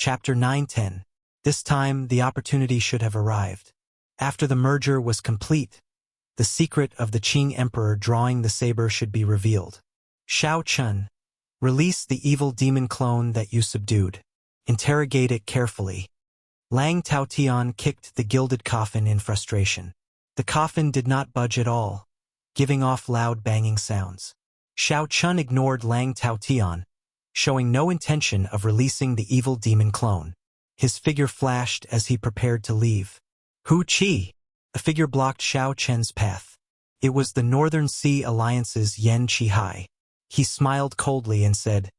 Chapter 9-10. This time, the opportunity should have arrived. After the merger was complete, the secret of the Qing Emperor drawing the saber should be revealed. Shao Chun, release the evil demon clone that you subdued. Interrogate it carefully. Lang Taotian kicked the gilded coffin in frustration. The coffin did not budge at all, giving off loud banging sounds. Shao Chun ignored Lang Taotian, showing no intention of releasing the evil demon clone. His figure flashed as he prepared to leave. Hu Qi! A figure blocked Shao Chen's path. It was the Northern Sea Alliance's Yen Qihai. He smiled coldly and said,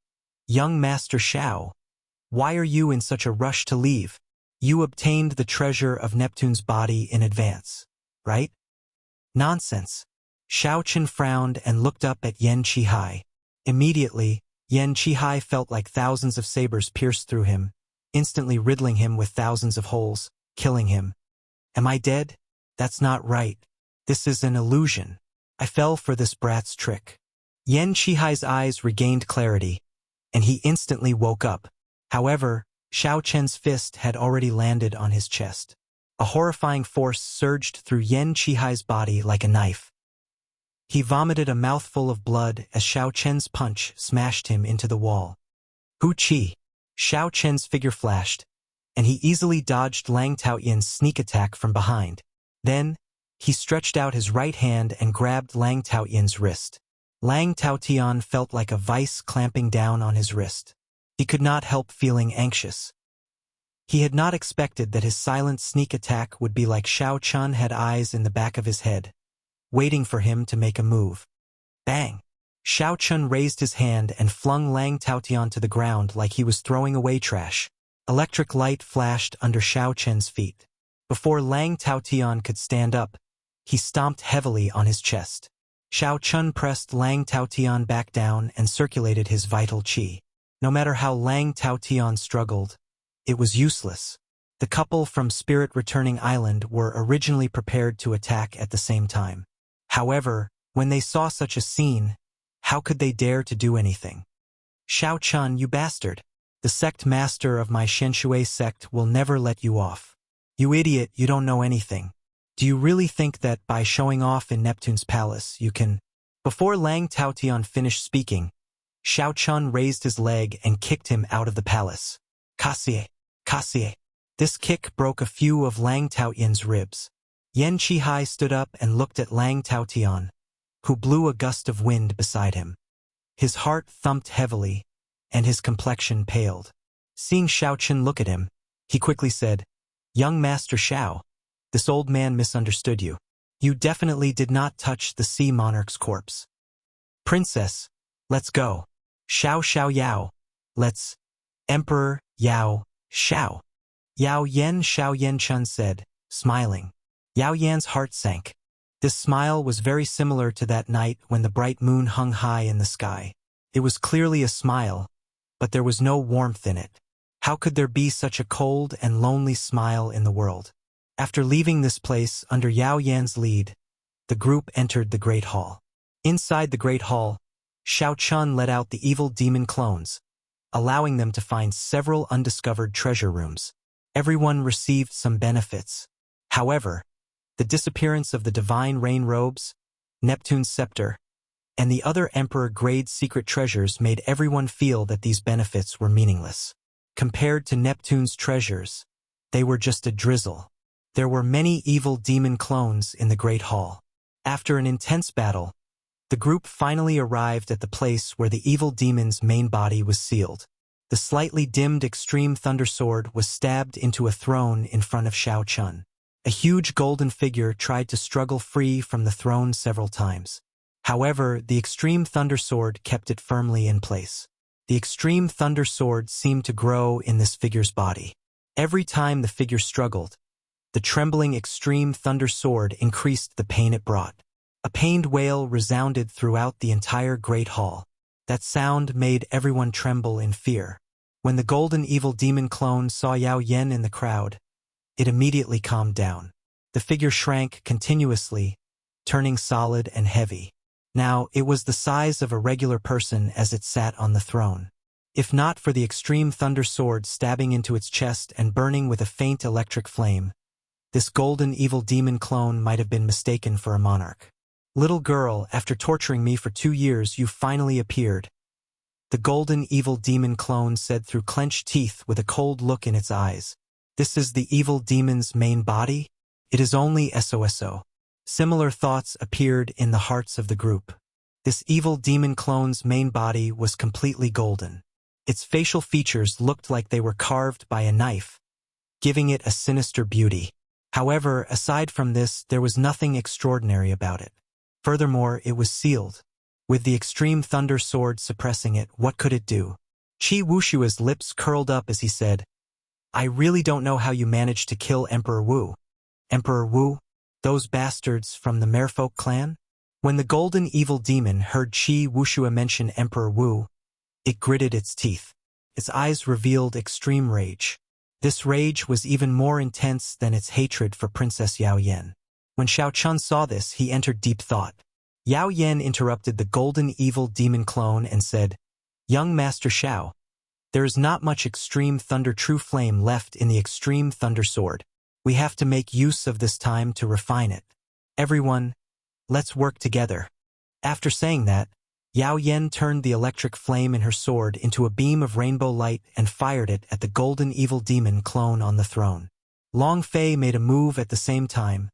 "Young Master Shao, why are you in such a rush to leave? You obtained the treasure of Neptune's body in advance, right?" "Nonsense." Shao Chen frowned and looked up at Yen Qihai. Immediately, Yen Qihai felt like thousands of sabers pierced through him, instantly riddling him with thousands of holes, killing him. "Am I dead? That's not right. This is an illusion. I fell for this brat's trick." Yen Qihai's eyes regained clarity, and he instantly woke up. However, Shao Chen's fist had already landed on his chest. A horrifying force surged through Yen Qihai's body like a knife. He vomited a mouthful of blood as Shao Chen's punch smashed him into the wall. Hu Qi! Shao Chen's figure flashed, and he easily dodged Lang Taotian's sneak attack from behind. Then, he stretched out his right hand and grabbed Lang Taotian's wrist. Lang Taotian felt like a vice clamping down on his wrist. He could not help feeling anxious. He had not expected that his silent sneak attack would be like Shao Chun had eyes in the back of his head, waiting for him to make a move. Bang! Shao Chun raised his hand and flung Lang Taotian to the ground like he was throwing away trash. Electric light flashed under Shao Chen's feet. Before Lang Taotian could stand up, he stomped heavily on his chest. Shao Chun pressed Lang Taotian back down and circulated his vital qi. No matter how Lang Taotian struggled, it was useless. The couple from Spirit Returning Island were originally prepared to attack at the same time. However, when they saw such a scene, how could they dare to do anything? "Shao Chun, you bastard! The sect master of my Shenshui sect will never let you off. You idiot, you don't know anything. Do you really think that by showing off in Neptune's palace you can—" Before Lang Taotian finished speaking, Shao Chun raised his leg and kicked him out of the palace. Kasie! Kasie! This kick broke a few of Lang Taotian's ribs. Yen Qihai stood up and looked at Lang Taotian, who blew a gust of wind beside him. His heart thumped heavily, and his complexion paled. Seeing Shao Chun look at him, he quickly said, "Young Master Shao, this old man misunderstood you. You definitely did not touch the sea monarch's corpse. Princess, let's go. Shao Shao Yao, let's. Emperor Yao Shao." Yao Yen Shao Yen Chun said, smiling. Yao Yan's heart sank. This smile was very similar to that night when the bright moon hung high in the sky. It was clearly a smile, but there was no warmth in it. How could there be such a cold and lonely smile in the world? After leaving this place under Yao Yan's lead, the group entered the Great Hall. Inside the Great Hall, Shao Chun let out the evil demon clones, allowing them to find several undiscovered treasure rooms. Everyone received some benefits. However, the disappearance of the divine rain robes, Neptune's scepter, and the other emperor-grade secret treasures made everyone feel that these benefits were meaningless. Compared to Neptune's treasures, they were just a drizzle. There were many evil demon clones in the Great Hall. After an intense battle, the group finally arrived at the place where the evil demon's main body was sealed. The slightly dimmed extreme thunder sword was stabbed into a throne in front of Shao Chun. A huge golden figure tried to struggle free from the throne several times. However, the extreme thunder sword kept it firmly in place. The extreme thunder sword seemed to grow in this figure's body. Every time the figure struggled, the trembling extreme thunder sword increased the pain it brought. A pained wail resounded throughout the entire Great Hall. That sound made everyone tremble in fear. When the golden evil demon clone saw Yao Yen in the crowd, it immediately calmed down. The figure shrank continuously, turning solid and heavy. Now, it was the size of a regular person as it sat on the throne. If not for the extreme thunder sword stabbing into its chest and burning with a faint electric flame, this golden evil demon clone might have been mistaken for a monarch. Little girl, after torturing me for 2 years, you finally appeared. The golden evil demon clone said through clenched teeth with a cold look in its eyes. This is the evil demon's main body? It is only SOSO. Similar thoughts appeared in the hearts of the group. This evil demon clone's main body was completely golden. Its facial features looked like they were carved by a knife, giving it a sinister beauty. However, aside from this, there was nothing extraordinary about it. Furthermore, it was sealed. With the extreme thunder sword suppressing it, what could it do? Wuxia's lips curled up as he said, I really don't know how you managed to kill Emperor Wu. Emperor Wu? Those bastards from the Merfolk clan? When the golden evil demon heard Wuxia mention Emperor Wu, it gritted its teeth. Its eyes revealed extreme rage. This rage was even more intense than its hatred for Princess Yao Yan. When Xiao Chun saw this, he entered deep thought. Yao Yan interrupted the golden evil demon clone and said, Young Master Xiao, there is not much extreme thunder true flame left in the extreme thunder sword. We have to make use of this time to refine it. Everyone, let's work together. After saying that, Yao Yan turned the electric flame in her sword into a beam of rainbow light and fired it at the golden evil demon clone on the throne. Long Fei made a move at the same time,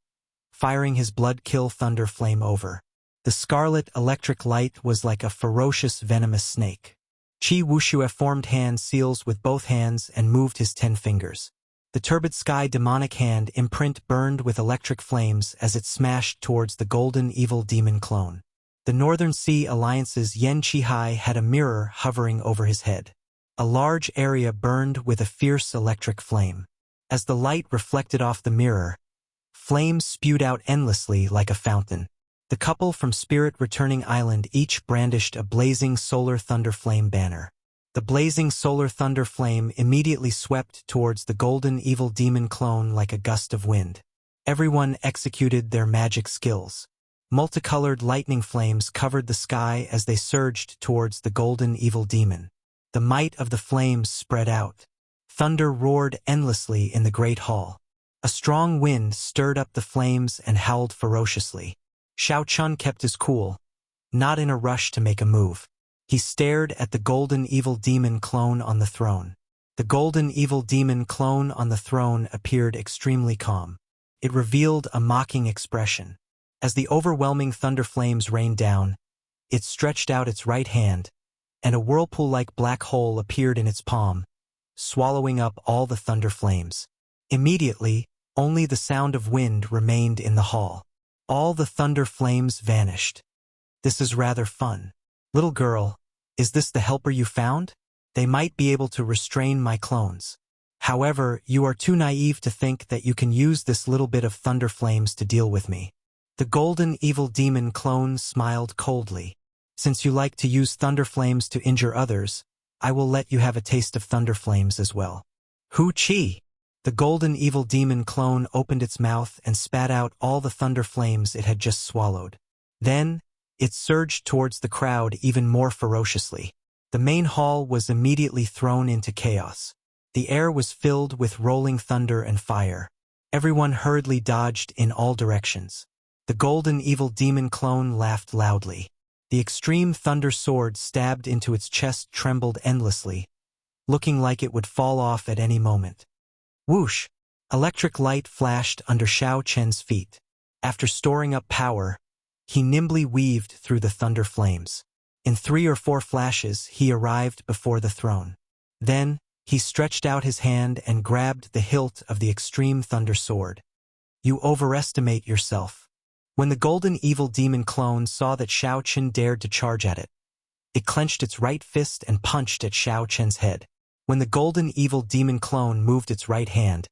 firing his blood-kill thunder flame over. The scarlet electric light was like a ferocious venomous snake. Wuxia formed hand seals with both hands and moved his 10 fingers. The turbid sky demonic hand imprint burned with electric flames as it smashed towards the golden evil demon clone. The Northern Sea Alliance's Yen Qihai had a mirror hovering over his head. A large area burned with a fierce electric flame. As the light reflected off the mirror, flames spewed out endlessly like a fountain. The couple from Spirit Returning Island each brandished a blazing solar thunder flame banner. The blazing solar thunder flame immediately swept towards the golden evil demon clone like a gust of wind. Everyone executed their magic skills. Multicolored lightning flames covered the sky as they surged towards the golden evil demon. The might of the flames spread out. Thunder roared endlessly in the great hall. A strong wind stirred up the flames and howled ferociously. Xiao Chun kept his cool, not in a rush to make a move. He stared at the golden evil demon clone on the throne. The golden evil demon clone on the throne appeared extremely calm. It revealed a mocking expression. As the overwhelming thunder flames rained down, it stretched out its right hand, and a whirlpool-like black hole appeared in its palm, swallowing up all the thunder flames. Immediately, only the sound of wind remained in the hall. All the thunder flames vanished. This is rather fun. Little girl, is this the helper you found? They might be able to restrain my clones. However, you are too naive to think that you can use this little bit of thunder flames to deal with me. The golden evil demon clone smiled coldly. Since you like to use thunder flames to injure others, I will let you have a taste of thunder flames as well. Hu Chi! The golden evil demon clone opened its mouth and spat out all the thunder flames it had just swallowed. Then, it surged towards the crowd even more ferociously. The main hall was immediately thrown into chaos. The air was filled with rolling thunder and fire. Everyone hurriedly dodged in all directions. The golden evil demon clone laughed loudly. The extreme thunder sword stabbed into its chest trembled endlessly, looking like it would fall off at any moment. Whoosh! Electric light flashed under Xiao Chen's feet. After storing up power, he nimbly weaved through the thunder flames. In 3 or 4 flashes, he arrived before the throne. Then, he stretched out his hand and grabbed the hilt of the extreme thunder sword. You overestimate yourself. When the golden evil demon clone saw that Xiao Chen dared to charge at it, it clenched its right fist and punched at Xiao Chen's head. When the golden evil demon clone moved its right hand,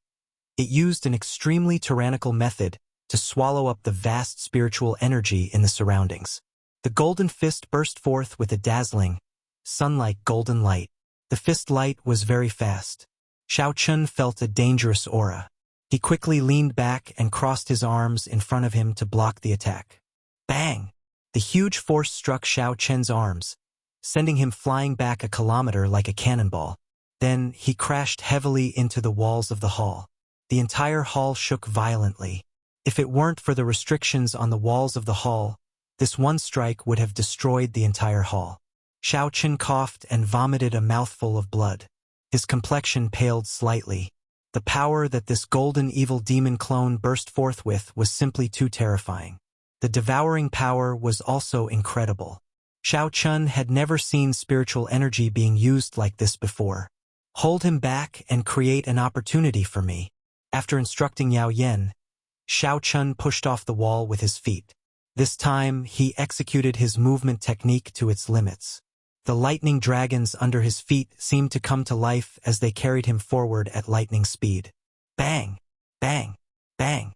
it used an extremely tyrannical method to swallow up the vast spiritual energy in the surroundings. The golden fist burst forth with a dazzling, sun-like golden light. The fist light was very fast. Xiao Chen felt a dangerous aura. He quickly leaned back and crossed his arms in front of him to block the attack. Bang! The huge force struck Xiao Chen's arms, sending him flying back a kilometer like a cannonball. Then he crashed heavily into the walls of the hall. The entire hall shook violently. If it weren't for the restrictions on the walls of the hall, this one strike would have destroyed the entire hall. Xiao Chen coughed and vomited a mouthful of blood. His complexion paled slightly. The power that this golden evil demon clone burst forth with was simply too terrifying. The devouring power was also incredible. Xiao Chen had never seen spiritual energy being used like this before. Hold him back and create an opportunity for me. After instructing Yao Yen, Xiao Chen pushed off the wall with his feet. This time, he executed his movement technique to its limits. The lightning dragons under his feet seemed to come to life as they carried him forward at lightning speed. Bang! Bang! Bang!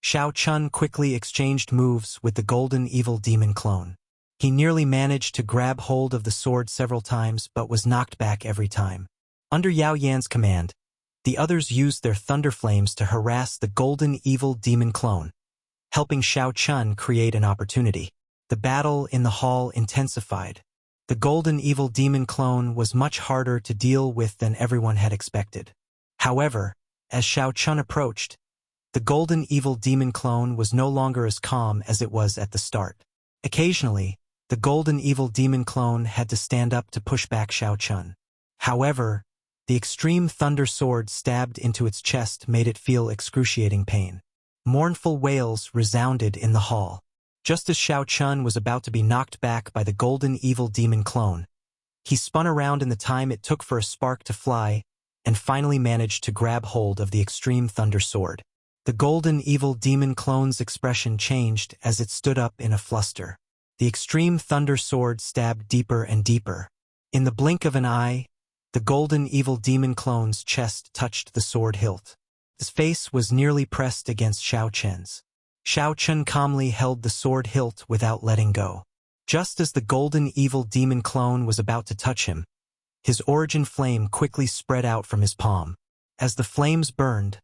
Xiao Chen quickly exchanged moves with the golden evil demon clone. He nearly managed to grab hold of the sword several times but was knocked back every time. Under Yao Yan's command, the others used their thunder flames to harass the golden evil demon clone, helping Xiao Chen create an opportunity. The battle in the hall intensified. The golden evil demon clone was much harder to deal with than everyone had expected. However, as Xiao Chen approached, the golden evil demon clone was no longer as calm as it was at the start. Occasionally, the golden evil demon clone had to stand up to push back Xiao Chen. However, the extreme thunder sword stabbed into its chest made it feel excruciating pain. Mournful wails resounded in the hall. Just as Xiao Chen was about to be knocked back by the golden evil demon clone, he spun around in the time it took for a spark to fly and finally managed to grab hold of the extreme thunder sword. The golden evil demon clone's expression changed as it stood up in a fluster. The extreme thunder sword stabbed deeper and deeper. In the blink of an eye, the golden evil demon clone's chest touched the sword hilt. His face was nearly pressed against Xiao Chen's. Xiao Chen calmly held the sword hilt without letting go. Just as the golden evil demon clone was about to touch him, his origin flame quickly spread out from his palm. As the flames burned,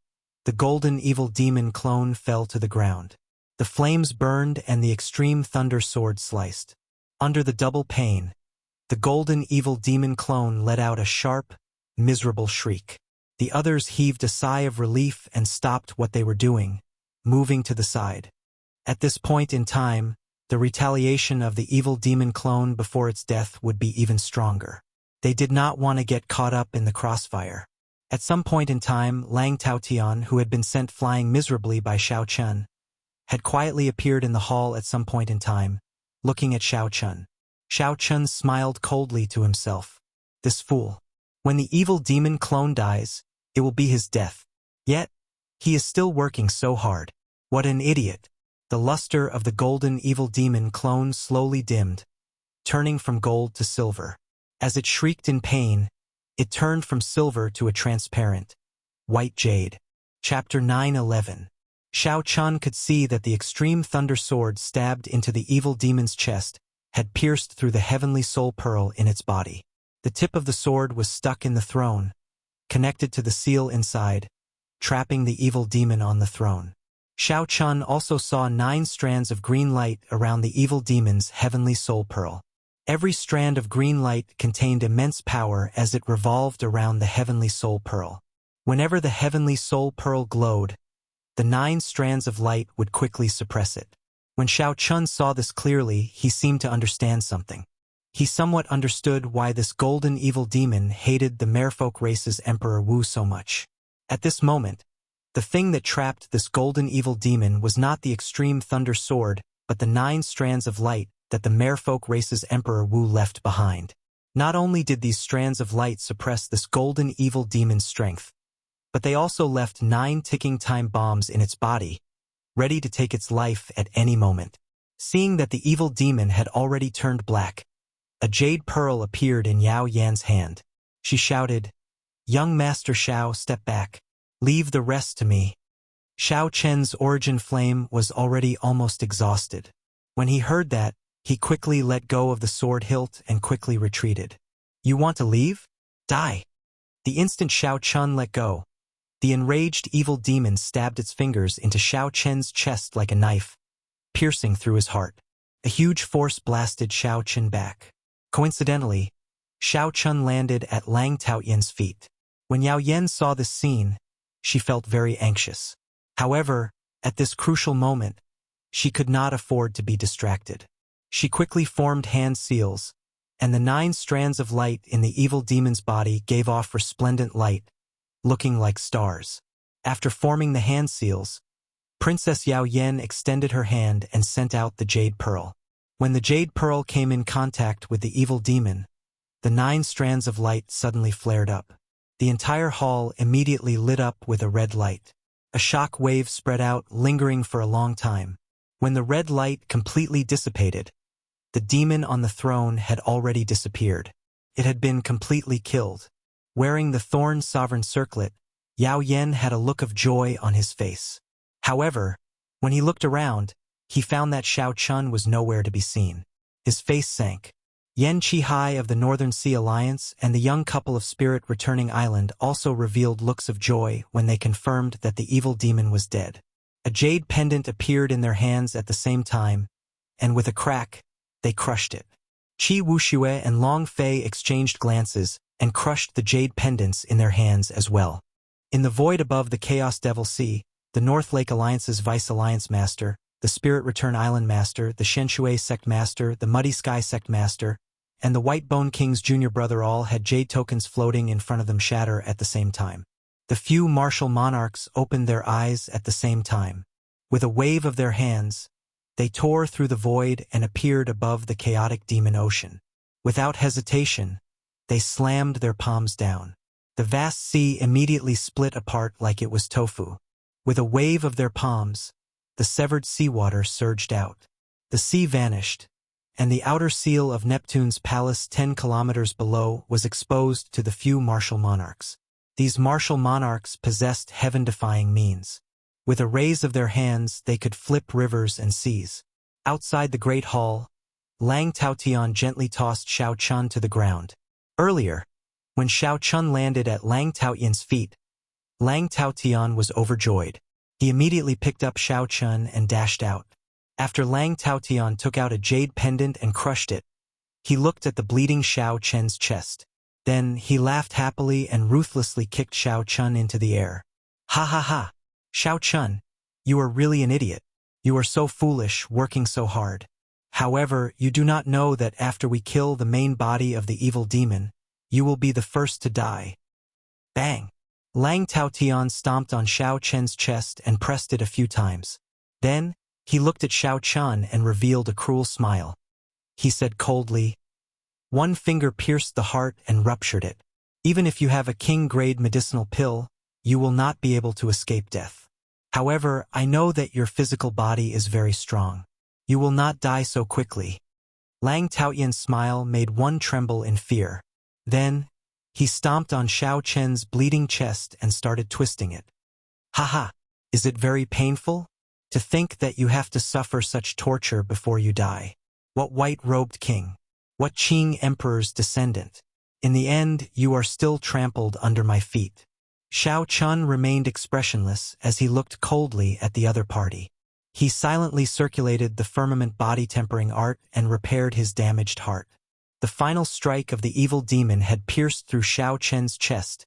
the golden evil demon clone fell to the ground. The flames burned and the extreme thunder sword sliced. Under the double pain, the golden evil demon clone let out a sharp, miserable shriek. The others heaved a sigh of relief and stopped what they were doing, moving to the side. At this point in time, the retaliation of the evil demon clone before its death would be even stronger. They did not want to get caught up in the crossfire. At some point in time, Lang Taotian, who had been sent flying miserably by Xiao Chen, had quietly appeared in the hall at some point in time, looking at Xiao Chen. Xiao Chen smiled coldly to himself. This fool. When the evil demon clone dies, it will be his death. Yet, he is still working so hard. What an idiot. The luster of the golden evil demon clone slowly dimmed, turning from gold to silver. As it shrieked in pain, it turned from silver to a transparent, white jade. Chapter 9:11. Xiao Chen could see that the extreme thunder sword stabbed into the evil demon's chest had pierced through the heavenly soul pearl in its body. The tip of the sword was stuck in the throne, connected to the seal inside, trapping the evil demon on the throne. Xiao Chen also saw 9 strands of green light around the evil demon's heavenly soul pearl. Every strand of green light contained immense power as it revolved around the heavenly soul pearl. Whenever the heavenly soul pearl glowed, the 9 strands of light would quickly suppress it. When Xiao Chen saw this clearly, he seemed to understand something. He somewhat understood why this golden evil demon hated the merfolk race's Emperor Wu so much. At this moment, the thing that trapped this golden evil demon was not the extreme thunder sword, but the 9 strands of light that the merfolk race's Emperor Wu left behind. Not only did these strands of light suppress this golden evil demon's strength, but they also left 9 ticking time bombs in its body, ready to take its life at any moment. Seeing that the evil demon had already turned black, a jade pearl appeared in Yao Yan's hand. She shouted, "Young Master Xiao, step back. Leave the rest to me." Xiao Chen's origin flame was already almost exhausted. When he heard that, he quickly let go of the sword hilt and quickly retreated. "You want to leave? Die." The instant Xiao Chen let go, the enraged evil demon stabbed its fingers into Xiao Chen's chest like a knife, piercing through his heart. A huge force blasted Xiao Chen back. Coincidentally, Xiao Chun landed at Lang Taoyan's feet. When Yao Yen saw this scene, she felt very anxious. However, at this crucial moment, she could not afford to be distracted. She quickly formed hand seals, and the 9 strands of light in the evil demon's body gave off resplendent light, looking like stars. After forming the hand seals, Princess Yao Yen extended her hand and sent out the jade pearl. When the jade pearl came in contact with the evil demon, the 9 strands of light suddenly flared up. The entire hall immediately lit up with a red light. A shock wave spread out, lingering for a long time. When the red light completely dissipated, the demon on the throne had already disappeared. It had been completely killed. Wearing the thorn sovereign circlet, Yao Yen had a look of joy on his face. However, when he looked around, he found that Xiao Chun was nowhere to be seen. His face sank. Yen Qihai of the Northern Sea Alliance and the young couple of Spirit Returning Island also revealed looks of joy when they confirmed that the evil demon was dead. A jade pendant appeared in their hands at the same time, and with a crack, they crushed it. Qi Wuxia and Long Fei exchanged glances and crushed the jade pendants in their hands as well. In the void above the Chaos Devil Sea, the North Lake Alliance's Vice Alliance Master, the Spirit Return Island Master, the Shenshui Sect Master, the Muddy Sky Sect Master, and the White Bone King's junior brother all had jade tokens floating in front of them shatter at the same time. The few martial monarchs opened their eyes at the same time. With a wave of their hands, they tore through the void and appeared above the chaotic demon ocean. Without hesitation, they slammed their palms down. The vast sea immediately split apart like it was tofu. With a wave of their palms, the severed seawater surged out. The sea vanished, and the outer seal of Neptune's palace 10 kilometers below was exposed to the few martial monarchs. These martial monarchs possessed heaven-defying means. With a raise of their hands, they could flip rivers and seas. Outside the Great Hall, Lang Taotian gently tossed Xiao Chun to the ground. Earlier, when Xiao Chun landed at Lang Taotian's feet, Lang Taotian was overjoyed. He immediately picked up Xiao Chun and dashed out. After Lang Taotian took out a jade pendant and crushed it, he looked at the bleeding Xiao Chen's chest. Then he laughed happily and ruthlessly kicked Xiao Chun into the air. Ha ha ha! Xiao Chun, you are really an idiot. You are so foolish, working so hard. However, you do not know that after we kill the main body of the evil demon, you will be the first to die. Bang! Lang Taotian stomped on Xiao Chen's chest and pressed it a few times. Then, he looked at Xiao Chun and revealed a cruel smile. He said coldly, "One finger pierced the heart and ruptured it. Even if you have a king-grade medicinal pill, you will not be able to escape death. However, I know that your physical body is very strong. You will not die so quickly." Lang Taotian's smile made one tremble in fear. Then, he stomped on Xiao Chen's bleeding chest and started twisting it. "Haha, is it very painful? To think that you have to suffer such torture before you die. What white-robed king? What Qing emperor's descendant? In the end, you are still trampled under my feet." Xiao Chun remained expressionless as he looked coldly at the other party. He silently circulated the firmament body-tempering art and repaired his damaged heart. The final strike of the evil demon had pierced through Xiao Chen's chest,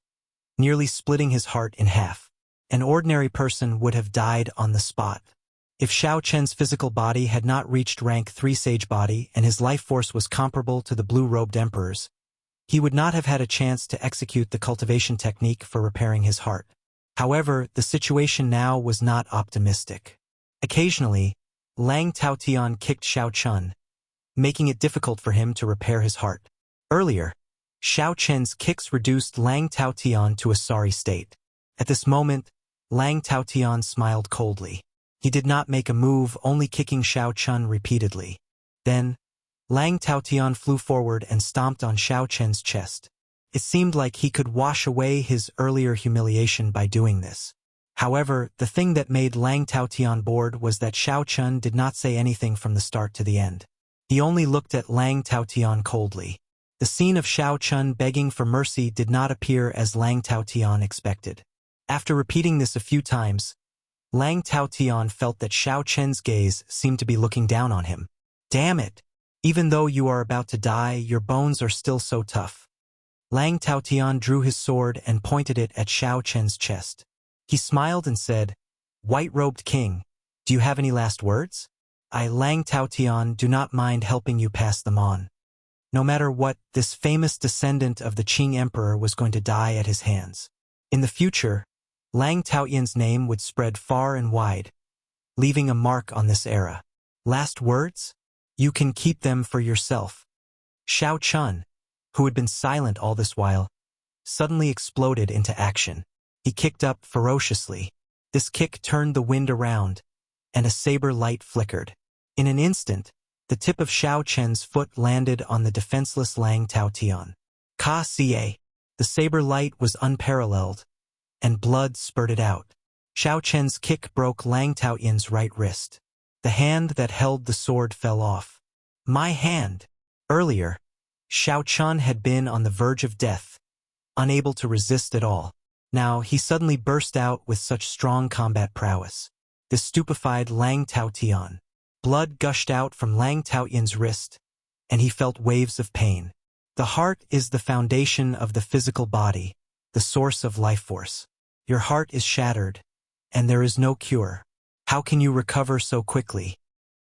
nearly splitting his heart in half. An ordinary person would have died on the spot. If Xiao Chen's physical body had not reached rank 3 sage body and his life force was comparable to the blue-robed emperor's, he would not have had a chance to execute the cultivation technique for repairing his heart. However, the situation now was not optimistic. Occasionally, Lang Taotian kicked Xiao Chun, making it difficult for him to repair his heart. Earlier, Xiao Chen's kicks reduced Lang Taotian to a sorry state. At this moment, Lang Taotian smiled coldly. He did not make a move, only kicking Xiao Chun repeatedly. Then, Lang Taotian flew forward and stomped on Xiao Chen's chest. It seemed like he could wash away his earlier humiliation by doing this. However, the thing that made Lang Taotian bored was that Xiao Chun did not say anything from the start to the end. He only looked at Lang Taotian coldly. The scene of Xiao Chun begging for mercy did not appear as Lang Taotian expected. After repeating this a few times, Lang Taotian felt that Xiao Chen's gaze seemed to be looking down on him. Damn it! Even though you are about to die, your bones are still so tough. Lang Taotian drew his sword and pointed it at Xiao Chen's chest. He smiled and said, "White-robed king, do you have any last words? I, Lang Taotian, do not mind helping you pass them on." No matter what, this famous descendant of the Qing emperor was going to die at his hands. In the future, Lang Taotian's name would spread far and wide, leaving a mark on this era. Last words? You can keep them for yourself. Xiao Chun, who had been silent all this while, suddenly exploded into action. He kicked up ferociously. This kick turned the wind around, and a saber light flickered. In an instant, the tip of Xiao Chen's foot landed on the defenseless Lang Taotian. Ka-ca! The saber light was unparalleled, and blood spurted out. Xiao Chen's kick broke Lang Taotian's right wrist. The hand that held the sword fell off. My hand! Earlier, Xiao Chun had been on the verge of death, unable to resist at all. Now he suddenly burst out with such strong combat prowess. This stupefied Lang Taotian. Blood gushed out from Lang Taotian's wrist, and he felt waves of pain. The heart is the foundation of the physical body, the source of life force. Your heart is shattered, and there is no cure. How can you recover so quickly?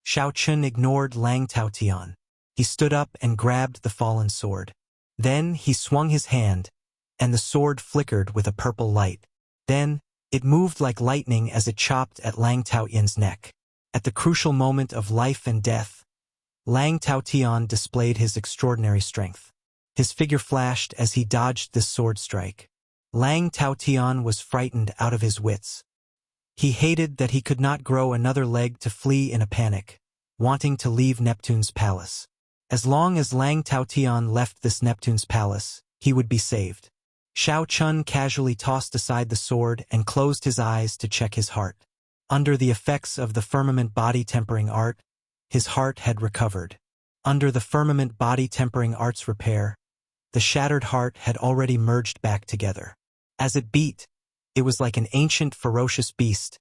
Xiao Chun ignored Lang Taotian. He stood up and grabbed the fallen sword. Then he swung his hand, and the sword flickered with a purple light. Then, it moved like lightning as it chopped at Lang Taotian's neck. At the crucial moment of life and death, Lang Taotian displayed his extraordinary strength. His figure flashed as he dodged this sword strike. Lang Taotian was frightened out of his wits. He hated that he could not grow another leg to flee in a panic, wanting to leave Neptune's palace. As long as Lang Taotian left this Neptune's palace, he would be saved. Xiao Chun casually tossed aside the sword and closed his eyes to check his heart. Under the effects of the firmament body tempering art, his heart had recovered. Under the firmament body tempering art's repair, the shattered heart had already merged back together. As it beat, it was like an ancient ferocious beast,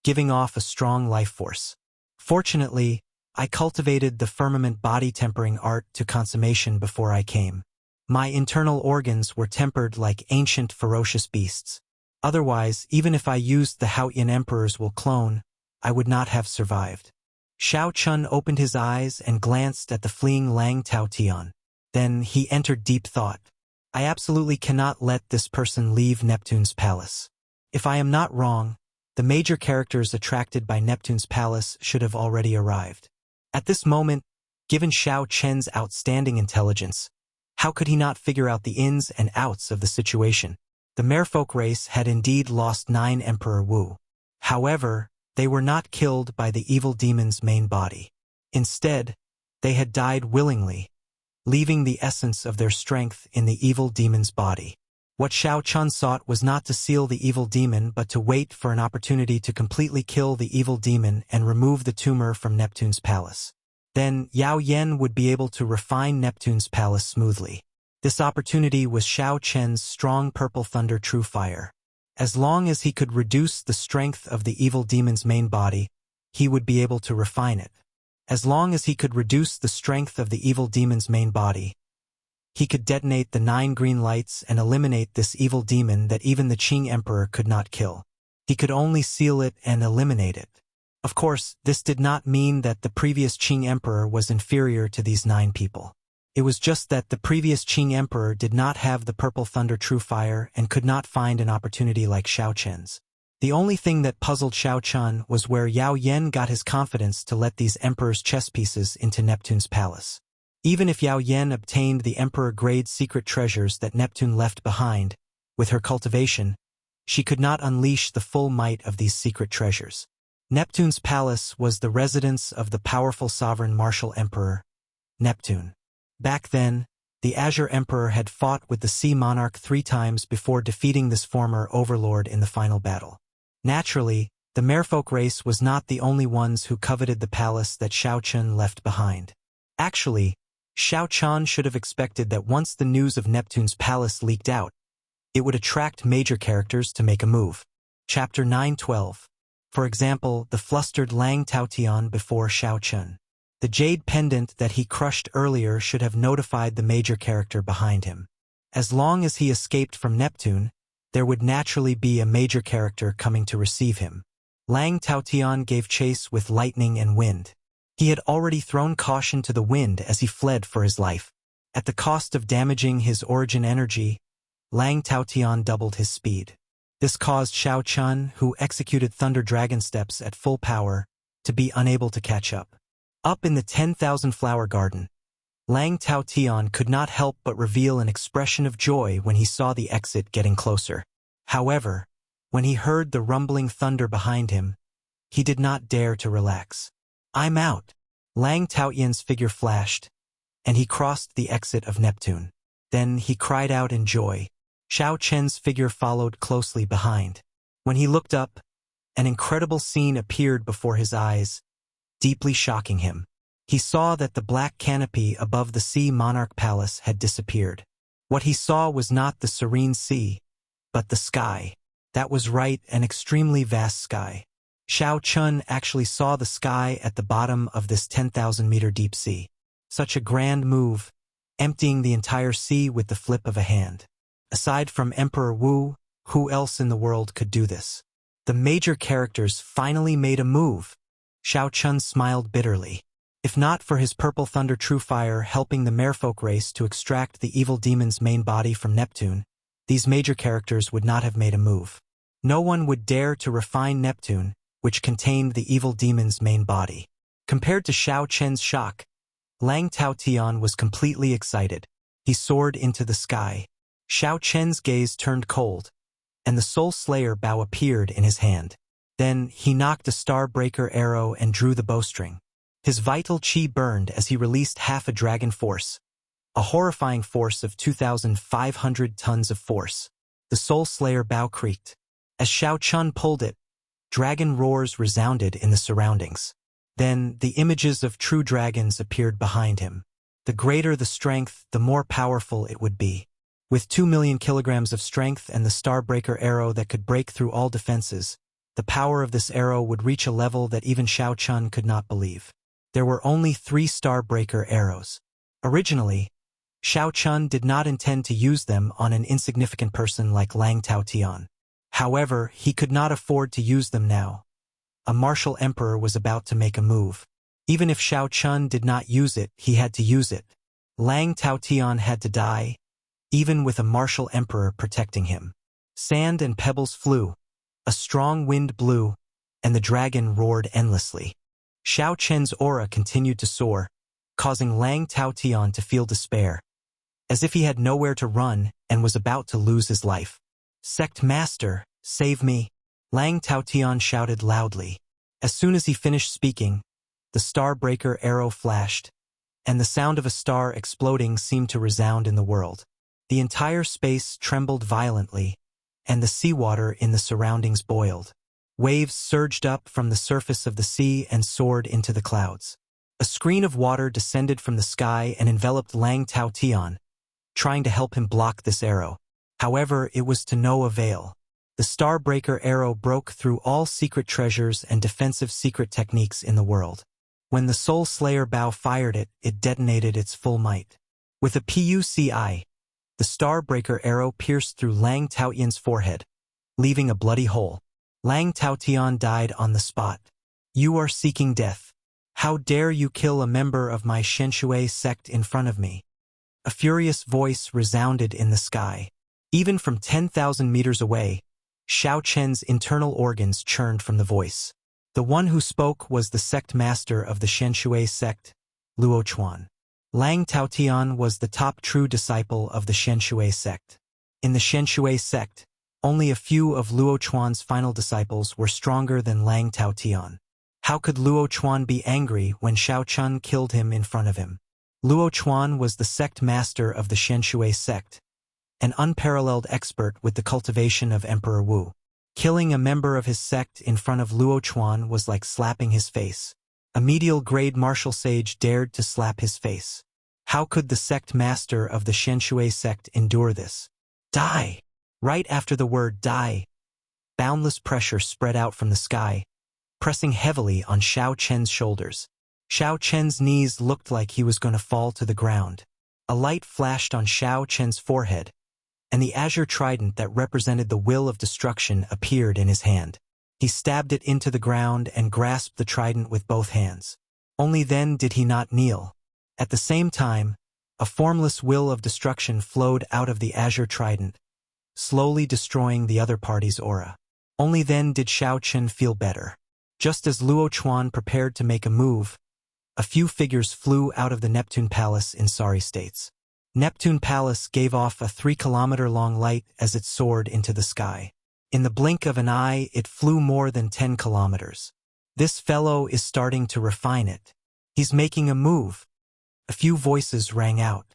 giving off a strong life force. Fortunately, I cultivated the firmament body tempering art to consummation before I came. My internal organs were tempered like ancient ferocious beasts. Otherwise, even if I used the Haotian Emperor's will clone, I would not have survived. Xiao Chun opened his eyes and glanced at the fleeing Lang Taotian. Then he entered deep thought. I absolutely cannot let this person leave Neptune's palace. If I am not wrong, the major characters attracted by Neptune's palace should have already arrived. At this moment, given Xiao Chen's outstanding intelligence, how could he not figure out the ins and outs of the situation? The merfolk race had indeed lost 9 Emperor Wu. However, they were not killed by the evil demon's main body. Instead, they had died willingly, leaving the essence of their strength in the evil demon's body. What Xiao Chun sought was not to seal the evil demon but to wait for an opportunity to completely kill the evil demon and remove the tumor from Neptune's palace. Then Yao Yen would be able to refine Neptune's palace smoothly. This opportunity was Xiao Chen's strong purple thunder true fire. As long as he could reduce the strength of the evil demon's main body, he would be able to refine it. As long as he could reduce the strength of the evil demon's main body, he could detonate the 9 green lights and eliminate this evil demon that even the Qing Emperor could not kill. He could only seal it and eliminate it. Of course, this did not mean that the previous Qing Emperor was inferior to these 9 people. It was just that the previous Qing Emperor did not have the purple thunder true fire and could not find an opportunity like Xiao Chen's. The only thing that puzzled Xiao Chun was where Yao Yen got his confidence to let these Emperor's chess pieces into Neptune's palace. Even if Yao Yen obtained the Emperor-grade secret treasures that Neptune left behind, with her cultivation, she could not unleash the full might of these secret treasures. Neptune's palace was the residence of the powerful sovereign martial emperor, Neptune. Back then, the Azure Emperor had fought with the Sea Monarch 3 times before defeating this former overlord in the final battle. Naturally, the merfolk race was not the only ones who coveted the palace that Xiao Chun left behind. Actually, Xiao Chun should have expected that once the news of Neptune's palace leaked out, it would attract major characters to make a move. Chapter 9:12. For example, the flustered Lang Taotian before Xiao Chun. The jade pendant that he crushed earlier should have notified the major character behind him. As long as he escaped from Neptune, there would naturally be a major character coming to receive him. Lang Taotian gave chase with lightning and wind. He had already thrown caution to the wind as he fled for his life. At the cost of damaging his origin energy, Lang Taotian doubled his speed. This caused Xiao Chun, who executed Thunder Dragon Steps at full power, to be unable to catch up. Up in the 10,000 Flower Garden, Lang Taotian could not help but reveal an expression of joy when he saw the exit getting closer. However, when he heard the rumbling thunder behind him, he did not dare to relax. "I'm out." Lang Taotian's figure flashed, and he crossed the exit of Neptune. Then he cried out in joy. Xiao Chen's figure followed closely behind. When he looked up, an incredible scene appeared before his eyes, deeply shocking him. He saw that the black canopy above the Sea Monarch Palace had disappeared. What he saw was not the serene sea, but the sky. That was right, an extremely vast sky. Xiao Chun actually saw the sky at the bottom of this 10,000-meter deep sea. Such a grand move, emptying the entire sea with the flip of a hand. Aside from Emperor Wu, who else in the world could do this? The major characters finally made a move. Xiao Chun smiled bitterly. If not for his Purple Thunder True Fire helping the Merfolk race to extract the evil demon's main body from Neptune, these major characters would not have made a move. No one would dare to refine Neptune, which contained the evil demon's main body. Compared to Xiao Chen's shock, Lang Taotian was completely excited. He soared into the sky. Xiao Chen's gaze turned cold, and the Soul Slayer bow appeared in his hand. Then he knocked a Starbreaker arrow and drew the bowstring. His vital chi burned as he released half a dragon force, a horrifying force of 2,500 tons of force. The Soul Slayer bow creaked. As Xiao Chun pulled it, dragon roars resounded in the surroundings. Then the images of true dragons appeared behind him. The greater the strength, the more powerful it would be. With 2 million kilograms of strength and the Starbreaker arrow that could break through all defenses, the power of this arrow would reach a level that even Xiao Chun could not believe. There were only 3 Starbreaker arrows. Originally, Xiao Chun did not intend to use them on an insignificant person like Lang Taotian. However, he could not afford to use them now. A martial emperor was about to make a move. Even if Xiao Chun did not use it, he had to use it. Lang Taotian had to die, even with a martial emperor protecting him. Sand and pebbles flew, a strong wind blew, and the dragon roared endlessly. Xiao Chen's aura continued to soar, causing Lang Taotian to feel despair, as if he had nowhere to run and was about to lose his life. "Sect Master, save me!" Lang Taotian shouted loudly. As soon as he finished speaking, the Starbreaker arrow flashed, and the sound of a star exploding seemed to resound in the world. The entire space trembled violently, and the seawater in the surroundings boiled. Waves surged up from the surface of the sea and soared into the clouds. A screen of water descended from the sky and enveloped Lang Taotian, trying to help him block this arrow. However, it was to no avail. The Starbreaker arrow broke through all secret treasures and defensive secret techniques in the world. When the Soul Slayer bow fired it, it detonated its full might. With a PUCI, the Starbreaker arrow pierced through Lang Taotian's forehead, leaving a bloody hole. Lang Taotian died on the spot. "You are seeking death. How dare you kill a member of my Shenshui sect in front of me?" A furious voice resounded in the sky. Even from 10,000 meters away, Xiao Chen's internal organs churned from the voice. The one who spoke was the sect master of the Shenshui sect, Luo Chuan. Lang Taotian was the top true disciple of the Shenshui sect. In the Shenshui sect, only a few of Luo Chuan's final disciples were stronger than Lang Taotian. How could Luo Chuan be angry when Xiao Chun killed him in front of him? Luo Chuan was the sect master of the Shenshui sect, an unparalleled expert with the cultivation of Emperor Wu. Killing a member of his sect in front of Luo Chuan was like slapping his face. A medial-grade martial sage dared to slap his face. How could the sect master of the Shenshui sect endure this? Die! Right after the word die, boundless pressure spread out from the sky, pressing heavily on Xiao Chen's shoulders. Xiao Chen's knees looked like he was going to fall to the ground. A light flashed on Xiao Chen's forehead, and the azure trident that represented the will of destruction appeared in his hand. He stabbed it into the ground and grasped the trident with both hands. Only then did he not kneel. At the same time, a formless will of destruction flowed out of the azure trident, slowly destroying the other party's aura. Only then did Xiao Chen feel better. Just as Luo Chuan prepared to make a move, a few figures flew out of the Neptune Palace in sorry states. Neptune Palace gave off a 3-kilometer-long light as it soared into the sky. In the blink of an eye, it flew more than 10 kilometers. This fellow is starting to refine it. He's making a move. A few voices rang out.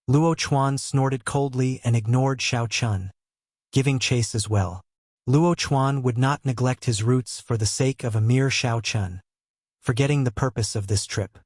Luo Chuan snorted coldly and ignored Xiao Chen, giving chase as well. Luo Chuan would not neglect his roots for the sake of a mere Xiao Chen, forgetting the purpose of this trip.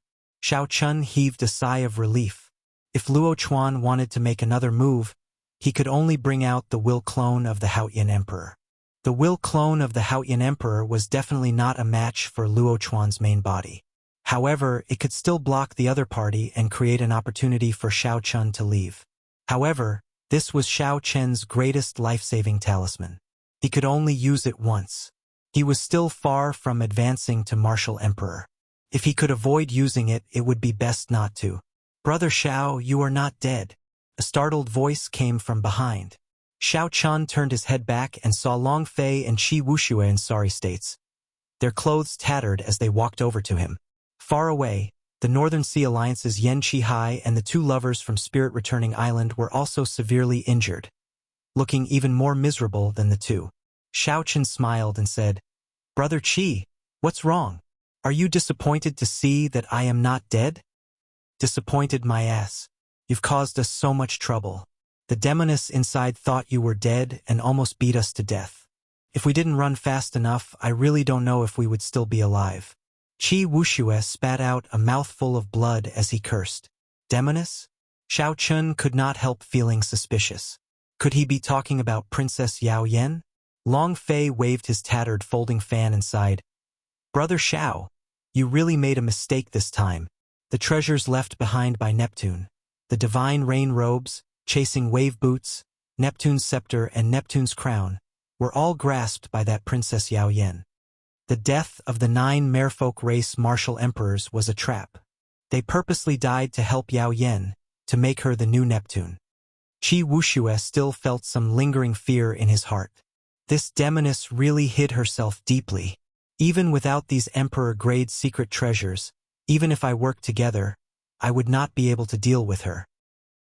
Xiao Chen heaved a sigh of relief. If Luo Chuan wanted to make another move, he could only bring out the will clone of the Haotian Emperor. The will clone of the Haotian Emperor was definitely not a match for Luo Chuan's main body. However, it could still block the other party and create an opportunity for Xiao Chen to leave. However, this was Xiao Chen's greatest life-saving talisman. He could only use it once. He was still far from advancing to Martial Emperor. If he could avoid using it, it would be best not to. "Brother Xiao, you are not dead." A startled voice came from behind. Xiao Chen turned his head back and saw Long Fei and Qi Wuxia in sorry states, their clothes tattered as they walked over to him. Far away, the Northern Sea Alliance's Yan Qihai and the two lovers from Spirit Returning Island were also severely injured, looking even more miserable than the two. Xiao Chen smiled and said, "Brother Qi, what's wrong? Are you disappointed to see that I am not dead?" "Disappointed my ass. You've caused us so much trouble. The demoness inside thought you were dead and almost beat us to death. If we didn't run fast enough, I really don't know if we would still be alive." Qi Wuxia spat out a mouthful of blood as he cursed. Demoness? Xiao Chen could not help feeling suspicious. Could he be talking about Princess Yao Yan? Long Fei waved his tattered folding fan and sighed. "Brother Xiao, you really made a mistake this time. The treasures left behind by Neptune, the divine rain robes, chasing wave boots, Neptune's scepter and Neptune's crown, were all grasped by that Princess Yao Yan. The death of the 9 merfolk race martial emperors was a trap. They purposely died to help Yao Yan, to make her the new Neptune." Qi Wuxia still felt some lingering fear in his heart. This demoness really hid herself deeply. Even without these emperor-grade secret treasures, even if I worked together, I would not be able to deal with her.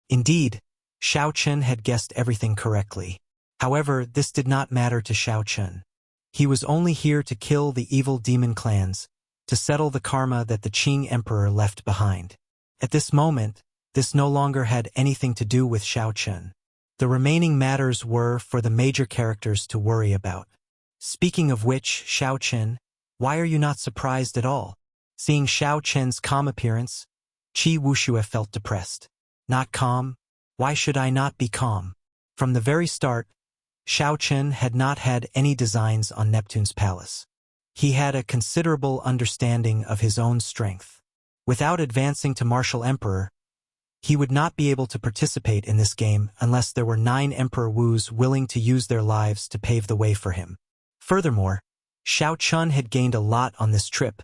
Indeed, Xiao Chen had guessed everything correctly. However, this did not matter to Xiao Chen. He was only here to kill the evil demon clans, to settle the karma that the Qing Emperor left behind. At this moment, this no longer had anything to do with Xiao Chen. The remaining matters were for the major characters to worry about. Speaking of which, Xiao Chen, why are you not surprised at all? Seeing Xiao Chen's calm appearance, Qi Wuxia felt depressed. Not calm? Why should I not be calm? From the very start, Xiao Chen had not had any designs on Neptune's palace. He had a considerable understanding of his own strength. Without advancing to Martial Emperor, he would not be able to participate in this game unless there were 9 Emperor Wus willing to use their lives to pave the way for him. Furthermore, Xiao Chen had gained a lot on this trip,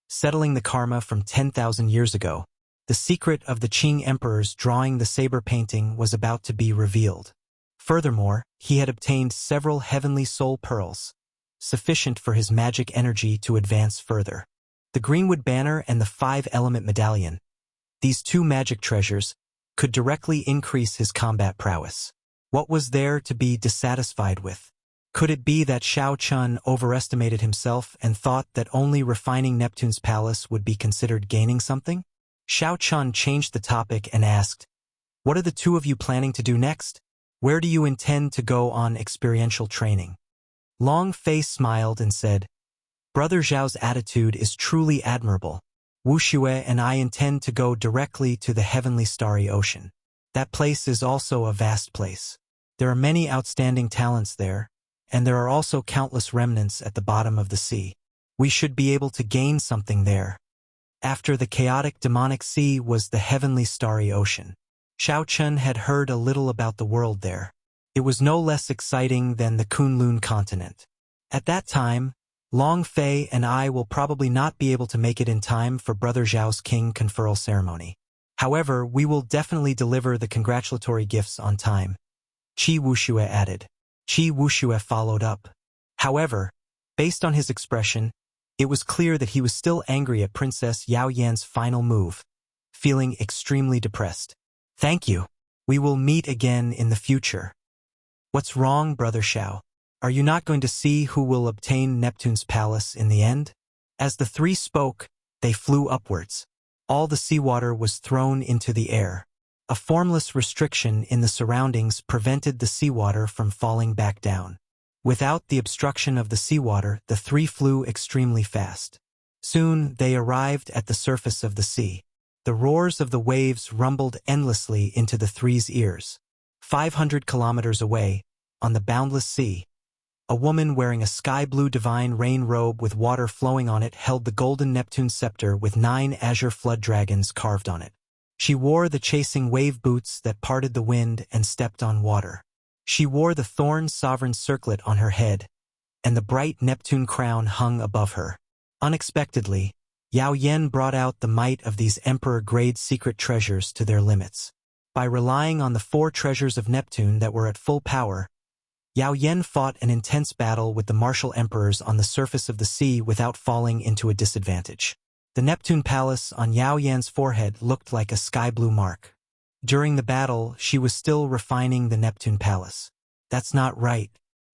settling the karma from 10,000 years ago. The secret of the Qing emperors drawing the saber painting was about to be revealed. Furthermore, he had obtained several heavenly soul pearls, sufficient for his magic energy to advance further. The Greenwood Banner and the 5-element medallion, these 2 magic treasures, could directly increase his combat prowess. What was there to be dissatisfied with? Could it be that Xiao Chen overestimated himself and thought that only refining Neptune's palace would be considered gaining something? Xiao Chen changed the topic and asked, "What are the 2 of you planning to do next? Where do you intend to go on experiential training?" Long Fei smiled and said, "Brother Zhao's attitude is truly admirable. Wuxia and I intend to go directly to the heavenly starry ocean. That place is also a vast place. There are many outstanding talents there, and there are also countless remnants at the bottom of the sea. We should be able to gain something there." After the chaotic demonic sea was the heavenly starry ocean. Xiao Chun had heard a little about the world there. It was no less exciting than the Kunlun continent. At that time, Long Fei and I will probably not be able to make it in time for Brother Zhao's king conferral ceremony. However, we will definitely deliver the congratulatory gifts on time. Qi Wuxia added. Qi Wuxia followed up. However, based on his expression, it was clear that he was still angry at Princess Yao Yan's final move, feeling extremely depressed. Thank you. We will meet again in the future. What's wrong, Brother Xiao? Are you not going to see who will obtain Neptune's palace in the end? As the three spoke, they flew upwards. All the seawater was thrown into the air. A formless restriction in the surroundings prevented the seawater from falling back down. Without the obstruction of the seawater, the three flew extremely fast. Soon they arrived at the surface of the sea. The roars of the waves rumbled endlessly into the three's ears. 500 kilometers away, on the boundless sea, a woman wearing a sky-blue divine rain robe with water flowing on it held the golden Neptune scepter with 9 azure flood dragons carved on it. She wore the chasing wave boots that parted the wind and stepped on water. She wore the thorn sovereign circlet on her head, and the bright Neptune crown hung above her. Unexpectedly, Yao Yan brought out the might of these emperor-grade secret treasures to their limits. By relying on the 4 treasures of Neptune that were at full power, Yao Yan fought an intense battle with the martial emperors on the surface of the sea without falling into a disadvantage. The Neptune palace on Yao Yan's forehead looked like a sky-blue mark. During the battle, she was still refining the Neptune palace. That's not right.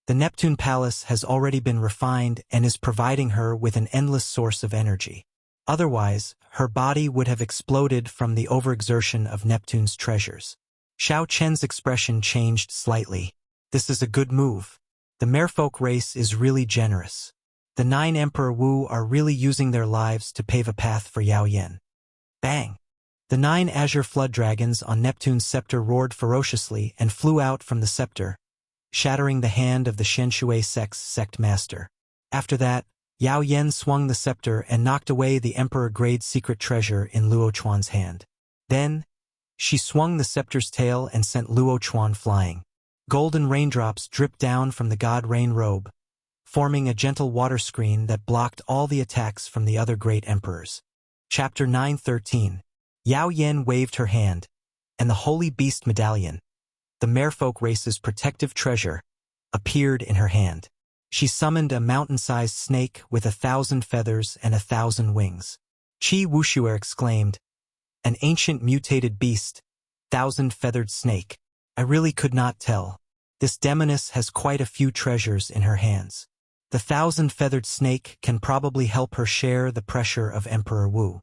The Neptune palace has already been refined and is providing her with an endless source of energy. Otherwise, her body would have exploded from the overexertion of Neptune's treasures. Xiao Chen's expression changed slightly. This is a good move. The merfolk race is really generous. The 9 Emperor Wu are really using their lives to pave a path for Yao Yan. Bang! The 9 azure flood dragons on Neptune's scepter roared ferociously and flew out from the scepter, shattering the hand of the Shenshui sect's sect master. After that, Yao Yan swung the scepter and knocked away the emperor-grade secret treasure in Luo Chuan's hand. Then, she swung the scepter's tail and sent Luo Chuan flying. Golden raindrops dripped down from the god rain robe, forming a gentle water screen that blocked all the attacks from the other great emperors. Chapter 9:13. Yao Yan waved her hand, and the holy beast medallion, the merfolk race's protective treasure, appeared in her hand. She summoned a mountain-sized snake with 1,000 feathers and 1,000 wings. Qi Wuxia exclaimed, "An ancient mutated beast, 1,000-feathered snake. I really could not tell. This demoness has quite a few treasures in her hands. The 1,000-feathered snake can probably help her share the pressure of Emperor Wu."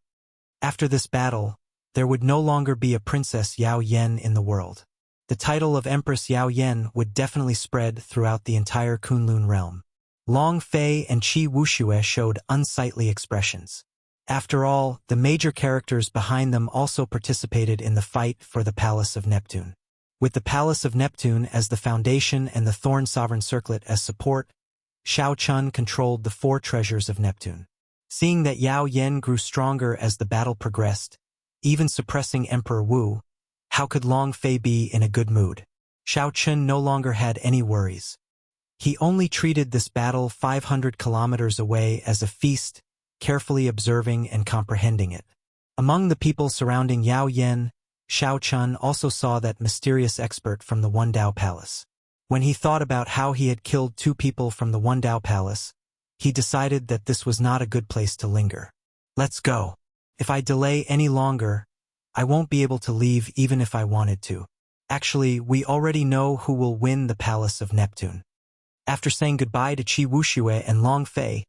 After this battle, there would no longer be a Princess Yao Yan in the world. The title of Empress Yao Yan would definitely spread throughout the entire Kunlun realm. Long Fei and Qi Wuxia showed unsightly expressions. After all, the major characters behind them also participated in the fight for the Palace of Neptune. With the Palace of Neptune as the foundation and the Thorn Sovereign Circlet as support, Xiao Chun controlled the 4 treasures of Neptune. Seeing that Yao Yan grew stronger as the battle progressed, even suppressing Emperor Wu, how could Long Fei be in a good mood? Xiao Chun no longer had any worries. He only treated this battle 500 kilometers away as a feast, carefully observing and comprehending it. Among the people surrounding Yao Yan, Xiao Chun also saw that mysterious expert from the Wundao Palace. When he thought about how he had killed 2 people from the Wundao Palace, he decided that this was not a good place to linger. Let's go. If I delay any longer, I won't be able to leave even if I wanted to. Actually, we already know who will win the Palace of Neptune. After saying goodbye to Qi Wuxia and Long Fei,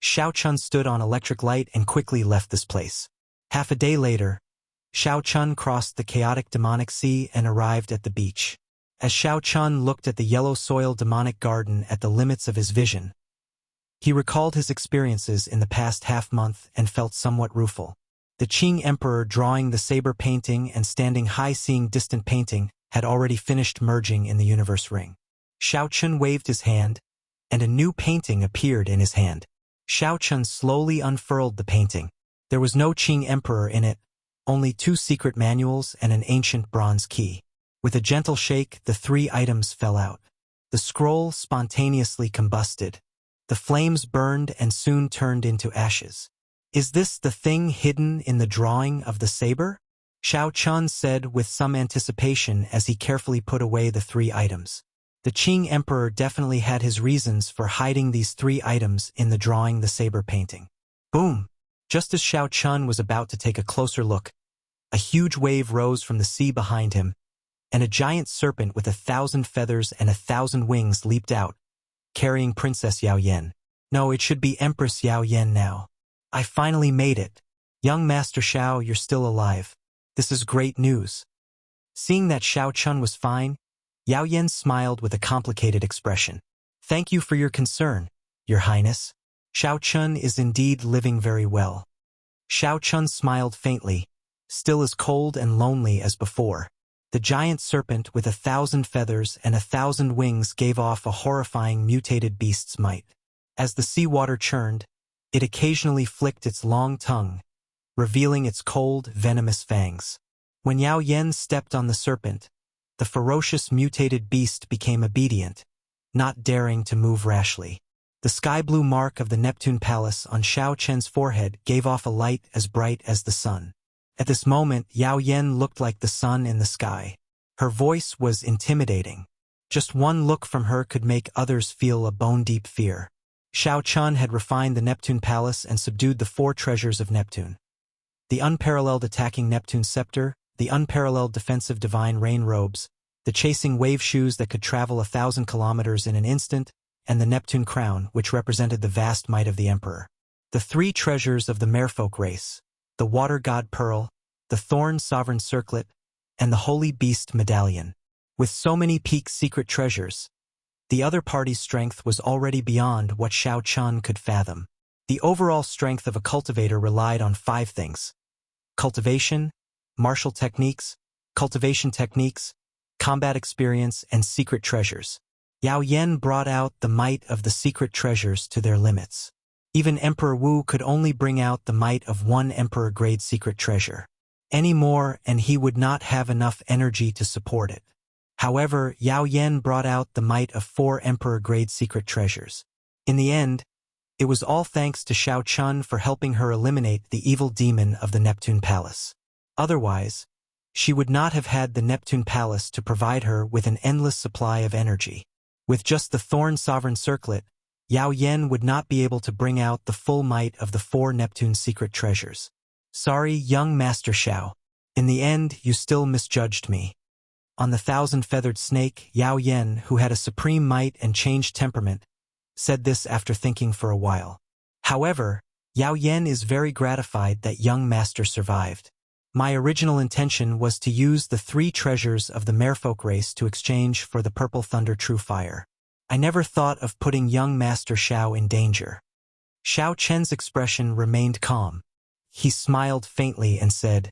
Xiao Chun stood on electric light and quickly left this place. Half a day later, Xiao Chun crossed the chaotic demonic sea and arrived at the beach. As Xiao Chun looked at the yellow soil demonic garden at the limits of his vision, he recalled his experiences in the past half-month and felt somewhat rueful. The Qing Emperor drawing the saber painting and standing high seeing distant painting had already finished merging in the universe ring. Xiao Chun waved his hand, and a new painting appeared in his hand. Xiao Chun slowly unfurled the painting. There was no Qing emperor in it, only 2 secret manuals and an ancient bronze key. With a gentle shake, the 3 items fell out. The scroll spontaneously combusted. The flames burned and soon turned into ashes. "Is this the thing hidden in the drawing of the saber?" Xiao Chun said with some anticipation as he carefully put away the 3 items. The Qing emperor definitely had his reasons for hiding these 3 items in the drawing the saber painting. Boom! Just as Xiao Chun was about to take a closer look, a huge wave rose from the sea behind him, and a giant serpent with 1,000 feathers and 1,000 wings leaped out, carrying Princess Yao Yan. No, it should be Empress Yao Yan now. I finally made it. Young Master Xiao, you're still alive. This is great news. Seeing that Xiao Chun was fine, Yao Yan smiled with a complicated expression. Thank you for your concern, Your Highness. Xiao Chun is indeed living very well. Xiao Chun smiled faintly, still as cold and lonely as before. The giant serpent with 1,000 feathers and 1,000 wings gave off a horrifying mutated beast's might. As the seawater churned, it occasionally flicked its long tongue, revealing its cold, venomous fangs. When Yao Yan stepped on the serpent, the ferocious mutated beast became obedient, not daring to move rashly. The sky-blue mark of the Neptune Palace on Xiao Chen's forehead gave off a light as bright as the sun. At this moment, Yao Yan looked like the sun in the sky. Her voice was intimidating. Just one look from her could make others feel a bone-deep fear. Xiao Chun had refined the Neptune Palace and subdued the 4 treasures of Neptune. The unparalleled attacking Neptune scepter, the unparalleled defensive divine rain robes, the chasing wave shoes that could travel 1,000 kilometers in an instant, and the Neptune crown, which represented the vast might of the emperor. The 3 treasures of the merfolk race, the water god pearl, the thorn sovereign circlet, and the holy beast medallion. With so many peak secret treasures, the other party's strength was already beyond what Xiao Chun could fathom. The overall strength of a cultivator relied on 5 things: cultivation, martial techniques, cultivation techniques, combat experience, and secret treasures. Yao Yan brought out the might of the secret treasures to their limits. Even Emperor Wu could only bring out the might of 1 emperor-grade secret treasure. Any more and he would not have enough energy to support it. However, Yao Yan brought out the might of 4 emperor-grade secret treasures. In the end, it was all thanks to Xiao Chun for helping her eliminate the evil demon of the Neptune Palace. Otherwise, she would not have had the Neptune Palace to provide her with an endless supply of energy. With just the Thorn Sovereign Circlet, Yao Yan would not be able to bring out the full might of the 4 Neptune secret treasures. Sorry, young Master Xiao. In the end, you still misjudged me. On the 1,000-feathered snake, Yao Yan, who had a supreme might and changed temperament, said this after thinking for a while. However, Yao Yan is very gratified that young Master survived. My original intention was to use the 3 treasures of the merfolk race to exchange for the Purple Thunder True Fire. I never thought of putting young Master Xiao in danger. Xiao Chen's expression remained calm. He smiled faintly and said,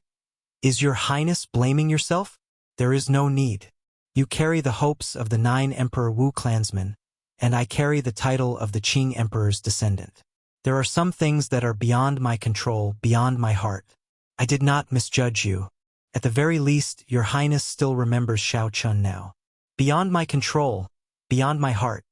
"Is your Highness blaming yourself? There is no need. You carry the hopes of the 9 Emperor Wu clansmen, and I carry the title of the Qing Emperor's descendant. There are some things that are beyond my control, beyond my heart. I did not misjudge you. At the very least, your Highness still remembers Xiao Chun now. Beyond my control, beyond my heart."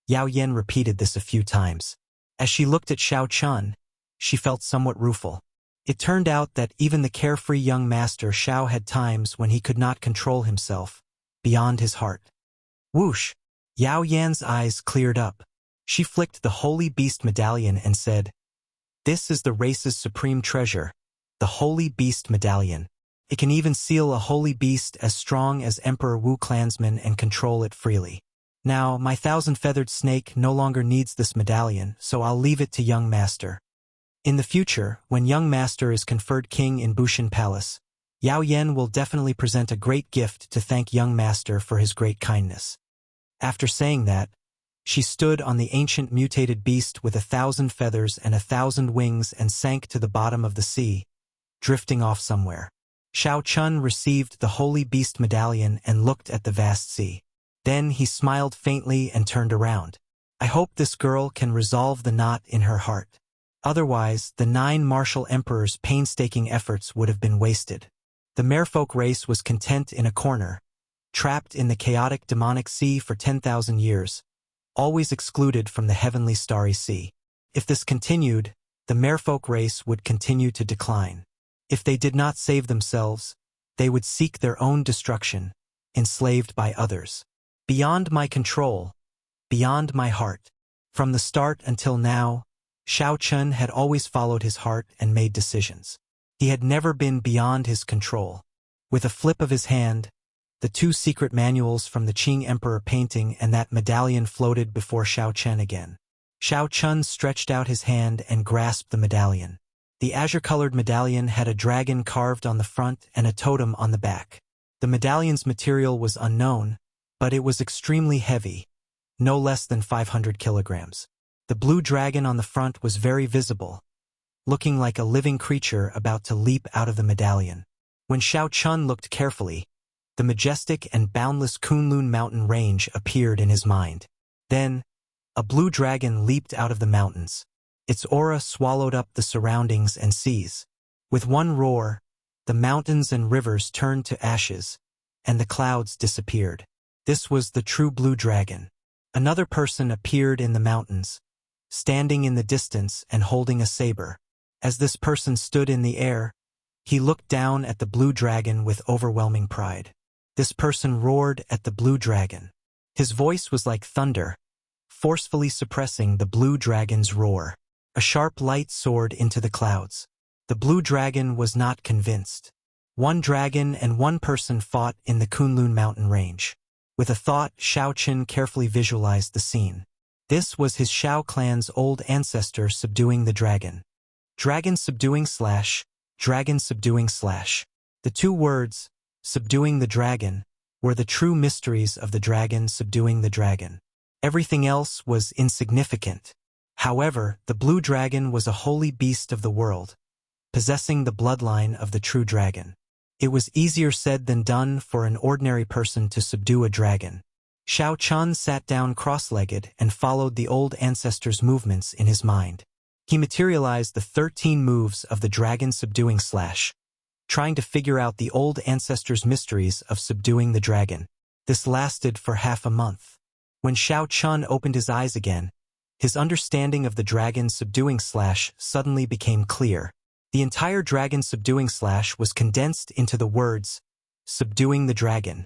Yao Yan repeated this a few times. As she looked at Xiao Chun, she felt somewhat rueful. It turned out that even the carefree young Master Xiao had times when he could not control himself, beyond his heart. Whoosh! Yao Yan's eyes cleared up. She flicked the Holy Beast Medallion and said, "This is the race's supreme treasure, the Holy Beast Medallion. It can even seal a holy beast as strong as Emperor Wu clansmen and control it freely. Now, my 1,000-feathered snake no longer needs this medallion, so I'll leave it to young Master. In the future, when young Master is conferred king in Bushin Palace, Yao Yan will definitely present a great gift to thank young Master for his great kindness." After saying that, she stood on the ancient mutated beast with 1,000 feathers and 1,000 wings and sank to the bottom of the sea, drifting off somewhere. Xiao Chun received the Holy Beast Medallion and looked at the vast sea. Then he smiled faintly and turned around. "I hope this girl can resolve the knot in her heart." Otherwise, the 9 martial emperors' painstaking efforts would have been wasted. The merfolk race was content in a corner, trapped in the chaotic demonic sea for 10,000 years, always excluded from the heavenly starry sea. If this continued, the merfolk race would continue to decline. If they did not save themselves, they would seek their own destruction, enslaved by others. Beyond my control, beyond my heart. From the start until now, Xiao Chun had always followed his heart and made decisions. He had never been beyond his control. With a flip of his hand, the 2 secret manuals from the Qing Emperor painting and that medallion floated before Xiao Chun again. Xiao Chun stretched out his hand and grasped the medallion. The azure-colored medallion had a dragon carved on the front and a totem on the back. The medallion's material was unknown, but it was extremely heavy, no less than 500 kilograms. The blue dragon on the front was very visible, looking like a living creature about to leap out of the medallion. When Xiao Chun looked carefully, the majestic and boundless Kunlun mountain range appeared in his mind. Then, a blue dragon leaped out of the mountains. Its aura swallowed up the surroundings and seas. With one roar, the mountains and rivers turned to ashes, and the clouds disappeared. This was the true blue dragon. Another person appeared in the mountains, standing in the distance and holding a saber. As this person stood in the air, he looked down at the blue dragon with overwhelming pride. This person roared at the blue dragon. His voice was like thunder, forcefully suppressing the blue dragon's roar. A sharp light soared into the clouds. The blue dragon was not convinced. One dragon and one person fought in the Kunlun mountain range. With a thought, Xiao Chun carefully visualized the scene. This was his Xiao clan's old ancestor subduing the dragon. Dragon subduing / dragon subduing / The 2 words, subduing the dragon, were the true mysteries of the dragon subduing the dragon. Everything else was insignificant. However, the blue dragon was a holy beast of the world, possessing the bloodline of the true dragon. It was easier said than done for an ordinary person to subdue a dragon. Xiao Chun sat down cross-legged and followed the old ancestor's movements in his mind. He materialized the 13 moves of the dragon subduing / trying to figure out the old ancestor's mysteries of subduing the dragon. This lasted for half a month. When Xiao Chun opened his eyes again, his understanding of the dragon subduing / suddenly became clear. The entire dragon subduing / was condensed into the words, subduing the dragon.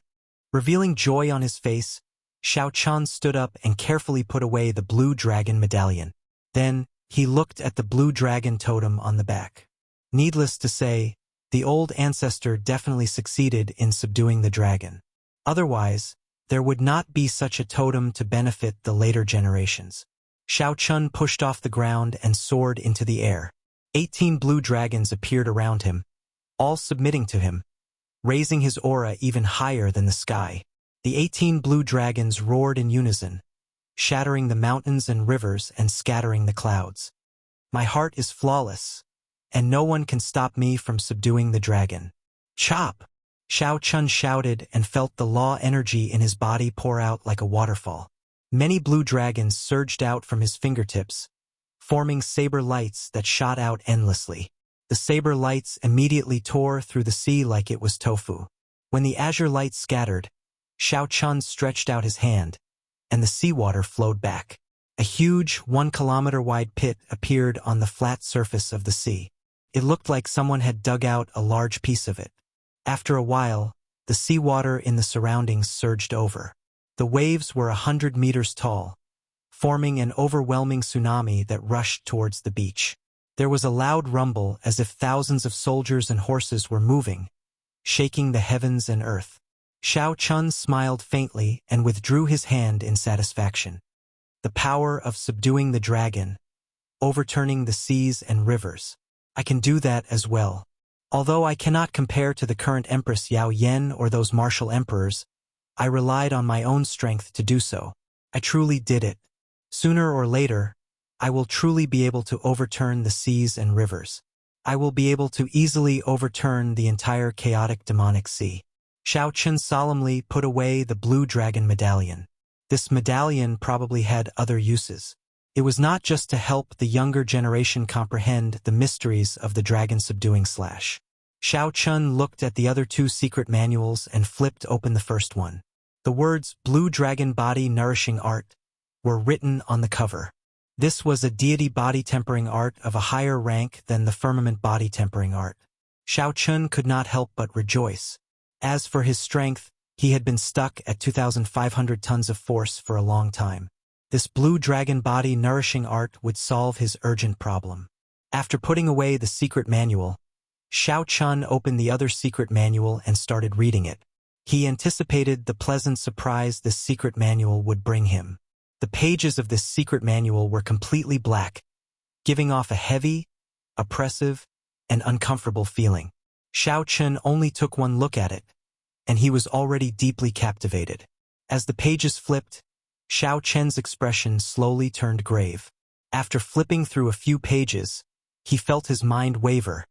Revealing joy on his face, Xiao Chun stood up and carefully put away the blue dragon medallion. Then, he looked at the blue dragon totem on the back. Needless to say, the old ancestor definitely succeeded in subduing the dragon. Otherwise, there would not be such a totem to benefit the later generations. Xiao Chun pushed off the ground and soared into the air. 18 blue dragons appeared around him, all submitting to him, raising his aura even higher than the sky. The 18 blue dragons roared in unison, shattering the mountains and rivers and scattering the clouds. My heart is flawless, and no one can stop me from subduing the dragon. Chop! Xiao Chun shouted and felt the law energy in his body pour out like a waterfall. Many blue dragons surged out from his fingertips, forming saber lights that shot out endlessly. The saber lights immediately tore through the sea like it was tofu. When the azure light scattered, Xiao Chun stretched out his hand, and the seawater flowed back. A huge, 1-kilometer-wide pit appeared on the flat surface of the sea. It looked like someone had dug out a large piece of it. After a while, the seawater in the surroundings surged over. The waves were 100 meters tall, forming an overwhelming tsunami that rushed towards the beach. There was a loud rumble as if thousands of soldiers and horses were moving, shaking the heavens and earth. Xiao Chun smiled faintly and withdrew his hand in satisfaction. The power of subduing the dragon, overturning the seas and rivers. I can do that as well. Although I cannot compare to the current Empress Yao Yen or those martial emperors, I relied on my own strength to do so. I truly did it. Sooner or later, I will truly be able to overturn the seas and rivers. I will be able to easily overturn the entire chaotic demonic sea. Xiao Chun solemnly put away the blue dragon medallion. This medallion probably had other uses. It was not just to help the younger generation comprehend the mysteries of the dragon-subduing slash. Xiao Chun looked at the other two secret manuals and flipped open the first one. The words Blue Dragon Body Nourishing Art were written on the cover. This was a deity body tempering art of a higher rank than the firmament body tempering art. Xiao Chun could not help but rejoice. As for his strength, he had been stuck at 2,500 tons of force for a long time. This blue dragon body nourishing art would solve his urgent problem. After putting away the secret manual, Xiao Chun opened the other secret manual and started reading it. He anticipated the pleasant surprise this secret manual would bring him. The pages of this secret manual were completely black, giving off a heavy, oppressive, and uncomfortable feeling. Xiao Chun only took one look at it, and he was already deeply captivated. As the pages flipped, Xiao Chun's expression slowly turned grave. After flipping through a few pages, he felt his mind waver,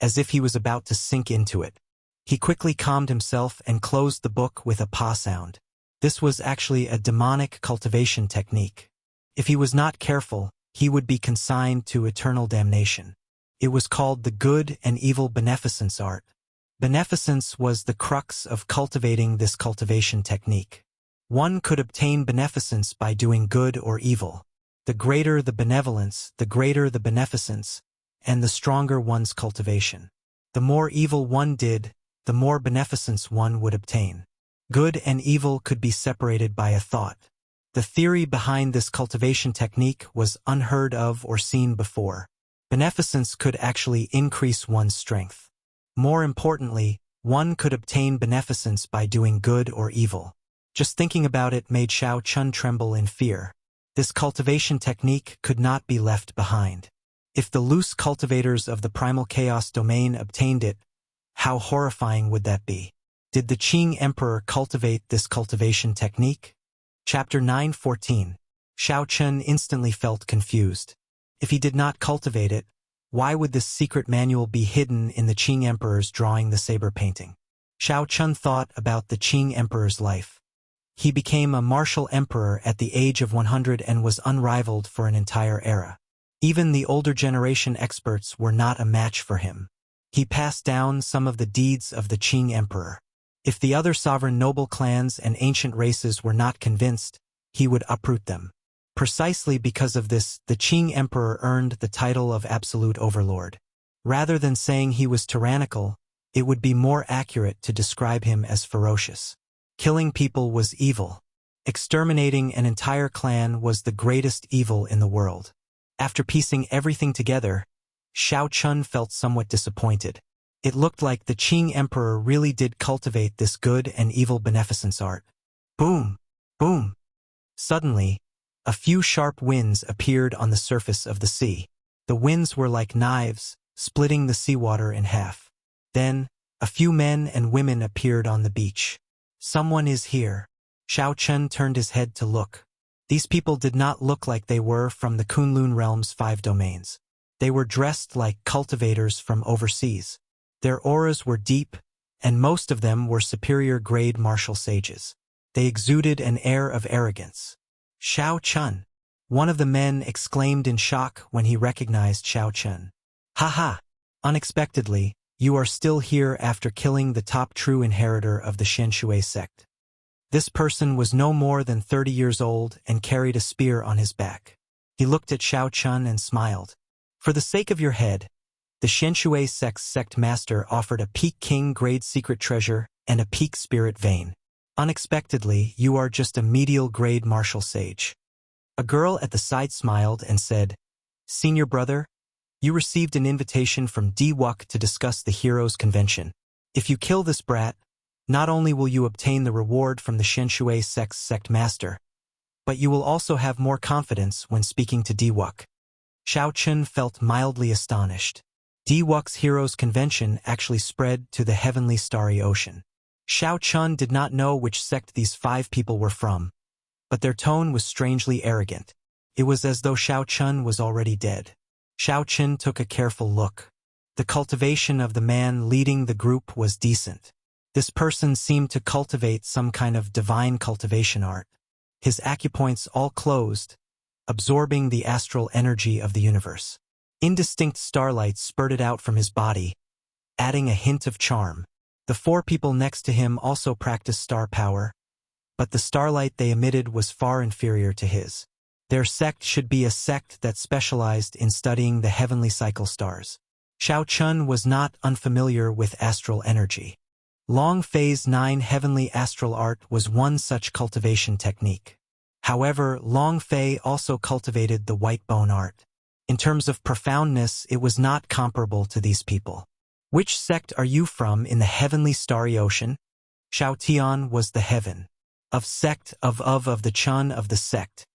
as if he was about to sink into it. He quickly calmed himself and closed the book with a pa sound. This was actually a demonic cultivation technique. If he was not careful, he would be consigned to eternal damnation. It was called the Good and Evil Beneficence Art. Beneficence was the crux of cultivating this cultivation technique. One could obtain beneficence by doing good or evil. The greater the benevolence, the greater the beneficence, and the stronger one's cultivation. The more evil one did, the more beneficence one would obtain. Good and evil could be separated by a thought. The theory behind this cultivation technique was unheard of or seen before. Beneficence could actually increase one's strength. More importantly, one could obtain beneficence by doing good or evil. Just thinking about it made Xiao Chun tremble in fear. This cultivation technique could not be left behind. If the loose cultivators of the primal chaos domain obtained it, how horrifying would that be? Did the Qing Emperor cultivate this cultivation technique? Chapter 9:14. Xiao Chun instantly felt confused. If he did not cultivate it, why would this secret manual be hidden in the Qing Emperor's drawing the saber painting? Xiao Chun thought about the Qing Emperor's life. He became a martial emperor at the age of 100 and was unrivaled for an entire era. Even the older generation experts were not a match for him. He passed down some of the deeds of the Qing Emperor. If the other sovereign noble clans and ancient races were not convinced, he would uproot them. Precisely because of this, the Qing Emperor earned the title of absolute overlord. Rather than saying he was tyrannical, it would be more accurate to describe him as ferocious. Killing people was evil. Exterminating an entire clan was the greatest evil in the world. After piecing everything together, Xiao Chun felt somewhat disappointed. It looked like the Qing Emperor really did cultivate this good and evil beneficence art. Boom! Boom! Suddenly, a few sharp winds appeared on the surface of the sea. The winds were like knives, splitting the seawater in half. Then, a few men and women appeared on the beach. Someone is here. Xiao Chun turned his head to look. These people did not look like they were from the Kunlun realm's 5 domains. They were dressed like cultivators from overseas. Their auras were deep, and most of them were superior-grade martial sages. They exuded an air of arrogance. Xiao Chun! One of the men exclaimed in shock when he recognized Xiao Chun. Ha ha! Unexpectedly, you are still here after killing the top true inheritor of the Shenshui sect. This person was no more than 30 years old and carried a spear on his back. He looked at Xiao Chun and smiled. For the sake of your head, the Shenshui sect's sect master offered a peak king grade secret treasure and a peak spirit vein. Unexpectedly, you are just a medial grade martial sage. A girl at the side smiled and said, Senior brother, you received an invitation from Diwuk to discuss the Heroes Convention. If you kill this brat, not only will you obtain the reward from the Shenshui sect's sect master, but you will also have more confidence when speaking to Diwuk. Xiao Chun felt mildly astonished. Diwuk's Heroes Convention actually spread to the heavenly starry ocean. Xiao Chun did not know which sect these 5 people were from, but their tone was strangely arrogant. It was as though Xiao Chun was already dead. Xiao Chun took a careful look. The cultivation of the man leading the group was decent. This person seemed to cultivate some kind of divine cultivation art. His acupoints all closed, absorbing the astral energy of the universe. Indistinct starlight spurted out from his body, adding a hint of charm. The four people next to him also practiced star power, but the starlight they emitted was far inferior to his. Their sect should be a sect that specialized in studying the heavenly cycle stars. Xiao Chun was not unfamiliar with astral energy. Long Phase 9 Heavenly Astral Art was one such cultivation technique. However, Long Fei also cultivated the white bone art. In terms of profoundness, it was not comparable to these people. Which sect are you from in the heavenly starry ocean? Xiao Tian was the heaven. Of sect of the Chun of the sect.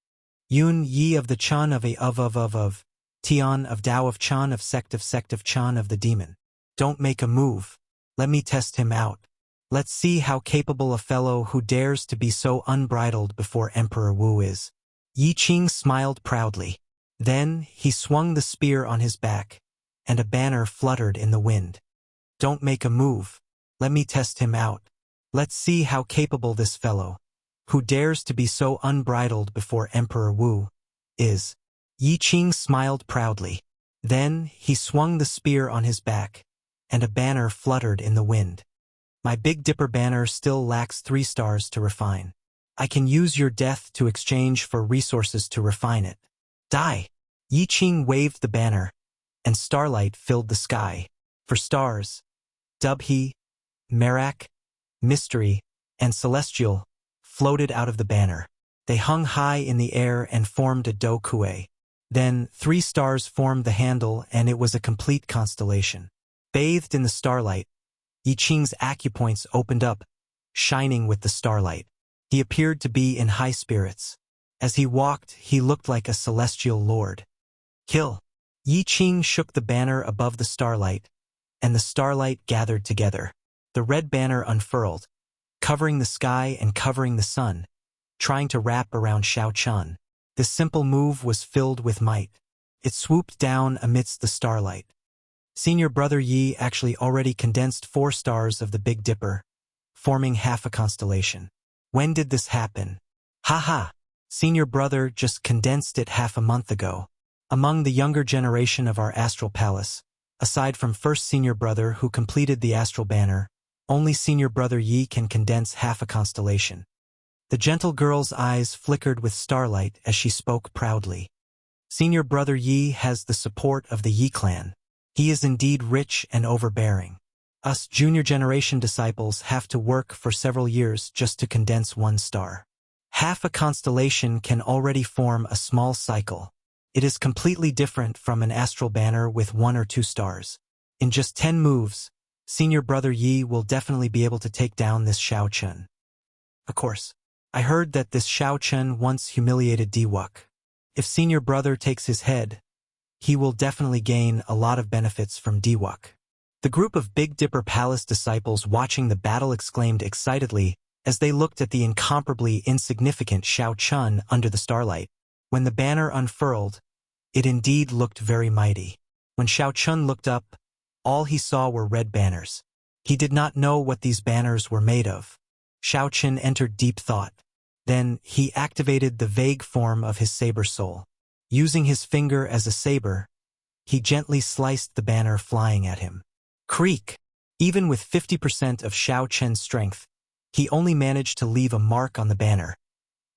Yun Yi of the Chun of a of. Tian of Tao of Chan of sect of Chan of the demon. Don't make a move. Let me test him out. Let's see how capable a fellow who dares to be so unbridled before Emperor Wu is. Yi Qing smiled proudly. Then he swung the spear on his back, and a banner fluttered in the wind. Don't make a move. Let me test him out. Let's see how capable this fellow, who dares to be so unbridled before Emperor Wu, is. Yi Qing smiled proudly. Then he swung the spear on his back, and a banner fluttered in the wind. My Big Dipper banner still lacks 3 stars to refine. I can use your death to exchange for resources to refine it. Die! Yi Qing waved the banner, and starlight filled the sky. For stars, Dubhe, Merak, Mystery, and Celestial floated out of the banner. They hung high in the air and formed a do kue. Then 3 stars formed the handle, and it was a complete constellation. Bathed in the starlight, Yi Qing's acupoints opened up, shining with the starlight. He appeared to be in high spirits. As he walked, he looked like a celestial lord. Kill! Yi Qing shook the banner above the starlight, and the starlight gathered together. The red banner unfurled, covering the sky and covering the sun, trying to wrap around Xiao Chun. This simple move was filled with might. It swooped down amidst the starlight. Senior Brother Yi actually already condensed 4 stars of the Big Dipper, forming half a constellation. When did this happen? Ha! Senior Brother just condensed it half a month ago. Among the younger generation of our Astral Palace, aside from first Senior Brother who completed the Astral Banner, only Senior Brother Yi can condense half a constellation. The gentle girl's eyes flickered with starlight as she spoke proudly. Senior Brother Yi has the support of the Yi clan. He is indeed rich and overbearing. Us junior generation disciples have to work for several years just to condense 1 star. Half a constellation can already form a small cycle. It is completely different from an astral banner with 1 or 2 stars. In just 10 moves, Senior Brother Yi will definitely be able to take down this Xiao Chun. Of course, I heard that this Xiao Chun once humiliated Diwuk. If Senior Brother takes his head, he will definitely gain a lot of benefits from Diwuk. The group of Big Dipper Palace disciples watching the battle exclaimed excitedly as they looked at the incomparably insignificant Xiao Chun under the starlight. When the banner unfurled, it indeed looked very mighty. When Xiao Chun looked up, all he saw were red banners. He did not know what these banners were made of. Xiao Chun entered deep thought. Then he activated the vague form of his saber soul. Using his finger as a saber, he gently sliced the banner flying at him. Creak! Even with 50% of Xiao Chun's strength, he only managed to leave a mark on the banner.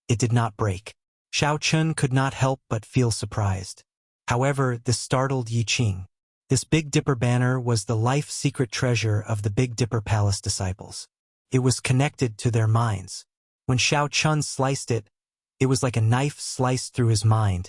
It did not break. Xiao Chun could not help but feel surprised. However, this startled Yi Qing. This Big Dipper banner was the life secret treasure of the Big Dipper Palace disciples. It was connected to their minds. When Xiao Chun sliced it, it was like a knife sliced through his mind.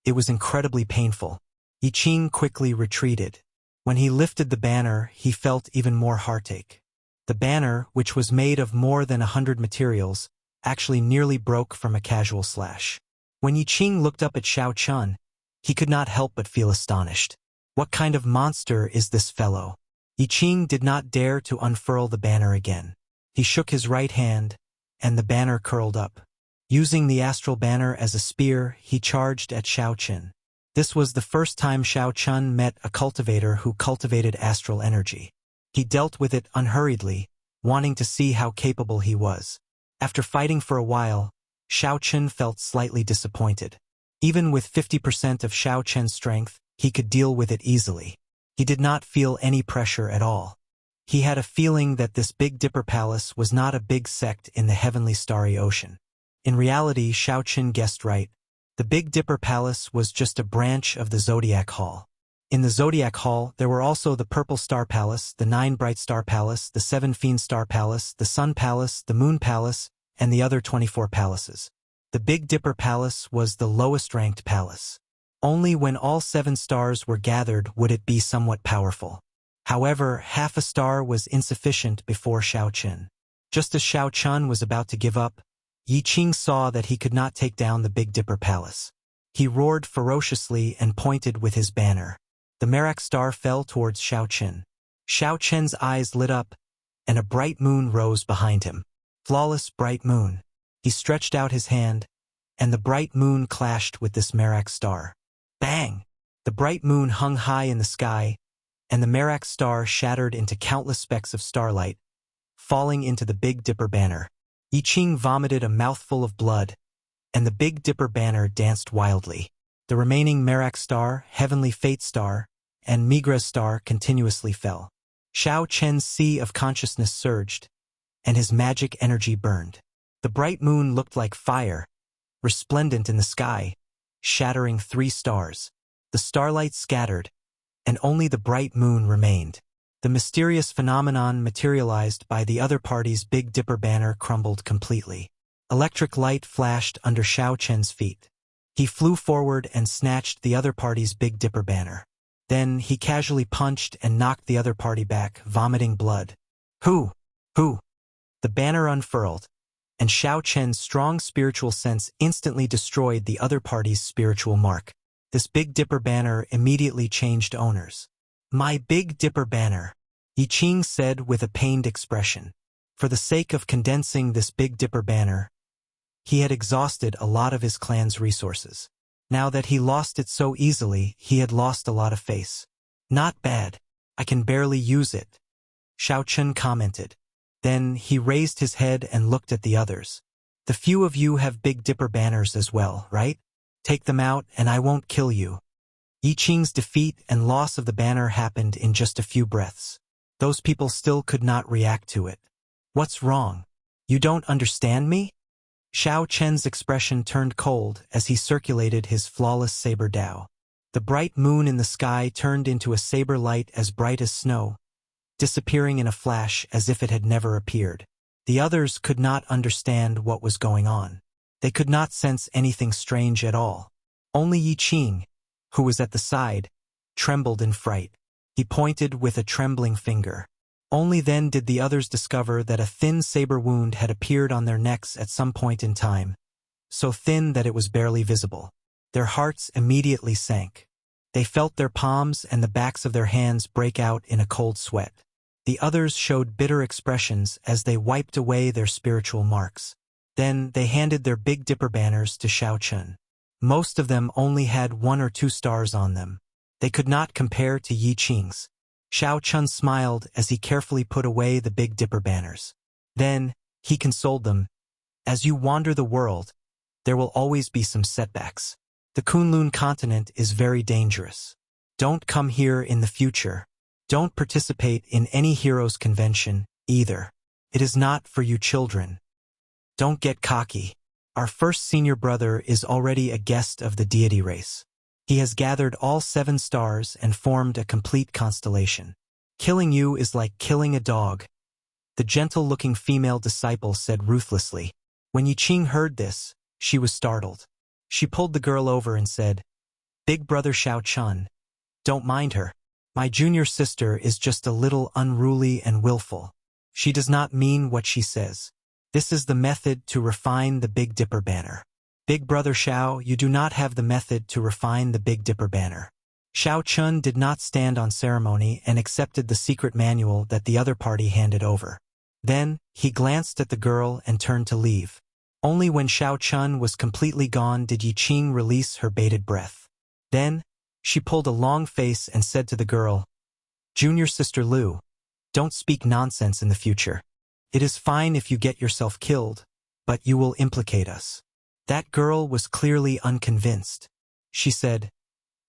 It was incredibly painful. Yi Qing quickly retreated. When he lifted the banner, he felt even more heartache. The banner, which was made of more than 100 materials, actually nearly broke from a casual slash. When Yi Qing looked up at Xiao Chun, he could not help but feel astonished. What kind of monster is this fellow? Yi Qing did not dare to unfurl the banner again. He shook his right hand, and the banner curled up. Using the astral banner as a spear, he charged at Xiao Chun. This was the first time Xiao Chun met a cultivator who cultivated astral energy. He dealt with it unhurriedly, wanting to see how capable he was. After fighting for a while, Xiao Chun felt slightly disappointed. Even with 50% of Xiao Chen's strength, he could deal with it easily. He did not feel any pressure at all. He had a feeling that this Big Dipper Palace was not a big sect in the heavenly starry ocean. In reality, Xiao Chen guessed right. The Big Dipper Palace was just a branch of the Zodiac Hall. In the Zodiac Hall, there were also the Purple Star Palace, the 9 Bright Star Palace, the 7 Fiend Star Palace, the Sun Palace, the Moon Palace, and the other 24 palaces. The Big Dipper Palace was the lowest-ranked palace. Only when all 7 stars were gathered would it be somewhat powerful. However, half a star was insufficient before Xiao Chen. Just as Xiao Chen was about to give up, Yi Qing saw that he could not take down the Big Dipper Palace. He roared ferociously and pointed with his banner. The Merak star fell towards Xiao Chen. Xiao Chen's eyes lit up, and a bright moon rose behind him. Flawless bright moon. He stretched out his hand, and the bright moon clashed with this Merak star. Bang! The bright moon hung high in the sky, and the Merak star shattered into countless specks of starlight, falling into the Big Dipper banner. Yi Qing vomited a mouthful of blood, and the Big Dipper banner danced wildly. The remaining Merak star, Heavenly Fate star, and Migra's star continuously fell. Xiao Chen's sea of consciousness surged, and his magic energy burned. The bright moon looked like fire, resplendent in the sky, shattering 3 stars. The starlight scattered, and only the bright moon remained. The mysterious phenomenon materialized by the other party's Big Dipper banner crumbled completely. Electric light flashed under Xiao Chen's feet. He flew forward and snatched the other party's Big Dipper banner. Then he casually punched and knocked the other party back, vomiting blood. Who? The banner unfurled, and Xiao Chen's strong spiritual sense instantly destroyed the other party's spiritual mark. This Big Dipper banner immediately changed owners. My Big Dipper banner, Yi Qing said with a pained expression. For the sake of condensing this Big Dipper banner, he had exhausted a lot of his clan's resources. Now that he lost it so easily, he had lost a lot of face. Not bad. I can barely use it, Xiao Chen commented. Then he raised his head and looked at the others. The few of you have Big Dipper banners as well, right? Take them out and I won't kill you. Yi Qing's defeat and loss of the banner happened in just a few breaths. Those people still could not react to it. What's wrong? You don't understand me? Xiao Chen's expression turned cold as he circulated his flawless saber Dao. The bright moon in the sky turned into a saber light as bright as snow, disappearing in a flash as if it had never appeared. The others could not understand what was going on. They could not sense anything strange at all. Only Yi Qing, who was at the side, trembled in fright. He pointed with a trembling finger. Only then did the others discover that a thin saber wound had appeared on their necks at some point in time, so thin that it was barely visible. Their hearts immediately sank. They felt their palms and the backs of their hands break out in a cold sweat. The others showed bitter expressions as they wiped away their spiritual marks. Then they handed their Big Dipper banners to Xiao Chen. Most of them only had 1 or 2 stars on them. They could not compare to Yi Qing's. Xiao Chen smiled as he carefully put away the Big Dipper banners. Then, he consoled them. As you wander the world, there will always be some setbacks. The Kunlun continent is very dangerous. Don't come here in the future. Don't participate in any heroes convention, either. It is not for you children. Don't get cocky. Our first senior brother is already a guest of the deity race. He has gathered all 7 stars and formed a complete constellation. Killing you is like killing a dog, the gentle-looking female disciple said ruthlessly. When Yi Qing heard this, she was startled. She pulled the girl over and said, Big brother Xiao Chen, don't mind her. My junior sister is just a little unruly and willful. She does not mean what she says. This is the method to refine the Big Dipper banner. Big brother Xiao, you do not have the method to refine the Big Dipper banner. Xiao Chen did not stand on ceremony and accepted the secret manual that the other party handed over. Then, he glanced at the girl and turned to leave. Only when Xiao Chen was completely gone did Yi Qing release her bated breath. Then, she pulled a long face and said to the girl, Junior Sister Lu, don't speak nonsense in the future. It is fine if you get yourself killed, but you will implicate us. That girl was clearly unconvinced. She said,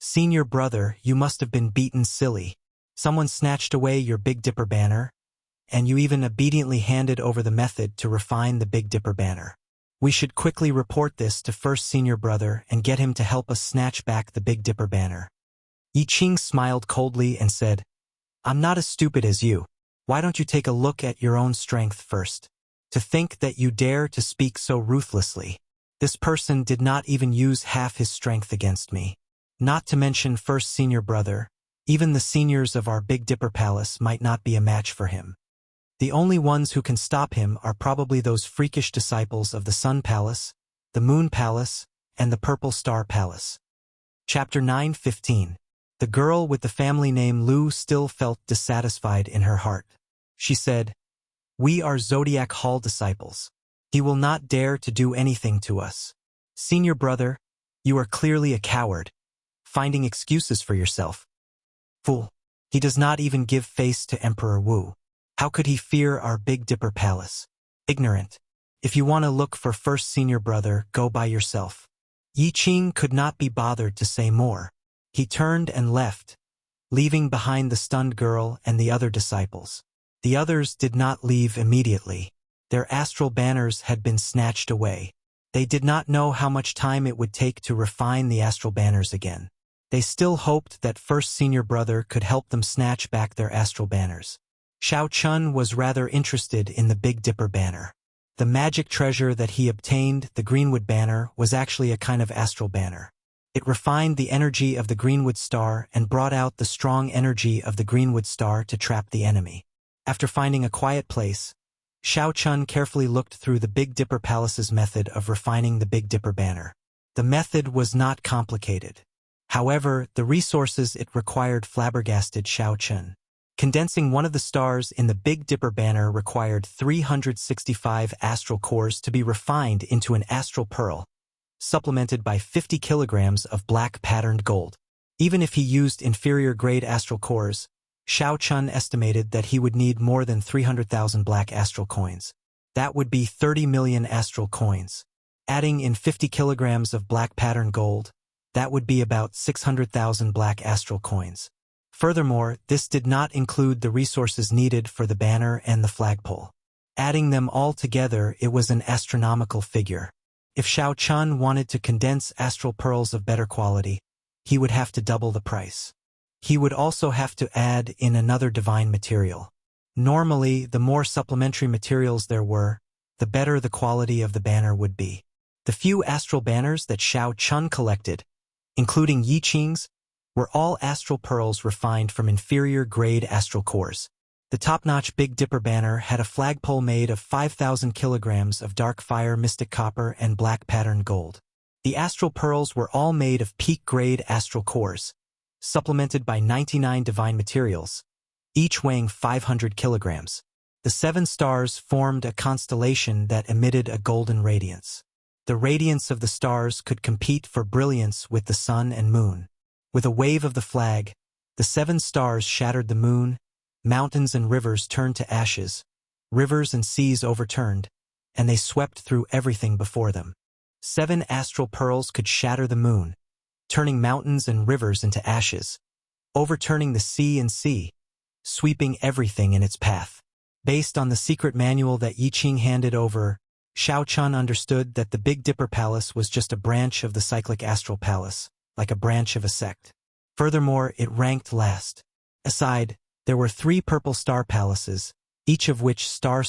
"Senior brother, you must have been beaten silly. Someone snatched away your Big Dipper banner, and you even obediently handed over the method to refine the Big Dipper banner. We should quickly report this to first senior brother and get him to help us snatch back the Big Dipper banner." Yi Qing smiled coldly and said, "I'm not as stupid as you. Why don't you take a look at your own strength first? To think that you dare to speak so ruthlessly. This person did not even use half his strength against me. Not to mention first senior brother, even the seniors of our Big Dipper Palace might not be a match for him. The only ones who can stop him are probably those freakish disciples of the Sun Palace, the Moon Palace, and the Purple Star Palace." Chapter 9:15. The girl with the family name Lu still felt dissatisfied in her heart. She said, "We are Zodiac Hall disciples. He will not dare to do anything to us. Senior brother, you are clearly a coward, finding excuses for yourself. Fool, he does not even give face to Emperor Wu. How could he fear our Big Dipper Palace? Ignorant. If you want to look for first senior brother, go by yourself." Yi Qing could not be bothered to say more. He turned and left, leaving behind the stunned girl and the other disciples. The others did not leave immediately. Their astral banners had been snatched away. They did not know how much time it would take to refine the astral banners again. They still hoped that first senior brother could help them snatch back their astral banners. Xiao Chun was rather interested in the Big Dipper banner. The magic treasure that he obtained, the Greenwood banner, was actually a kind of astral banner. It refined the energy of the Greenwood star and brought out the strong energy of the Greenwood star to trap the enemy. After finding a quiet place, Xiao Chun carefully looked through the Big Dipper Palace's method of refining the Big Dipper banner. The method was not complicated. However, the resources it required flabbergasted Xiao Chun. Condensing one of the stars in the Big Dipper banner required 365 astral cores to be refined into an astral pearl, supplemented by 50 kilograms of black patterned gold. Even if he used inferior-grade astral cores, Xiao Chun estimated that he would need more than 300,000 black astral coins. That would be 30 million astral coins. Adding in 50 kilograms of black patterned gold, that would be about 600,000 black astral coins. Furthermore, this did not include the resources needed for the banner and the flagpole. Adding them all together, it was an astronomical figure. If Xiao Chun wanted to condense astral pearls of better quality, he would have to double the price. He would also have to add in another divine material. Normally, the more supplementary materials there were, the better the quality of the banner would be. The few astral banners that Xiao Chun collected, including Yi Qing's, were all astral pearls refined from inferior-grade astral cores. The top-notch Big Dipper banner had a flagpole made of 5,000 kilograms of dark fire mystic copper and black patterned gold. The astral pearls were all made of peak-grade astral cores, supplemented by 99 divine materials, each weighing 500 kilograms. The 7 stars formed a constellation that emitted a golden radiance. The radiance of the stars could compete for brilliance with the sun and moon. With a wave of the flag, the 7 stars shattered the moon, mountains and rivers turned to ashes, rivers and seas overturned, and they swept through everything before them. 7 astral pearls could shatter the moon, turning mountains and rivers into ashes, overturning the sea, sweeping everything in its path. Based on the secret manual that Yi Qing handed over, Xiao Chun understood that the Big Dipper Palace was just a branch of the cyclic astral palace, like a branch of a sect. Furthermore, it ranked last. Aside, there were 3 purple star palaces, each of which star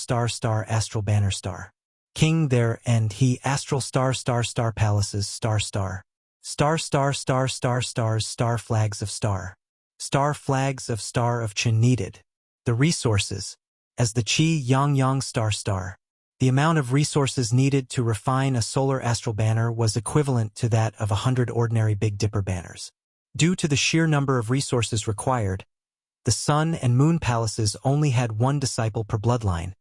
astral banner star. King there and he astral star palaces star flags of star of Chen needed. The resources, as the Qi Yang star. The amount of resources needed to refine a solar astral banner was equivalent to that of 100 ordinary Big Dipper banners. Due to the sheer number of resources required, the Sun and Moon palaces only had 1 disciple per bloodline,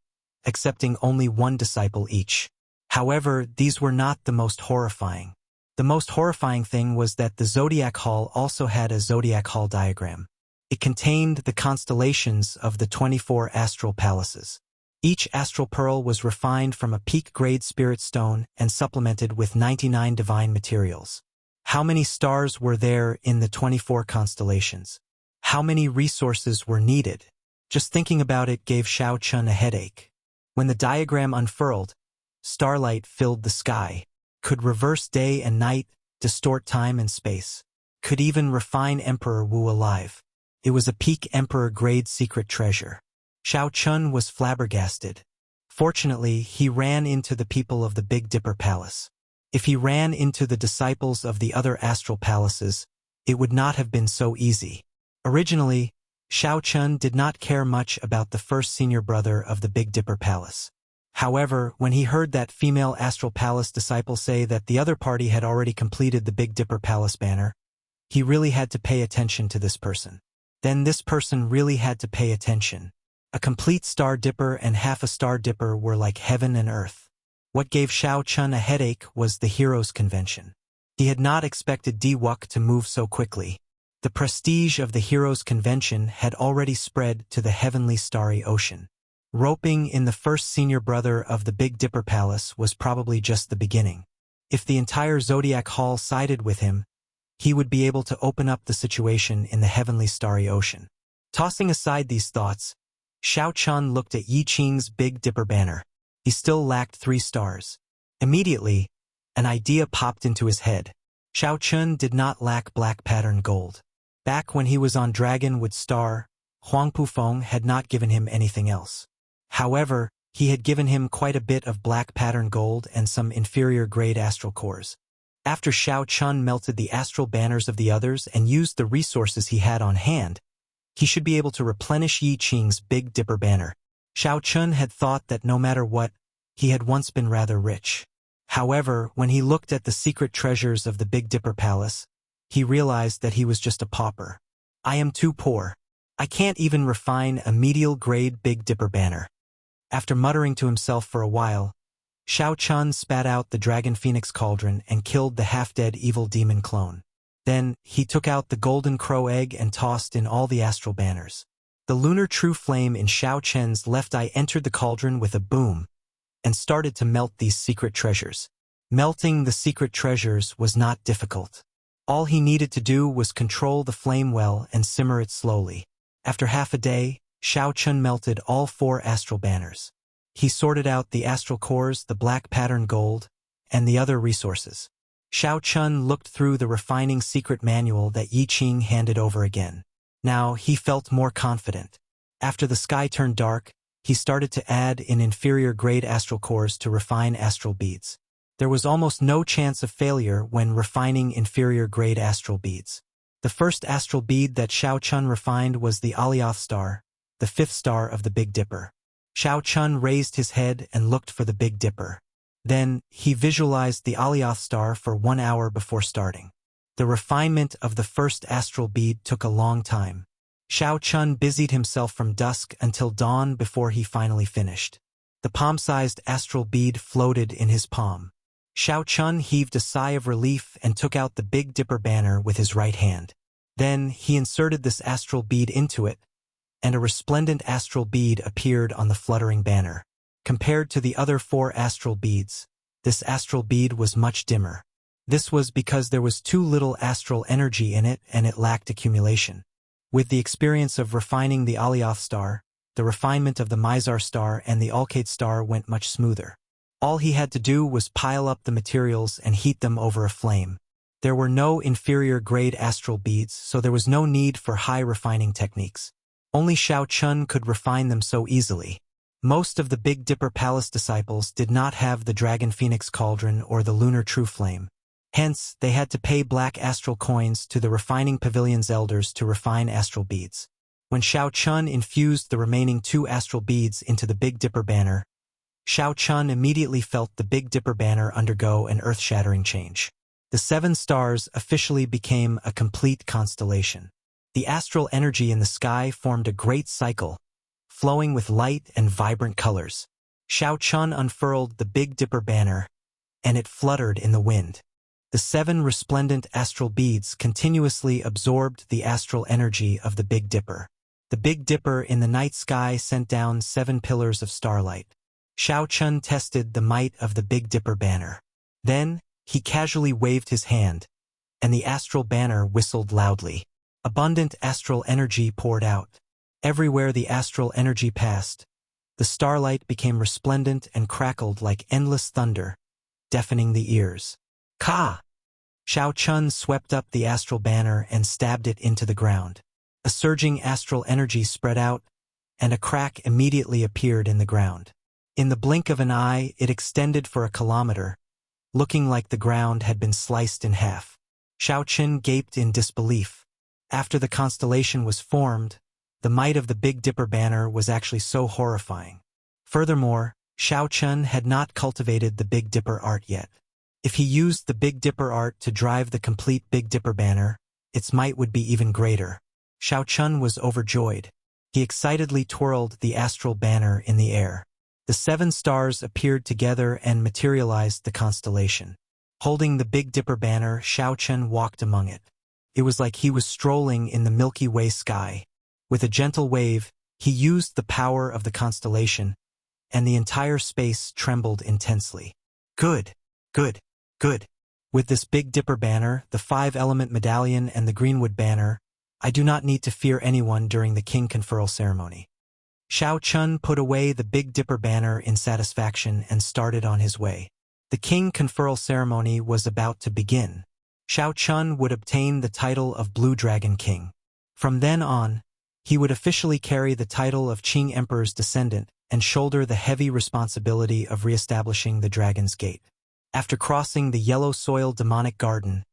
accepting only 1 disciple each. However, these were not the most horrifying. The most horrifying thing was that the Zodiac Hall also had a Zodiac Hall diagram. It contained the constellations of the 24 astral palaces. Each astral pearl was refined from a peak-grade spirit stone and supplemented with 99 divine materials. How many stars were there in the 24 constellations? How many resources were needed? Just thinking about it gave Xiao Chun a headache. When the diagram unfurled, starlight filled the sky, could reverse day and night, distort time and space, could even refine Emperor Wu alive. It was a peak Emperor-grade secret treasure. Xiao Chun was flabbergasted. Fortunately, he ran into the people of the Big Dipper Palace. If he ran into the disciples of the other astral palaces, it would not have been so easy. Originally, Xiao Chun did not care much about the first senior brother of the Big Dipper Palace. However, when he heard that female astral palace disciple say that the other party had already completed the Big Dipper Palace banner, he really had to pay attention to this person. Then this person really had to pay attention. A complete Star Dipper and half a Star Dipper were like heaven and earth. What gave Xiao Chun a headache was the Heroes Convention. He had not expected Di-Wuk to move so quickly. The prestige of the Heroes Convention had already spread to the heavenly starry ocean. Roping in the first senior brother of the Big Dipper Palace was probably just the beginning. If the entire Zodiac Hall sided with him, he would be able to open up the situation in the heavenly starry ocean. Tossing aside these thoughts, Xiao Chun looked at Yi Qing's Big Dipper banner. He still lacked 3 stars. Immediately, an idea popped into his head. Xiao Chun did not lack black pattern gold. Back when he was on Dragonwood Star, Huang Pufeng had not given him anything else. However, he had given him quite a bit of black pattern gold and some inferior-grade astral cores. After Xiao Chun melted the astral banners of the others and used the resources he had on hand, he should be able to replenish Yi Qing's Big Dipper banner. Xiao Chun had thought that no matter what, he had once been rather rich. However, when he looked at the secret treasures of the Big Dipper Palace, he realized that he was just a pauper. I am too poor. I can't even refine a medial-grade Big Dipper banner. After muttering to himself for a while, Xiao Chun spat out the Dragon Phoenix Cauldron and killed the half-dead evil demon clone. Then, he took out the Golden Crow Egg and tossed in all the astral banners. The lunar true flame in Xiao Chen's left eye entered the cauldron with a boom and started to melt these secret treasures. Melting the secret treasures was not difficult. All he needed to do was control the flame well and simmer it slowly. After half a day, Xiao Chun melted all 4 astral banners. He sorted out the astral cores, the black pattern gold, and the other resources. Xiao Chun looked through the refining secret manual that Yi Qing handed over again. Now he felt more confident. After the sky turned dark, he started to add in inferior-grade astral cores to refine astral beads. There was almost no chance of failure when refining inferior-grade astral beads. The first astral bead that Xiao Chun refined was the Alioth star, the 5th star of the Big Dipper. Xiao Chun raised his head and looked for the Big Dipper. Then, he visualized the Alioth star for 1 hour before starting. The refinement of the first astral bead took a long time. Xiao Chun busied himself from dusk until dawn before he finally finished. The palm-sized astral bead floated in his palm. Xiao Chun heaved a sigh of relief and took out the Big Dipper banner with his right hand. Then, he inserted this astral bead into it, and a resplendent astral bead appeared on the fluttering banner. Compared to the other 4 astral beads, this astral bead was much dimmer. This was because there was too little astral energy in it and it lacked accumulation. With the experience of refining the Alioth star, the refinement of the Mizar star and the Alkate star went much smoother. All he had to do was pile up the materials and heat them over a flame. There were no inferior-grade astral beads, so there was no need for high refining techniques. Only Xiao Chun could refine them so easily. Most of the Big Dipper Palace disciples did not have the Dragon Phoenix Cauldron or the Lunar True Flame. Hence, they had to pay black astral coins to the refining pavilion's elders to refine astral beads. When Xiao Chun infused the remaining 2 astral beads into the Big Dipper banner, Xiao Chun immediately felt the Big Dipper banner undergo an earth-shattering change. The 7 stars officially became a complete constellation. The astral energy in the sky formed a great cycle, flowing with light and vibrant colors. Xiao Chun unfurled the Big Dipper banner, and it fluttered in the wind. The 7 resplendent astral beads continuously absorbed the astral energy of the Big Dipper. The Big Dipper in the night sky sent down 7 pillars of starlight. Shao Chun tested the might of the Big Dipper banner. Then, he casually waved his hand, and the astral banner whistled loudly. Abundant astral energy poured out. Everywhere the astral energy passed, the starlight became resplendent and crackled like endless thunder, deafening the ears. Ka! Shao Chun swept up the astral banner and stabbed it into the ground. A surging astral energy spread out, and a crack immediately appeared in the ground. In the blink of an eye, it extended for a kilometer, looking like the ground had been sliced in half. Shao Chun gaped in disbelief. After the constellation was formed, the might of the Big Dipper banner was actually so horrifying. Furthermore, Shao Chun had not cultivated the Big Dipper art yet. If he used the Big Dipper art to drive the complete Big Dipper banner, its might would be even greater. Shao Chun was overjoyed. He excitedly twirled the astral banner in the air. The 7 stars appeared together and materialized the constellation. Holding the Big Dipper banner, Shao Chun walked among it. It was like he was strolling in the Milky Way sky. With a gentle wave, he used the power of the constellation, and the entire space trembled intensely. Good, good, good. With this Big Dipper banner, the 5-element medallion and the Greenwood banner, I do not need to fear anyone during the king conferral ceremony. Shao Chun put away the Big Dipper banner in satisfaction and started on his way. The king conferral ceremony was about to begin. Shao Chun would obtain the title of Blue Dragon King. From then on, he would officially carry the title of Qing Emperor's descendant and shoulder the heavy responsibility of re-establishing the Dragon's Gate. After crossing the yellow soil demonic garden,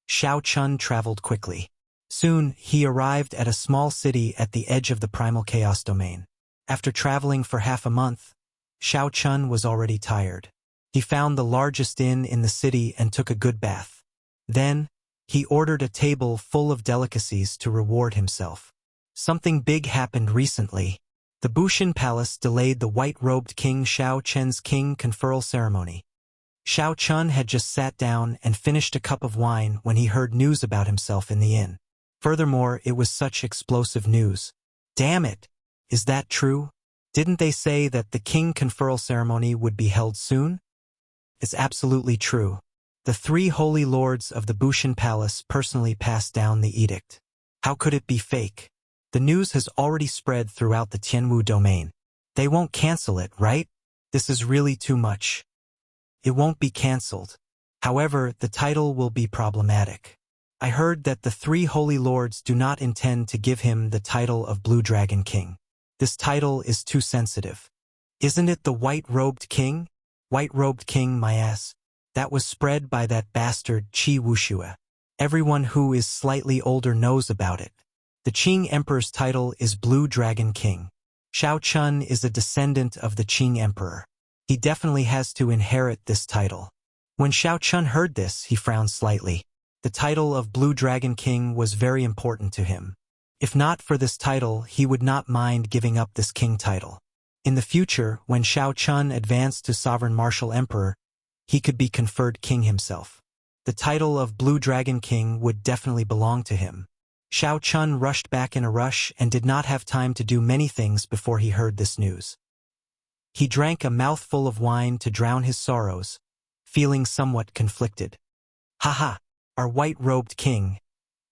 Shao Chun traveled quickly. Soon, he arrived at a small city at the edge of the primal chaos domain. After traveling for half a month, Shao Chun was already tired. He found the largest inn in the city and took a good bath. Then, he ordered a table full of delicacies to reward himself. Something big happened recently. The Bushin Palace delayed the white-robed King Shao Chen's king conferral ceremony. Shao Chun had just sat down and finished a cup of wine when he heard news about himself in the inn. Furthermore, it was such explosive news. Damn it! Is that true? Didn't they say that the king conferral ceremony would be held soon? It's absolutely true. The 3 holy lords of the Bushin Palace personally passed down the edict. How could it be fake? The news has already spread throughout the Tianwu domain. They won't cancel it, right? This is really too much. It won't be cancelled. However, the title will be problematic. I heard that the 3 holy lords do not intend to give him the title of Blue Dragon King. This title is too sensitive. Isn't it the white-robed king? White-robed king, my ass. That was spread by that bastard Qi Wuxia. Everyone who is slightly older knows about it. The Qing Emperor's title is Blue Dragon King. Shao Chun is a descendant of the Qing Emperor. He definitely has to inherit this title. When Shao Chun heard this, he frowned slightly. The title of Blue Dragon King was very important to him. If not for this title, he would not mind giving up this king title. In the future, when Shao Chun advanced to Sovereign Martial Emperor, he could be conferred king himself. The title of Blue Dragon King would definitely belong to him. Shao Chun rushed back in a rush and did not have time to do many things before he heard this news. He drank a mouthful of wine to drown his sorrows, feeling somewhat conflicted. Haha, our white-robed king.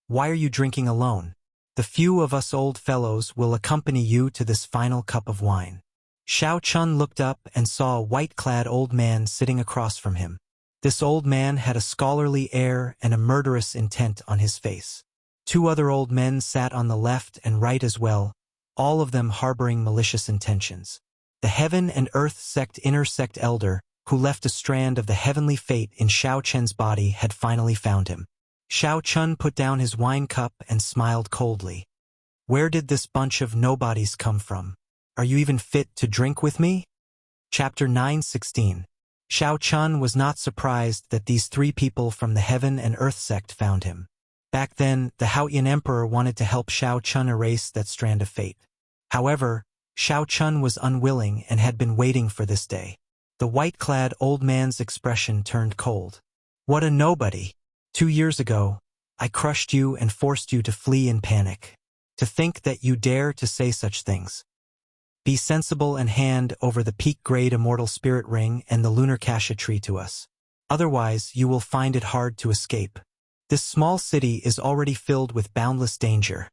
Why are you drinking alone? The few of us old fellows will accompany you to this final cup of wine. Shao Chun looked up and saw a white-clad old man sitting across from him. This old man had a scholarly air and a murderous intent on his face. 2 other old men sat on the left and right as well, all of them harboring malicious intentions. The Heaven and Earth Sect Inner Sect Elder, who left a strand of the heavenly fate in Shao Chen's body, had finally found him. Shao Chun put down his wine cup and smiled coldly. Where did this bunch of nobodies come from? Are you even fit to drink with me? Chapter 9:16. Shao Chun was not surprised that these 3 people from the Heaven and Earth Sect found him. Back then, the Haotian Emperor wanted to help Shao Chun erase that strand of fate. However, Shao Chun was unwilling and had been waiting for this day. The white-clad old man's expression turned cold. What a nobody! 2 years ago, I crushed you and forced you to flee in panic. To think that you dare to say such things. Be sensible and hand over the peak-grade immortal spirit ring and the lunar kasha tree to us. Otherwise, you will find it hard to escape. This small city is already filled with boundless danger.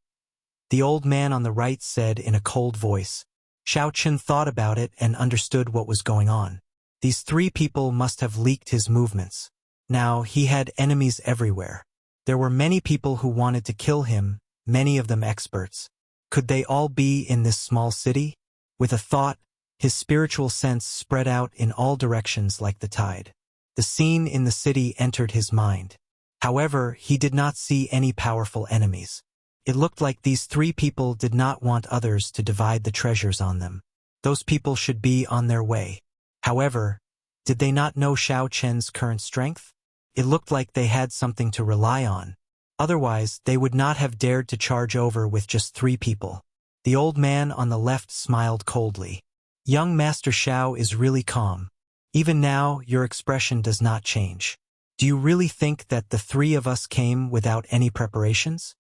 The old man on the right said in a cold voice. Xiao Chen thought about it and understood what was going on. These three people must have leaked his movements. Now, he had enemies everywhere. There were many people who wanted to kill him, many of them experts. Could they all be in this small city? With a thought, his spiritual sense spread out in all directions like the tide. The scene in the city entered his mind. However, he did not see any powerful enemies. It looked like these three people did not want others to divide the treasures on them. Those people should be on their way. However, did they not know Xiao Chen's current strength? It looked like they had something to rely on. Otherwise, they would not have dared to charge over with just three people. The old man on the left smiled coldly. Young Master Xiao is really calm. Even now, your expression does not change. Do you really think that the three of us came without any preparations?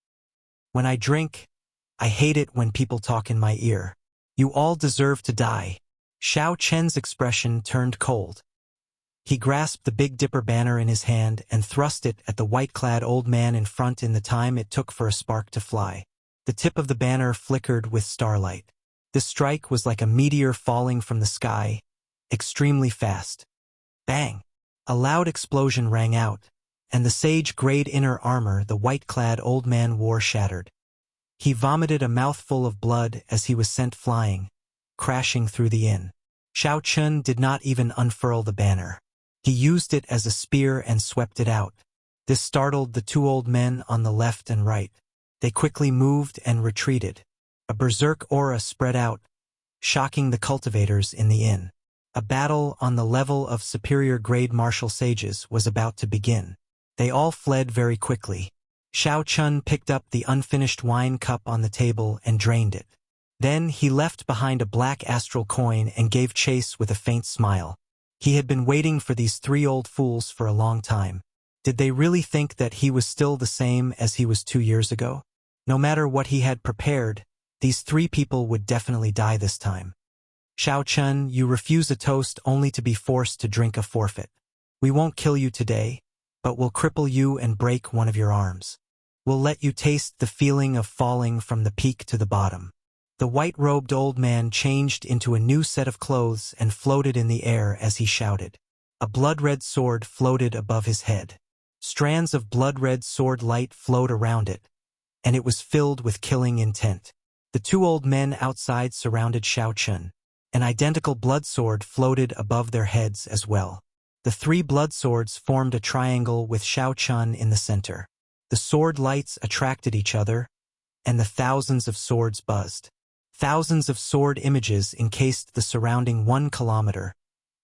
When I drink, I hate it when people talk in my ear. You all deserve to die. Xiao Chen's expression turned cold. He grasped the Big Dipper banner in his hand and thrust it at the white-clad old man in front in the time it took for a spark to fly. The tip of the banner flickered with starlight. This strike was like a meteor falling from the sky, extremely fast. Bang! A loud explosion rang out, and the sage-grade inner armor the white-clad old man wore shattered. He vomited a mouthful of blood as he was sent flying, crashing through the inn. Xiao Chun did not even unfurl the banner. He used it as a spear and swept it out. This startled the two old men on the left and right. They quickly moved and retreated. A berserk aura spread out, shocking the cultivators in the inn. A battle on the level of superior-grade martial sages was about to begin. They all fled very quickly. Xiao Chun picked up the unfinished wine cup on the table and drained it. Then he left behind a black astral coin and gave chase with a faint smile. He had been waiting for these three old fools for a long time. Did they really think that he was still the same as he was 2 years ago? No matter what he had prepared, these three people would definitely die this time. Xiao Chun, you refuse a toast only to be forced to drink a forfeit. We won't kill you today, but we'll cripple you and break one of your arms. We'll let you taste the feeling of falling from the peak to the bottom. The white-robed old man changed into a new set of clothes and floated in the air as he shouted. A blood-red sword floated above his head. Strands of blood-red sword light flowed around it, and it was filled with killing intent. The two old men outside surrounded Xiao Chun. An identical blood sword floated above their heads as well. The three blood swords formed a triangle with Xiao Chun in the center. The sword lights attracted each other, and the thousands of swords buzzed. Thousands of sword images encased the surrounding 1 kilometer,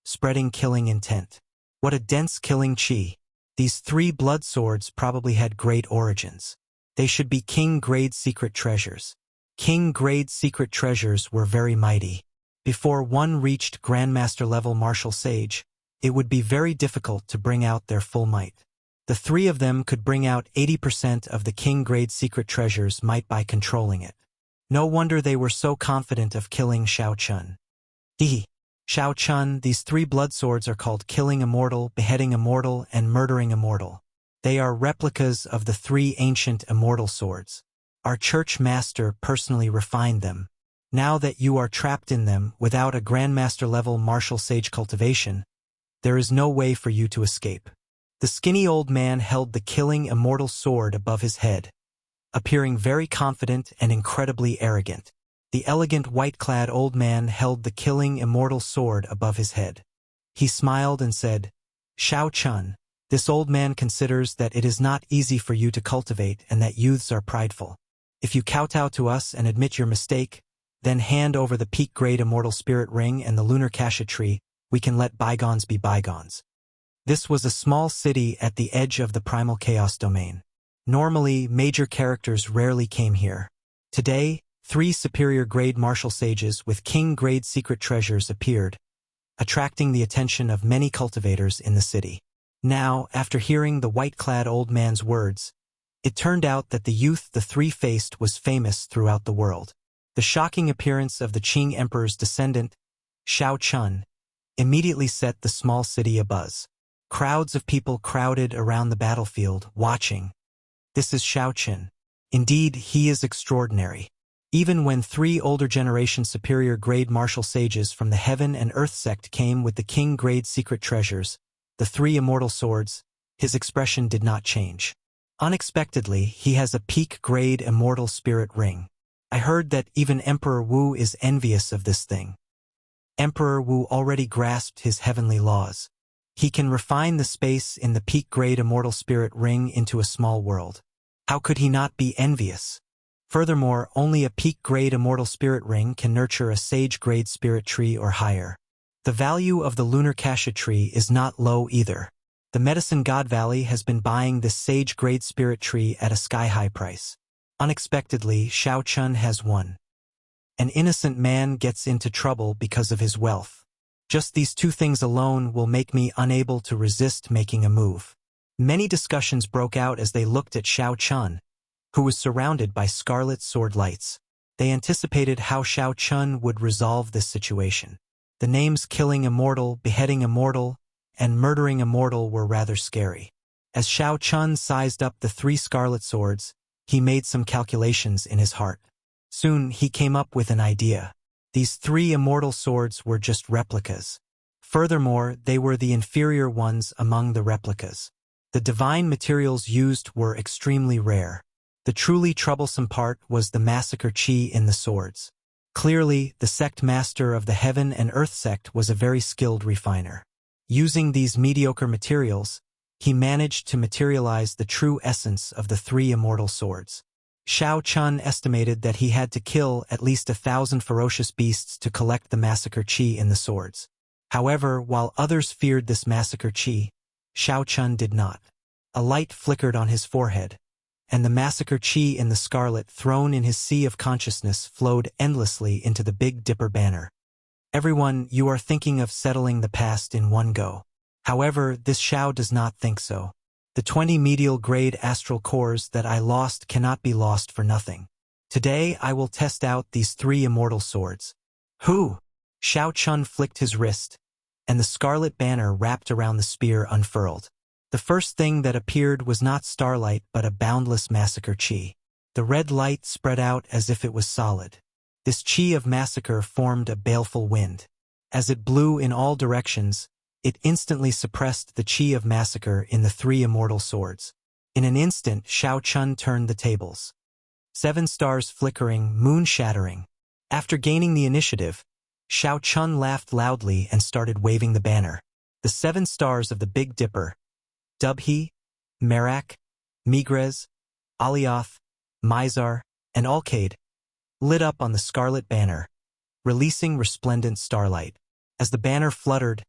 spreading killing intent. What a dense killing chi. These three blood swords probably had great origins. They should be king-grade secret treasures. King-grade secret treasures were very mighty. Before one reached Grandmaster-level martial sage, it would be very difficult to bring out their full might. The three of them could bring out 80% of the king-grade secret treasures' might by controlling it. No wonder they were so confident of killing Xiao Chun. Xiao Chun, these three blood swords are called Killing Immortal, Beheading Immortal, and Murdering Immortal. They are replicas of the three ancient immortal swords. Our church master personally refined them. Now that you are trapped in them without a Grandmaster-level martial sage cultivation, there is no way for you to escape. The skinny old man held the Killing Immortal sword above his head, appearing very confident and incredibly arrogant. The elegant white-clad old man held the Killing Immortal sword above his head. He smiled and said, Xiao Chun, this old man considers that it is not easy for you to cultivate and that youths are prideful. If you kowtow to us and admit your mistake, then hand over the peak-grade immortal spirit ring and the lunar kasha tree, we can let bygones be bygones. This was a small city at the edge of the primal chaos domain. Normally, major characters rarely came here. Today, 3 superior-grade martial sages with king-grade secret treasures appeared, attracting the attention of many cultivators in the city. Now, after hearing the white-clad old man's words, It turned out that the youth the three faced was famous throughout the world. The shocking appearance of the Qing Emperor's descendant, Shao Chun, immediately set the small city abuzz. Crowds of people crowded around the battlefield, watching. This is Shao Chun. Indeed, he is extraordinary. Even when three older generation superior grade martial sages from the Heaven and Earth sect came with the king grade secret treasures, the three immortal swords, his expression did not change. Unexpectedly, he has a peak grade immortal spirit ring. I heard that even Emperor Wu is envious of this thing. Emperor Wu already grasped his heavenly laws. He can refine the space in the peak grade immortal spirit ring into a small world. How could he not be envious? Furthermore, only a peak grade immortal spirit ring can nurture a sage grade spirit tree or higher. The value of the lunar cassia tree is not low either. The Medicine God Valley has been buying this sage grade spirit tree at a sky-high price. Unexpectedly, Shao Chun has won. An innocent man gets into trouble because of his wealth. Just these two things alone will make me unable to resist making a move. Many discussions broke out as they looked at Shao Chun, who was surrounded by scarlet sword lights. They anticipated how Shao Chun would resolve this situation. The names Killing Immortal, Beheading Immortal, and Murdering Immortal were rather scary. As Shao Chun sized up the three scarlet swords, he made some calculations in his heart. Soon he came up with an idea. These three immortal swords were just replicas. Furthermore, they were the inferior ones among the replicas. The divine materials used were extremely rare. The truly troublesome part was the massacre chi in the swords. Clearly, the sect master of the Heaven and Earth sect was a very skilled refiner. Using these mediocre materials, he managed to materialize the true essence of the three immortal swords. Shao Chun estimated that he had to kill at least 1,000 ferocious beasts to collect the massacre chi in the swords. However, while others feared this massacre chi, Shao Chun did not. A light flickered on his forehead, and the massacre chi in the scarlet thrown in his sea of consciousness flowed endlessly into the Big Dipper banner. Everyone, you are thinking of settling the past in one go. However, this Shao does not think so. The 20 medial grade astral cores that I lost cannot be lost for nothing. Today I will test out these three immortal swords. Who? Shao Chun flicked his wrist, and the scarlet banner wrapped around the spear unfurled. The first thing that appeared was not starlight but a boundless massacre chi. The red light spread out as if it was solid. This chi of massacre formed a baleful wind. As it blew in all directions, it instantly suppressed the chi of massacre in the three immortal swords. In an instant, Shao Chun turned the tables. 7 stars flickering, moon shattering. After gaining the initiative, Shao Chun laughed loudly and started waving the banner. The 7 stars of the Big Dipper, Dubhe, Merak, Migres, Alioth, Mizar, and Alcade, lit up on the scarlet banner, releasing resplendent starlight. As the banner fluttered,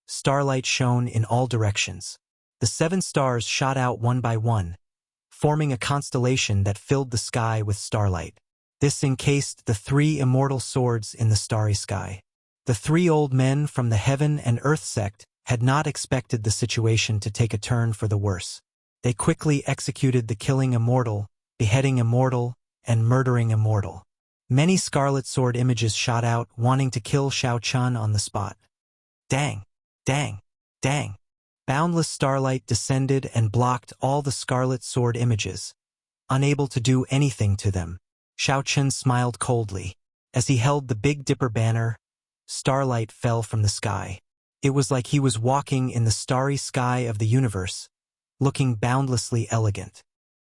starlight shone in all directions. The 7 stars shot out one by one, forming a constellation that filled the sky with starlight. This encased the three immortal swords in the starry sky. The 3 old men from the Heaven and Earth sect had not expected the situation to take a turn for the worse. They quickly executed the Killing Immortal, Beheading Immortal, and Murdering Immortal. Many scarlet sword images shot out, wanting to kill Shao Chun on the spot. Dang! Dang! Dang! Boundless starlight descended and blocked all the scarlet sword images, unable to do anything to them. Shao Chun smiled coldly. As he held the Big Dipper banner, starlight fell from the sky. It was like he was walking in the starry sky of the universe, looking boundlessly elegant.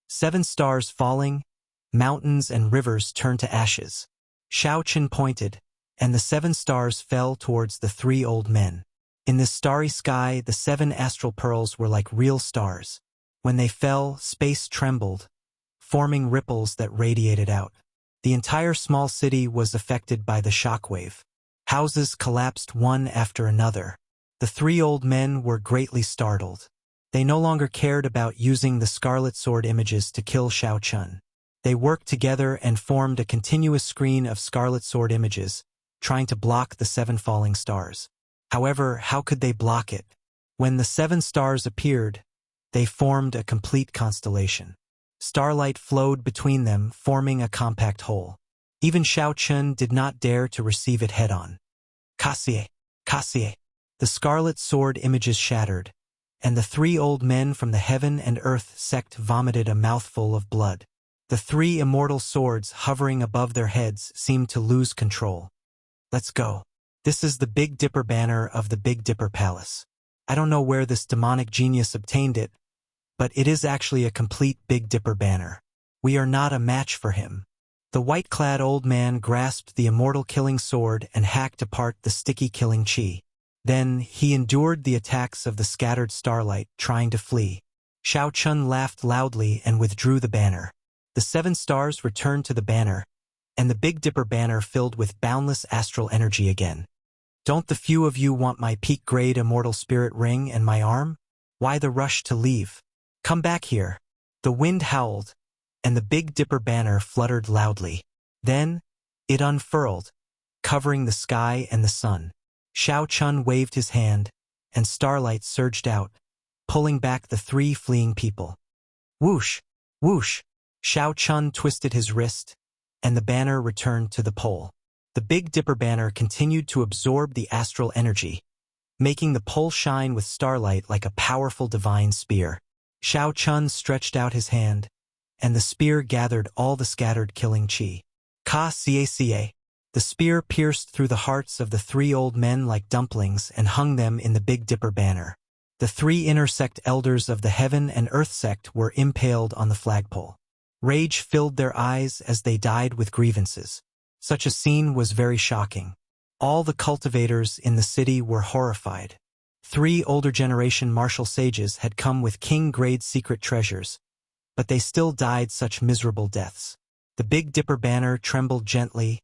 7 stars falling, mountains and rivers turned to ashes. Shao Chun pointed, and the 7 stars fell towards the 3 old men. In this starry sky, the 7 astral pearls were like real stars. When they fell, space trembled, forming ripples that radiated out. The entire small city was affected by the shockwave. Houses collapsed one after another. The 3 old men were greatly startled. They no longer cared about using the scarlet sword images to kill Shao Chun. They worked together and formed a continuous screen of scarlet sword images, trying to block the 7 falling stars. However, how could they block it? When the 7 stars appeared, they formed a complete constellation. Starlight flowed between them, forming a compact whole. Even Xiao Chun did not dare to receive it head-on. Cassie, Cassie. The scarlet sword images shattered, and the three old men from the heaven and earth sect vomited a mouthful of blood. The three immortal swords hovering above their heads seemed to lose control. Let's go. This is the Big Dipper banner of the Big Dipper Palace. I don't know where this demonic genius obtained it, but it is actually a complete Big Dipper banner. We are not a match for him. The white-clad old man grasped the immortal killing sword and hacked apart the sticky killing chi. Then, he endured the attacks of the scattered starlight, trying to flee. Xiao Chun laughed loudly and withdrew the banner. The 7 stars returned to the banner, and the Big Dipper banner filled with boundless astral energy again. Don't the few of you want my peak-grade immortal spirit ring and my arm? Why the rush to leave? Come back here. The wind howled, and the Big Dipper banner fluttered loudly. Then, it unfurled, covering the sky and the sun. Xiao Chun waved his hand, and starlight surged out, pulling back the 3 fleeing people. Whoosh! Whoosh! Xiao Chun twisted his wrist, and the banner returned to the pole. The Big Dipper banner continued to absorb the astral energy, making the pole shine with starlight like a powerful divine spear. Xiao Chun stretched out his hand, and the spear gathered all the scattered killing chi. Ka-cia-cia. The spear pierced through the hearts of the 3 old men like dumplings and hung them in the Big Dipper banner. The 3 inner sect elders of the Heaven and Earth sect were impaled on the flagpole. Rage filled their eyes as they died with grievances. Such a scene was very shocking. All the cultivators in the city were horrified. 3 older generation martial sages had come with king-grade secret treasures, but they still died such miserable deaths. The Big Dipper banner trembled gently,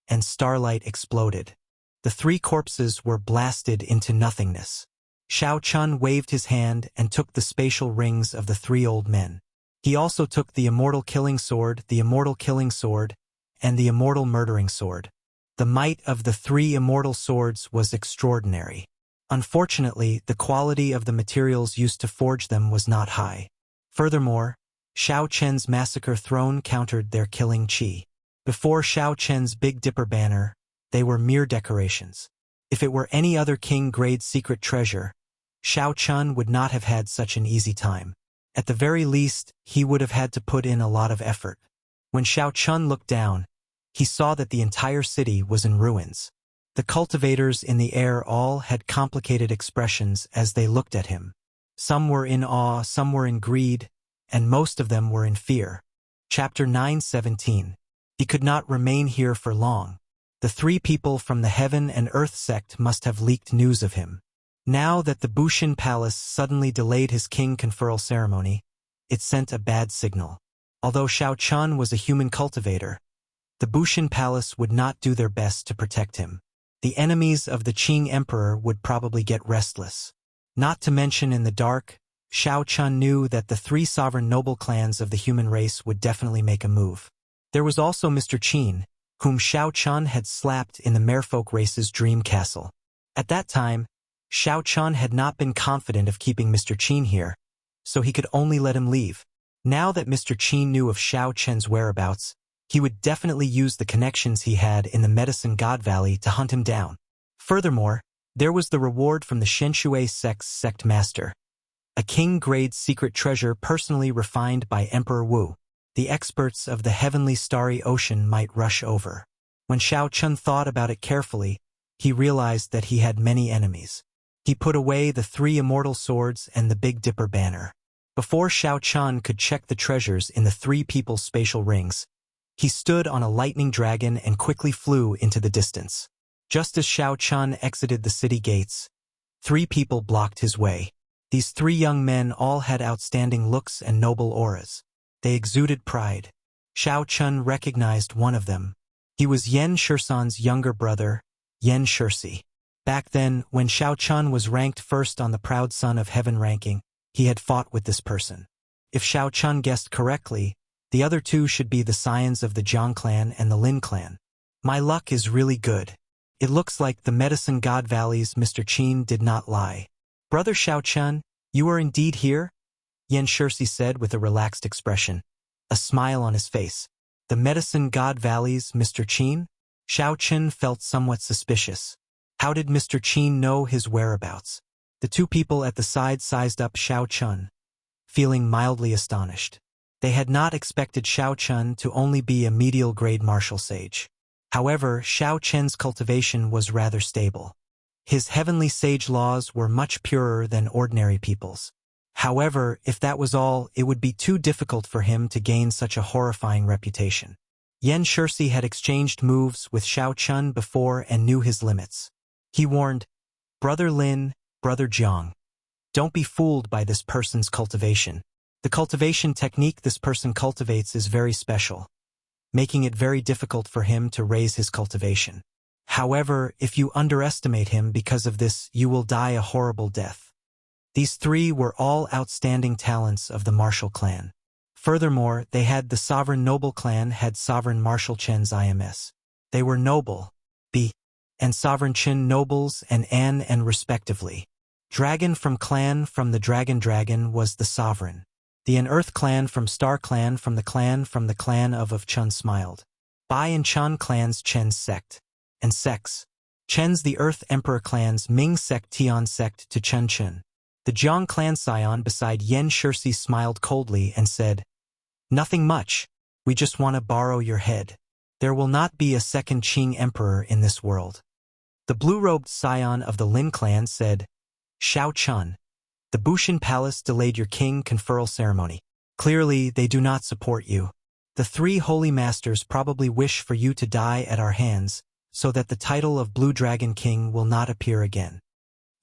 and starlight exploded. The 3 corpses were blasted into nothingness. Xiao Chun waved his hand and took the spatial rings of the 3 old men. He also took the immortal killing sword, the immortal killing sword, and the immortal murdering sword. The might of the 3 immortal swords was extraordinary. Unfortunately, the quality of the materials used to forge them was not high. Furthermore, Xiao Chen's massacre throne countered their killing chi. Before Xiao Chen's Big Dipper banner, they were mere decorations. If it were any other king-grade secret treasure, Xiao Chun would not have had such an easy time. At the very least, he would have had to put in a lot of effort. When Xiao Chun looked down, he saw that the entire city was in ruins. The cultivators in the air all had complicated expressions as they looked at him. Some were in awe, some were in greed, and most of them were in fear. Chapter 9:17. He could not remain here for long. The 3 people from the Heaven and Earth sect must have leaked news of him. Now that the Bushin Palace suddenly delayed his king conferral ceremony, it sent a bad signal. Although Xiao Chun was a human cultivator, the Bushin Palace would not do their best to protect him. The enemies of the Qing Emperor would probably get restless. Not to mention in the dark, Xiao Chun knew that the 3 sovereign noble clans of the human race would definitely make a move. There was also Mr. Qin, whom Xiao Chun had slapped in the merfolk race's dream castle. At that time, Xiao Chun had not been confident of keeping Mr. Qin here, so he could only let him leave. Now that Mr. Qin knew of Xiao Chen's whereabouts, he would definitely use the connections he had in the Medicine God Valley to hunt him down. Furthermore, there was the reward from the Shenshui sect's sect master, a king-grade secret treasure personally refined by Emperor Wu. The experts of the heavenly starry ocean might rush over. When Xiao Chun thought about it carefully, he realized that he had many enemies. He put away the 3 immortal swords and the Big Dipper banner. Before Xiao Chun could check the treasures in the 3 people's spatial rings, he stood on a lightning dragon and quickly flew into the distance. Just as Xiao Chun exited the city gates, 3 people blocked his way. These 3 young men all had outstanding looks and noble auras. They exuded pride. Xiao Chun recognized one of them. He was Yen Shursan's younger brother, Yen Shursi. Back then, when Xiao Chun was ranked first on the Proud Son of Heaven ranking, he had fought with this person. If Xiao Chun guessed correctly, the other 2 should be the scions of the Jiang clan and the Lin clan. My luck is really good. It looks like the Medicine God Valley's Mr. Qin did not lie. Brother Xiao Chun, you are indeed here? Yen Shursi said with a relaxed expression. a smile on his face. The medicine god valleys, Mr. Qin? Xiao Chen felt somewhat suspicious. How did Mr. Qin know his whereabouts? The two people at the side sized up Xiao Chen, feeling mildly astonished. They had not expected Xiao Chen to only be a medial grade martial sage. However, Xiao Chen's cultivation was rather stable. His heavenly sage laws were much purer than ordinary people's. However, if that was all, it would be too difficult for him to gain such a horrifying reputation. Yan Shirsi had exchanged moves with Xiao Chen before and knew his limits. He warned, "Brother Lin, Brother Jiang, don't be fooled by this person's cultivation. The cultivation technique this person cultivates is very special, making it very difficult for him to raise his cultivation. However, if you underestimate him because of this, you will die a horrible death." These three were all outstanding talents of the martial clan. Furthermore, they had the sovereign noble clan had sovereign martial Chen's IMS. They were noble, B, and sovereign Chen nobles and An and respectively. Dragon from the Dragon was the sovereign. The Earth clan from the clan of Chen smiled. Bai and Chan clans Chen's sect. And sects. Chen's the Earth Emperor clan's Ming sect Tian sect to Chen Chen. The Jiang clan scion beside Yan Shirsi smiled coldly and said, "Nothing much, we just want to borrow your head. There will not be a second Qing emperor in this world." The blue-robed scion of the Lin clan said, "Xiao Chen, the Bushin Palace delayed your king conferral ceremony. Clearly, they do not support you. The three holy masters probably wish for you to die at our hands, so that the title of Blue Dragon King will not appear again.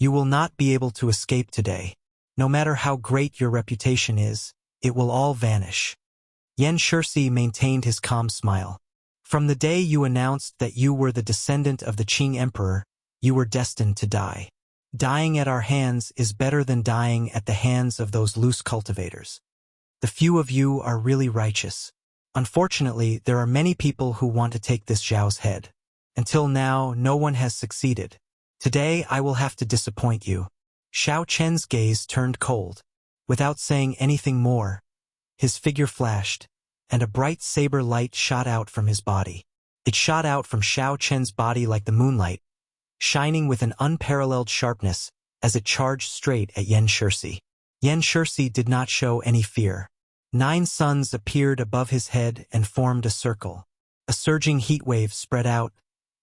You will not be able to escape today. No matter how great your reputation is, it will all vanish." Yan Shirsi maintained his calm smile. "From the day you announced that you were the descendant of the Qing Emperor, you were destined to die. Dying at our hands is better than dying at the hands of those loose cultivators. The few of you are really righteous. Unfortunately, there are many people who want to take this Zhao's head. Until now, no one has succeeded. Today, I will have to disappoint you." Xiao Chen's gaze turned cold. Without saying anything more, his figure flashed, and a bright saber light shot out from his body. It shot out from Xiao Chen's body like the moonlight, shining with an unparalleled sharpness as it charged straight at Yan Shirsi. Yan Shirsi did not show any fear. 9 suns appeared above his head and formed a circle. A surging heat wave spread out,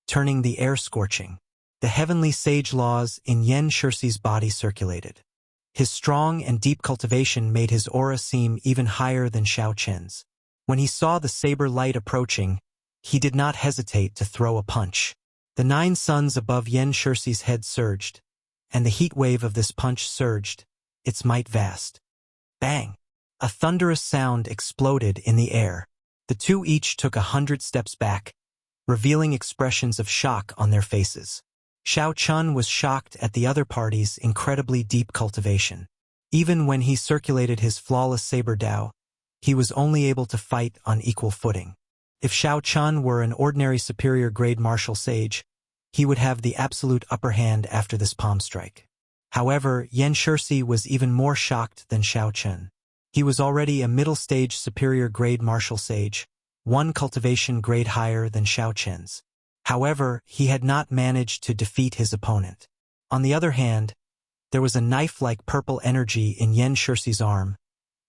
turning the air scorching. The heavenly sage laws in Yan Shirsi's body circulated. His strong and deep cultivation made his aura seem even higher than Xiao Chen's. When he saw the saber light approaching, he did not hesitate to throw a punch. The 9 suns above Yan Shirsi's head surged, and the heat wave of this punch surged, its might vast. Bang! A thunderous sound exploded in the air. The two each took 100 steps back, revealing expressions of shock on their faces. Xiao Chen was shocked at the other party's incredibly deep cultivation. Even when he circulated his flawless saber Dao, he was only able to fight on equal footing. If Xiao Chen were an ordinary superior grade martial sage, he would have the absolute upper hand after this palm strike. However, Yan Shirsi was even more shocked than Xiao Chen. He was already a middle-stage superior grade martial sage, 1 cultivation grade higher than Xiao Chen's. However, he had not managed to defeat his opponent. On the other hand, there was a knife-like purple energy in Yan Shirsi's arm,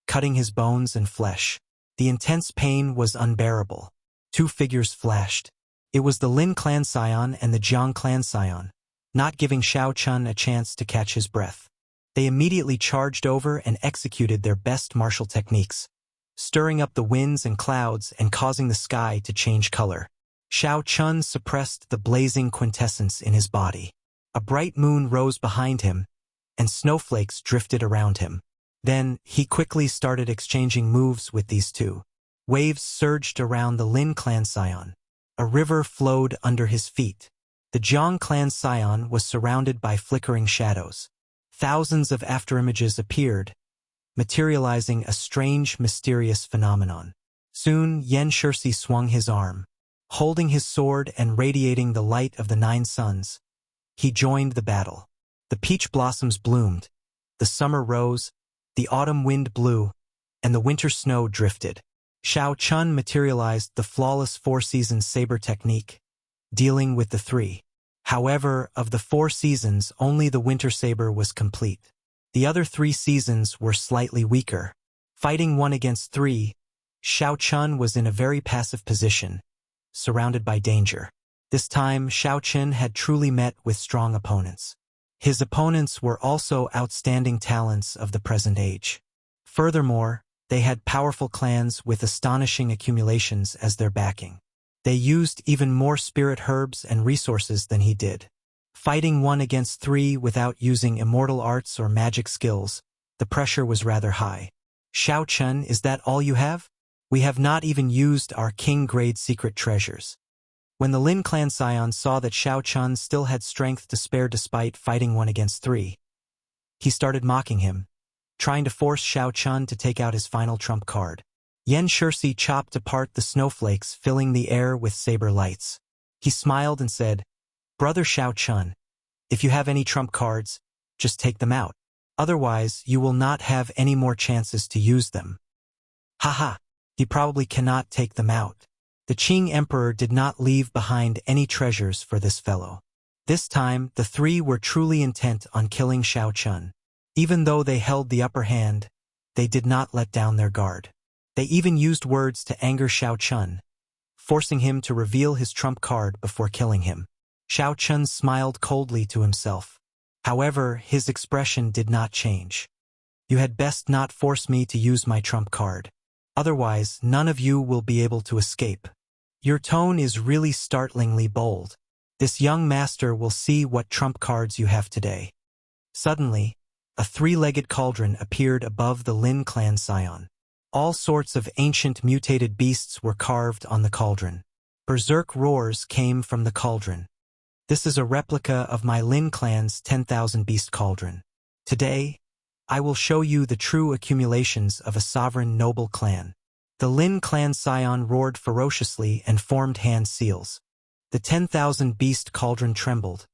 cutting his bones and flesh. The intense pain was unbearable. 2 figures flashed. It was the Lin clan scion and the Jiang clan scion, not giving Xiao Chen a chance to catch his breath. They immediately charged over and executed their best martial techniques, stirring up the winds and clouds and causing the sky to change color. Xiao Chen suppressed the blazing quintessence in his body. A bright moon rose behind him, and snowflakes drifted around him. Then, he quickly started exchanging moves with these two. Waves surged around the Lin clan scion. A river flowed under his feet. The Jiang clan scion was surrounded by flickering shadows. Thousands of afterimages appeared, materializing a strange, mysterious phenomenon. Soon, Yan Shirsi swung his arm. Holding his sword and radiating the light of the 9 suns, he joined the battle. The peach blossoms bloomed, the summer rose, the autumn wind blew, and the winter snow drifted. Shao Chun materialized the flawless four-seasons saber technique, dealing with the three. However, of the 4 seasons, only the winter saber was complete. The other 3 seasons were slightly weaker. Fighting 1 against 3, Shao Chun was in a very passive position, surrounded by danger. This time, Shao Chun had truly met with strong opponents. His opponents were also outstanding talents of the present age. Furthermore, they had powerful clans with astonishing accumulations as their backing. They used even more spirit herbs and resources than he did. Fighting 1 against 3 without using immortal arts or magic skills, the pressure was rather high. Shao Chun, is that all you have? We have not even used our king-grade secret treasures. When the Lin clan scion saw that Shao Chun still had strength to spare despite fighting 1 against 3, he started mocking him, trying to force Shao Chun to take out his final trump card. Yan Shirsi chopped apart the snowflakes, filling the air with saber lights. He smiled and said, "Brother Shao Chun, if you have any trump cards, just take them out. Otherwise, you will not have any more chances to use them." Haha, he probably cannot take them out. The Qing Emperor did not leave behind any treasures for this fellow. This time, the 3 were truly intent on killing Shao Chun. Even though they held the upper hand, they did not let down their guard. They even used words to anger Shao Chun, forcing him to reveal his trump card before killing him. Shao Chun smiled coldly to himself. However, his expression did not change. "You had best not force me to use my trump card. Otherwise, none of you will be able to escape. Your tone is really startlingly bold. This young master will see what trump cards you have today." Suddenly, a 3-legged cauldron appeared above the Lin clan scion. All sorts of ancient mutated beasts were carved on the cauldron. Berserk roars came from the cauldron. "This is a replica of my Lin clan's 10,000 beast cauldron. Today, I will show you the true accumulations of a sovereign noble clan." The Lin clan scion roared ferociously and formed hand seals. The 10,000 beast cauldron trembled,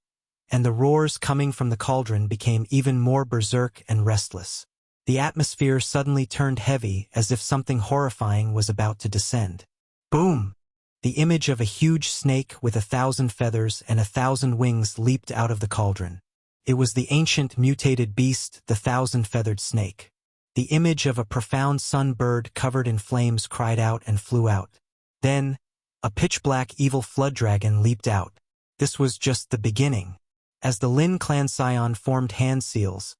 and the roars coming from the cauldron became even more berserk and restless. The atmosphere suddenly turned heavy as if something horrifying was about to descend. Boom! The image of a huge snake with 1,000 feathers and 1,000 wings leaped out of the cauldron. It was the ancient mutated beast, the 1,000-feathered snake. The image of a profound sun bird covered in flames cried out and flew out. Then, a pitch-black evil flood dragon leaped out. This was just the beginning. As the Lin clan scion formed hand seals,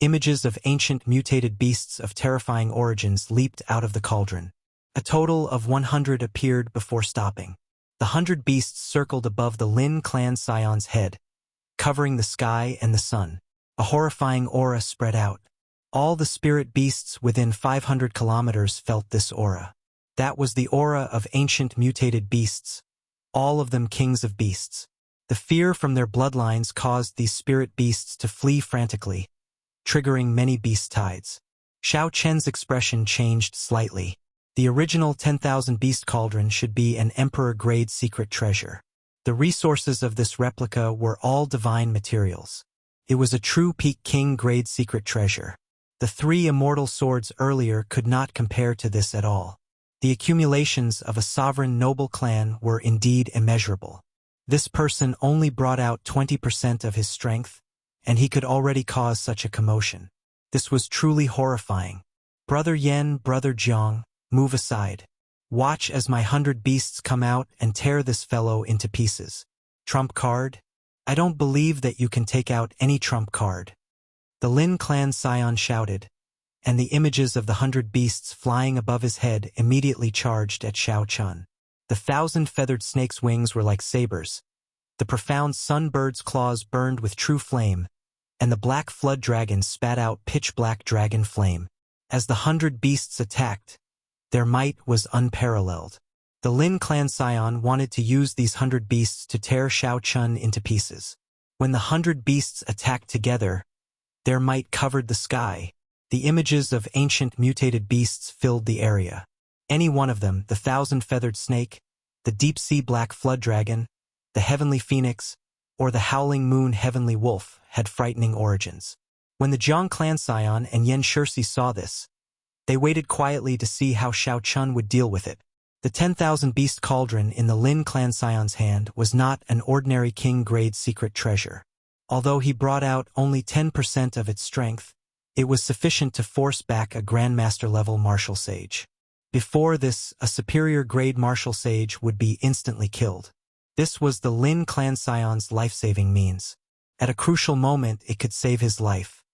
images of ancient mutated beasts of terrifying origins leaped out of the cauldron. A total of 100 appeared before stopping. The 100 beasts circled above the Lin clan scion's head, covering the sky and the sun. A horrifying aura spread out. All the spirit beasts within 500 kilometers felt this aura. That was the aura of ancient mutated beasts, all of them kings of beasts. The fear from their bloodlines caused these spirit beasts to flee frantically, triggering many beast tides. Shao Chen's expression changed slightly. The original 10,000 beast cauldron should be an emperor-grade secret treasure. The resources of this replica were all divine materials. It was a true peak king-grade secret treasure. The 3 immortal swords earlier could not compare to this at all. The accumulations of a sovereign noble clan were indeed immeasurable. This person only brought out 20% of his strength, and he could already cause such a commotion. This was truly horrifying. "Brother Yen, Brother Jiang, move aside. Watch as my 100 beasts come out and tear this fellow into pieces." "Trump card? I don't believe that you can take out any trump card." The Lin clan scion shouted, and the images of the 100 beasts flying above his head immediately charged at Shao Chun. The 1,000-feathered snake's wings were like sabers. The profound sunbird's claws burned with true flame, and the black flood dragon spat out pitch-black dragon flame. As the 100 beasts attacked, their might was unparalleled. The Lin clan scion wanted to use these 100 beasts to tear Shao Chun into pieces. When the 100 beasts attacked together, their might covered the sky. The images of ancient mutated beasts filled the area. Any one of them, the 1,000-feathered snake, the deep-sea black flood dragon, the heavenly phoenix, or the howling moon heavenly wolf, had frightening origins. When the Zhang clan scion and Yan Shirsi saw this, They waited quietly to see how Shao Chun would deal with it. The 10,000 beast cauldron in the Lin clan scion's hand was not an ordinary king-grade secret treasure. Although he brought out only 10% of its strength, it was sufficient to force back a Grandmaster-level martial sage. Before this, a superior-grade martial sage would be instantly killed. This was the Lin clan scion's life-saving means. At a crucial moment, it could save his life.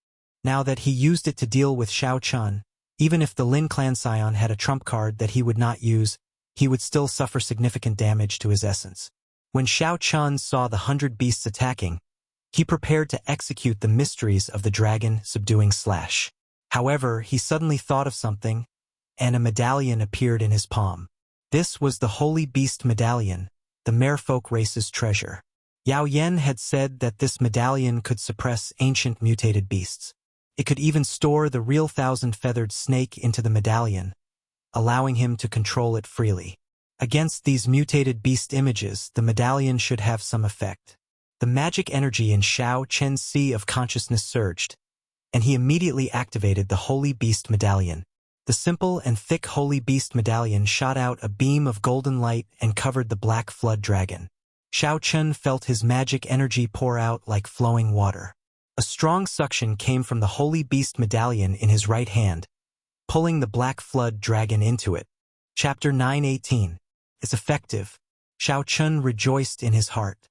Now that he used it to deal with Shao Chun, even if the Lin clan scion had a trump card that he would not use, he would still suffer significant damage to his essence. When Shao Chun saw the 100 beasts attacking, he prepared to execute the mysteries of the dragon subduing slash. However, he suddenly thought of something, and a medallion appeared in his palm. This was the Holy Beast Medallion, the merfolk race's treasure. Yao Yen had said that this medallion could suppress ancient mutated beasts. It could even store the real 1,000-feathered snake into the medallion, allowing him to control it freely. Against these mutated beast images, the medallion should have some effect. The magic energy in Shao Chen's sea of consciousness surged, and he immediately activated the Holy Beast Medallion. The simple and thick Holy Beast Medallion shot out a beam of golden light and covered the Black Flood Dragon. Shao Chun felt his magic energy pour out like flowing water. A strong suction came from the Holy Beast Medallion in his right hand, pulling the Black Flood Dragon into it. Chapter 9:18. It's effective. Shao Chun rejoiced in his heart.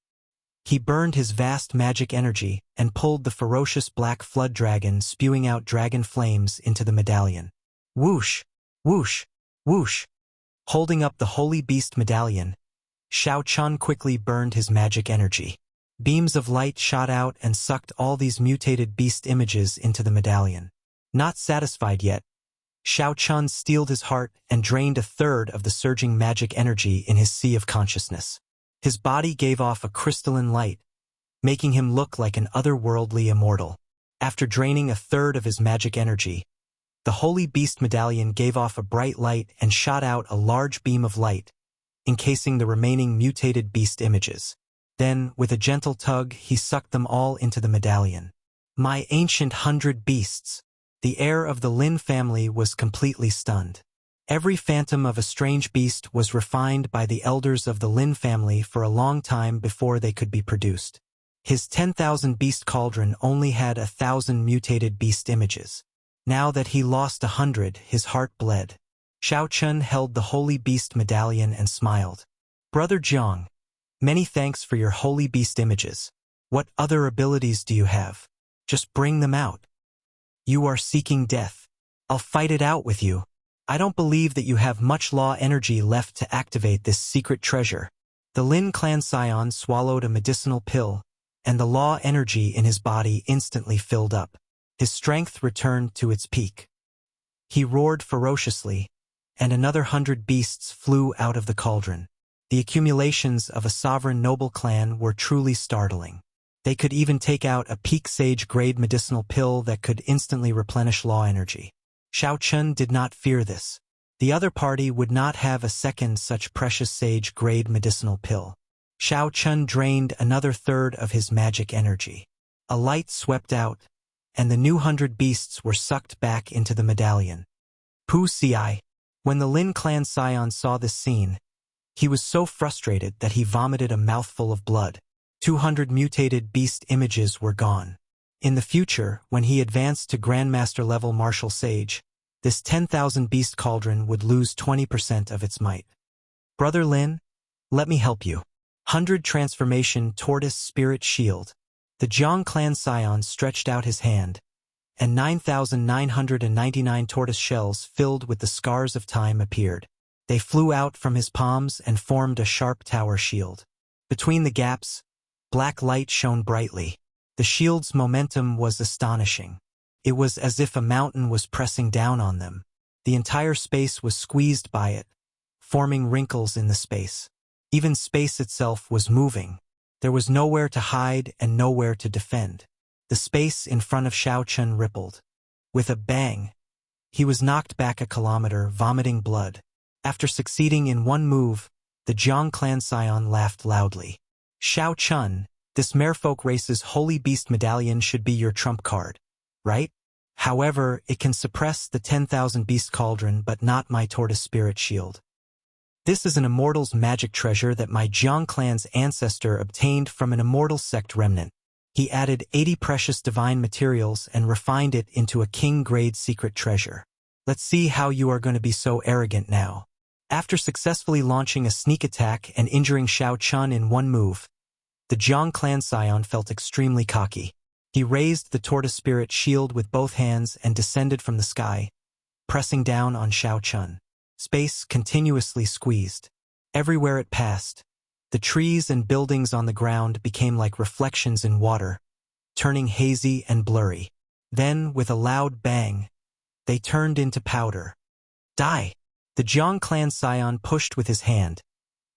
He burned his vast magic energy and pulled the ferocious Black Flood Dragon, spewing out dragon flames into the medallion. Whoosh! Whoosh! Whoosh! Holding up the Holy Beast Medallion, Shao Chun quickly burned his magic energy. Beams of light shot out and sucked all these mutated beast images into the medallion. Not satisfied yet, Shao Chun steeled his heart and drained a third of the surging magic energy in his sea of consciousness. His body gave off a crystalline light, making him look like an otherworldly immortal. After draining a third of his magic energy, the Holy Beast Medallion gave off a bright light and shot out a large beam of light, encasing the remaining mutated beast images. Then, with a gentle tug, he sucked them all into the medallion. My ancient 100 beasts! The heir of the Lin family was completely stunned. Every phantom of a strange beast was refined by the elders of the Lin family for a long time before they could be produced. His 10,000 beast cauldron only had 1,000 mutated beast images. Now that he lost 100, his heart bled. Shao Chun held the Holy Beast Medallion and smiled. Brother Jiang, many thanks for your Holy Beast images. What other abilities do you have? Just bring them out. You are seeking death. I'll fight it out with you. I don't believe that you have much law energy left to activate this secret treasure. The Lin clan scion swallowed a medicinal pill, and the law energy in his body instantly filled up. His strength returned to its peak. He roared ferociously, and another 100 beasts flew out of the cauldron. The accumulations of a sovereign noble clan were truly startling. They could even take out a peak sage-grade medicinal pill that could instantly replenish law energy. Shao Chun did not fear this. The other party would not have a second such precious sage-grade medicinal pill. Shao Chun drained another third of his magic energy. A light swept out, and the new 100 beasts were sucked back into the medallion. Pu Ci. When the Lin clan scion saw this scene, he was so frustrated that he vomited a mouthful of blood. 200 mutated beast images were gone. In the future, when he advanced to Grandmaster-level Martial Sage, this 10,000 beast cauldron would lose 20% of its might. Brother Lin, let me help you. 100 Transformation Tortoise Spirit Shield. The Jiang clan scion stretched out his hand, and 9,999 tortoise shells filled with the scars of time appeared. They flew out from his palms and formed a sharp tower shield. Between the gaps, black light shone brightly. The shield's momentum was astonishing. It was as if a mountain was pressing down on them. The entire space was squeezed by it, forming wrinkles in the space. Even space itself was moving. There was nowhere to hide and nowhere to defend. The space in front of Shao Chun rippled. With a bang, he was knocked back a kilometer, vomiting blood. After succeeding in one move, the Jiang clan scion laughed loudly. Shao Chun, this merfolk race's Holy Beast Medallion should be your trump card, right? However, it can suppress the 10,000 beast cauldron but not my tortoise spirit shield. This is an Immortal's magic treasure that my Jiang clan's ancestor obtained from an Immortal sect remnant. He added 80 precious divine materials and refined it into a king-grade secret treasure. Let's see how you are going to be so arrogant now. After successfully launching a sneak attack and injuring Shao Chun in one move, the Jiang clan scion felt extremely cocky. He raised the tortoise spirit shield with both hands and descended from the sky, pressing down on Shao Chun. Space continuously squeezed. Everywhere it passed, the trees and buildings on the ground became like reflections in water, turning hazy and blurry. Then, with a loud bang, they turned into powder. Die! The Jiang clan scion pushed with his hand,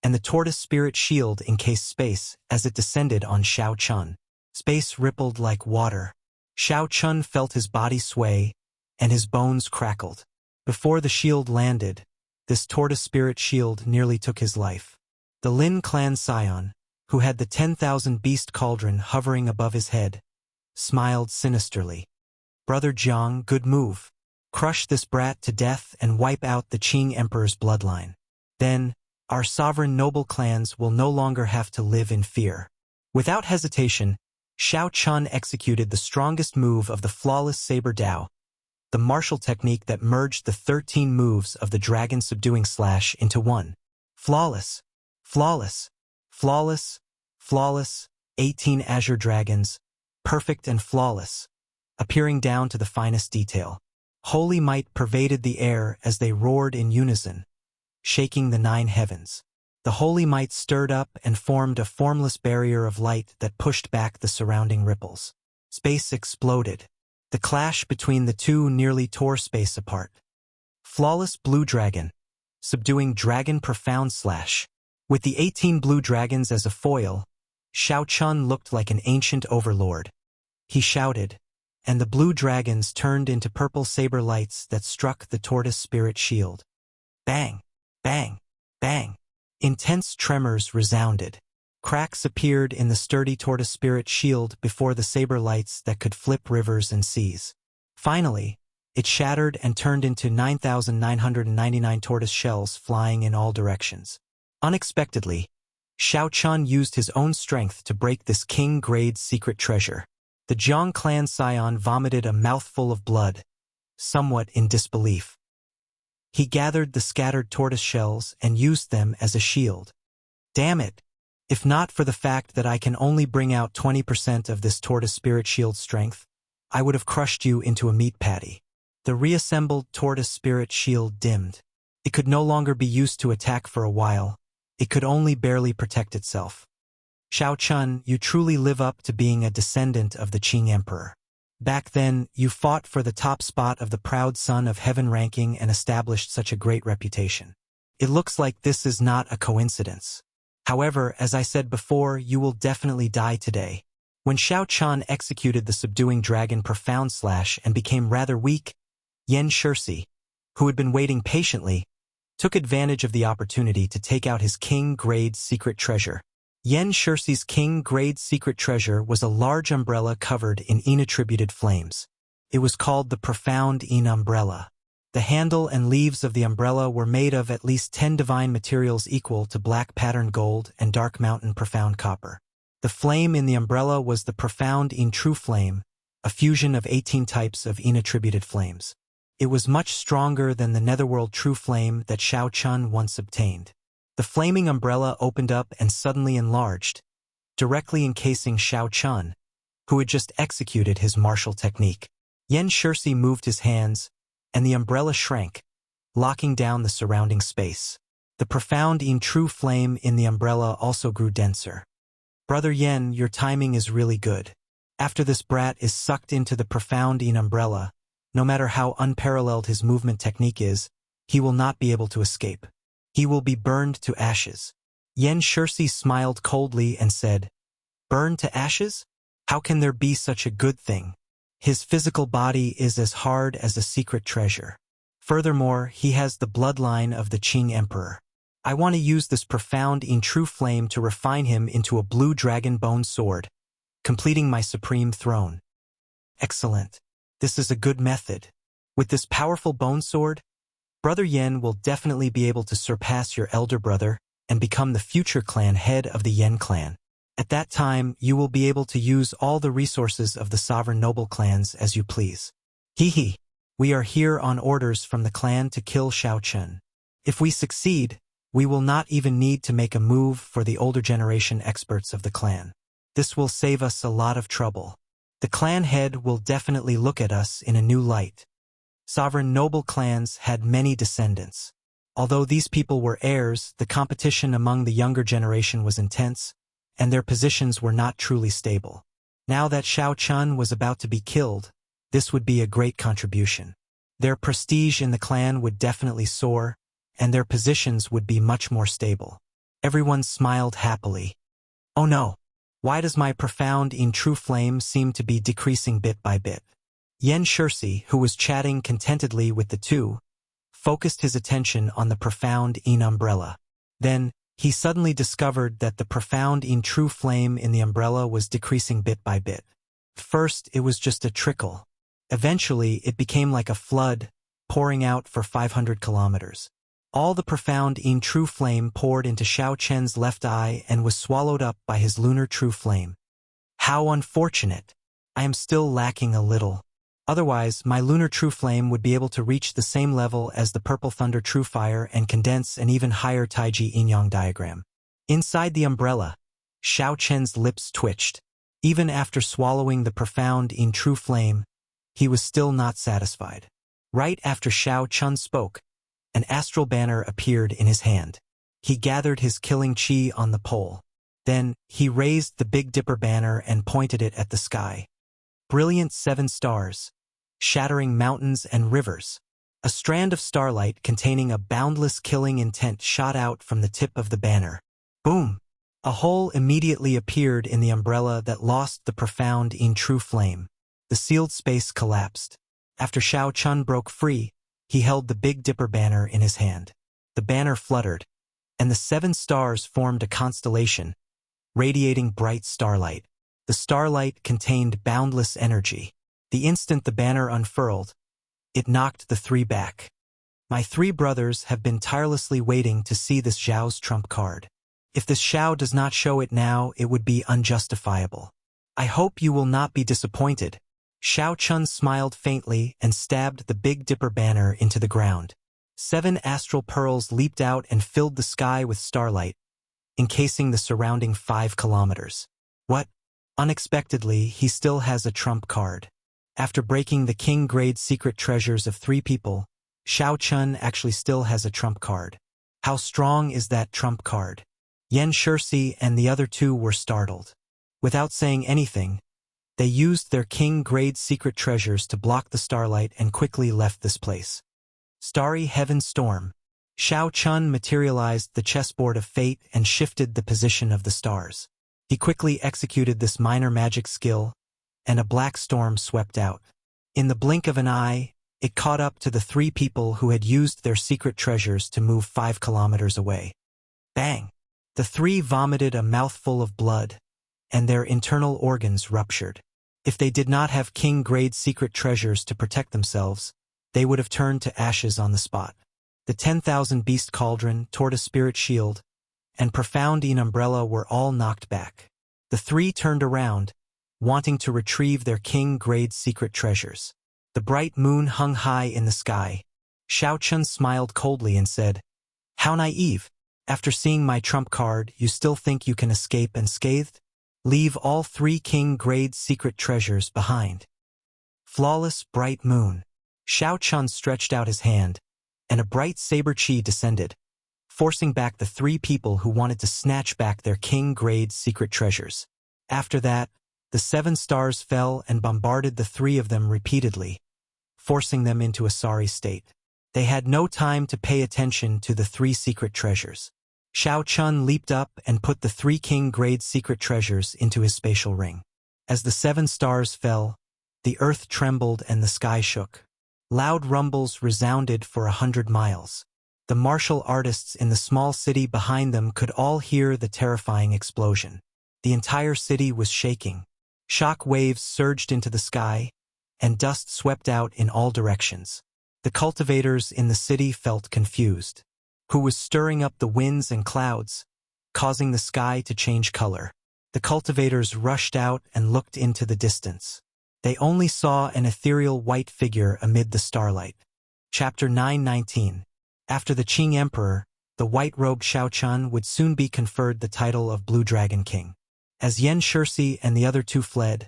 and the tortoise spirit shield encased space as it descended on Shao Chun. Space rippled like water. Shao Chun felt his body sway, and his bones crackled. Before the shield landed, this tortoise spirit shield nearly took his life. The Lin clan scion, who had the 10,000 beast cauldron hovering above his head, smiled sinisterly. Brother Jiang, good move. Crush this brat to death and wipe out the Qing Emperor's bloodline. Then, our sovereign noble clans will no longer have to live in fear. Without hesitation, Shao Chun executed the strongest move of the flawless saber Dao, the martial technique that merged the 13 moves of the dragon subduing slash into one. Flawless, flawless, flawless, flawless, 18 azure dragons, perfect and flawless, appearing down to the finest detail. Holy might pervaded the air as they roared in unison, shaking the 9 heavens. The holy might stirred up and formed a formless barrier of light that pushed back the surrounding ripples. Space exploded. The clash between the two nearly tore space apart. Flawless blue dragon, subduing dragon profound slash. With the 18 blue dragons as a foil, Shao Chun looked like an ancient overlord. He shouted, and the blue dragons turned into purple saber lights that struck the tortoise spirit shield. Bang, bang, bang. Intense tremors resounded. Cracks appeared in the sturdy tortoise spirit shield before the saber lights that could flip rivers and seas. Finally, it shattered and turned into 9,999 tortoise shells flying in all directions. Unexpectedly, Shao Chun used his own strength to break this king-grade secret treasure. The Jiang clan scion vomited a mouthful of blood, somewhat in disbelief. He gathered the scattered tortoise shells and used them as a shield. Damn it! If not for the fact that I can only bring out 20% of this tortoise spirit shield strength, I would have crushed you into a meat patty. The reassembled tortoise spirit shield dimmed. It could no longer be used to attack for a while. It could only barely protect itself. Shao Chun, you truly live up to being a descendant of the Qing Emperor. Back then, you fought for the top spot of the proud son of heaven ranking and established such a great reputation. It looks like this is not a coincidence. However, as I said before, you will definitely die today. When Shao Chun executed the subduing dragon profound slash and became rather weak, Yan Shirsi, who had been waiting patiently, took advantage of the opportunity to take out his king-grade secret treasure. Yan Shirsi's king-grade secret treasure was a large umbrella covered in Yin-attributed flames. It was called the Profound Yin Umbrella. The handle and leaves of the umbrella were made of at least 10 divine materials equal to black patterned gold and dark mountain profound copper. The flame in the umbrella was the Profound Yin True Flame, a fusion of 18 types of Yin-attributed flames. It was much stronger than the Netherworld True Flame that Shao Chun once obtained. The flaming umbrella opened up and suddenly enlarged, directly encasing Shao Chun, who had just executed his martial technique. Yan Shirsi moved his hands, and the umbrella shrank, locking down the surrounding space. The Profound Yin True Flame in the umbrella also grew denser. Brother Yan, your timing is really good. After this brat is sucked into the Profound Yin umbrella, no matter how unparalleled his movement technique is, he will not be able to escape. He will be burned to ashes. Yan Shirsi smiled coldly and said, Burned to ashes? How can there be such a good thing? His physical body is as hard as a secret treasure. Furthermore, he has the bloodline of the Qing Emperor. I want to use this Profound Yin True Flame to refine him into a blue dragon bone sword, completing my supreme throne. Excellent. This is a good method. With this powerful bone sword, Brother Yen will definitely be able to surpass your elder brother and become the future clan head of the Yen clan. At that time, you will be able to use all the resources of the sovereign noble clans as you please. Hee. We are here on orders from the clan to kill Xiao Chun. If we succeed, we will not even need to make a move for the older generation experts of the clan. This will save us a lot of trouble. The clan head will definitely look at us in a new light. Sovereign noble clans had many descendants. Although these people were heirs, the competition among the younger generation was intense, and their positions were not truly stable. Now that Xiao Chun was about to be killed, this would be a great contribution. Their prestige in the clan would definitely soar, and their positions would be much more stable. Everyone smiled happily. Oh no! Why does my profound in true flame seem to be decreasing bit by bit? Yen Shirsi, who was chatting contentedly with the two, focused his attention on the profound in umbrella. Then, he suddenly discovered that the profound in true flame in the umbrella was decreasing bit by bit. First, it was just a trickle. Eventually, it became like a flood, pouring out for 500 kilometers. All the profound in true flame poured into Xiao Chen's left eye and was swallowed up by his lunar true flame. How unfortunate! I am still lacking a little. Otherwise, my lunar true flame would be able to reach the same level as the purple thunder true fire and condense an even higher Taiji yin-yang diagram. Inside the umbrella, Xiao Chen's lips twitched. Even after swallowing the profound in true flame, he was still not satisfied. Right after Xiao Chun spoke, an astral banner appeared in his hand. He gathered his killing chi on the pole. Then, he raised the Big Dipper banner and pointed it at the sky. Brilliant 7 stars, shattering mountains and rivers. A strand of starlight containing a boundless killing intent shot out from the tip of the banner. Boom! A hole immediately appeared in the umbrella that lost the profound in true flame. The sealed space collapsed. After Xiao Chun broke free, he held the Big Dipper banner in his hand. The banner fluttered, and the 7 stars formed a constellation, radiating bright starlight. The starlight contained boundless energy. The instant the banner unfurled, it knocked the 3 back. My 3 brothers have been tirelessly waiting to see this Zhao's trump card. If this Xiao does not show it now, it would be unjustifiable. I hope you will not be disappointed. Xiao Chun smiled faintly and stabbed the Big Dipper banner into the ground. 7 astral pearls leaped out and filled the sky with starlight, encasing the surrounding 5 kilometers. What? Unexpectedly, he still has a trump card. After breaking the king-grade secret treasures of 3 people, Xiao Chun actually still has a trump card. How strong is that trump card? Yen Shirsi and the other 2 were startled. Without saying anything, they used their king-grade secret treasures to block the starlight and quickly left this place. Starry Heaven Storm. Xiao Chun materialized the chessboard of fate and shifted the position of the stars. He quickly executed this minor magic skill, and a black storm swept out. In the blink of an eye, it caught up to the 3 people who had used their secret treasures to move 5 kilometers away. Bang! The 3 vomited a mouthful of blood, and their internal organs ruptured. If they did not have king-grade secret treasures to protect themselves, they would have turned to ashes on the spot. The 10,000 Beast Cauldron, Tortoise Spirit Shield, and Profound in Umbrella were all knocked back. The 3 turned around, wanting to retrieve their king-grade secret treasures. The bright moon hung high in the sky. Xiao Chun smiled coldly and said, "How naive! After seeing my trump card, you still think you can escape unscathed? Leave all 3 king-grade secret treasures behind." Flawless bright moon. Xiao Chun stretched out his hand, and a bright saber chi descended, forcing back the 3 people who wanted to snatch back their king-grade secret treasures. After that, the 7 stars fell and bombarded the 3 of them repeatedly, forcing them into a sorry state. They had no time to pay attention to the 3 secret treasures. Xiao Chun leaped up and put the 3 king-grade secret treasures into his spatial ring. As the 7 stars fell, the earth trembled and the sky shook. Loud rumbles resounded for 100 miles. The martial artists in the small city behind them could all hear the terrifying explosion. The entire city was shaking. Shock waves surged into the sky, and dust swept out in all directions. The cultivators in the city felt confused. Who was stirring up the winds and clouds, causing the sky to change color? The cultivators rushed out and looked into the distance. They only saw an ethereal white figure amid the starlight. Chapter 9:19. After the Qing Emperor, the white-robed Shao Chun would soon be conferred the title of Blue Dragon King. As Yan Shirsi and the other two fled,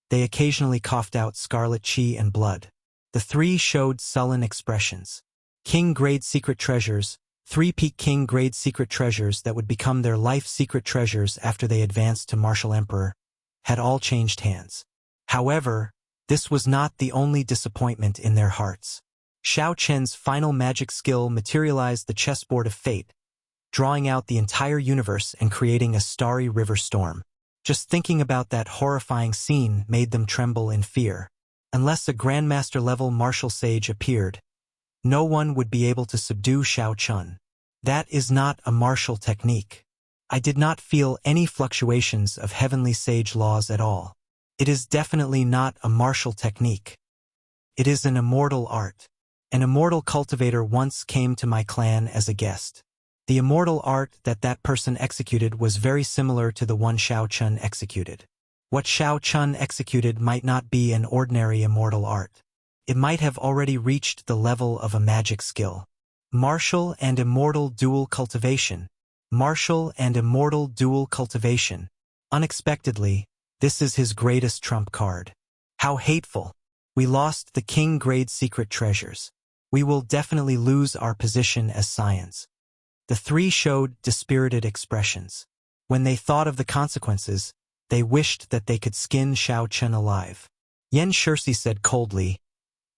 they occasionally coughed out scarlet qi and blood. The three showed sullen expressions. King-grade secret treasures, 3 peak king-grade secret treasures that would become their life secret treasures after they advanced to Martial Emperor, had all changed hands. However, this was not the only disappointment in their hearts. Shao Chen's final magic skill materialized the chessboard of fate, drawing out the entire universe and creating a starry river storm. Just thinking about that horrifying scene made them tremble in fear. Unless a Grandmaster-level martial sage appeared, no one would be able to subdue Shao Chun. That is not a martial technique. I did not feel any fluctuations of heavenly sage laws at all. It is definitely not a martial technique. It is an immortal art. An immortal cultivator once came to my clan as a guest. The immortal art that person executed was very similar to the one Shao Chun executed. What Shao Chun executed might not be an ordinary immortal art. It might have already reached the level of a magic skill. Martial and immortal dual cultivation. Martial and immortal dual cultivation. Unexpectedly, this is his greatest trump card. How hateful. We lost the king-grade secret treasures. We will definitely lose our position as scions. The three showed dispirited expressions. When they thought of the consequences, they wished that they could skin Shao Chun alive. Yan Shirsi said coldly,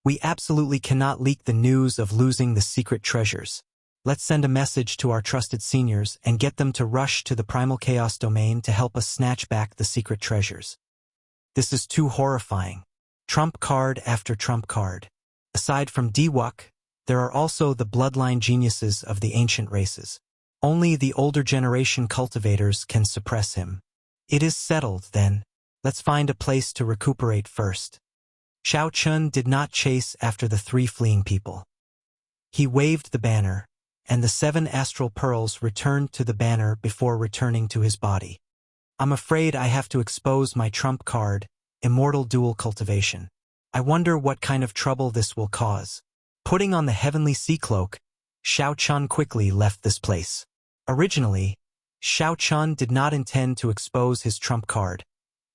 "We absolutely cannot leak the news of losing the secret treasures. Let's send a message to our trusted seniors and get them to rush to the Primal Chaos domain to help us snatch back the secret treasures." This is too horrifying. Trump card after trump card. Aside from Diwuk, there are also the bloodline geniuses of the ancient races. Only the older generation cultivators can suppress him. It is settled, then. Let's find a place to recuperate first. Shao Chun did not chase after the three fleeing people. He waved the banner, and the 7 astral pearls returned to the banner before returning to his body. I'm afraid I have to expose my trump card, Immortal Dual Cultivation. I wonder what kind of trouble this will cause. Putting on the heavenly sea cloak, Shao Chun quickly left this place. Originally, Shao Chun did not intend to expose his trump card,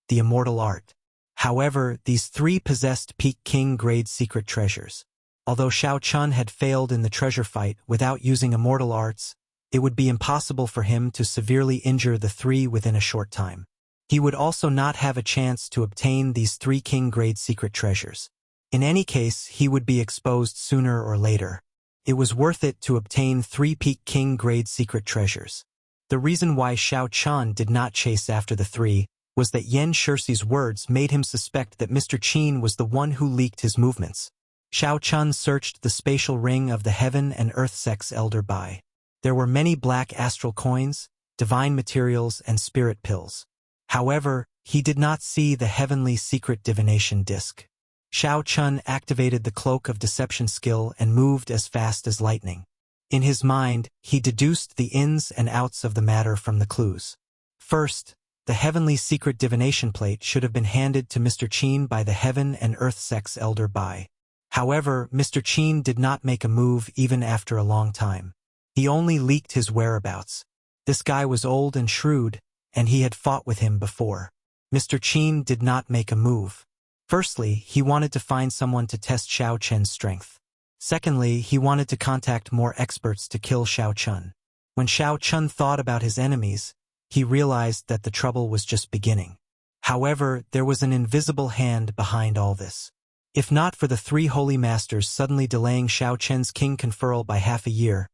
the immortal art. However, these three possessed peak king-grade secret treasures. Although Shao Chun had failed in the treasure fight without using immortal arts, it would be impossible for him to severely injure the three within a short time. He would also not have a chance to obtain these 3 king-grade secret treasures. In any case, he would be exposed sooner or later. It was worth it to obtain 3 peak king-grade secret treasures. The reason why Shao Chun did not chase after the 3 was that Yan Shirsi's words made him suspect that Mr. Qin was the one who leaked his movements. Shao Chun searched the spatial ring of the Heaven and Earth Sex Elder Bai. There were many black astral coins, divine materials, and spirit pills. However, he did not see the heavenly secret divination disc. Shao Chun activated the Cloak of Deception skill and moved as fast as lightning. In his mind, he deduced the ins and outs of the matter from the clues. First, the heavenly secret divination plate should have been handed to Mr. Qin by the Heaven and Earth Sex Elder Bai. However, Mr. Qin did not make a move even after a long time. He only leaked his whereabouts. This guy was old and shrewd, and he had fought with him before. Mr. Qin did not make a move. Firstly, he wanted to find someone to test Shao Chen's strength. Secondly, he wanted to contact more experts to kill Shao Chun. When Shao Chun thought about his enemies, he realized that the trouble was just beginning. However, there was an invisible hand behind all this. If not for the 3 holy masters suddenly delaying Shao Chen's king conferral by half a year,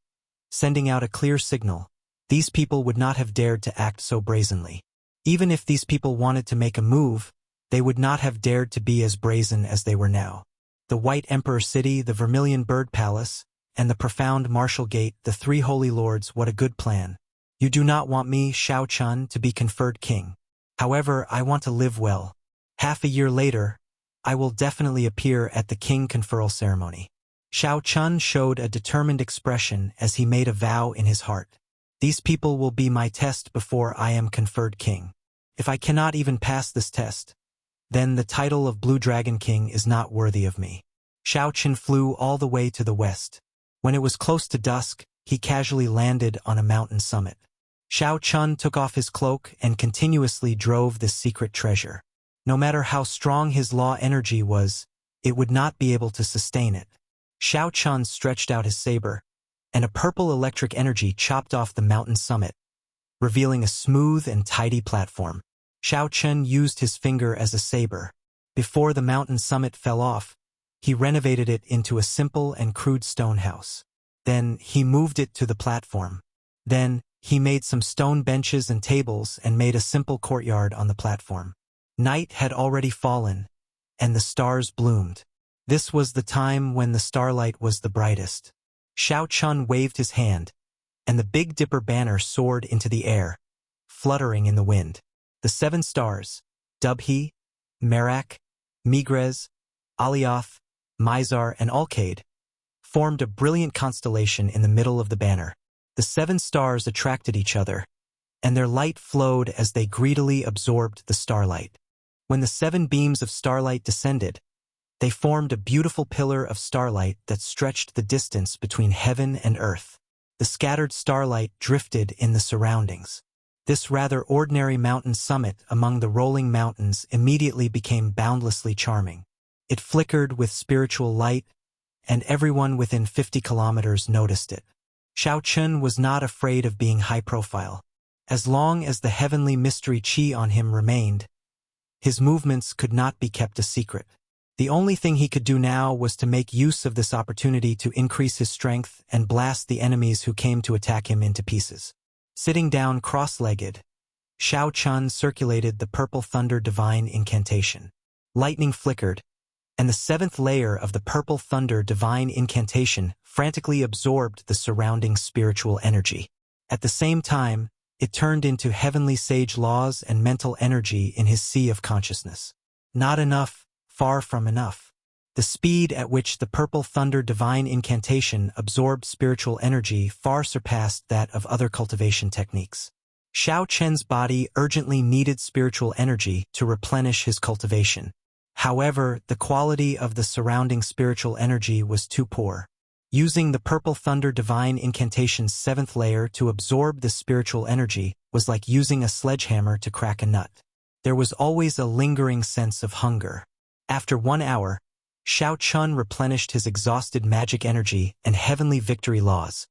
sending out a clear signal, these people would not have dared to act so brazenly. Even if these people wanted to make a move, they would not have dared to be as brazen as they were now. The White Emperor City, the Vermilion Bird Palace, and the profound Martial Gate, the 3 holy lords, what a good plan. You do not want me, Shao Chun, to be conferred king. However, I want to live well. Half a year later, I will definitely appear at the king conferral ceremony. Xiao Chun showed a determined expression as he made a vow in his heart. These people will be my test before I am conferred king. If I cannot even pass this test, then the title of Blue Dragon King is not worthy of me. Xiao Chun flew all the way to the west. When it was close to dusk, he casually landed on a mountain summit. Xiao Chun took off his cloak and continuously drove this secret treasure. No matter how strong his law energy was, it would not be able to sustain it. Xiao Chun stretched out his saber, and a purple electric energy chopped off the mountain summit, revealing a smooth and tidy platform. Xiao Chun used his finger as a saber. Before the mountain summit fell off, he renovated it into a simple and crude stone house. Then he moved it to the platform. Then he made some stone benches and tables and made a simple courtyard on the platform. Night had already fallen, and the stars bloomed. This was the time when the starlight was the brightest. Xiao Chun waved his hand, and the Big Dipper banner soared into the air, fluttering in the wind. The 7 stars, Dubhe, Merak, Megrez, Alioth, Mizar, and Alcade, formed a brilliant constellation in the middle of the banner. The 7 stars attracted each other, and their light flowed as they greedily absorbed the starlight. When the 7 beams of starlight descended, they formed a beautiful pillar of starlight that stretched the distance between heaven and earth. The scattered starlight drifted in the surroundings. This rather ordinary mountain summit among the rolling mountains immediately became boundlessly charming. It flickered with spiritual light, and everyone within 50 kilometers noticed it. Xiao Chun was not afraid of being high profile. As long as the heavenly mystery chi on him remained, his movements could not be kept a secret. The only thing he could do now was to make use of this opportunity to increase his strength and blast the enemies who came to attack him into pieces. Sitting down cross-legged, Xiao Chun circulated the Purple Thunder Divine Incantation. Lightning flickered, and the 7th layer of the Purple Thunder Divine Incantation frantically absorbed the surrounding spiritual energy. At the same time, it turned into heavenly sage laws and mental energy in his sea of consciousness. Not enough, far from enough. The speed at which the Purple Thunder Divine Incantation absorbed spiritual energy far surpassed that of other cultivation techniques. Xiao Chen's body urgently needed spiritual energy to replenish his cultivation. However, the quality of the surrounding spiritual energy was too poor. Using the Purple Thunder Divine Incantation's 7th layer to absorb the spiritual energy was like using a sledgehammer to crack a nut. There was always a lingering sense of hunger. After 1 hour, Xiao Chun replenished his exhausted magic energy and heavenly victory laws,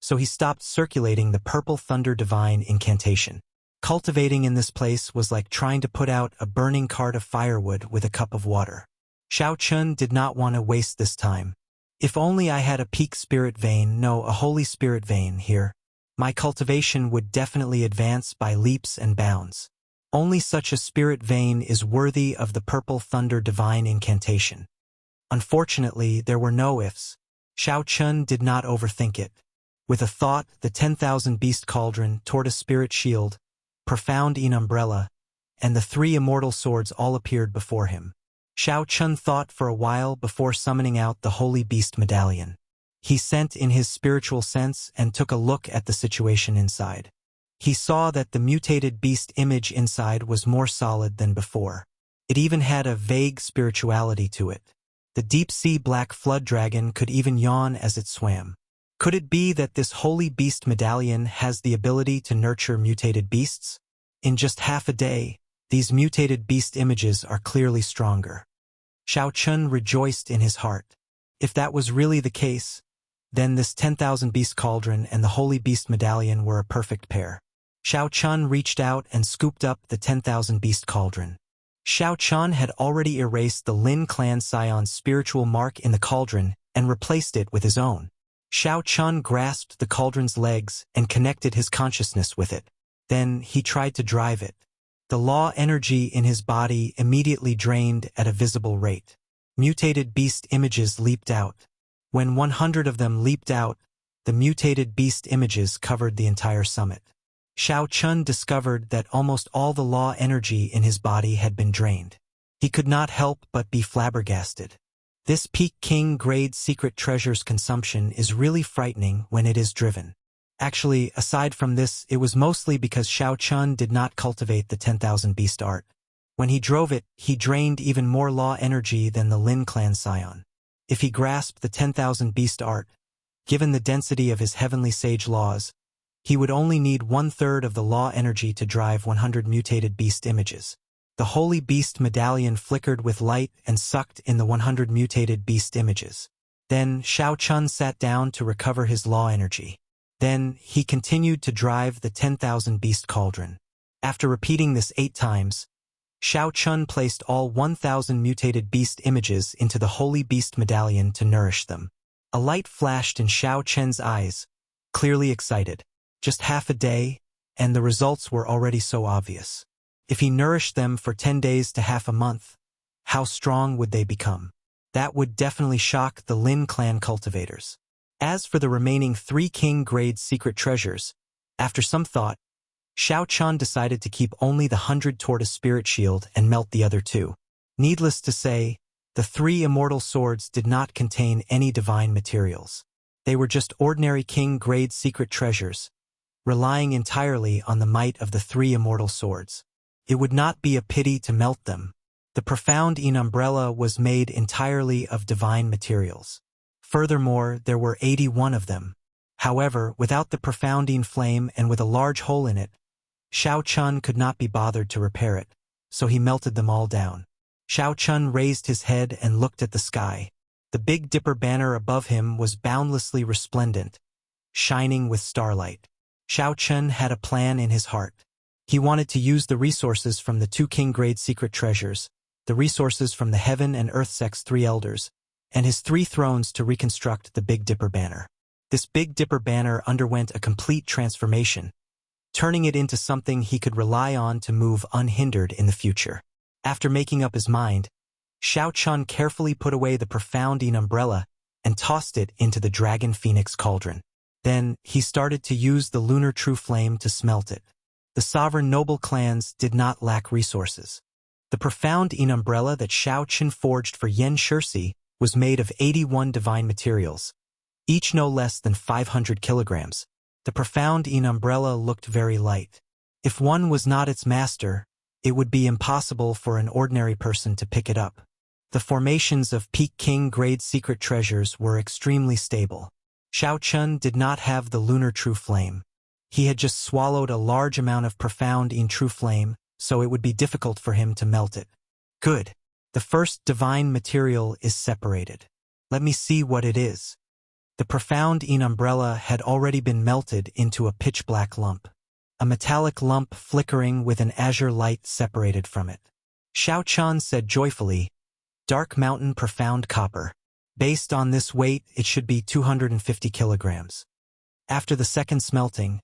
so he stopped circulating the Purple Thunder Divine Incantation. Cultivating in this place was like trying to put out a burning cart of firewood with a cup of water. Xiao Chun did not want to waste this time. If only I had a peak spirit vein, no, a holy spirit vein here, my cultivation would definitely advance by leaps and bounds. Only such a spirit vein is worthy of the Purple Thunder Divine Incantation. Unfortunately, there were no ifs. Xiao Chun did not overthink it. With a thought, the 10,000 Beast Cauldron, Tortoise Spirit Shield, Profound Een Umbrella, and the 3 Immortal Swords all appeared before him. Xiao Chun thought for a while before summoning out the Holy Beast Medallion. He sent in his spiritual sense and took a look at the situation inside. He saw that the mutated beast image inside was more solid than before. It even had a vague spirituality to it. The deep-sea black flood dragon could even yawn as it swam. Could it be that this holy beast medallion has the ability to nurture mutated beasts? In just half a day, these mutated beast images are clearly stronger. Xiao Chun rejoiced in his heart. If that was really the case, then this 10,000 Beast Cauldron and the Holy Beast Medallion were a perfect pair. Xiao Chun reached out and scooped up the 10,000 Beast Cauldron. Xiao Chun had already erased the Lin clan scion's spiritual mark in the cauldron and replaced it with his own. Xiao Chun grasped the cauldron's legs and connected his consciousness with it. Then he tried to drive it. The law energy in his body immediately drained at a visible rate. Mutated beast images leaped out. When 100 of them leaped out, the mutated beast images covered the entire summit. Xiao Chun discovered that almost all the law energy in his body had been drained. He could not help but be flabbergasted. This Peak King grade secret treasures consumption is really frightening when it is driven. Actually, aside from this, it was mostly because Xiao Chun did not cultivate the 10,000 beast art. When he drove it, he drained even more law energy than the Lin clan scion. If he grasped the 10,000 beast art, given the density of his heavenly sage laws, he would only need 1/3 of the law energy to drive 100 mutated beast images. The holy beast medallion flickered with light and sucked in the 100 mutated beast images. Then Xiao Chun sat down to recover his law energy. Then he continued to drive the 10,000 beast cauldron. After repeating this 8 times, Xiao Chun placed all 1,000 mutated beast images into the holy beast medallion to nourish them. A light flashed in Xiao Chen's eyes, clearly excited. Just half a day, and the results were already so obvious. If he nourished them for 10 days to half a month, how strong would they become? That would definitely shock the Lin clan cultivators. As for the remaining 3 king-grade secret treasures, after some thought, Xiao Chun decided to keep only the 100 tortoise spirit shield and melt the other 2. Needless to say, the 3 immortal swords did not contain any divine materials. They were just ordinary king-grade secret treasures, relying entirely on the might of the 3 immortal swords. It would not be a pity to melt them. The profound umbrella was made entirely of divine materials. Furthermore, there were 81 of them. However, without the profounding flame and with a large hole in it, Xiao Chun could not be bothered to repair it, so he melted them all down. Xiao Chun raised his head and looked at the sky. The Big Dipper banner above him was boundlessly resplendent, shining with starlight. Xiao Chun had a plan in his heart. He wanted to use the resources from the 2 king-grade secret treasures, the resources from the Heaven and Earth Sect's 3 elders, and his 3 thrones to reconstruct the Big Dipper banner. This Big Dipper banner underwent a complete transformation, turning it into something he could rely on to move unhindered in the future. After making up his mind, Xiao Chun carefully put away the profounding umbrella and tossed it into the Dragon Phoenix cauldron. Then, he started to use the lunar true flame to smelt it. The sovereign noble clans did not lack resources. The profound umbrella that Xiao Chun forged for Yen Shirsi was made of 81 divine materials, each no less than 500 kilograms. The profound umbrella looked very light. If one was not its master, it would be impossible for an ordinary person to pick it up. The formations of Peak King grade secret treasures were extremely stable. Xiao Chun did not have the lunar true flame. He had just swallowed a large amount of profound true flame, so it would be difficult for him to melt it. Good. The first divine material is separated. Let me see what it is. The profound umbrella had already been melted into a pitch-black lump. A metallic lump flickering with an azure light separated from it. Xiao Chun said joyfully, "Dark Mountain Profound Copper. Based on this weight, it should be 250 kilograms." After the second smelting,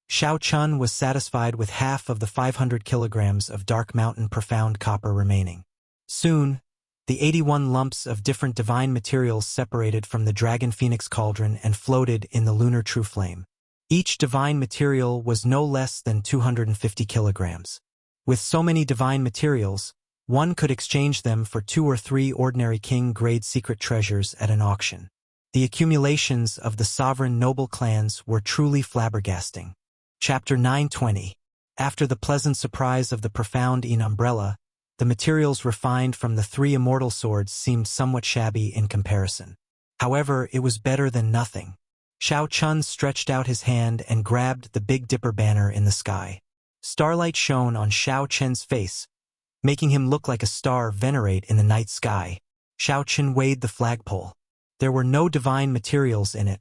Xiao Chun was satisfied with half of the 500 kilograms of Dark Mountain Profound Copper remaining. Soon, the 81 lumps of different divine materials separated from the Dragon Phoenix cauldron and floated in the lunar true flame. Each divine material was no less than 250 kilograms. With so many divine materials, one could exchange them for 2 or 3 ordinary king-grade secret treasures at an auction. The accumulations of the sovereign noble clans were truly flabbergasting. Chapter 920. After the pleasant surprise of the profound umbrella, the materials refined from the 3 immortal swords seemed somewhat shabby in comparison. However, it was better than nothing. Xiao Chun stretched out his hand and grabbed the Big Dipper banner in the sky. Starlight shone on Xiao Chen's face, making him look like a star venerate in the night sky. Xiao Chun weighed the flagpole. There were no divine materials in it,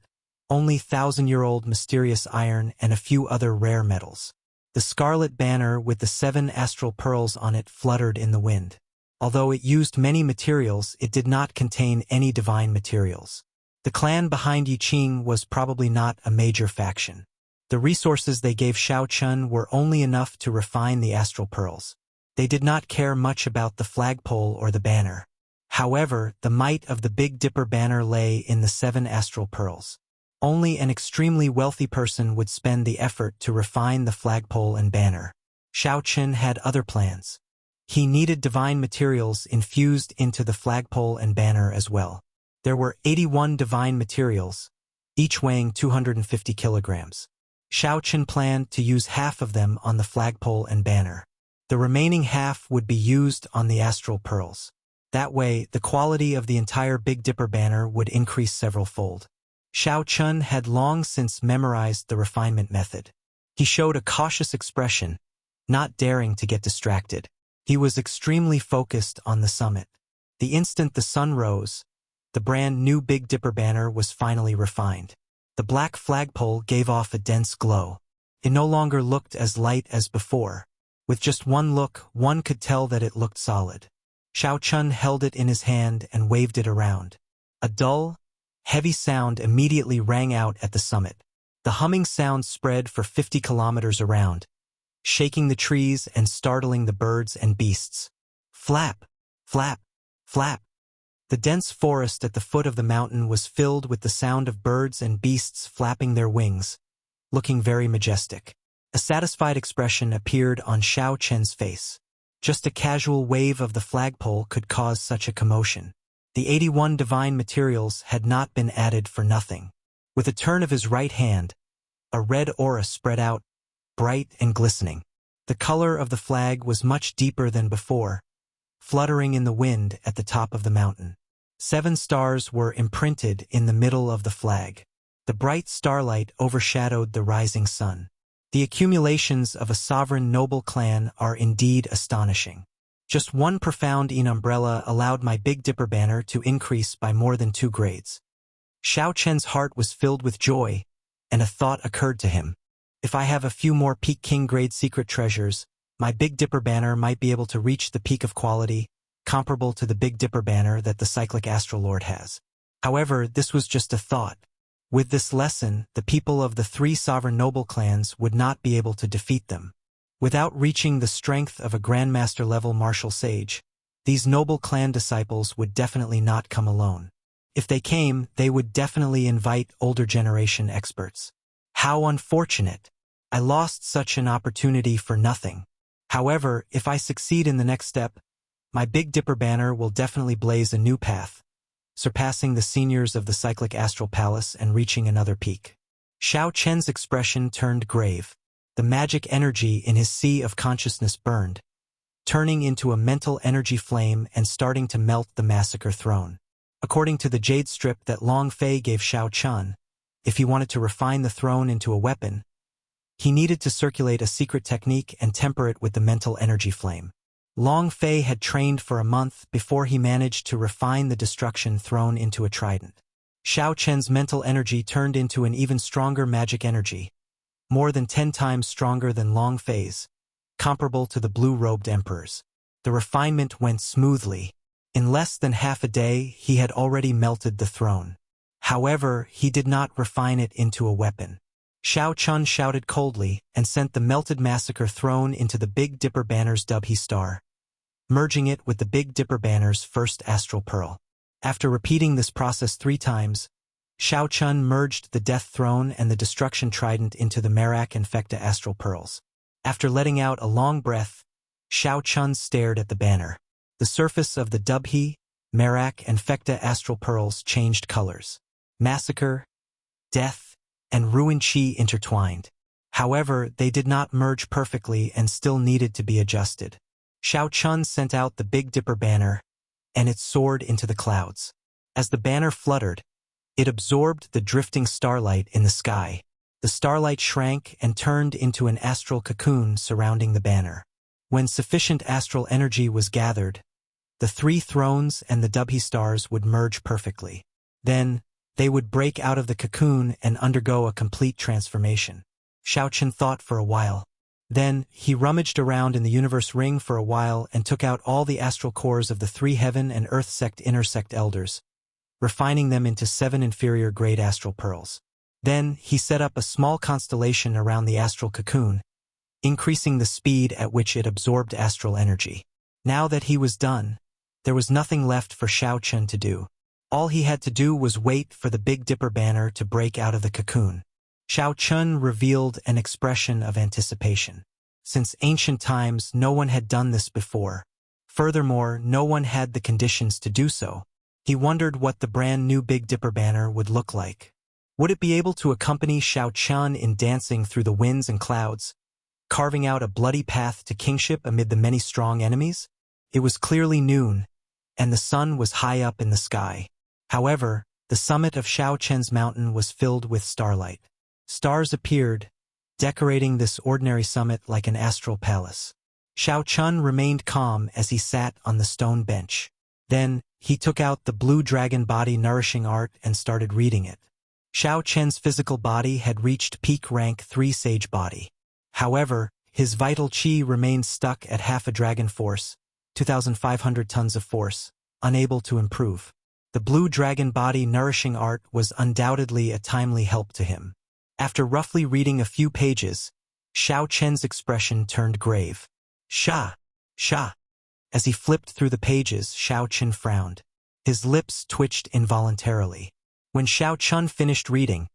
only 1,000-year-old mysterious iron and a few other rare metals. The scarlet banner with the 7 astral pearls on it fluttered in the wind. Although it used many materials, it did not contain any divine materials. The clan behind Yi Qing was probably not a major faction. The resources they gave Xiao Chun were only enough to refine the astral pearls. They did not care much about the flagpole or the banner. However, the might of the Big Dipper banner lay in the 7 astral pearls. Only an extremely wealthy person would spend the effort to refine the flagpole and banner. Xiao Chun had other plans. He needed divine materials infused into the flagpole and banner as well. There were 81 divine materials, each weighing 250 kilograms. Xiao Chen planned to use half of them on the flagpole and banner. The remaining half would be used on the astral pearls. That way, the quality of the entire Big Dipper banner would increase several-fold. Xiao Chen had long since memorized the refinement method. He showed a cautious expression, not daring to get distracted. He was extremely focused on the summit. The instant the sun rose, the brand new Big Dipper banner was finally refined. The black flagpole gave off a dense glow. It no longer looked as light as before. With just one look, one could tell that it looked solid. Xiao Chen held it in his hand and waved it around. A dull, heavy sound immediately rang out at the summit. The humming sound spread for 50 kilometers around, shaking the trees and startling the birds and beasts. Flap, flap, flap. The dense forest at the foot of the mountain was filled with the sound of birds and beasts flapping their wings, looking very majestic. A satisfied expression appeared on Xiao Chen's face. Just a casual wave of the flagpole could cause such a commotion. The 81 divine materials had not been added for nothing. With a turn of his right hand, a red aura spread out, bright and glistening. The color of the flag was much deeper than before, fluttering in the wind at the top of the mountain. 7 stars were imprinted in the middle of the flag. The bright starlight overshadowed the rising sun. The accumulations of a sovereign noble clan are indeed astonishing. Just one profound umbrella allowed my Big Dipper banner to increase by more than 2 grades. Xiao Chen's heart was filled with joy, and a thought occurred to him. If I have a few more Peak King grade secret treasures, my Big Dipper banner might be able to reach the peak of quality, comparable to the Big Dipper banner that the Cyclic Astral Lord has. However, this was just a thought. With this lesson, the people of the 3 sovereign noble clans would not be able to defeat them. Without reaching the strength of a Grandmaster-level martial sage, these noble clan disciples would definitely not come alone. If they came, they would definitely invite older generation experts. How unfortunate! I lost such an opportunity for nothing. However, if I succeed in the next step, my Big Dipper banner will definitely blaze a new path, surpassing the seniors of the Cyclic Astral Palace and reaching another peak. Xiao Chen's expression turned grave. The magic energy in his sea of consciousness burned, turning into a mental energy flame and starting to melt the massacre throne. According to the jade strip that Long Fei gave Xiao Chen, if he wanted to refine the throne into a weapon, he needed to circulate a secret technique and temper it with the mental energy flame. Long Fei had trained for a month before he managed to refine the destruction throne into a trident. Xiao Chen's mental energy turned into an even stronger magic energy, more than 10 times stronger than Long Fei's, comparable to the blue-robed emperors. The refinement went smoothly. In less than half a day, he had already melted the throne. However, he did not refine it into a weapon. Xiao Chen shouted coldly and sent the melted massacre throne into the Big Dipper banner's Dubhe star, merging it with the Big Dipper banner's first astral pearl. After repeating this process 3 times, Xiao Chen merged the Death Throne and the Destruction Trident into the Merak and Fekta astral pearls. After letting out a long breath, Xiao Chen stared at the banner. The surface of the Dubhe, Merak, and Fekta astral pearls changed colors. Massacre, death, and ruin chi intertwined. However, they did not merge perfectly and still needed to be adjusted. Xiao Chen sent out the Big Dipper banner, and it soared into the clouds. As the banner fluttered, it absorbed the drifting starlight in the sky. The starlight shrank and turned into an astral cocoon surrounding the banner. When sufficient astral energy was gathered, the 3 thrones and the Dubhe stars would merge perfectly. Then, they would break out of the cocoon and undergo a complete transformation. Xiao Chen thought for a while. Then, he rummaged around in the universe ring for a while and took out all the astral cores of the 3 heaven and earth sect intersect elders, refining them into 7 inferior grade astral pearls. Then, he set up a small constellation around the astral cocoon, increasing the speed at which it absorbed astral energy. Now that he was done, there was nothing left for Xiao Chen to do. All he had to do was wait for the Big Dipper banner to break out of the cocoon. Xiao Chen revealed an expression of anticipation. Since ancient times, no one had done this before. Furthermore, no one had the conditions to do so. He wondered what the brand new Big Dipper banner would look like. Would it be able to accompany Xiao Chun in dancing through the winds and clouds, carving out a bloody path to kingship amid the many strong enemies? It was clearly noon, and the sun was high up in the sky. However, the summit of Xiao Chen's mountain was filled with starlight. Stars appeared, decorating this ordinary summit like an astral palace. Xiao Chun remained calm as he sat on the stone bench. Then, he took out the blue dragon body nourishing art and started reading it. Xiao Chen's physical body had reached peak rank 3 sage body. However, his vital qi remained stuck at half a dragon force, 2,500 tons of force, unable to improve. The blue dragon body nourishing art was undoubtedly a timely help to him. After roughly reading a few pages, Xiao Chen's expression turned grave. Sha! Sha! As he flipped through the pages, Xiao Chen frowned. His lips twitched involuntarily. When Xiao Chun finished reading,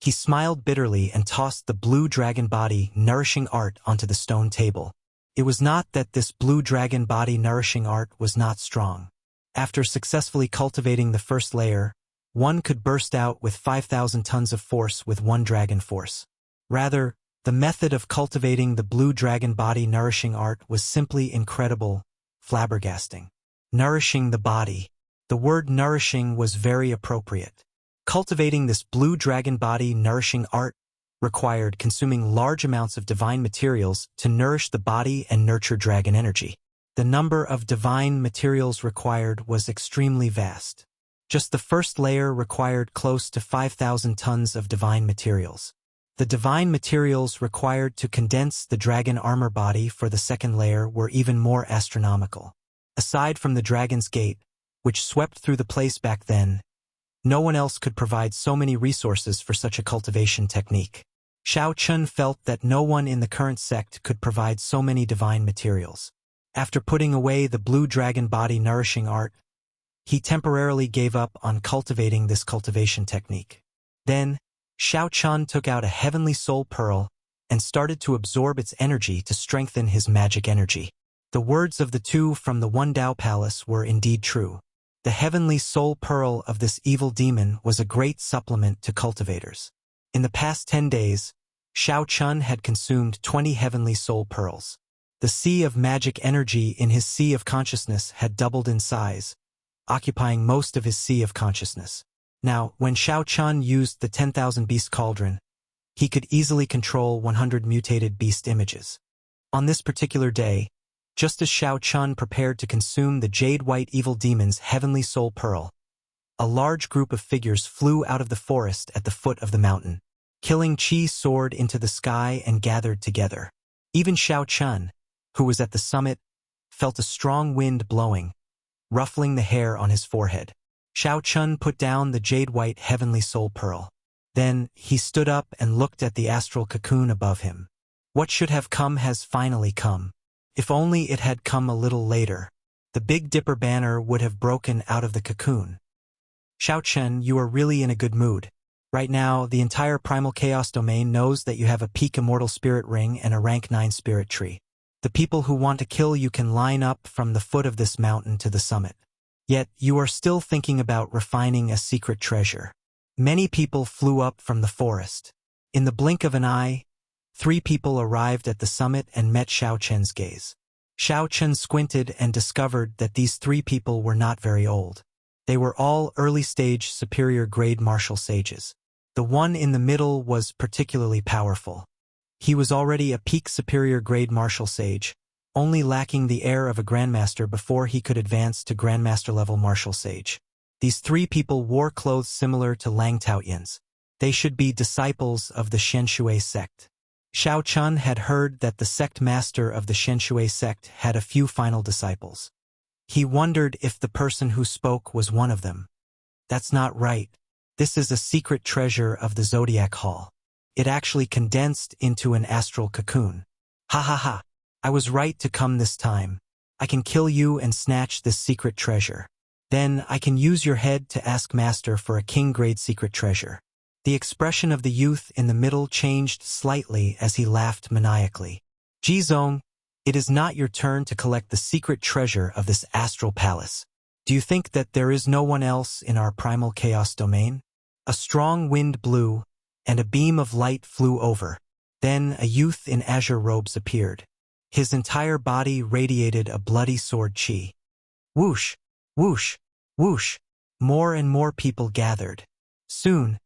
he smiled bitterly and tossed the blue dragon body nourishing art onto the stone table. It was not that this blue dragon body nourishing art was not strong. After successfully cultivating the first layer, one could burst out with 5,000 tons of force with 1 dragon force. Rather, the method of cultivating the blue dragon body nourishing art was simply incredible, flabbergasting. Nourishing the body. The word nourishing was very appropriate. Cultivating this blue dragon body nourishing art required consuming large amounts of divine materials to nourish the body and nurture dragon energy. The number of divine materials required was extremely vast. Just the first layer required close to 5,000 tons of divine materials. The divine materials required to condense the dragon armor body for the second layer were even more astronomical. Aside from the Dragon's Gate, which swept through the place back then, no one else could provide so many resources for such a cultivation technique. Xiao Chun felt that no one in the current sect could provide so many divine materials. After putting away the blue dragon body nourishing art, he temporarily gave up on cultivating this cultivation technique. Then, Xiao Chun took out a heavenly soul pearl and started to absorb its energy to strengthen his magic energy. The words of the two from the One Dao Palace were indeed true. The heavenly soul pearl of this evil demon was a great supplement to cultivators. In the past 10 days, Xiao Chun had consumed 20 heavenly soul pearls. The sea of magic energy in his sea of consciousness had doubled in size, occupying most of his sea of consciousness. Now, when Xiao Chun used the 10,000 beast cauldron, he could easily control 100 mutated beast images. On this particular day, just as Xiao Chun prepared to consume the jade-white evil demon's heavenly soul pearl, a large group of figures flew out of the forest at the foot of the mountain. Killing Qi soared into the sky and gathered together. Even Xiao Chun, who was at the summit, felt a strong wind blowing, ruffling the hair on his forehead. Xiao Chun put down the jade-white heavenly soul pearl. Then, he stood up and looked at the astral cocoon above him. What should have come has finally come. If only it had come a little later. The Big Dipper banner would have broken out of the cocoon. Xiao Chen, you are really in a good mood. Right now, the entire Primal Chaos domain knows that you have a peak Immortal Spirit Ring and a rank 9 Spirit Tree. The people who want to kill you can line up from the foot of this mountain to the summit. Yet, you are still thinking about refining a secret treasure. Many people flew up from the forest. In the blink of an eye, 3 people arrived at the summit and met Xiao Chen's gaze. Xiao Chen squinted and discovered that these 3 people were not very old. They were all early-stage superior-grade martial sages. The one in the middle was particularly powerful. He was already a peak superior-grade martial sage, only lacking the air of a grandmaster before he could advance to grandmaster-level martial sage. These 3 people wore clothes similar to Lang Taoyuan's. They should be disciples of the Shenshui sect. Xiao Chun had heard that the sect master of the Shenshui sect had a few final disciples. He wondered if the person who spoke was one of them. That's not right. This is a secret treasure of the Zodiac Hall. It actually condensed into an astral cocoon. Ha ha ha. I was right to come this time. I can kill you and snatch this secret treasure. Then I can use your head to ask Master for a king-grade secret treasure. The expression of the youth in the middle changed slightly as he laughed maniacally. Jizong, It is not your turn to collect the secret treasure of this astral palace. Do you think that there is no one else in our primal chaos domain? A strong wind blew, and a beam of light flew over. Then a youth in azure robes appeared. His entire body radiated a bloody sword chi. Whoosh, whoosh, whoosh. More and more people gathered. Soon,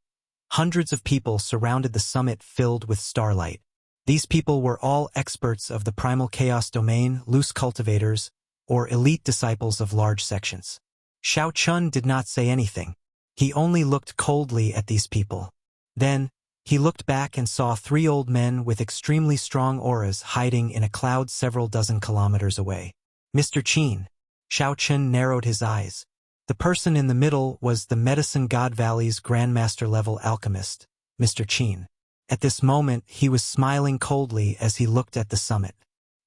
hundreds of people surrounded the summit filled with starlight. These people were all experts of the primal chaos domain, loose cultivators, or elite disciples of large sections. Xiao Chun did not say anything. He only looked coldly at these people. Then, he looked back and saw 3 old men with extremely strong auras hiding in a cloud several dozen kilometers away. Mr. Qin. Xiao Chun narrowed his eyes. The person in the middle was the Medicine God Valley's Grandmaster-level alchemist, Mr. Qin. At this moment, he was smiling coldly as he looked at the summit.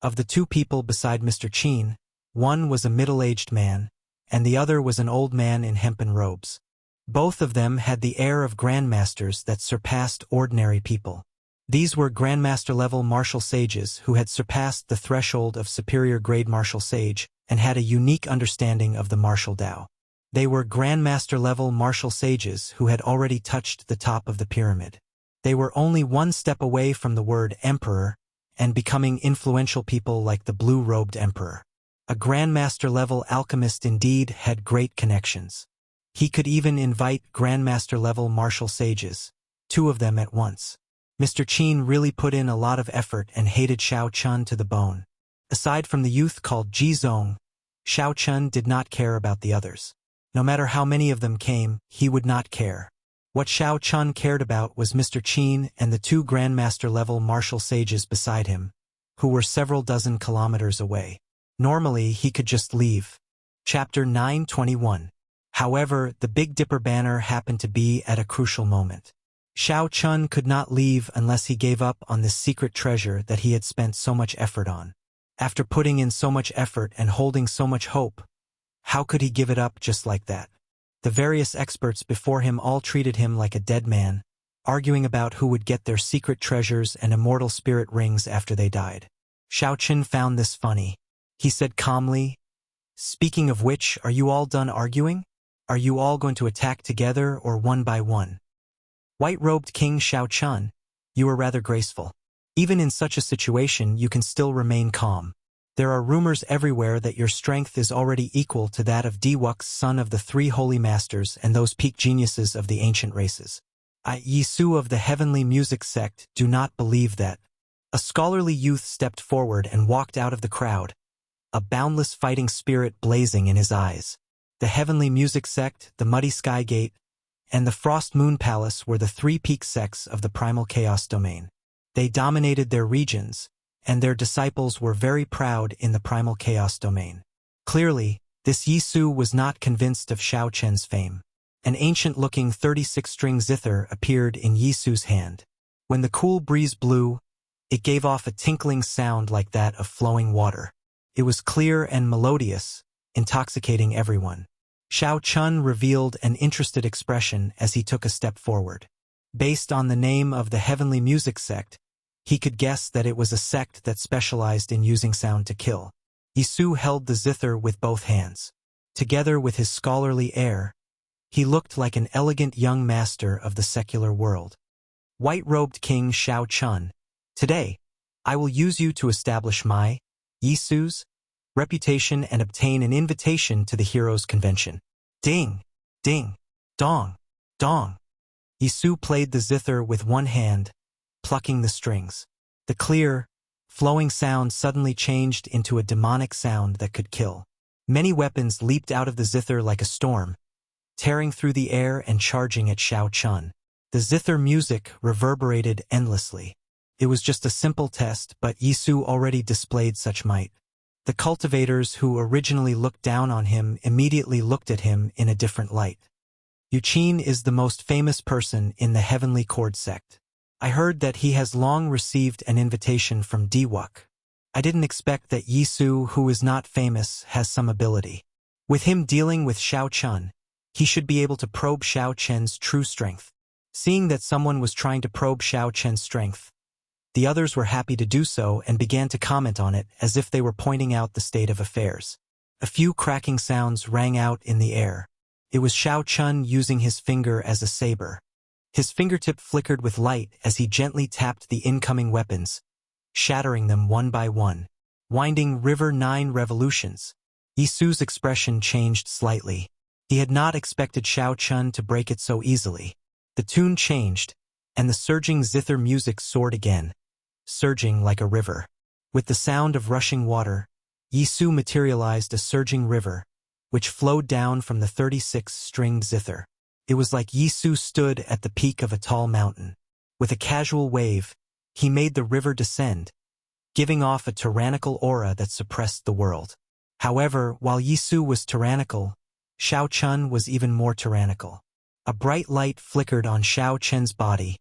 Of the 2 people beside Mr. Qin, one was a middle-aged man, and the other was an old man in hempen robes. Both of them had the air of grandmasters that surpassed ordinary people. These were grandmaster-level martial sages who had surpassed the threshold of superior-grade martial sage and had a unique understanding of the martial Tao. They were grandmaster-level martial sages who had already touched the top of the pyramid. They were only one step away from the word emperor and becoming influential people like the blue-robed emperor. A grandmaster-level alchemist indeed had great connections. He could even invite grandmaster-level martial sages, 2 of them at once. Mr. Qin really put in a lot of effort and hated Xiao Chun to the bone. Aside from the youth called Ji Zong, Xiao Chun did not care about the others. No matter how many of them came, he would not care. What Xiao Chun cared about was Mr. Qin and the 2 grandmaster-level martial sages beside him, who were several dozen kilometers away. Normally, he could just leave. Chapter 921. However, the Big Dipper banner happened to be at a crucial moment. Xiao Chun could not leave unless he gave up on this secret treasure that he had spent so much effort on. After putting in so much effort and holding so much hope, how could he give it up just like that? The various experts before him all treated him like a dead man, arguing about who would get their secret treasures and immortal spirit rings after they died. Xiao Chun found this funny. He said calmly, "Speaking of which, are you all done arguing? Are you all going to attack together or one by one?" White-robed King Xiao Chun, you were rather graceful. Even in such a situation, you can still remain calm. There are rumors everywhere that your strength is already equal to that of Diwux, son of the 3 holy masters and those peak geniuses of the ancient races. I, Yisu of the heavenly music sect, do not believe that. A scholarly youth stepped forward and walked out of the crowd, a boundless fighting spirit blazing in his eyes. The heavenly music sect, the muddy sky gate, and the frost moon palace were the 3 peak sects of the primal chaos domain. They dominated their regions, and their disciples were very proud in the primal chaos domain. Clearly, this Yisu was not convinced of Xiao Chen's fame. An ancient-looking 36-string zither appeared in Yisu's hand. When the cool breeze blew, it gave off a tinkling sound like that of flowing water. It was clear and melodious, intoxicating everyone. Xiao Chun revealed an interested expression as he took a step forward. Based on the name of the heavenly music sect, he could guess that it was a sect that specialized in using sound to kill. Yisu held the zither with both hands. Together with his scholarly air, he looked like an elegant young master of the secular world. White-robed King Xiao Chun, today, I will use you to establish my, Yisu's, reputation and obtain an invitation to the Heroes' Convention. Ding, ding, dong, dong. Yisu played the zither with one hand, plucking the strings. The clear, flowing sound suddenly changed into a demonic sound that could kill. Many weapons leaped out of the zither like a storm, tearing through the air and charging at Xiao Chun. The zither music reverberated endlessly. It was just a simple test, but Yisu already displayed such might. The cultivators who originally looked down on him immediately looked at him in a different light. Yuqin is the most famous person in the Heavenly Chord sect. I heard that he has long received an invitation from Diwuk. I didn't expect that Yisu, who is not famous, has some ability. With him dealing with Xiao Chun, he should be able to probe Xiao Chen's true strength. Seeing that someone was trying to probe Xiao Chen's strength, The others were happy to do so and began to comment on it as if they were pointing out the state of affairs. A few cracking sounds rang out in the air. It was Xiao Chun using his finger as a saber. His fingertip flickered with light as he gently tapped the incoming weapons, shattering them one by one. Winding River 9 revolutions. Yisu's expression changed slightly. He had not expected Xiao Chun to break it so easily. The tune changed, and the surging zither music soared again, surging like a river. With the sound of rushing water, Yisu materialized a surging river, which flowed down from the 36-stringed zither. It was like Yisu stood at the peak of a tall mountain. With a casual wave, he made the river descend, giving off a tyrannical aura that suppressed the world. However, while Yisu was tyrannical, Xiao Chun was even more tyrannical. A bright light flickered on Xiao Chen's body,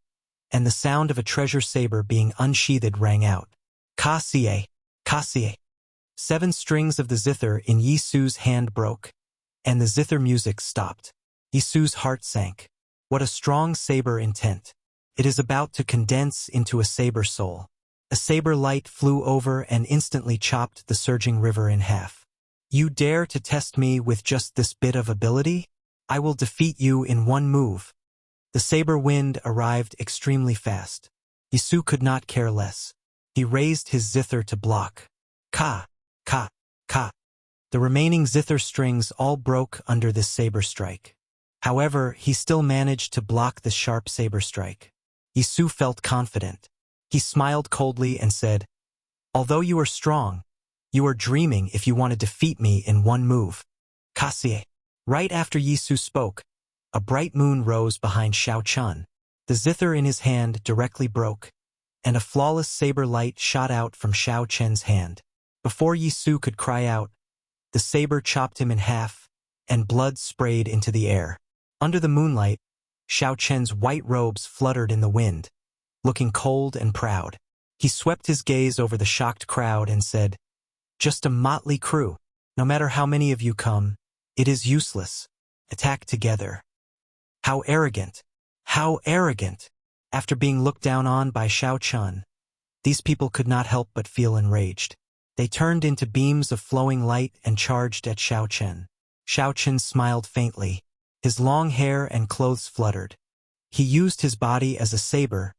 and the sound of a treasure saber being unsheathed rang out. Ka-sie, ka-sie. 7 strings of the zither in Yisu's hand broke, and the zither music stopped. Yisu's heart sank. What a strong saber intent. It is about to condense into a saber soul. A saber light flew over and instantly chopped the surging river in half. You dare to test me with just this bit of ability? I will defeat you in one move. The saber wind arrived extremely fast. Yisu could not care less. He raised his zither to block. Ka, ka, ka. The remaining zither strings all broke under this saber strike. However, he still managed to block the sharp saber strike. Yisu felt confident. He smiled coldly and said, "Although you are strong, you are dreaming if you want to defeat me in one move." Ka-sie. Right after Yisu spoke, a bright moon rose behind Xiao Chun. The zither in his hand directly broke, and a flawless saber light shot out from Xiao Chen's hand. Before Yisu could cry out, the saber chopped him in half, and blood sprayed into the air. Under the moonlight, Xiao Chen's white robes fluttered in the wind, looking cold and proud. He swept his gaze over the shocked crowd and said, "Just a motley crew. No matter how many of you come, it is useless. Attack together." How arrogant! How arrogant! After being looked down on by Xiao Chun, these people could not help but feel enraged. They turned into beams of flowing light and charged at Xiao Chen. Xiao Chen smiled faintly. His long hair and clothes fluttered. He used his body as a saber,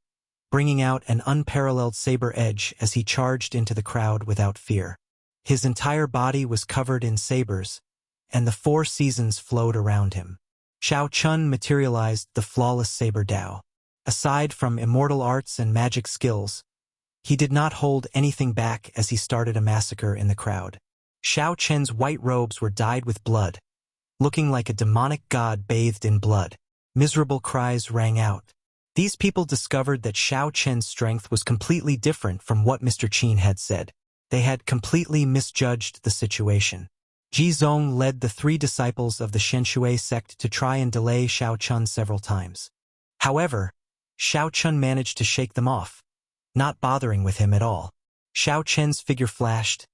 bringing out an unparalleled saber edge as he charged into the crowd without fear. His entire body was covered in sabers, and the 4 seasons flowed around him. Xiao Chun materialized the flawless saber Dao. Aside from immortal arts and magic skills, he did not hold anything back as he started a massacre in the crowd. Xiao Chen's white robes were dyed with blood, looking like a demonic god bathed in blood. Miserable cries rang out. These people discovered that Xiao Chen's strength was completely different from what Mr. Qin had said. They had completely misjudged the situation. Ji Zong led the 3 disciples of the Shenshui sect to try and delay Xiao Chun several times. However, Xiao Chun managed to shake them off, not bothering with him at all. Xiao Chen's figure flashed,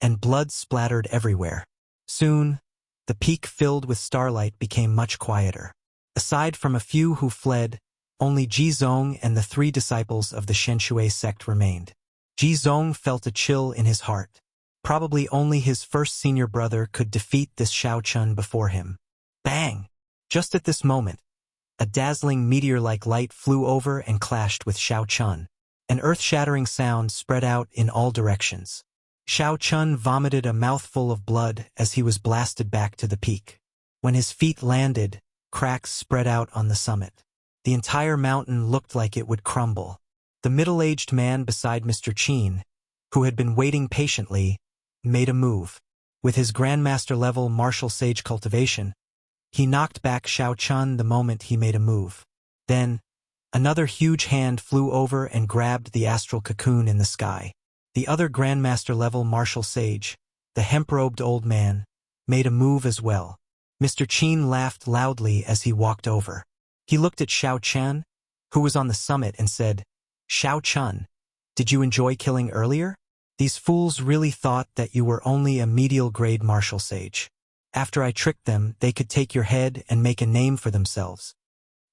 and blood splattered everywhere. Soon, the peak filled with starlight became much quieter. Aside from a few who fled, only Ji Zong and the 3 disciples of the Shenshui sect remained. Ji Zong felt a chill in his heart. Probably only his first senior brother could defeat this Xiao Chun before him. Bang! Just at this moment, a dazzling meteor-like light flew over and clashed with Xiao Chun. An earth-shattering sound spread out in all directions. Xiao Chun vomited a mouthful of blood as he was blasted back to the peak. When his feet landed, cracks spread out on the summit. The entire mountain looked like it would crumble. The middle-aged man beside Mr. Qin, who had been waiting patiently, made a move. With his Grandmaster-level martial sage cultivation, he knocked back Xiao Chun the moment he made a move. Then, another huge hand flew over and grabbed the astral cocoon in the sky. The other Grandmaster-level martial sage, the hemp-robed old man, made a move as well. Mr. Qin laughed loudly as he walked over. He looked at Xiao Chun, who was on the summit, and said, "Xiao Chun, did you enjoy killing earlier? These fools really thought that you were only a medial-grade martial sage. After I tricked them, they could take your head and make a name for themselves.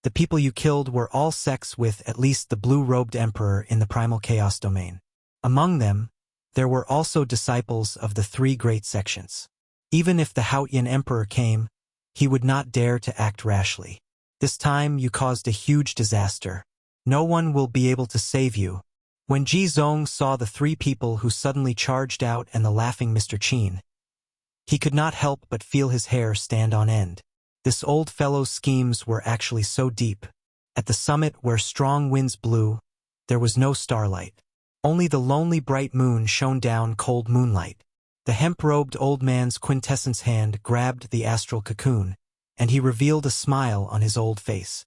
The people you killed were all sects with at least the blue-robed emperor in the primal chaos domain. Among them, there were also disciples of the three great sections. Even if the Haotian emperor came, he would not dare to act rashly. This time you caused a huge disaster. No one will be able to save you. When Ji Zong saw the three people who suddenly charged out and the laughing Mr. Qin, he could not help but feel his hair stand on end. This old fellow's schemes were actually so deep. At the summit where strong winds blew, there was no starlight. Only the lonely bright moon shone down cold moonlight. The hemp-robed old man's quintessence hand grabbed the astral cocoon, and he revealed a smile on his old face.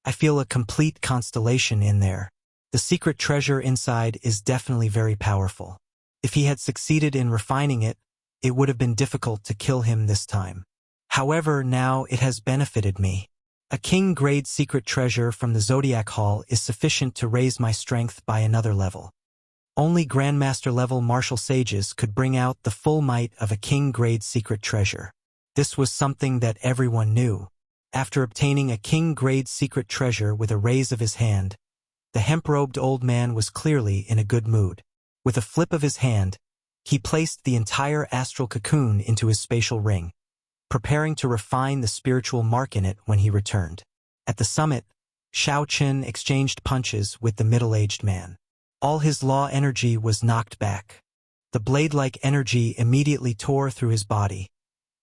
I feel a complete constellation in there. The secret treasure inside is definitely very powerful. If he had succeeded in refining it, it would have been difficult to kill him this time. However, now it has benefited me. A king-grade secret treasure from the Zodiac Hall is sufficient to raise my strength by another level. Only Grandmaster-level martial sages could bring out the full might of a king-grade secret treasure. This was something that everyone knew. After obtaining a king-grade secret treasure with a raise of his hand, the hemp-robed old man was clearly in a good mood. With a flip of his hand, he placed the entire astral cocoon into his spatial ring, preparing to refine the spiritual mark in it when he returned. At the summit, Shao Qin exchanged punches with the middle-aged man. All his law energy was knocked back. The blade-like energy immediately tore through his body,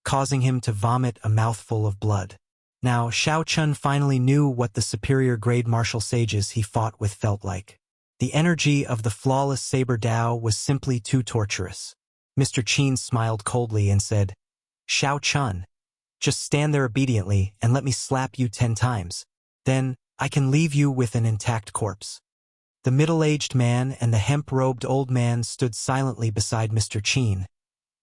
causing him to vomit a mouthful of blood. Now, Shao Qin finally knew what the superior-grade martial sages he fought with felt like. The energy of the flawless saber Dao was simply too torturous. Mr. Qin smiled coldly and said, "Shao Qin, just stand there obediently and let me slap you 10 times. Then, I can leave you with an intact corpse." The middle-aged man and the hemp-robed old man stood silently beside Mr. Qin,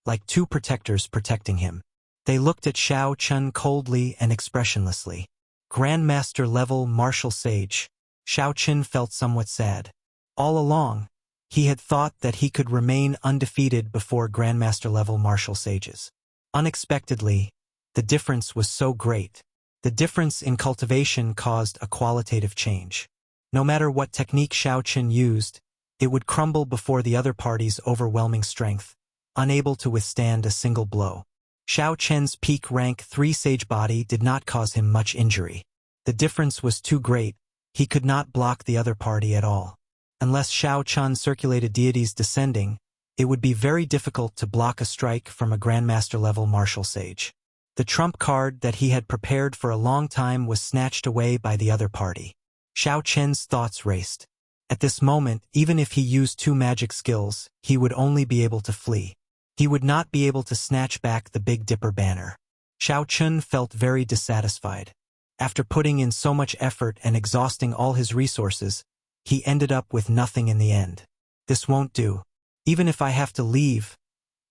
like two protectors protecting him. They looked at Shao Qin coldly and expressionlessly. Grandmaster-level martial sage. Shao Qin felt somewhat sad. All along, he had thought that he could remain undefeated before Grandmaster-level martial sages. Unexpectedly, the difference was so great. The difference in cultivation caused a qualitative change. No matter what technique Shao Qin used, it would crumble before the other party's overwhelming strength, unable to withstand a single blow. Shao Qin's peak rank 3 sage body did not cause him much injury. The difference was too great, he could not block the other party at all. Unless Shao Qin circulated deities descending, it would be very difficult to block a strike from a Grandmaster-level martial sage. The trump card that he had prepared for a long time was snatched away by the other party. Shao Qin's thoughts raced. At this moment, even if he used 2 magic skills, he would only be able to flee. He would not be able to snatch back the Big Dipper banner. Shao Qin felt very dissatisfied. After putting in so much effort and exhausting all his resources, he ended up with nothing in the end. This won't do. Even if I have to leave,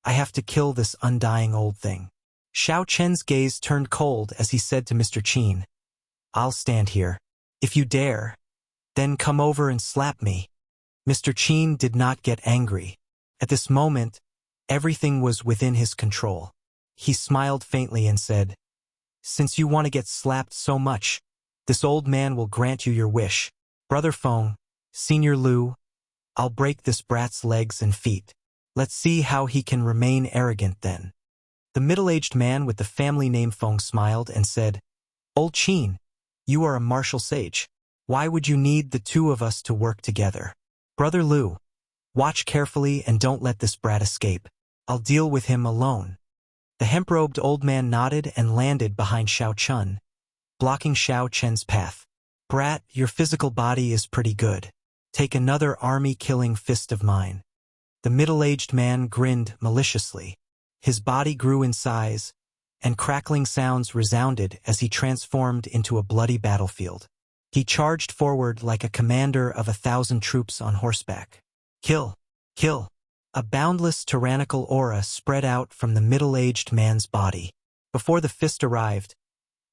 I have to kill this undying old thing. Shao Qin's gaze turned cold as he said to Mr. Qin, "I'll stand here. If you dare, then come over and slap me." Mr. Qin did not get angry. At this moment, everything was within his control. He smiled faintly and said, "Since you want to get slapped so much, this old man will grant you your wish. Brother Feng, Senior Liu, I'll break this brat's legs and feet. Let's see how he can remain arrogant then." The middle-aged man with the family name Feng smiled and said, "Old Qin, you are a martial sage. Why would you need the 2 of us to work together? Brother Liu, watch carefully and don't let this brat escape. I'll deal with him alone." The hemp-robed old man nodded and landed behind Shao Qin, blocking Shao Qin's path. "Brat, your physical body is pretty good. Take another army-killing fist of mine." The middle-aged man grinned maliciously. His body grew in size, and crackling sounds resounded as he transformed into a bloody battlefield. He charged forward like a commander of 1,000 troops on horseback. "Kill! Kill!" A boundless tyrannical aura spread out from the middle-aged man's body. Before the fist arrived,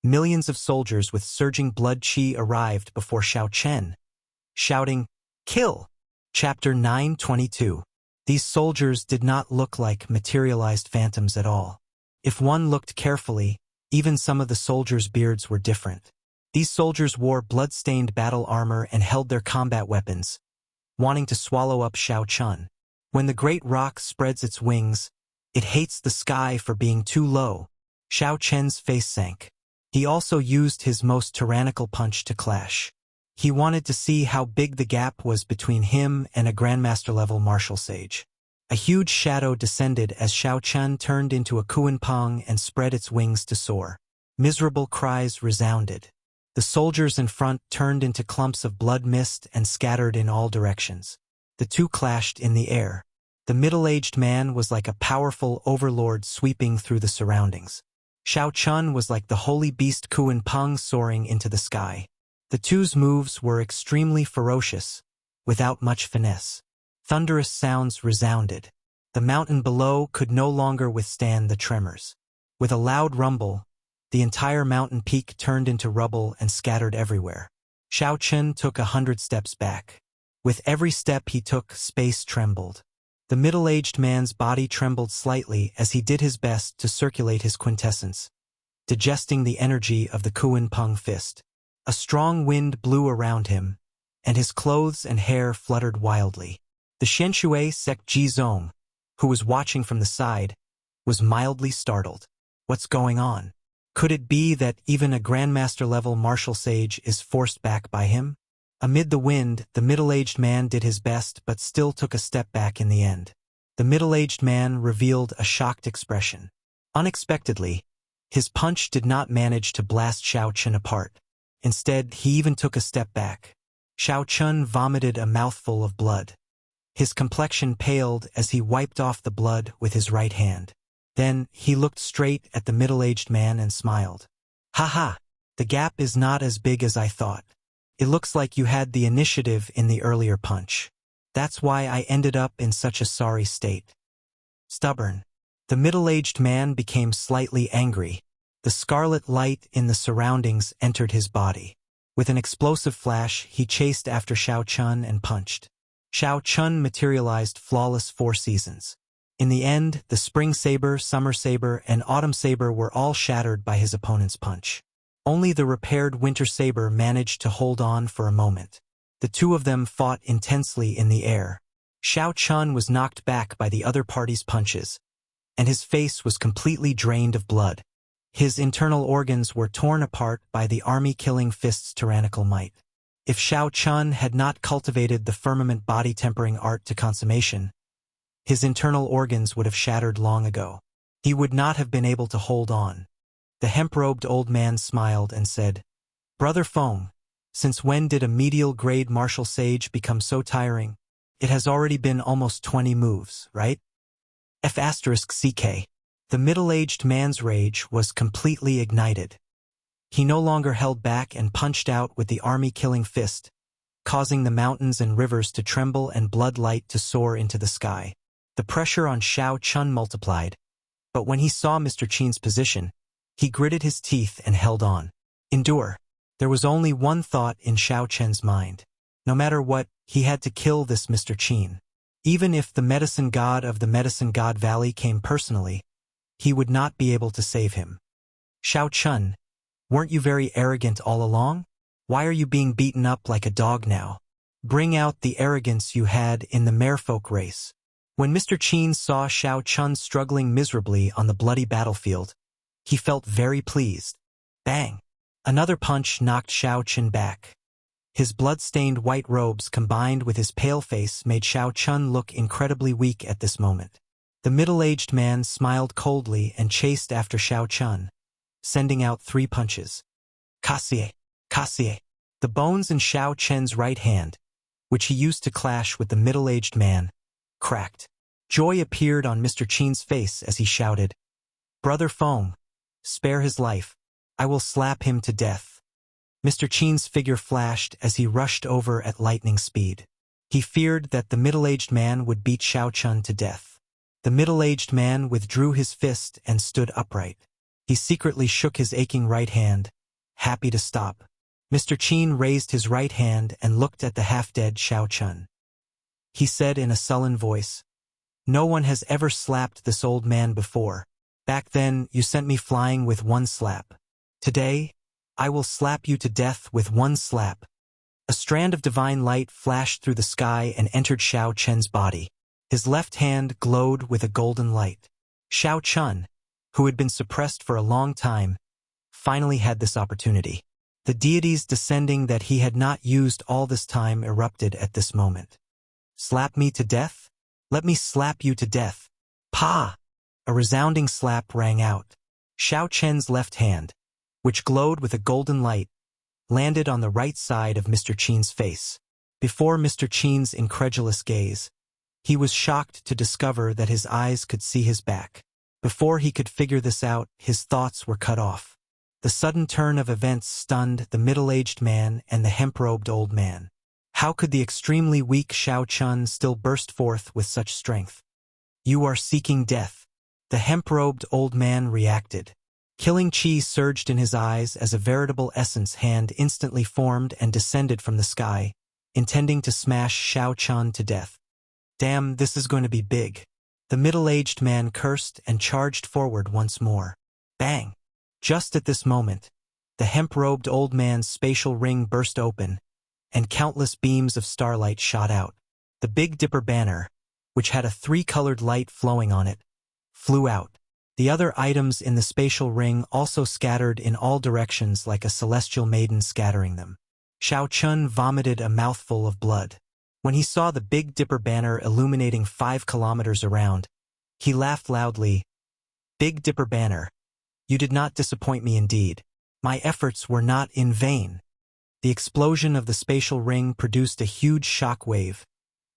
millions of soldiers with surging blood qi arrived before Shao Qin, shouting, "Kill!" Chapter 922. These soldiers did not look like materialized phantoms at all. If one looked carefully, even some of the soldiers' beards were different. These soldiers wore blood-stained battle armor and held their combat weapons, wanting to swallow up Shao Chun. When the great rock spreads its wings, it hates the sky for being too low. Shao Chun's face sank. He also used his most tyrannical punch to clash. He wanted to see how big the gap was between him and a Grandmaster-level martial sage. A huge shadow descended as Shao Chun turned into a Kuan-pong and spread its wings to soar. Miserable cries resounded. The soldiers in front turned into clumps of blood mist and scattered in all directions. The two clashed in the air. The middle-aged man was like a powerful overlord sweeping through the surroundings. Shao Chun was like the holy beast Kuan-pong soaring into the sky. The two's moves were extremely ferocious, without much finesse. Thunderous sounds resounded. The mountain below could no longer withstand the tremors. With a loud rumble, the entire mountain peak turned into rubble and scattered everywhere. Shao Chun took 100 steps back. With every step he took, space trembled. The middle-aged man's body trembled slightly as he did his best to circulate his quintessence, digesting the energy of the Kuan-pong fist. A strong wind blew around him, and his clothes and hair fluttered wildly. The Xianshui Sek Jizong, who was watching from the side, was mildly startled. What's going on? Could it be that even a Grandmaster-level martial sage is forced back by him? Amid the wind, the middle-aged man did his best but still took a step back in the end. The middle-aged man revealed a shocked expression. Unexpectedly, his punch did not manage to blast Shao Chun apart. Instead, he even took a step back. Shao Chun vomited a mouthful of blood. His complexion paled as he wiped off the blood with his right hand. Then, he looked straight at the middle-aged man and smiled. "Ha ha! The gap is not as big as I thought. It looks like you had the initiative in the earlier punch. That's why I ended up in such a sorry state." Stubborn. The middle-aged man became slightly angry. The scarlet light in the surroundings entered his body. With an explosive flash, he chased after Shao Chun and punched. Shao Chun materialized flawless 4 seasons. In the end, the spring saber, summer saber, and autumn saber were all shattered by his opponent's punch. Only the repaired winter saber managed to hold on for a moment. The two of them fought intensely in the air. Shao Chun was knocked back by the other party's punches, and his face was completely drained of blood. His internal organs were torn apart by the army-killing fist's tyrannical might. If Shao Chun had not cultivated the firmament body-tempering art to consummation, his internal organs would have shattered long ago. He would not have been able to hold on. The hemp-robed old man smiled and said, "Brother Feng, since when did a medial-grade martial sage become so tiring? It has already been almost 20 moves, right?" F***CK. The middle-aged man's rage was completely ignited. He no longer held back and punched out with the army-killing fist, causing the mountains and rivers to tremble and blood light to soar into the sky. The pressure on Shao Chun multiplied, but when he saw Mr. Qin's position, he gritted his teeth and held on. Endure. There was only one thought in Shao Chun's mind. No matter what, he had to kill this Mr. Qin. Even if the medicine god of the Medicine God Valley came personally, he would not be able to save him. "Shao Chun, weren't you very arrogant all along? Why are you being beaten up like a dog now? Bring out the arrogance you had in the merfolk race." When Mr. Qin saw Shao Chun struggling miserably on the bloody battlefield, he felt very pleased. Bang! Another punch knocked Shao Chun back. His blood-stained white robes combined with his pale face made Shao Chun look incredibly weak at this moment. The middle-aged man smiled coldly and chased after Shao Chun, sending out 3 punches. Kasie! Kasie! The bones in Shao Chun's right hand, which he used to clash with the middle-aged man, cracked. Joy appeared on Mr. Qin's face as he shouted, "Brother Feng, spare his life. I will slap him to death." Mr. Qin's figure flashed as he rushed over at lightning speed. He feared that the middle-aged man would beat Shao Chun to death. The middle-aged man withdrew his fist and stood upright. He secretly shook his aching right hand, happy to stop. Mr. Qin raised his right hand and looked at the half-dead Shao Chun. He said in a sullen voice, "No one has ever slapped this old man before. Back then, you sent me flying with 1 slap. Today, I will slap you to death with one slap. A strand of divine light flashed through the sky and entered Xiao Chen's body. His left hand glowed with a golden light. Xiao Chun, who had been suppressed for a long time, finally had this opportunity. The deities descending that he had not used all this time erupted at this moment. Slap me to death? Let me slap you to death. Pa! A resounding slap rang out. Xiao Chen's left hand, which glowed with a golden light, landed on the right side of Mr. Qin's face. Before Mr. Qin's incredulous gaze, he was shocked to discover that his eyes could see his back. Before he could figure this out, his thoughts were cut off. The sudden turn of events stunned the middle-aged man and the hemp-robed old man. How could the extremely weak Xiao Chun still burst forth with such strength? You are seeking death. The hemp-robed old man reacted. Killing chi surged in his eyes as a veritable essence hand instantly formed and descended from the sky, intending to smash Xiao Chun to death. Damn, this is going to be big. The middle-aged man cursed and charged forward once more. Bang! Just at this moment, the hemp-robed old man's spatial ring burst open, and countless beams of starlight shot out. The Big Dipper banner, which had a three-colored light flowing on it, flew out. The other items in the spatial ring also scattered in all directions like a celestial maiden scattering them. Xiao Chun vomited a mouthful of blood. When he saw the Big Dipper banner illuminating 5 kilometers around, he laughed loudly. Big Dipper banner, you did not disappoint me indeed. My efforts were not in vain. The explosion of the spatial ring produced a huge shock wave,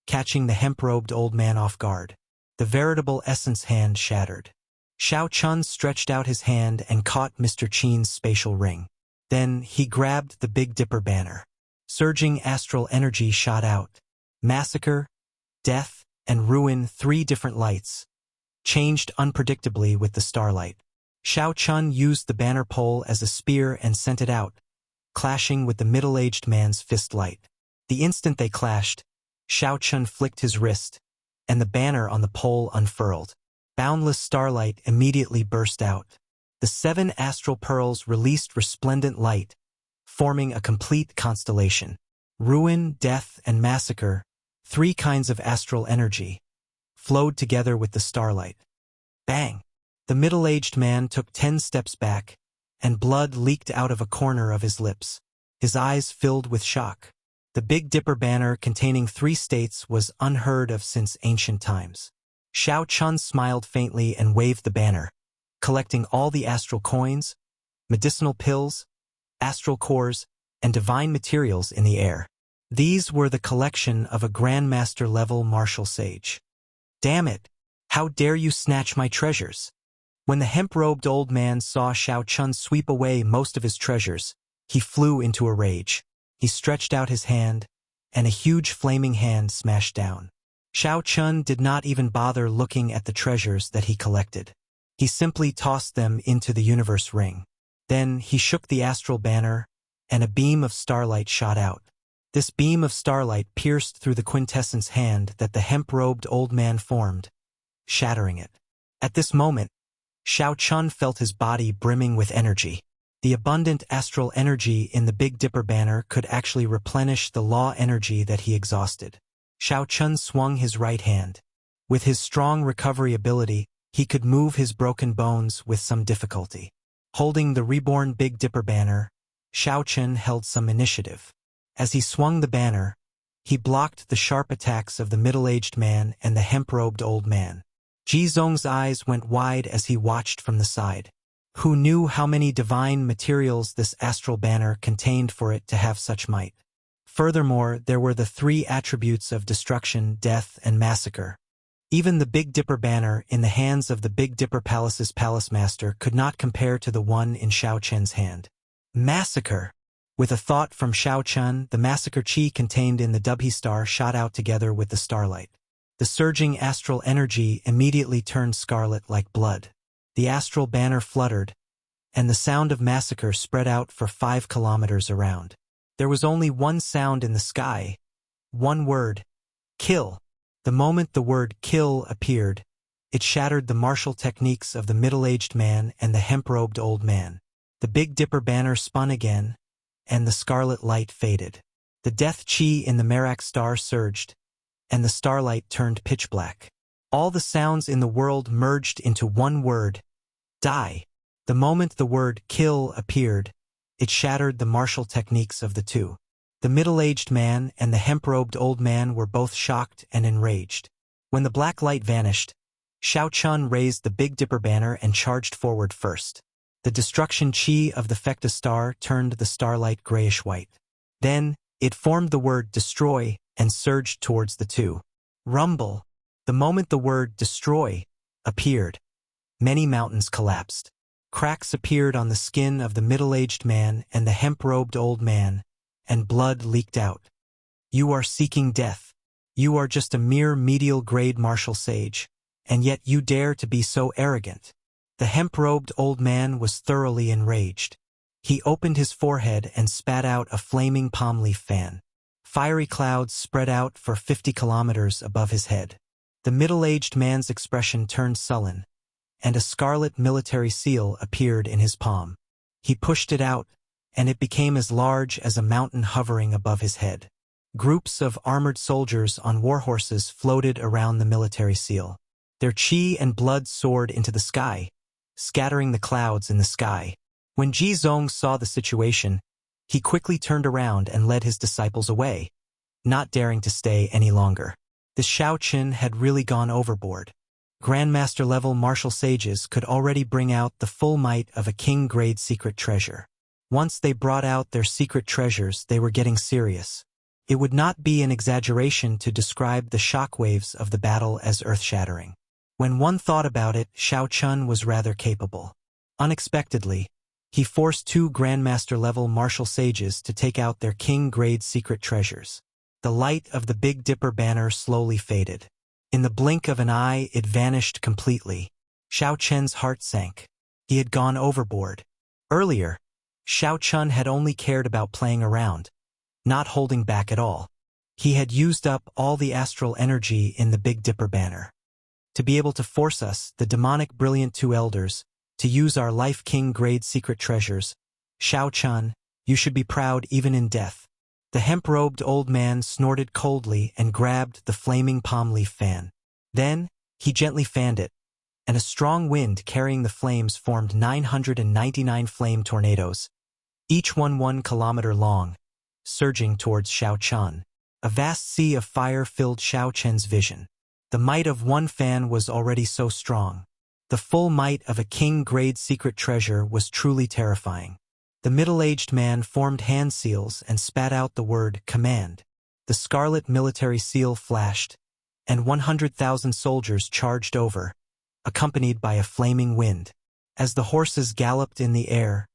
catching the hemp-robed old man off guard. The veritable essence hand shattered. Xiao Chun stretched out his hand and caught Mr. Qin's spatial ring. Then he grabbed the Big Dipper banner. Surging astral energy shot out. Massacre, death, and ruin, 3 different lights, changed unpredictably with the starlight. Xiao Chun used the banner pole as a spear and sent it out, clashing with the middle-aged man's fist light. The instant they clashed, Xiao Chun flicked his wrist, and the banner on the pole unfurled. Boundless starlight immediately burst out. The 7 astral pearls released resplendent light, forming a complete constellation. Ruin, death, and massacre, 3 kinds of astral energy, flowed together with the starlight. Bang! The middle-aged man took 10 steps back, and blood leaked out of a corner of his lips. His eyes filled with shock. The Big Dipper banner containing 3 states was unheard of since ancient times. Xiao Chun smiled faintly and waved the banner, collecting all the astral coins, medicinal pills, astral cores, and divine materials in the air. These were the collection of a Grandmaster-level martial sage. Damn it! How dare you snatch my treasures? When the hemp-robed old man saw Xiao Chun sweep away most of his treasures, he flew into a rage. He stretched out his hand, and a huge flaming hand smashed down. Xiao Chun did not even bother looking at the treasures that he collected. He simply tossed them into the universe ring. Then he shook the astral banner, and a beam of starlight shot out. This beam of starlight pierced through the quintessence hand that the hemp-robed old man formed, shattering it. At this moment, Xiao Chun felt his body brimming with energy. The abundant astral energy in the Big Dipper banner could actually replenish the law energy that he exhausted. Xiao Chun swung his right hand. With his strong recovery ability, he could move his broken bones with some difficulty. Holding the reborn Big Dipper banner, Xiao Chun held some initiative. As he swung the banner, he blocked the sharp attacks of the middle-aged man and the hemp-robed old man. Ji Zong's eyes went wide as he watched from the side. Who knew how many divine materials this astral banner contained for it to have such might? Furthermore, there were the 3 attributes of destruction, death, and massacre. Even the Big Dipper banner in the hands of the Big Dipper Palace's palace master could not compare to the one in Xiao Chen's hand. Massacre! With a thought from Xiao Chun, the massacre chi contained in the Dubhe star shot out together with the starlight. The surging astral energy immediately turned scarlet like blood. The astral banner fluttered, and the sound of massacre spread out for 5 kilometers around. There was only one sound in the sky, one word: kill. The moment the word kill appeared, it shattered the martial techniques of the middle-aged man and the hemp-robed old man. The Big Dipper banner spun again, and the scarlet light faded. The death chi in the Merak star surged, and the starlight turned pitch black. All the sounds in the world merged into one word: die. The moment the word kill appeared, it shattered the martial techniques of the two. The middle-aged man and the hemp-robed old man were both shocked and enraged. When the black light vanished, Shao Chun raised the Big Dipper banner and charged forward first. The destruction chi of the Fecta star turned the starlight grayish-white. Then, it formed the word destroy and surged towards the two. Rumble. The moment the word destroy appeared, many mountains collapsed. Cracks appeared on the skin of the middle-aged man and the hemp-robed old man, and blood leaked out. You are seeking death. You are just a mere medial-grade martial sage, and yet you dare to be so arrogant. The hemp-robed old man was thoroughly enraged. He opened his forehead and spat out a flaming palm leaf fan. Fiery clouds spread out for 50 kilometers above his head. The middle-aged man's expression turned sullen, and a scarlet military seal appeared in his palm. He pushed it out, and it became as large as a mountain hovering above his head. Groups of armored soldiers on warhorses floated around the military seal. Their chi and blood soared into the sky, scattering the clouds in the sky. When Ji Zong saw the situation, he quickly turned around and led his disciples away, not daring to stay any longer. The Shao Qin had really gone overboard. Grandmaster-level martial sages could already bring out the full might of a king-grade secret treasure. Once they brought out their secret treasures, they were getting serious. It would not be an exaggeration to describe the shockwaves of the battle as earth-shattering. When one thought about it, Shao Chun was rather capable. Unexpectedly, he forced two Grandmaster-level martial sages to take out their king-grade secret treasures. The light of the Big Dipper banner slowly faded. In the blink of an eye, it vanished completely. Shao Chen's heart sank. He had gone overboard. Earlier, Shao Chun had only cared about playing around, not holding back at all. He had used up all the astral energy in the Big Dipper banner. To be able to force us, the demonic brilliant two elders, to use our life king-grade secret treasures. Shao Chun, you should be proud even in death. The hemp-robed old man snorted coldly and grabbed the flaming palm leaf fan. Then, he gently fanned it, and a strong wind carrying the flames formed 999 flame tornadoes, each 1 kilometer long, surging towards Shao Chun. A vast sea of fire filled Shao Chen's vision. The might of one fan was already so strong. The full might of a king-grade secret treasure was truly terrifying. The middle-aged man formed hand seals and spat out the word command. The scarlet military seal flashed, and 100,000 soldiers charged over, accompanied by a flaming wind. As the horses galloped in the air,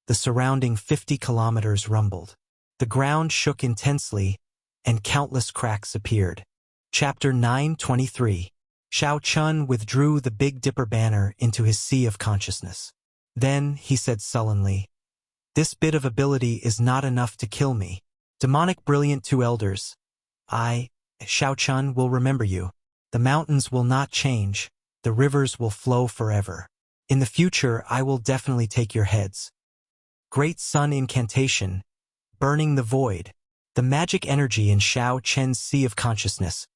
the surrounding 50 kilometers rumbled. The ground shook intensely, and countless cracks appeared. Chapter 923. Shao Chun withdrew the Big Dipper banner into his sea of consciousness. Then, he said sullenly, "This bit of ability is not enough to kill me. Demonic brilliant two elders. I, Shao Chun, will remember you. The mountains will not change. The rivers will flow forever. In the future, I will definitely take your heads." Great Sun Incantation, burning the void. The magic energy in Shao Chen's sea of consciousness,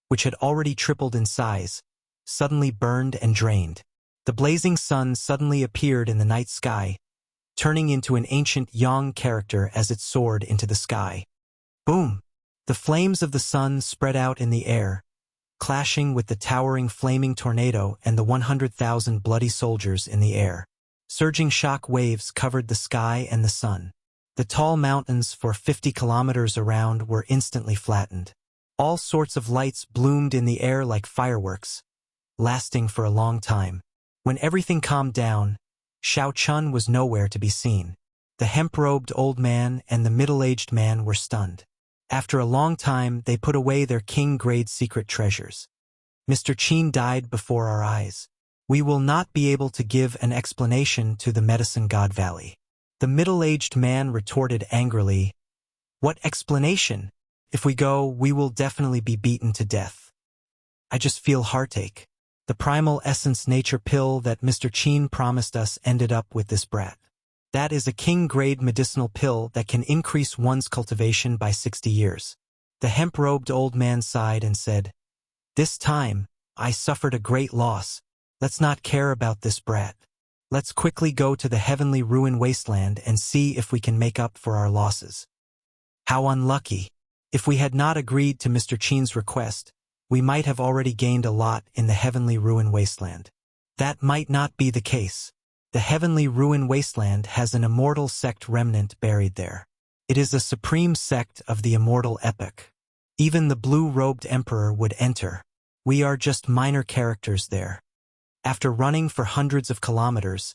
which had already tripled in size, suddenly burned and drained. The blazing sun suddenly appeared in the night sky, turning into an ancient Yang character as it soared into the sky. Boom! The flames of the sun spread out in the air, clashing with the towering flaming tornado and the 100,000 bloody soldiers in the air. Surging shock waves covered the sky and the sun. The tall mountains for 50 kilometers around were instantly flattened. All sorts of lights bloomed in the air like fireworks, lasting for a long time. When everything calmed down, Shao Chun was nowhere to be seen. The hemp-robed old man and the middle-aged man were stunned. After a long time, they put away their king-grade secret treasures. Mr. Qin died before our eyes. We will not be able to give an explanation to the Medicine God Valley. The middle-aged man retorted angrily, "What explanation? If we go, we will definitely be beaten to death. I just feel heartache. The primal essence nature pill that Mr. Qin promised us ended up with this brat." That is a king-grade medicinal pill that can increase one's cultivation by 60 years. The hemp-robed old man sighed and said, "This time, I suffered a great loss. Let's not care about this brat. Let's quickly go to the heavenly ruin wasteland and see if we can make up for our losses." How unlucky. If we had not agreed to Mr. Qin's request, we might have already gained a lot in the heavenly ruin wasteland. That might not be the case. The heavenly ruin wasteland has an immortal sect remnant buried there. It is a supreme sect of the immortal epoch. Even the blue-robed emperor would enter. We are just minor characters there. After running for hundreds of kilometers,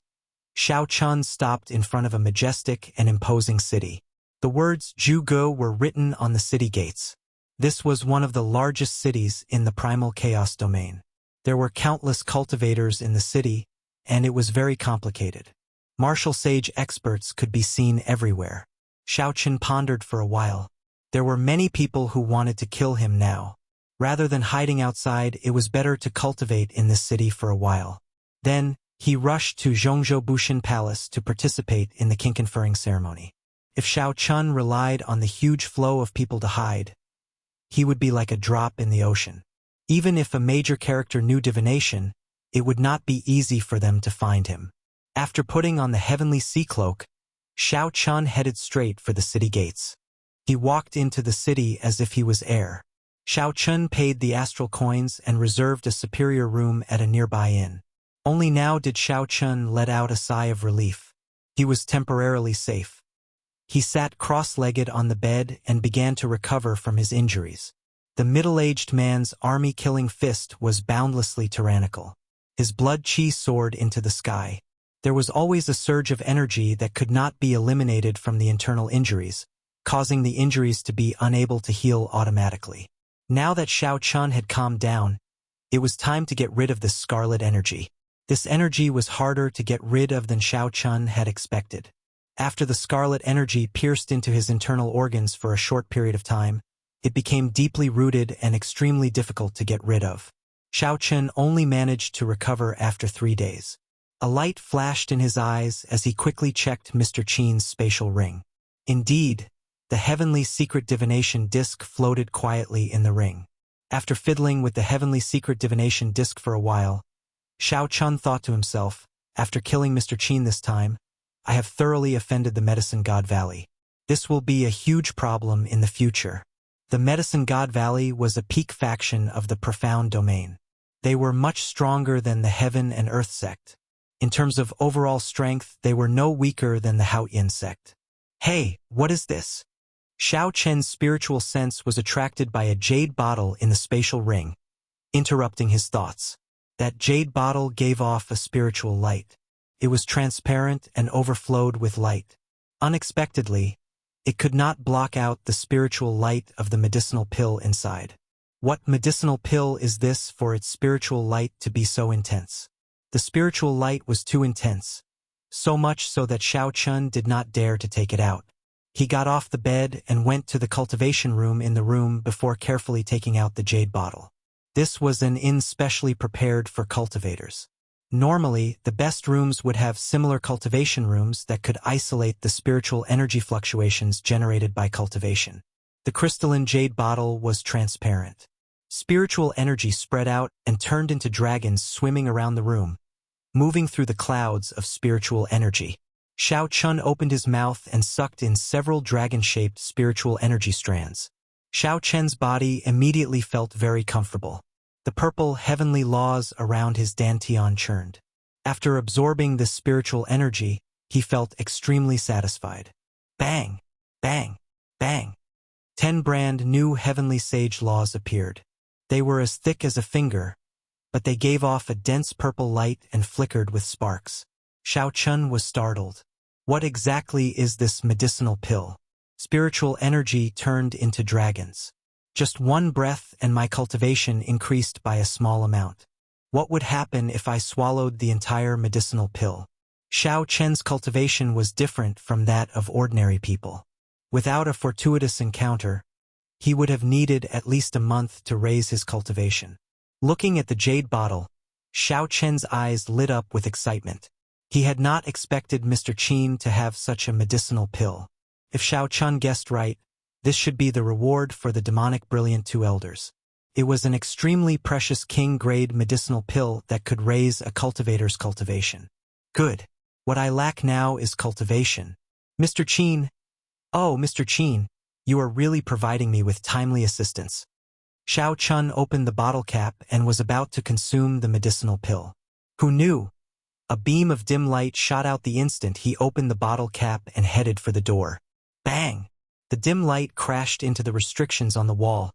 Xiao Chun stopped in front of a majestic and imposing city. The words Zhuge were written on the city gates. This was one of the largest cities in the primal chaos domain. There were countless cultivators in the city, and it was very complicated. Martial sage experts could be seen everywhere. Xiao Chun pondered for a while. There were many people who wanted to kill him now. Rather than hiding outside, it was better to cultivate in this city for a while. Then, he rushed to Zhongzhou Bushin Palace to participate in the king-conferring ceremony. If Xiao Chun relied on the huge flow of people to hide, he would be like a drop in the ocean. Even if a major character knew divination, it would not be easy for them to find him. After putting on the heavenly sea cloak, Xiao Chun headed straight for the city gates. He walked into the city as if he was air. Xiao Chun paid the astral coins and reserved a superior room at a nearby inn. Only now did Xiao Chun let out a sigh of relief. He was temporarily safe. He sat cross-legged on the bed and began to recover from his injuries. The middle-aged man's army-killing fist was boundlessly tyrannical. His blood chi soared into the sky. There was always a surge of energy that could not be eliminated from the internal injuries, causing the injuries to be unable to heal automatically. Now that Xiao Chun had calmed down, it was time to get rid of this scarlet energy. This energy was harder to get rid of than Xiao Chun had expected. After the scarlet energy pierced into his internal organs for a short period of time, it became deeply rooted and extremely difficult to get rid of. Xiao Chun only managed to recover after 3 days. A light flashed in his eyes as he quickly checked Mr. Qin's spatial ring. Indeed, the heavenly secret divination disc floated quietly in the ring. After fiddling with the heavenly secret divination disc for a while, Xiao Chun thought to himself, after killing Mr. Qin this time, I have thoroughly offended the Medicine God Valley. This will be a huge problem in the future. The Medicine God Valley was a peak faction of the profound domain. They were much stronger than the Heaven and Earth sect. In terms of overall strength, they were no weaker than the Haoyin sect. Hey, what is this? Xiao Chen's spiritual sense was attracted by a jade bottle in the spatial ring, interrupting his thoughts. That jade bottle gave off a spiritual light. It was transparent and overflowed with light. Unexpectedly, it could not block out the spiritual light of the medicinal pill inside. What medicinal pill is this for its spiritual light to be so intense? The spiritual light was too intense, so much so that Xiao Chun did not dare to take it out. He got off the bed and went to the cultivation room in the room before carefully taking out the jade bottle. This was an inn specially prepared for cultivators. Normally, the best rooms would have similar cultivation rooms that could isolate the spiritual energy fluctuations generated by cultivation. The crystalline jade bottle was transparent. Spiritual energy spread out and turned into dragons swimming around the room, moving through the clouds of spiritual energy. Xiao Chun opened his mouth and sucked in several dragon-shaped spiritual energy strands. Xiao Chen's body immediately felt very comfortable. The purple heavenly laws around his dantian churned. After absorbing this spiritual energy, he felt extremely satisfied. Bang! Bang! Bang! 10 brand new heavenly sage laws appeared. They were as thick as a finger, but they gave off a dense purple light and flickered with sparks. Xiao Chun was startled. What exactly is this medicinal pill? Spiritual energy turned into dragons. Just one breath and my cultivation increased by a small amount. What would happen if I swallowed the entire medicinal pill? Xiao Chen's cultivation was different from that of ordinary people. Without a fortuitous encounter, he would have needed at least a month to raise his cultivation. Looking at the jade bottle, Xiao Chen's eyes lit up with excitement. He had not expected Mr. Qin to have such a medicinal pill. If Xiao Chun guessed right, this should be the reward for the demonic brilliant two elders. It was an extremely precious king-grade medicinal pill that could raise a cultivator's cultivation. Good. What I lack now is cultivation. Mr. Qin. Oh, Mr. Qin, you are really providing me with timely assistance. Xiao Chun opened the bottle cap and was about to consume the medicinal pill. Who knew? A beam of dim light shot out the instant he opened the bottle cap and headed for the door. Bang! The dim light crashed into the restrictions on the wall,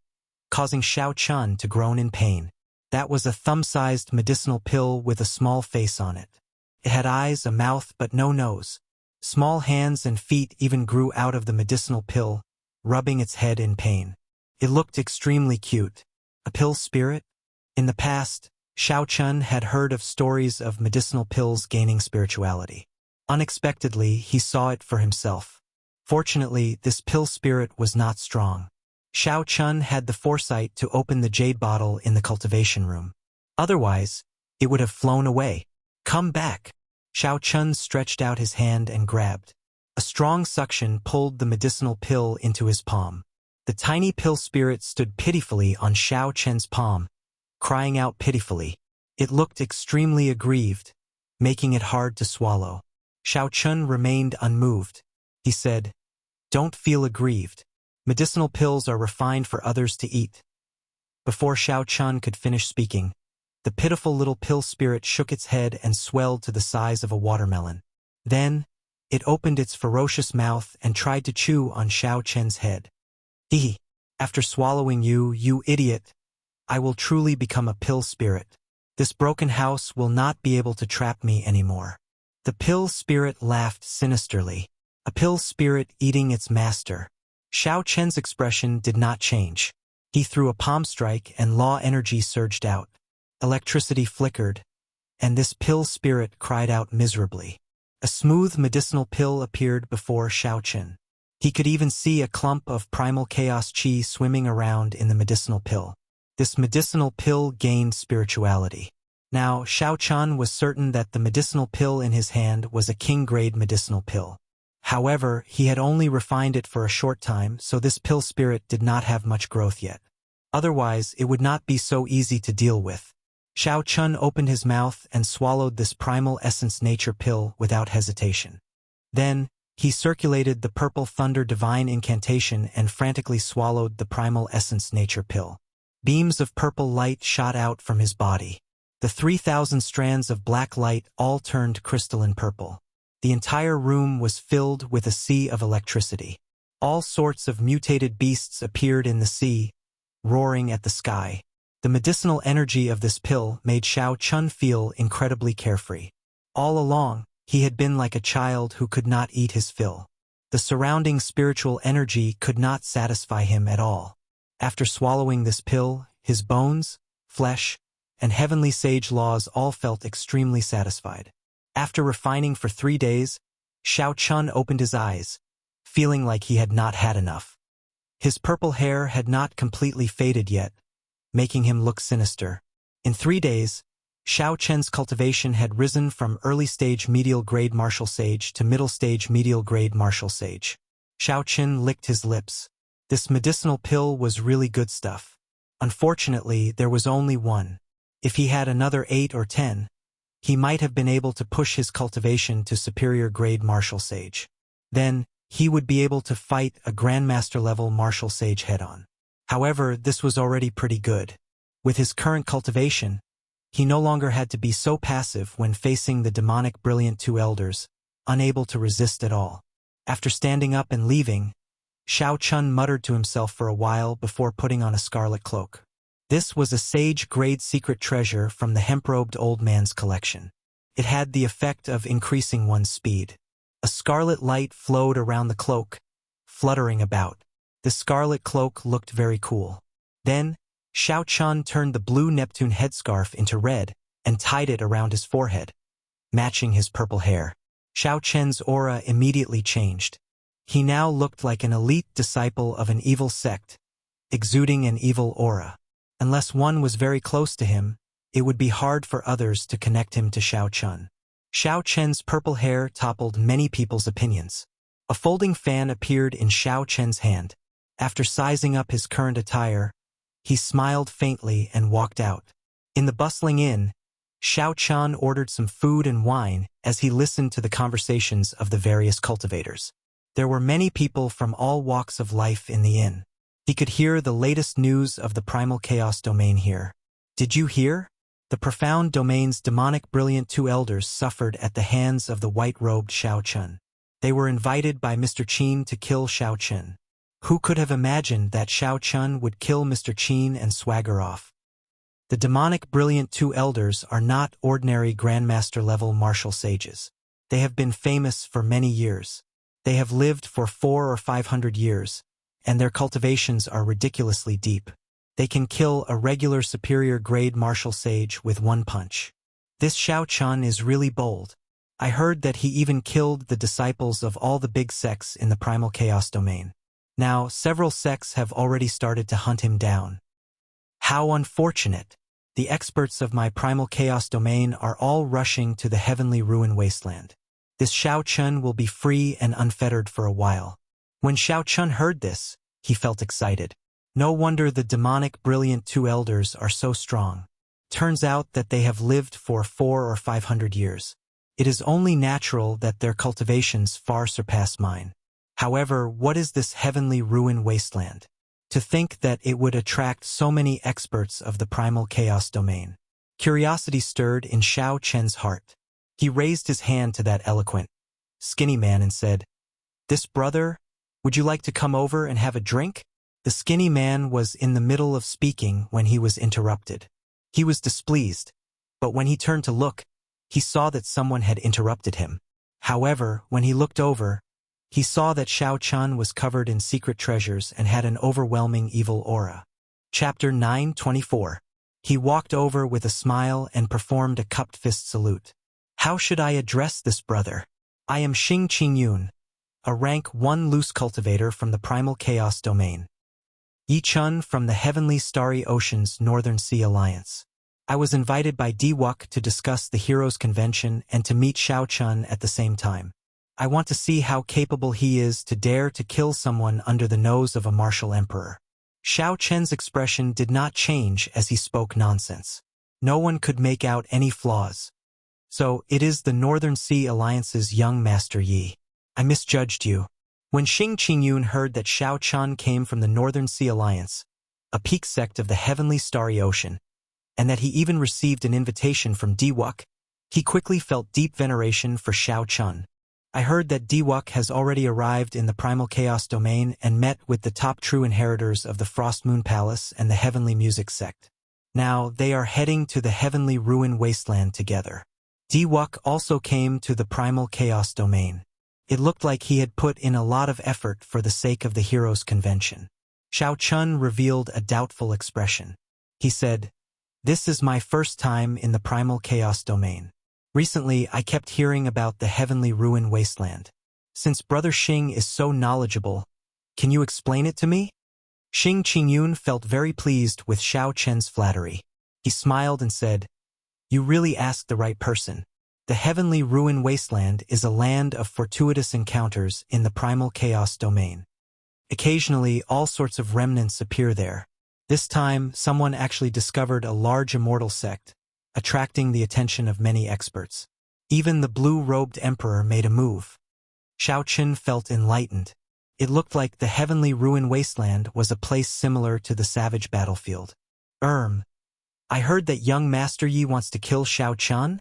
causing Xiao Chun to groan in pain. That was a thumb-sized medicinal pill with a small face on it. It had eyes, a mouth, but no nose. Small hands and feet even grew out of the medicinal pill, rubbing its head in pain. It looked extremely cute. A pill spirit? In the past, Xiao Chun had heard of stories of medicinal pills gaining spirituality. Unexpectedly, he saw it for himself. Fortunately, this pill spirit was not strong. Xiao Chun had the foresight to open the jade bottle in the cultivation room. Otherwise, it would have flown away. Come back! Xiao Chun stretched out his hand and grabbed. A strong suction pulled the medicinal pill into his palm. The tiny pill spirit stood pitifully on Xiao Chun's palm, crying out pitifully. It looked extremely aggrieved, making it hard to swallow. Xiao Chun remained unmoved. He said, "Don't feel aggrieved. Medicinal pills are refined for others to eat." Before Xiao Chun could finish speaking, the pitiful little pill spirit shook its head and swelled to the size of a watermelon. Then, it opened its ferocious mouth and tried to chew on Xiao Chun's head. "Hee! After swallowing you, you idiot, I will truly become a pill spirit. This broken house will not be able to trap me anymore." The pill spirit laughed sinisterly. A pill spirit eating its master. Xiao Chun's expression did not change. He threw a palm strike and law energy surged out. Electricity flickered, and this pill spirit cried out miserably. A smooth medicinal pill appeared before Xiao Chun. He could even see a clump of primal chaos chi swimming around in the medicinal pill. This medicinal pill gained spirituality. Now, Xiao Chun was certain that the medicinal pill in his hand was a king-grade medicinal pill. However, he had only refined it for a short time, so this pill spirit did not have much growth yet. Otherwise, it would not be so easy to deal with. Xiao Chun opened his mouth and swallowed this primal essence nature pill without hesitation. Then, he circulated the purple thunder divine incantation and frantically swallowed the primal essence nature pill. Beams of purple light shot out from his body. The 3,000 strands of black light all turned crystalline purple. The entire room was filled with a sea of electricity. All sorts of mutated beasts appeared in the sea, roaring at the sky. The medicinal energy of this pill made Xiao Chun feel incredibly carefree. All along, he had been like a child who could not eat his fill. The surrounding spiritual energy could not satisfy him at all. After swallowing this pill, his bones, flesh, and heavenly sage laws all felt extremely satisfied. After refining for 3 days, Xiao Chun opened his eyes, feeling like he had not had enough. His purple hair had not completely faded yet, making him look sinister. In 3 days, Xiao Chun's cultivation had risen from early-stage medial-grade martial sage to middle-stage medial-grade martial sage. Xiao Chun licked his lips. This medicinal pill was really good stuff. Unfortunately, there was only one. If he had another 8 or 10, he might have been able to push his cultivation to superior-grade martial sage. Then, he would be able to fight a Grandmaster-level martial sage head-on. However, this was already pretty good. With his current cultivation, he no longer had to be so passive when facing the demonic brilliant two elders, unable to resist at all. After standing up and leaving, Xiao Chun muttered to himself for a while before putting on a scarlet cloak. This was a sage-grade secret treasure from the hemp-robed old man's collection. It had the effect of increasing one's speed. A scarlet light flowed around the cloak, fluttering about. The scarlet cloak looked very cool. Then, Xiao Chun turned the blue Neptune headscarf into red and tied it around his forehead, matching his purple hair. Xiao Chun's aura immediately changed. He now looked like an elite disciple of an evil sect, exuding an evil aura. Unless one was very close to him, it would be hard for others to connect him to Xiao Chun. Xiao Chen's purple hair toppled many people's opinions. A folding fan appeared in Xiao Chen's hand. After sizing up his current attire, he smiled faintly and walked out. In the bustling inn, Xiao Chen ordered some food and wine as he listened to the conversations of the various cultivators. There were many people from all walks of life in the inn. He could hear the latest news of the primal chaos domain here. Did you hear? The profound domain's demonic brilliant two elders suffered at the hands of the white-robed Xiao Chen. They were invited by Mr. Qin to kill Xiao Chen. Who could have imagined that Xiao Chen would kill Mr. Qin and swagger off? The demonic brilliant two elders are not ordinary grandmaster-level martial sages. They have been famous for many years. They have lived for 400 or 500 years, and their cultivations are ridiculously deep. They can kill a regular superior-grade martial sage with one punch. This Xiao Chen is really bold. I heard that he even killed the disciples of all the big sects in the primal chaos domain. Now, several sects have already started to hunt him down. How unfortunate! The experts of my primal chaos domain are all rushing to the heavenly ruin wasteland. This Xiao Chen will be free and unfettered for a while. When Xiao Chen heard this, he felt excited. No wonder the demonic brilliant two elders are so strong. Turns out that they have lived for 400 or 500 years. It is only natural that their cultivations far surpass mine. However, what is this heavenly ruin wasteland? To think that it would attract so many experts of the primal chaos domain. Curiosity stirred in Xiao Chen's heart. He raised his hand to that eloquent, skinny man and said, "This brother, would you like to come over and have a drink?" The skinny man was in the middle of speaking when he was interrupted. He was displeased, but when he turned to look, he saw that someone had interrupted him. However, when he looked over, he saw that Xiao Chen was covered in secret treasures and had an overwhelming evil aura. Chapter 9:24. He walked over with a smile and performed a cupped fist salute. How should I address this brother? I am Xing Qingyun, a rank 1 loose cultivator from the primal chaos domain. Yi Chun from the Heavenly Starry Ocean's Northern Sea Alliance. I was invited by Diwuk to discuss the Heroes Convention and to meet Xiao Chen at the same time. I want to see how capable he is to dare to kill someone under the nose of a martial emperor. Xiao Chen's expression did not change as he spoke nonsense. No one could make out any flaws. So, it is the Northern Sea Alliance's young master Yi. I misjudged you. When Xing Qingyun heard that Xiao Chen came from the Northern Sea Alliance, a peak sect of the Heavenly Starry Ocean, and that he even received an invitation from Diwuk, he quickly felt deep veneration for Xiao Chen. I heard that Diwuk has already arrived in the Primal Chaos domain and met with the top true inheritors of the Frost Moon Palace and the Heavenly Music sect. Now, they are heading to the Heavenly Ruin Wasteland together. Diwuk also came to the Primal Chaos domain. It looked like he had put in a lot of effort for the sake of the Heroes Convention. Xiao Chen revealed a doubtful expression. He said, "This is my first time in the Primal Chaos domain. Recently, I kept hearing about the Heavenly Ruin Wasteland. Since Brother Xing is so knowledgeable, can you explain it to me?" Xing Qingyun felt very pleased with Xiao Chen's flattery. He smiled and said, "You really asked the right person. The Heavenly Ruin Wasteland is a land of fortuitous encounters in the Primal Chaos domain. Occasionally, all sorts of remnants appear there. This time, someone actually discovered a large immortal sect, attracting the attention of many experts. Even the blue-robed emperor made a move." Xiao Chen felt enlightened. It looked like the Heavenly Ruin Wasteland was a place similar to the savage battlefield. I heard that young Master Yi wants to kill Xiao Chen?"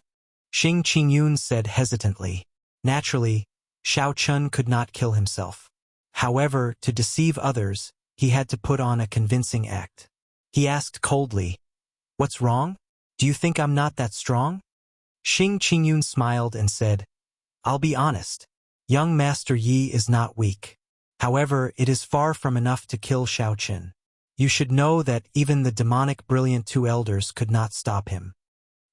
Xing Qingyun said hesitantly. Naturally, Xiao Chen could not kill himself. However, to deceive others, he had to put on a convincing act. He asked coldly, "What's wrong? Do you think I'm not that strong?" Xing Qingyun smiled and said, "I'll be honest. Young Master Yi is not weak. However, it is far from enough to kill Xiao Chen. You should know that even the demonic brilliant two elders could not stop him."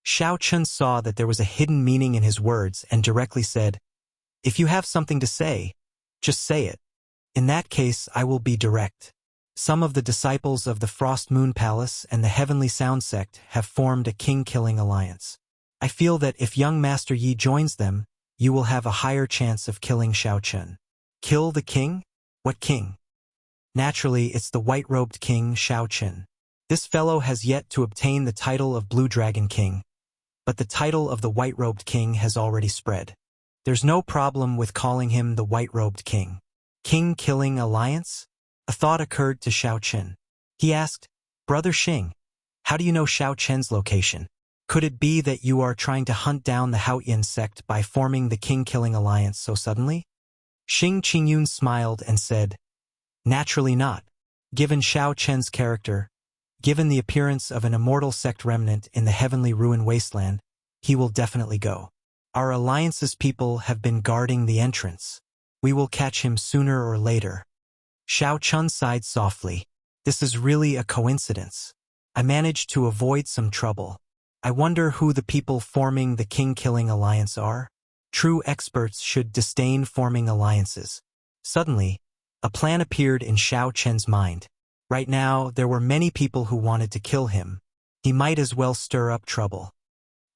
Xiao Chen saw that there was a hidden meaning in his words and directly said, "If you have something to say, just say it. In that case, I will be direct. Some of the disciples of the Frost Moon Palace and the Heavenly Sound Sect have formed a king-killing alliance. I feel that if young Master Yi joins them, you will have a higher chance of killing Xiao Chun. Kill the king? What king? Naturally, it's the white-robed king, Xiao Chun. This fellow has yet to obtain the title of Blue Dragon King, but the title of the white-robed king has already spread. There's no problem with calling him the white-robed king. King-killing alliance? A thought occurred to Xiao Chun. He asked, Brother Xing, how do you know Xiao Chen's location? Could it be that you are trying to hunt down the Haoyin sect by forming the king-killing alliance so suddenly? Xing Qingyun smiled and said, Naturally not. Given Xiao Chen's character, given the appearance of an immortal sect remnant in the heavenly ruin wasteland, he will definitely go. Our alliance's people have been guarding the entrance. We will catch him sooner or later. Xiao Chun sighed softly. This is really a coincidence. I managed to avoid some trouble. I wonder who the people forming the king-killing alliance are. True experts should disdain forming alliances. Suddenly, a plan appeared in Xiao Chen's mind. Right now, there were many people who wanted to kill him. He might as well stir up trouble.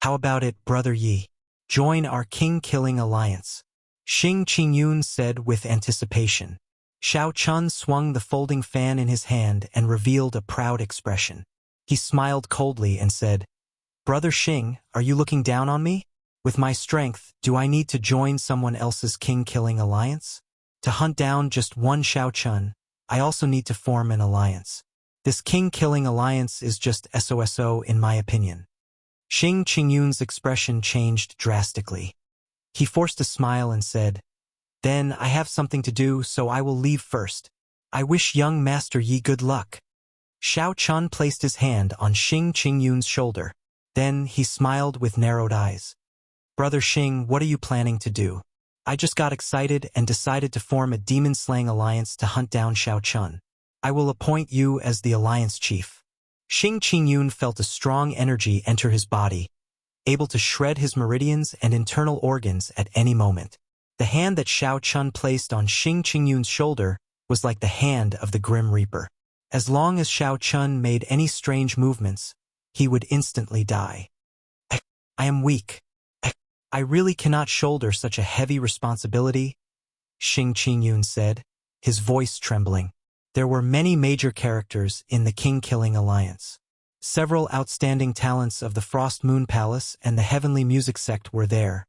How about it, Brother Yi? Join our king-killing alliance. Xing Qingyun said with anticipation. Xiao Chun swung the folding fan in his hand and revealed a proud expression. He smiled coldly and said, Brother Xing, are you looking down on me? With my strength, do I need to join someone else's king-killing alliance? To hunt down just one Xiao Chun, I also need to form an alliance. This king-killing alliance is just SOSO in my opinion. Xing Qingyun's expression changed drastically. He forced a smile and said, Then I have something to do, so I will leave first. I wish young Master Yi good luck. Xiao Chun placed his hand on Xing Qingyun's shoulder. Then he smiled with narrowed eyes. Brother Xing, what are you planning to do? I just got excited and decided to form a demon-slaying alliance to hunt down Xiao Chun. I will appoint you as the alliance chief. Xing Qingyun felt a strong energy enter his body, able to shred his meridians and internal organs at any moment. The hand that Xiao Chun placed on Xing Qingyun's shoulder was like the hand of the Grim Reaper. As long as Xiao Chun made any strange movements, he would instantly die. I am weak. I really cannot shoulder such a heavy responsibility, Xing Qingyun said, his voice trembling. There were many major characters in the king-killing alliance. Several outstanding talents of the Frost Moon Palace and the Heavenly Music Sect were there,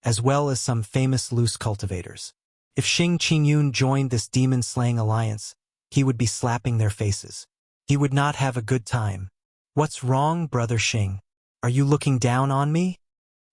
as well as some famous loose cultivators. If Xing Qingyun joined this demon-slaying alliance, he would be slapping their faces. He would not have a good time. What's wrong, Brother Xing? Are you looking down on me?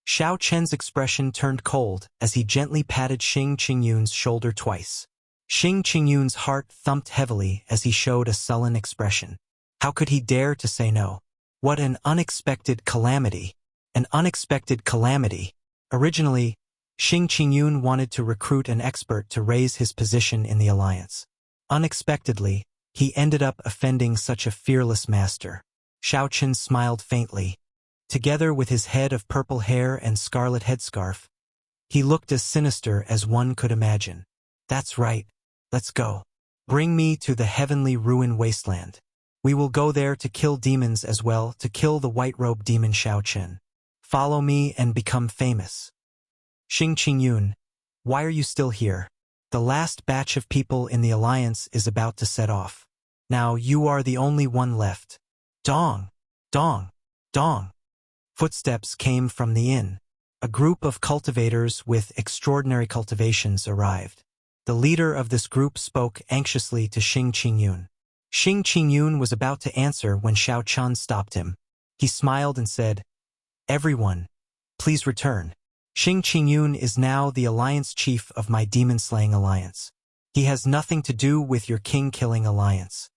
Xiao Chen's expression turned cold as he gently patted Xing Qingyun's shoulder twice. Xing Qingyun's heart thumped heavily as he showed a sullen expression. How could he dare to say no? What an unexpected calamity! An unexpected calamity! Originally, Xing Qingyun wanted to recruit an expert to raise his position in the alliance. Unexpectedly, he ended up offending such a fearless master. Xiao Chen smiled faintly. Together with his head of purple hair and scarlet headscarf, he looked as sinister as one could imagine. That's right. Let's go. Bring me to the heavenly ruin wasteland. We will go there to kill demons as well, to kill the white-robed demon Xiao Chen. Follow me and become famous. Xing Qingyun, why are you still here? The last batch of people in the alliance is about to set off. Now you are the only one left. Dong! Dong! Dong! Footsteps came from the inn. A group of cultivators with extraordinary cultivations arrived. The leader of this group spoke anxiously to Xing Qingyun. Xing Qingyun was about to answer when Xiao Chun stopped him. He smiled and said, Everyone, please return. Xing Qingyun is now the alliance chief of my demon-slaying alliance. He has nothing to do with your king-killing alliance.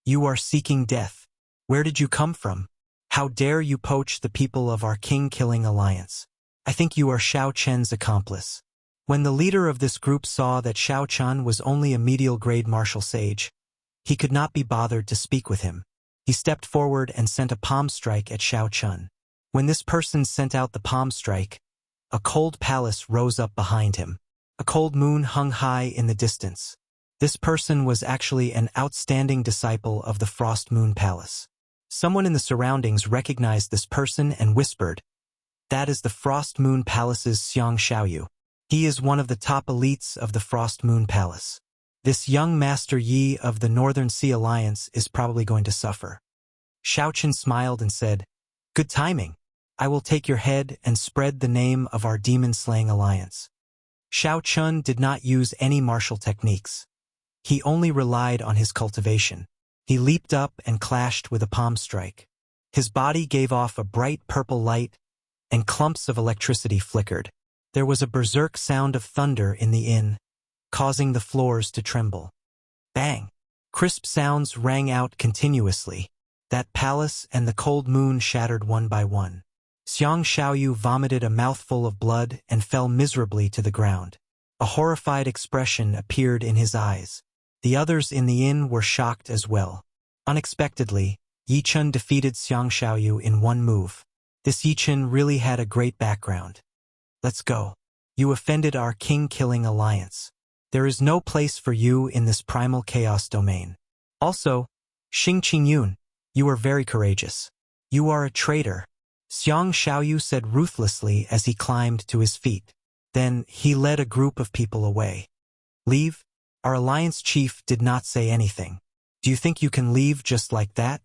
You are seeking death. Where did you come from? How dare you poach the people of our king-killing alliance? I think you are Xiao Chen's accomplice. When the leader of this group saw that Xiao Chun was only a medial-grade martial sage, he could not be bothered to speak with him. He stepped forward and sent a palm strike at Xiao Chun. When this person sent out the palm strike, a cold palace rose up behind him. A cold moon hung high in the distance. This person was actually an outstanding disciple of the Frost Moon Palace. Someone in the surroundings recognized this person and whispered, That is the Frost Moon Palace's Xiang Xiaoyu. He is one of the top elites of the Frost Moon Palace. This young Master Yi of the Northern Sea Alliance is probably going to suffer. Xiao Chen smiled and said, "Good timing. I will take your head and spread the name of our demon-slaying alliance." Xiao Chun did not use any martial techniques. He only relied on his cultivation. He leaped up and clashed with a palm strike. His body gave off a bright purple light, and clumps of electricity flickered. There was a berserk sound of thunder in the inn, causing the floors to tremble. Bang! Crisp sounds rang out continuously. That palace and the cold moon shattered one by one. Xiang Xiaoyu vomited a mouthful of blood and fell miserably to the ground. A horrified expression appeared in his eyes. The others in the inn were shocked as well. Unexpectedly, Yi Chun defeated Xiang Xiaoyu in one move. This Yi Chun really had a great background. Let's go. You offended our king-killing alliance. There is no place for you in this primal chaos domain. Also, Xing Qingyun, you are very courageous. You are a traitor, Xiang Xiaoyu said ruthlessly as he climbed to his feet. Then he led a group of people away. Leave? Our alliance chief did not say anything. Do you think you can leave just like that?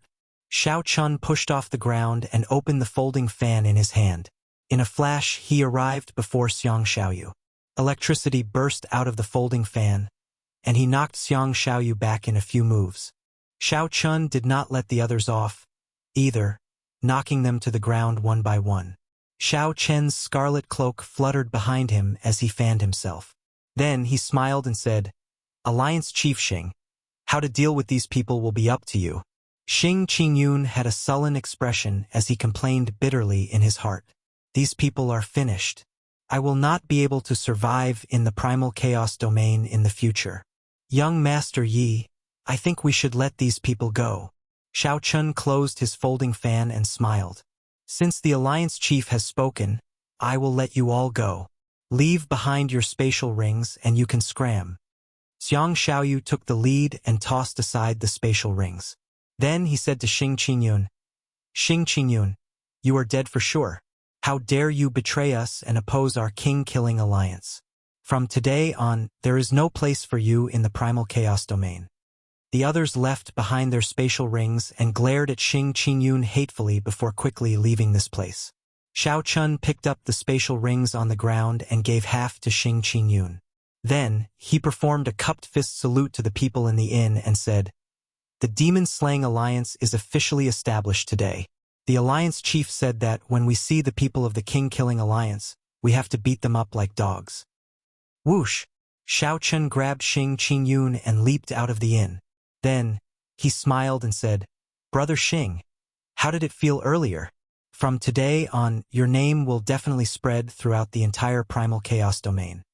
Xiao Chun pushed off the ground and opened the folding fan in his hand. In a flash, he arrived before Xiang Xiaoyu. Electricity burst out of the folding fan, and he knocked Xiang Xiaoyu back in a few moves. Xiao Chun did not let the others off, either, knocking them to the ground one by one. Xiao Chen's scarlet cloak fluttered behind him as he fanned himself. Then he smiled and said, "Alliance Chief Xing, how to deal with these people will be up to you." Xing Qingyun had a sullen expression as he complained bitterly in his heart. These people are finished. I will not be able to survive in the primal chaos domain in the future. Young Master Yi, I think we should let these people go. Xiao Chun closed his folding fan and smiled. Since the Alliance Chief has spoken, I will let you all go. Leave behind your spatial rings and you can scram. Xiang Xiaoyu took the lead and tossed aside the spatial rings. Then he said to Xing Qingyun, "Xing Qingyun, you are dead for sure. How dare you betray us and oppose our king-killing alliance? From today on, there is no place for you in the primal chaos domain." The others left behind their spatial rings and glared at Xing Qingyun hatefully before quickly leaving this place. Xiao Chun picked up the spatial rings on the ground and gave half to Xing Qingyun. Then, he performed a cupped fist salute to the people in the inn and said, "The demon-slaying alliance is officially established today. The alliance chief said that when we see the people of the king-killing alliance, we have to beat them up like dogs." Whoosh! Xiao Chun grabbed Xing Qingyun and leaped out of the inn. Then, he smiled and said, "Brother Xing, how did it feel earlier? From today on, your name will definitely spread throughout the entire primal chaos domain."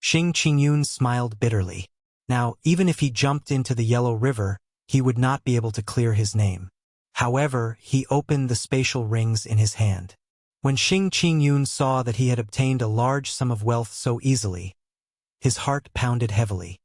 Xing Qingyun smiled bitterly. Now, even if he jumped into the Yellow River, he would not be able to clear his name. However, he opened the spatial rings in his hand. When Xing Qingyun saw that he had obtained a large sum of wealth so easily, his heart pounded heavily.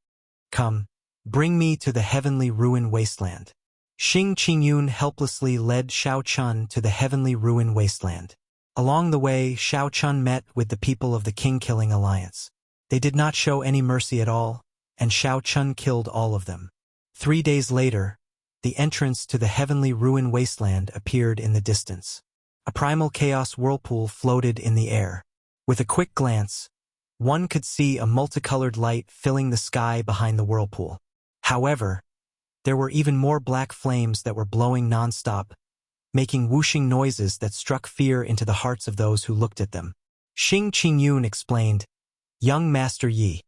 "Come, bring me to the heavenly ruin wasteland." Xing Qingyun helplessly led Xiao Chun to the heavenly ruin wasteland. Along the way, Xiao Chun met with the people of the king-killing alliance. They did not show any mercy at all, and Xiao Chun killed all of them. 3 days later, the entrance to the heavenly ruin wasteland appeared in the distance. A primal chaos whirlpool floated in the air. With a quick glance, one could see a multicolored light filling the sky behind the whirlpool. However, there were even more black flames that were blowing non-stop, making whooshing noises that struck fear into the hearts of those who looked at them. Xing Qingyun explained, "Young Master Yi,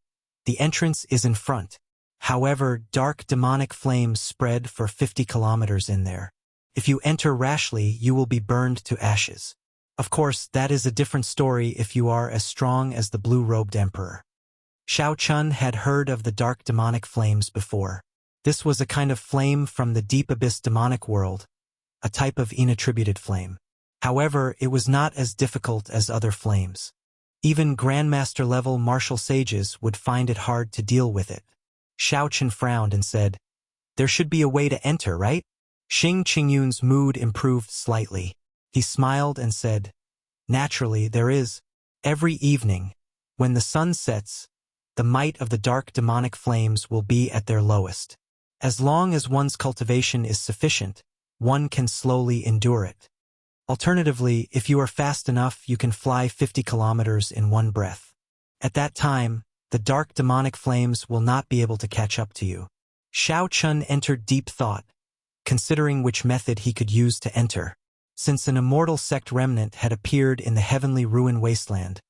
the entrance is in front. However, dark demonic flames spread for 50 kilometers in there. If you enter rashly, you will be burned to ashes. Of course, that is a different story if you are as strong as the blue-robed emperor." Xiao Chun had heard of the dark demonic flames before. This was a kind of flame from the deep abyss demonic world, a type of inattributed flame. However, it was not as difficult as other flames. Even Grandmaster-level martial sages would find it hard to deal with it. Xiao Chun frowned and said, "There should be a way to enter, right?" Xing Qingyun's mood improved slightly. He smiled and said, Naturally, there is. Every evening, when the sun sets, the might of the dark demonic flames will be at their lowest. As long as one's cultivation is sufficient, one can slowly endure it. Alternatively, if you are fast enough, you can fly 50 kilometers in one breath. At that time, the dark demonic flames will not be able to catch up to you. Xiao Chun entered deep thought, considering which method he could use to enter. Since an immortal sect remnant had appeared in the heavenly ruin wasteland,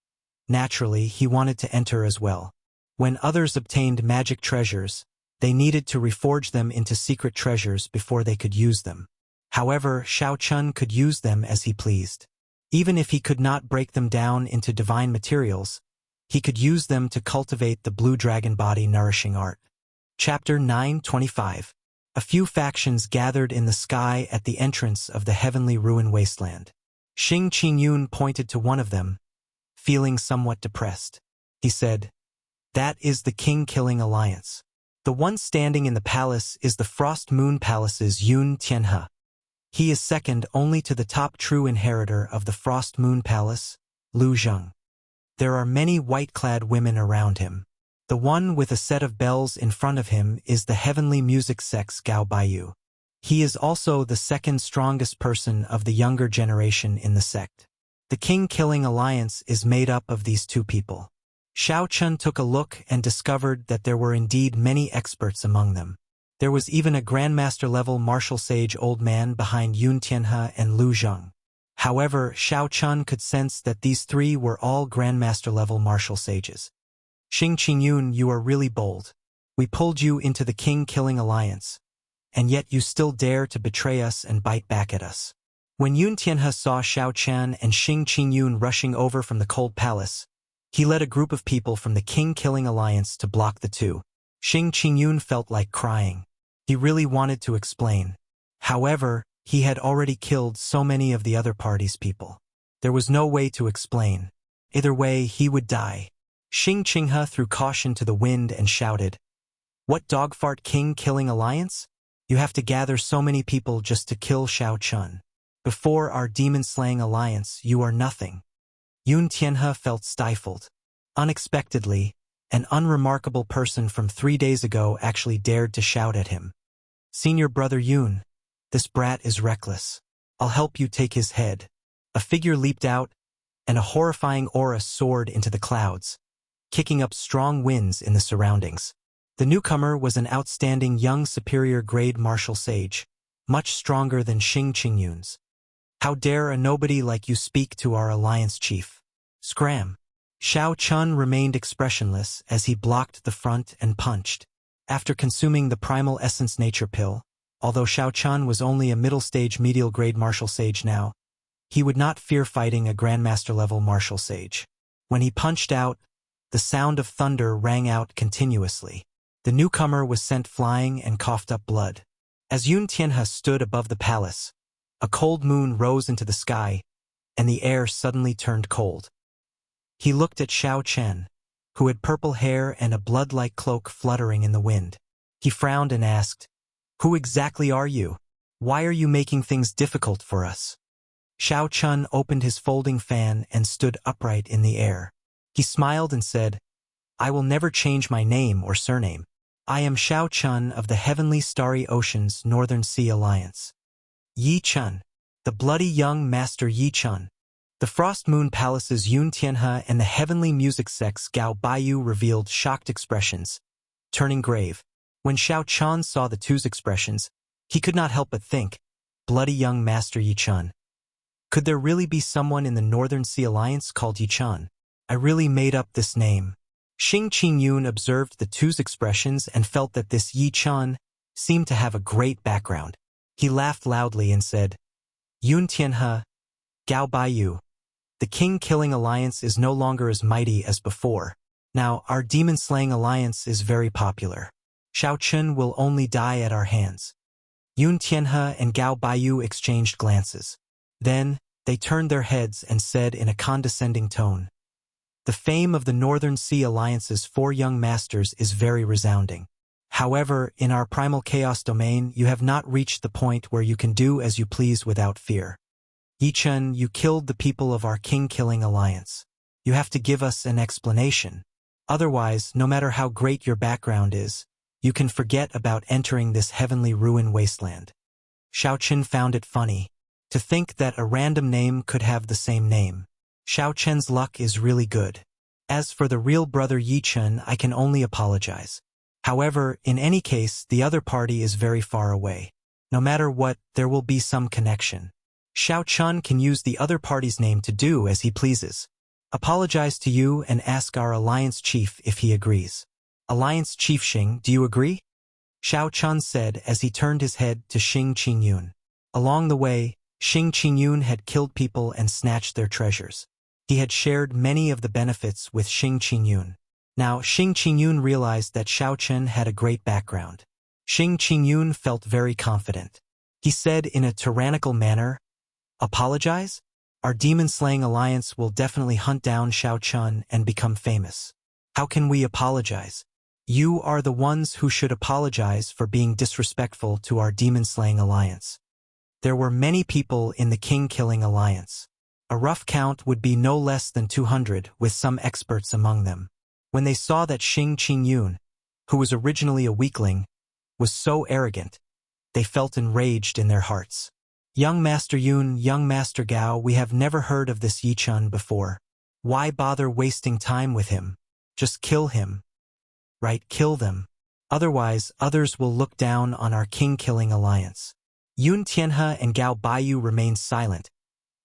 naturally he wanted to enter as well. When others obtained magic treasures, they needed to reforge them into secret treasures before they could use them. However, Xiao Chun could use them as he pleased. Even if he could not break them down into divine materials, he could use them to cultivate the blue dragon body nourishing art. Chapter 9:25. A few factions gathered in the sky at the entrance of the heavenly ruin wasteland. Xing Qingyun pointed to one of them, feeling somewhat depressed. He said, "That is the king-killing alliance. The one standing in the palace is the Frost Moon Palace's Yun Tianhe. He is second only to the top true inheritor of the Frost Moon Palace, Lu Zheng. There are many white-clad women around him. The one with a set of bells in front of him is the heavenly music sect's Gao Baiyu. He is also the second strongest person of the younger generation in the sect. The king-killing alliance is made up of these two people." Xiao Chun took a look and discovered that there were indeed many experts among them. There was even a Grandmaster-level martial sage old man behind Yun Tianhe and Lu Zheng. However, Xiao Chun could sense that these three were all Grandmaster-level martial sages. "Xing Qingyun, you are really bold. We pulled you into the king-killing alliance, and yet you still dare to betray us and bite back at us." When Yun Tianhe saw Xiao Chan and Xing Qingyun rushing over from the cold palace, he led a group of people from the king-killing alliance to block the two. Xing Qingyun felt like crying. He really wanted to explain. However, he had already killed so many of the other party's people. There was no way to explain. Either way, he would die. Xing Qinghe threw caution to the wind and shouted, "What dogfart king-killing alliance? You have to gather so many people just to kill Xiao Chun. Before our demon-slaying alliance, you are nothing." Yun Tianhe felt stifled. Unexpectedly, an unremarkable person from 3 days ago actually dared to shout at him. "Senior brother Yun, this brat is reckless. I'll help you take his head." A figure leaped out, and a horrifying aura soared into the clouds, kicking up strong winds in the surroundings. The newcomer was an outstanding young superior-grade martial sage, much stronger than Xing Qingyun's. "How dare a nobody like you speak to our alliance chief?" Scram! Xiao Chun remained expressionless as he blocked the front and punched. After consuming the primal essence nature pill, although Xiao Chun was only a middle-stage medial-grade martial sage now, he would not fear fighting a grandmaster-level martial sage. When he punched out, the sound of thunder rang out continuously. The newcomer was sent flying and coughed up blood. As Yun Tianhe stood above the palace, a cold moon rose into the sky, and the air suddenly turned cold. He looked at Xiao Chen, who had purple hair and a blood-like cloak fluttering in the wind. He frowned and asked, "Who exactly are you? Why are you making things difficult for us?" Xiao Chun opened his folding fan and stood upright in the air. He smiled and said, "I will never change my name or surname. I am Xiao Chun of the Heavenly Starry Ocean's Northern Sea Alliance. Yi Chun, the bloody young master Yi Chun." The Frost Moon Palace's Yun Tianhe and the Heavenly Music Sect's Gao Baiyu revealed shocked expressions, turning grave. When Xiao Chun saw the two's expressions, he could not help but think, bloody young master Yi Chun. Could there really be someone in the Northern Sea Alliance called Yi Chun? I really made up this name. Xing Qingyun observed the two's expressions and felt that this Yi Chun seemed to have a great background. He laughed loudly and said, "Yun Tianhe, Gao Baiyu, the king-killing alliance is no longer as mighty as before. Now, our demon-slaying alliance is very popular. Xiao Chun will only die at our hands." Yun Tianhe and Gao Baiyu exchanged glances. Then, they turned their heads and said in a condescending tone, "The fame of the Northern Sea Alliance's 4 young masters is very resounding. However, in our primal chaos domain, you have not reached the point where you can do as you please without fear. Yi Chun, you killed the people of our king-killing alliance. You have to give us an explanation. Otherwise, no matter how great your background is, you can forget about entering this heavenly ruin wasteland. Xiao Chen found it funny to think that a random name could have the same name. Xiao Chen's luck is really good. As for the real brother Yi Chun, I can only apologize. However, in any case, the other party is very far away. No matter what, there will be some connection. Xiao Chun can use the other party's name to do as he pleases. Apologize to you and ask our alliance chief if he agrees. Alliance Chief Xing, do you agree? Xiao Chun said as he turned his head to Xing Qingyun. Along the way, Xing Qingyun had killed people and snatched their treasures. He had shared many of the benefits with Xing Qingyun. Now, Xing Qingyun realized that Xiao Chen had a great background. Xing Qingyun felt very confident. He said in a tyrannical manner, "Apologize? Our demon-slaying alliance will definitely hunt down Xiao Chen and become famous. How can we apologize? You are the ones who should apologize for being disrespectful to our demon-slaying alliance." There were many people in the king-killing alliance. A rough count would be no less than 200, with some experts among them. When they saw that Xing Qingyun, who was originally a weakling, was so arrogant, they felt enraged in their hearts. "Young Master Yun, young Master Gao, we have never heard of this Yi Chun before. Why bother wasting time with him? Just kill him. Right, kill them. Otherwise, others will look down on our king-killing alliance." Yun Tianhe and Gao Baiyu remained silent,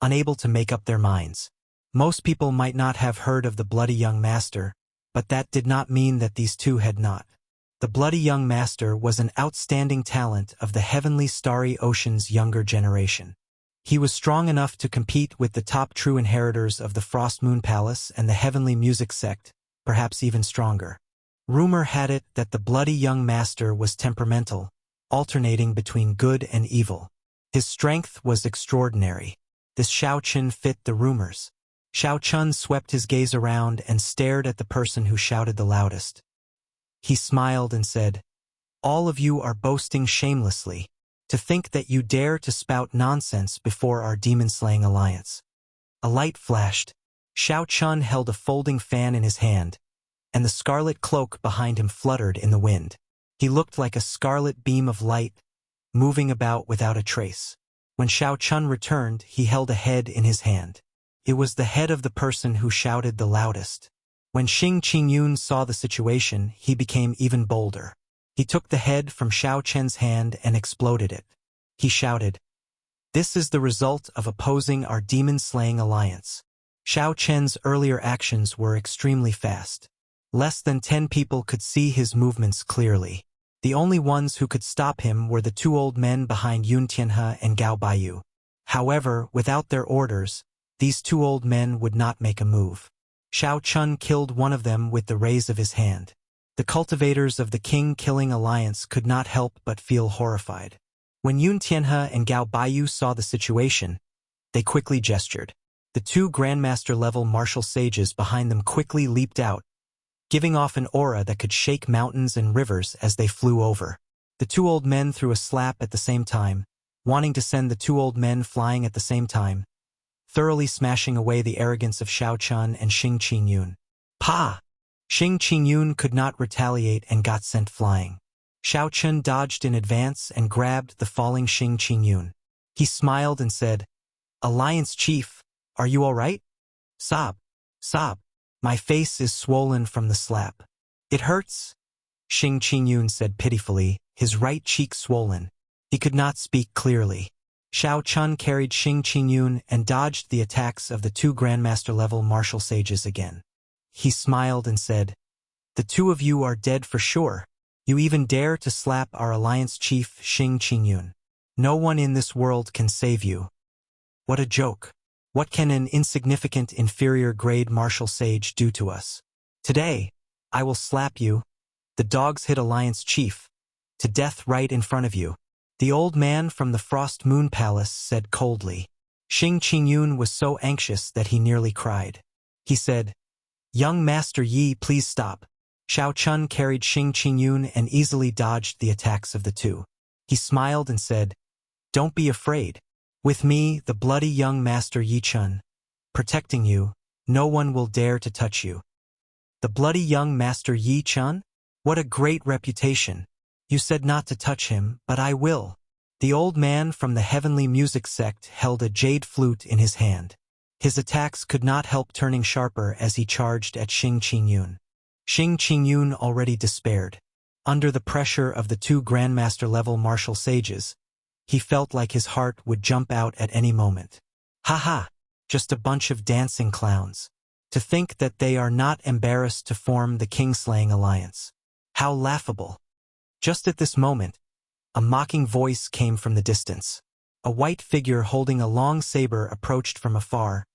unable to make up their minds. Most people might not have heard of the bloody young master, but that did not mean that these two had not. The bloody young master was an outstanding talent of the heavenly starry ocean's younger generation. He was strong enough to compete with the top true inheritors of the Frost Moon Palace and the heavenly music sect, perhaps even stronger. Rumor had it that the bloody young master was temperamental, alternating between good and evil. His strength was extraordinary. This Xiao Chen fit the rumors. Xiao Chun swept his gaze around and stared at the person who shouted the loudest. He smiled and said, "All of you are boasting shamelessly. To think that you dare to spout nonsense before our demon-slaying alliance." A light flashed. Xiao Chun held a folding fan in his hand, and the scarlet cloak behind him fluttered in the wind. He looked like a scarlet beam of light, moving about without a trace. When Xiao Chun returned, he held a head in his hand. It was the head of the person who shouted the loudest. When Xing Qingyun saw the situation, he became even bolder. He took the head from Xiao Chen's hand and exploded it. He shouted, "This is the result of opposing our demon-slaying alliance." Xiao Chen's earlier actions were extremely fast. Less than 10 people could see his movements clearly. The only ones who could stop him were the two old men behind Yun Tianhe and Gao Baiyu. However, without their orders, these two old men would not make a move. Xiao Chun killed one of them with the raise of his hand. The cultivators of the king-killing alliance could not help but feel horrified. When Yun Tianhe and Gao Baiyu saw the situation, they quickly gestured. The two Grandmaster-level martial sages behind them quickly leaped out, giving off an aura that could shake mountains and rivers as they flew over. The two old men threw a slap at the same time, wanting to send the two old men flying at the same time, thoroughly smashing away the arrogance of Xiao Chun and Xing Qingyun. Pa! Xing Qingyun could not retaliate and got sent flying. Xiao Chun dodged in advance and grabbed the falling Xing Qingyun. He smiled and said, "Alliance Chief, are you all right?" "Sob, sob. My face is swollen from the slap." "It hurts?" Xing Qingyun said pitifully, his right cheek swollen. He could not speak clearly. Xiao Chun carried Xing Qingyun and dodged the attacks of the two Grandmaster-level martial sages again. He smiled and said, "The two of you are dead for sure. You even dare to slap our alliance chief Xing Qingyun. No one in this world can save you." What a joke. What can an insignificant inferior-grade martial sage do to us? "Today, I will slap you, the dogs hit alliance chief, to death right in front of you," the old man from the Frost Moon Palace said coldly. Xing Qingyun was so anxious that he nearly cried. He said, "Young Master Yi, please stop." Xiao Chun carried Xing Qingyun and easily dodged the attacks of the two. He smiled and said, "Don't be afraid. With me, the bloody young master Yi Chun, protecting you, no one will dare to touch you. The bloody young master Yi Chun? What a great reputation. You said not to touch him, but I will. The old man from the heavenly music sect held a jade flute in his hand. His attacks could not help turning sharper as he charged at Xing Qingyun. Xing Qingyun already despaired. Under the pressure of the two Grandmaster-level martial sages, he felt like his heart would jump out at any moment. Ha! Just a bunch of dancing clowns. To think that they are not embarrassed to form the Kingslaying Alliance. How laughable. Just at this moment, a mocking voice came from the distance. A white figure holding a long saber approached from afar,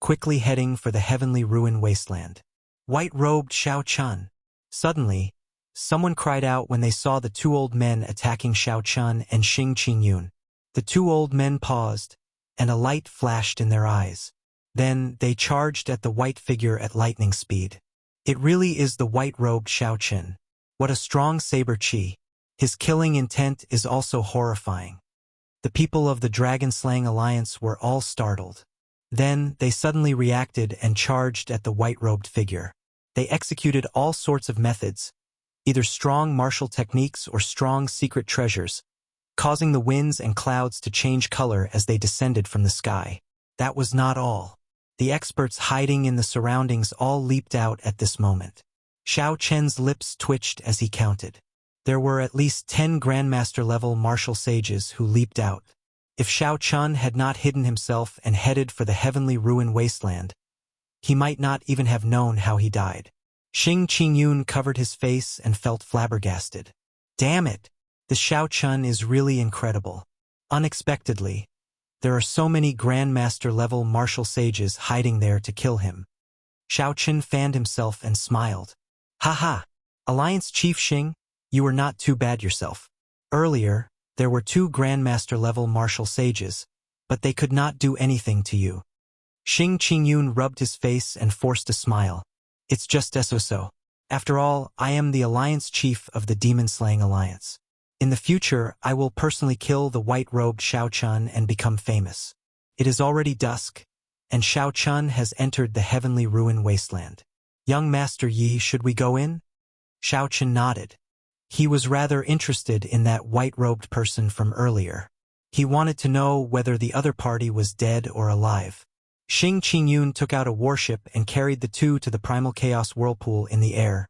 quickly heading for the heavenly ruin wasteland. White-robed Xiao Chun. Suddenly, someone cried out when they saw the two old men attacking Xiao Chun and Xing Qingyun. The two old men paused, and a light flashed in their eyes. Then they charged at the white figure at lightning speed. It really is the white-robed Xiao Chun. What a strong saber chi. His killing intent is also horrifying. The people of the Dragon-Slaying Alliance were all startled. Then they suddenly reacted and charged at the white-robed figure. They executed all sorts of methods, either strong martial techniques or strong secret treasures, causing the winds and clouds to change color as they descended from the sky. That was not all. The experts hiding in the surroundings all leaped out at this moment. Xiao Chen's lips twitched as he counted. There were at least 10 Grandmaster-level martial sages who leaped out. If Xiao Chun had not hidden himself and headed for the heavenly ruin wasteland, he might not even have known how he died. Xing Qingyun covered his face and felt flabbergasted. Damn it! This Xiao Chun is really incredible. Unexpectedly, there are so many Grandmaster-level martial sages hiding there to kill him. Xiao Chun fanned himself and smiled. Ha! Alliance Chief Xing, you were not too bad yourself. Earlier, there were 2 Grandmaster-level martial sages, but they could not do anything to you. Xing Qingyun rubbed his face and forced a smile. It's just so. After all, I am the Alliance Chief of the Demon-Slaying Alliance. In the future, I will personally kill the white-robed Xiao Chun and become famous. It is already dusk, and Xiao Chun has entered the heavenly ruin wasteland. Young Master Yi, should we go in? Xiao Chun nodded. He was rather interested in that white-robed person from earlier. He wanted to know whether the other party was dead or alive. Xing Qingyun took out a warship and carried the two to the primal chaos whirlpool in the air,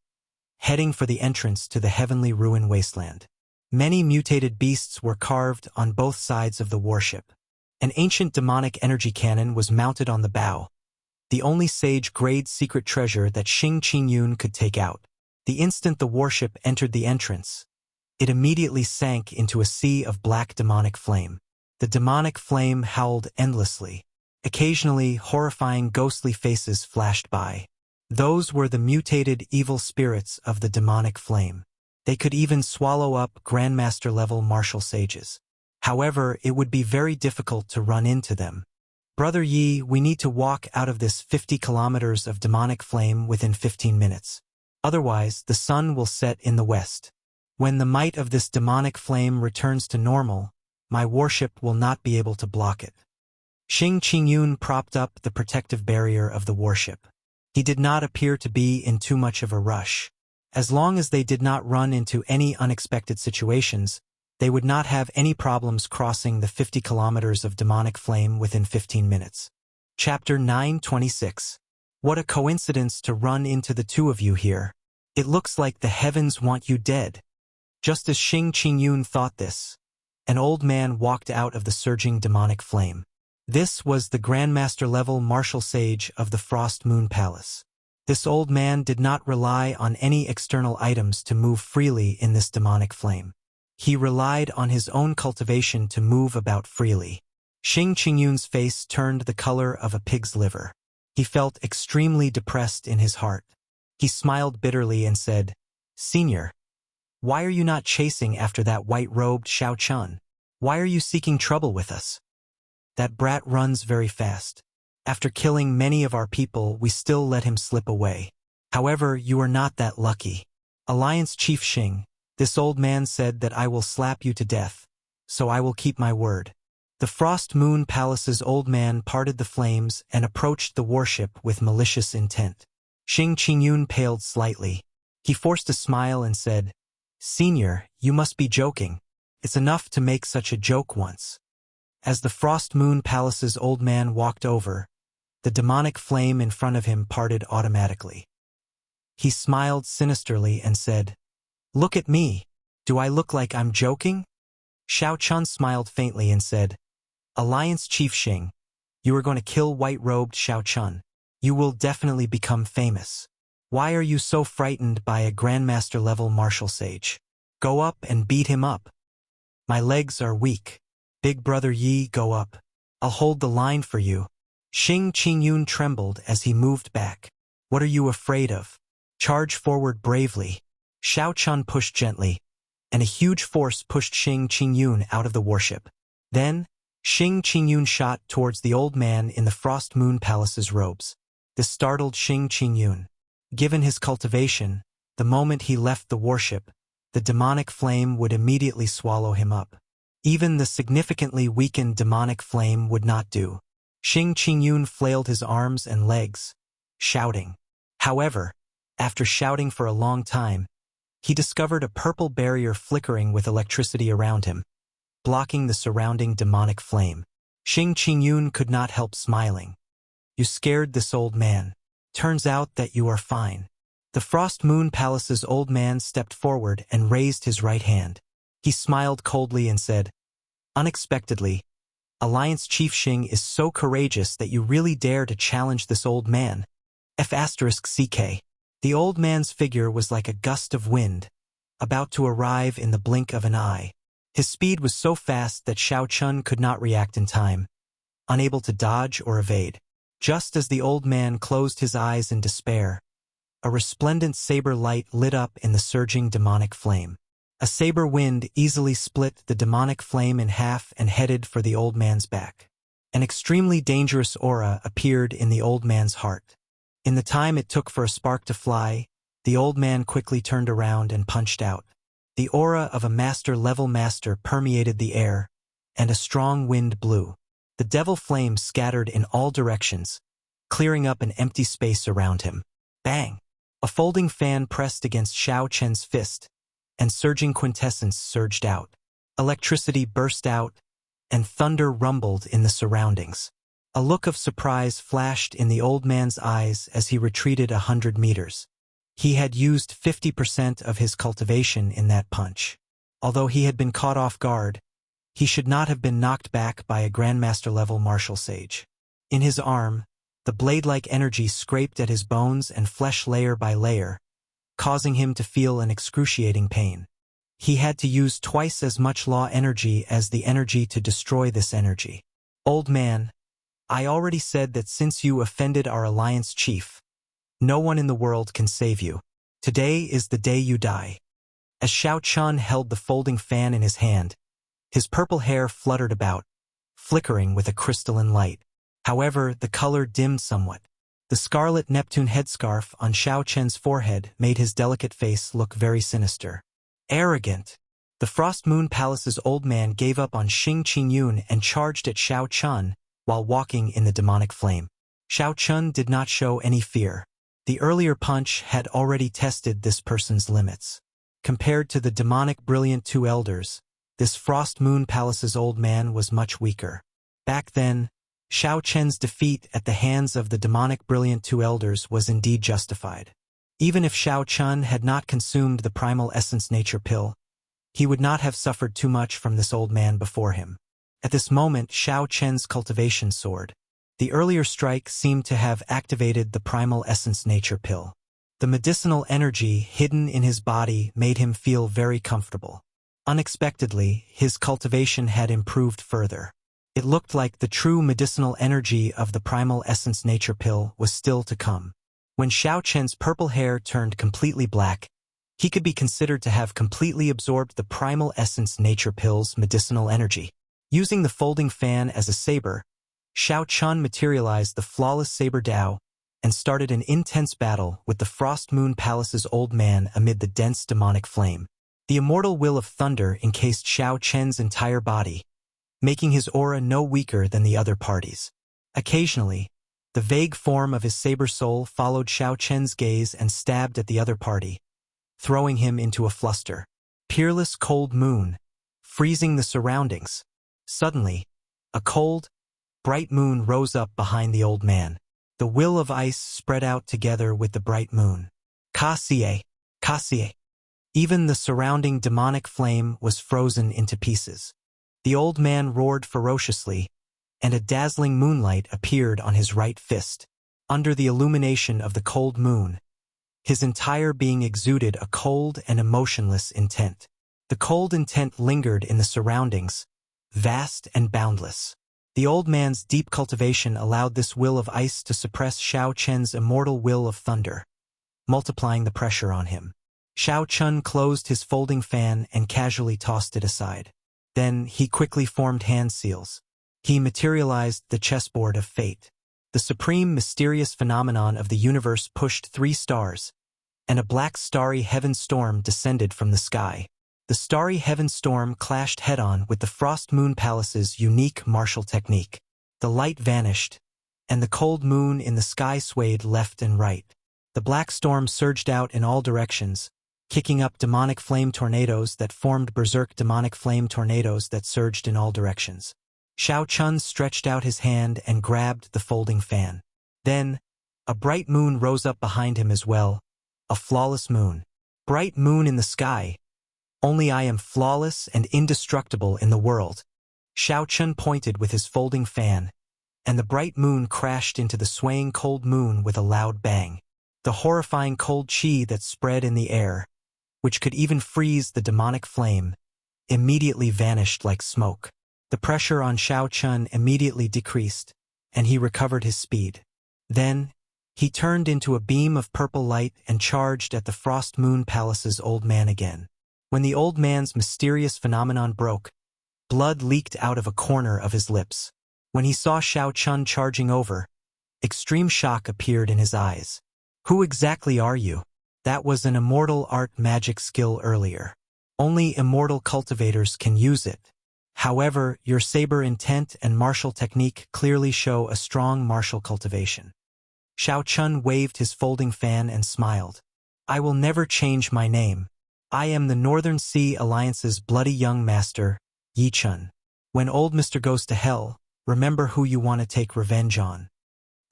heading for the entrance to the heavenly ruin wasteland. Many mutated beasts were carved on both sides of the warship. An ancient demonic energy cannon was mounted on the bow, the only sage-grade secret treasure that Xing Qingyun could take out. The instant the warship entered the entrance, it immediately sank into a sea of black demonic flame. The demonic flame howled endlessly. Occasionally, horrifying ghostly faces flashed by. Those were the mutated evil spirits of the demonic flame. They could even swallow up Grandmaster-level martial sages. However, it would be very difficult to run into them. Brother Yi, we need to walk out of this 50 kilometers of demonic flame within 15 minutes. Otherwise, the sun will set in the west. When the might of this demonic flame returns to normal, my warship will not be able to block it. Xing Qingyun propped up the protective barrier of the warship. He did not appear to be in too much of a rush. As long as they did not run into any unexpected situations, they would not have any problems crossing the 50 kilometers of demonic flame within 15 minutes. Chapter 9:26. What a coincidence to run into the two of you here. It looks like the heavens want you dead. Just as Xing Qingyun thought this, an old man walked out of the surging demonic flame. This was the Grandmaster-level martial sage of the Frost Moon Palace. This old man did not rely on any external items to move freely in this demonic flame. He relied on his own cultivation to move about freely. Xing Qingyun's face turned the color of a pig's liver. He felt extremely depressed in his heart. He smiled bitterly and said, "Senior, why are you not chasing after that white-robed Xiao Chun? Why are you seeking trouble with us? That brat runs very fast. After killing many of our people, we still let him slip away. However, you are not that lucky. Alliance Chief Xing, this old man said that I will slap you to death, so I will keep my word. The Frost Moon Palace's old man parted the flames and approached the warship with malicious intent. Xing Qingyun paled slightly. He forced a smile and said, "Senior, you must be joking. It's enough to make such a joke once." As the Frost Moon Palace's old man walked over, the demonic flame in front of him parted automatically. He smiled sinisterly and said, "Look at me. Do I look like I'm joking?" Xiao Chun smiled faintly and said, "Alliance Chief Xing, you are going to kill white-robed Xiao Chun. You will definitely become famous. Why are you so frightened by a Grandmaster-level martial sage? Go up and beat him up." "My legs are weak. Big brother Yi, go up. I'll hold the line for you." Xing Qingyun trembled as he moved back. "What are you afraid of? Charge forward bravely." Xiao Chun pushed gently, and a huge force pushed Xing Qingyun out of the warship. Then, Xing Qingyun shot towards the old man in the Frost Moon Palace's robes. This startled Xing Qingyun. Given his cultivation, the moment he left the warship, the demonic flame would immediately swallow him up. Even the significantly weakened demonic flame would not do. Xing Qingyun flailed his arms and legs, shouting. However, after shouting for a long time, he discovered a purple barrier flickering with electricity around him, blocking the surrounding demonic flame. Xing Qingyun could not help smiling. "You scared this old man. Turns out that you are fine." The Frost Moon Palace's old man stepped forward and raised his right hand. He smiled coldly and said, "Unexpectedly, Alliance Chief Xing is so courageous that you really dare to challenge this old man. F***CK. The old man's figure was like a gust of wind, about to arrive in the blink of an eye. His speed was so fast that Xiao Chun could not react in time, unable to dodge or evade. Just as the old man closed his eyes in despair, a resplendent saber light lit up in the surging demonic flame. A saber wind easily split the demonic flame in half and headed for the old man's back. An extremely dangerous aura appeared in the old man's heart. In the time it took for a spark to fly, the old man quickly turned around and punched out. The aura of a master-level master permeated the air, and a strong wind blew. The devil flame scattered in all directions, clearing up an empty space around him. Bang! A folding fan pressed against Xiao Chen's fist, and surging quintessence surged out. Electricity burst out, and thunder rumbled in the surroundings. A look of surprise flashed in the old man's eyes as he retreated 100 meters. He had used 50% of his cultivation in that punch. Although he had been caught off guard, he should not have been knocked back by a Grandmaster-level martial sage. In his arm, the blade-like energy scraped at his bones and flesh layer by layer, causing him to feel an excruciating pain. He had to use twice as much law energy as the energy to destroy this energy. "Old man, I already said that since you offended our alliance chief, no one in the world can save you. Today is the day you die." As Xiao Chun held the folding fan in his hand, his purple hair fluttered about, flickering with a crystalline light. However, the color dimmed somewhat. The scarlet Neptune headscarf on Xiao Chen's forehead made his delicate face look very sinister. Arrogant! The Frost Moon Palace's old man gave up on Xing Qingyun and charged at Xiao Chun while walking in the demonic flame. Xiao Chun did not show any fear. The earlier punch had already tested this person's limits. Compared to the demonic brilliant two elders, this Frost Moon Palace's old man was much weaker. Back then, Xiao Chen's defeat at the hands of the demonic brilliant two elders was indeed justified. Even if Xiao Chun had not consumed the primal essence nature pill, he would not have suffered too much from this old man before him. At this moment, Xiao Chen's cultivation soared. The earlier strike seemed to have activated the primal essence nature pill. The medicinal energy hidden in his body made him feel very comfortable. Unexpectedly, his cultivation had improved further. It looked like the true medicinal energy of the primal essence nature pill was still to come. When Xiao Chen's purple hair turned completely black, he could be considered to have completely absorbed the primal essence nature pill's medicinal energy. Using the folding fan as a saber, Xiao Chun materialized the flawless saber Dao and started an intense battle with the Frost Moon Palace's old man amid the dense demonic flame. The immortal will of thunder encased Xiao Chen's entire body, making his aura no weaker than the other parties. Occasionally, the vague form of his saber soul followed Xiao Chen's gaze and stabbed at the other party, throwing him into a fluster. Peerless cold moon, freezing the surroundings. Suddenly, a cold, bright moon rose up behind the old man. The will of ice spread out together with the bright moon. Kasie, Kasie. Even the surrounding demonic flame was frozen into pieces. The old man roared ferociously, and a dazzling moonlight appeared on his right fist. Under the illumination of the cold moon, his entire being exuded a cold and emotionless intent. The cold intent lingered in the surroundings, vast and boundless. The old man's deep cultivation allowed this will of ice to suppress Xiao Chen's immortal will of thunder, multiplying the pressure on him. Xiao Chen closed his folding fan and casually tossed it aside. Then he quickly formed hand seals. He materialized the chessboard of fate. The supreme mysterious phenomenon of the universe pushed 3 stars, and a black starry heaven storm descended from the sky. The starry heaven storm clashed head-on with the Frost Moon Palace's unique martial technique. The light vanished, and the cold moon in the sky swayed left and right. The black storm surged out in all directions, kicking up demonic flame tornadoes that formed berserk demonic flame tornadoes that surged in all directions. Xiao Chun stretched out his hand and grabbed the folding fan. Then, a bright moon rose up behind him as well, a flawless moon. Bright moon in the sky. Only I am flawless and indestructible in the world. Xiao Chun pointed with his folding fan, and the bright moon crashed into the swaying cold moon with a loud bang. The horrifying cold chi that spread in the air, which could even freeze the demonic flame, immediately vanished like smoke. The pressure on Xiao Chun immediately decreased, and he recovered his speed. Then, he turned into a beam of purple light and charged at the Frost Moon Palace's old man again. When the old man's mysterious phenomenon broke, blood leaked out of a corner of his lips. When he saw Xiao Chun charging over, extreme shock appeared in his eyes. Who exactly are you? That was an immortal art magic skill earlier. Only immortal cultivators can use it. However, your saber intent and martial technique clearly show a strong martial cultivation. Xiao Chun waved his folding fan and smiled. I will never change my name. I am the Northern Sea Alliance's bloody young master, Yi Chun. When old Mr. goes to hell, remember who you want to take revenge on.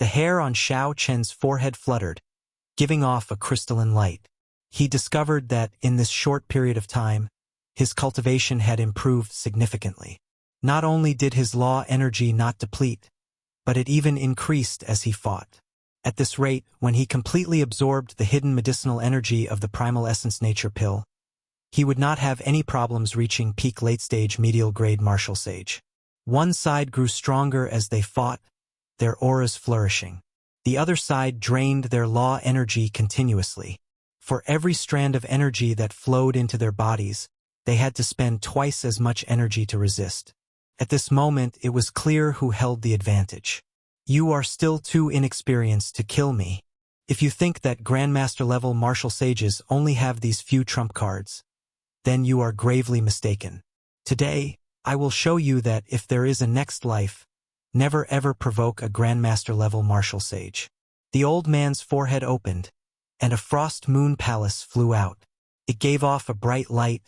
The hair on Xiao Chen's forehead fluttered, giving off a crystalline light. He discovered that, in this short period of time, his cultivation had improved significantly. Not only did his law energy not deplete, but it even increased as he fought. At this rate, when he completely absorbed the hidden medicinal energy of the Primal Essence Nature Pill, he would not have any problems reaching peak late-stage medial-grade martial sage. One side grew stronger as they fought, their auras flourishing. The other side drained their law energy continuously. For every strand of energy that flowed into their bodies, they had to spend twice as much energy to resist. At this moment, it was clear who held the advantage. You are still too inexperienced to kill me. If you think that Grandmaster-level martial sages only have these few trump cards, then you are gravely mistaken. Today, I will show you that if there is a next life, never ever provoke a Grandmaster-level martial sage. The old man's forehead opened, and a Frost Moon Palace flew out. It gave off a bright light,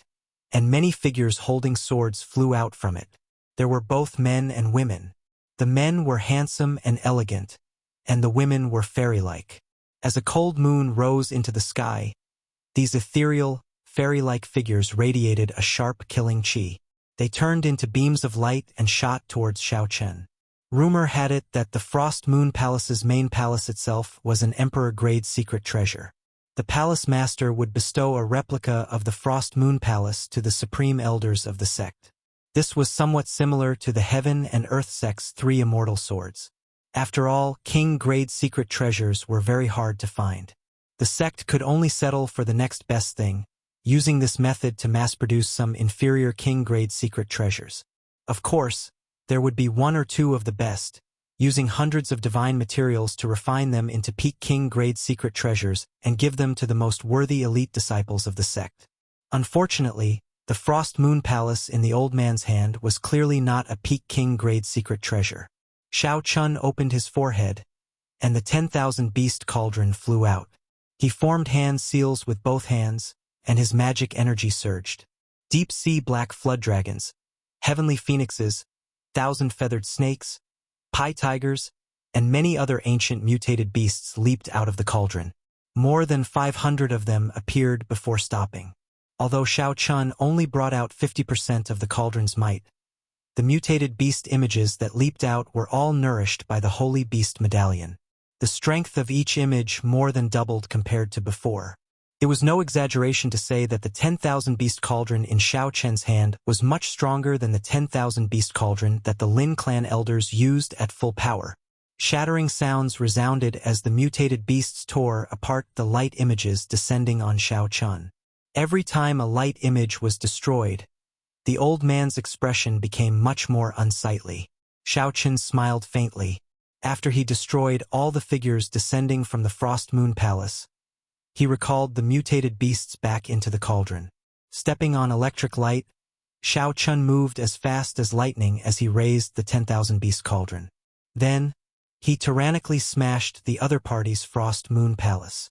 and many figures holding swords flew out from it. There were both men and women. The men were handsome and elegant, and the women were fairy-like. As a cold moon rose into the sky, these ethereal, fairy-like figures radiated a sharp, killing chi. They turned into beams of light and shot towards Xiao Chen. Rumor had it that the Frost Moon Palace's main palace itself was an emperor-grade secret treasure. The palace master would bestow a replica of the Frost Moon Palace to the supreme elders of the sect. This was somewhat similar to the Heaven and Earth sect's 3 immortal swords. After all, king-grade secret treasures were very hard to find. The sect could only settle for the next best thing, using this method to mass-produce some inferior king-grade secret treasures. Of course, there would be 1 or 2 of the best, using hundreds of divine materials to refine them into peak king-grade secret treasures and give them to the most worthy elite disciples of the sect. Unfortunately, The Frost Moon Palace in the old man's hand was clearly not a Peak King-grade secret treasure. Shao Chun opened his forehead, and the 10,000 beast cauldron flew out. He formed hand seals with both hands, and his magic energy surged. Deep-sea black flood dragons, heavenly phoenixes, 1,000-feathered snakes, pie tigers, and many other ancient mutated beasts leaped out of the cauldron. More than 500 of them appeared before stopping. Although Shao Chun only brought out 50% of the cauldron's might, the mutated beast images that leaped out were all nourished by the Holy Beast Medallion. The strength of each image more than doubled compared to before. It was no exaggeration to say that the 10,000 beast cauldron in Shao Chen's hand was much stronger than the 10,000 beast cauldron that the Lin clan elders used at full power. Shattering sounds resounded as the mutated beasts tore apart the light images descending on Shao Chun. Every time a light image was destroyed, the old man's expression became much more unsightly. Shao Chun smiled faintly. After he destroyed all the figures descending from the Frost Moon Palace, he recalled the mutated beasts back into the cauldron. Stepping on electric light, Shao Chun moved as fast as lightning as he raised the 10,000 beast cauldron. Then, he tyrannically smashed the other party's Frost Moon Palace.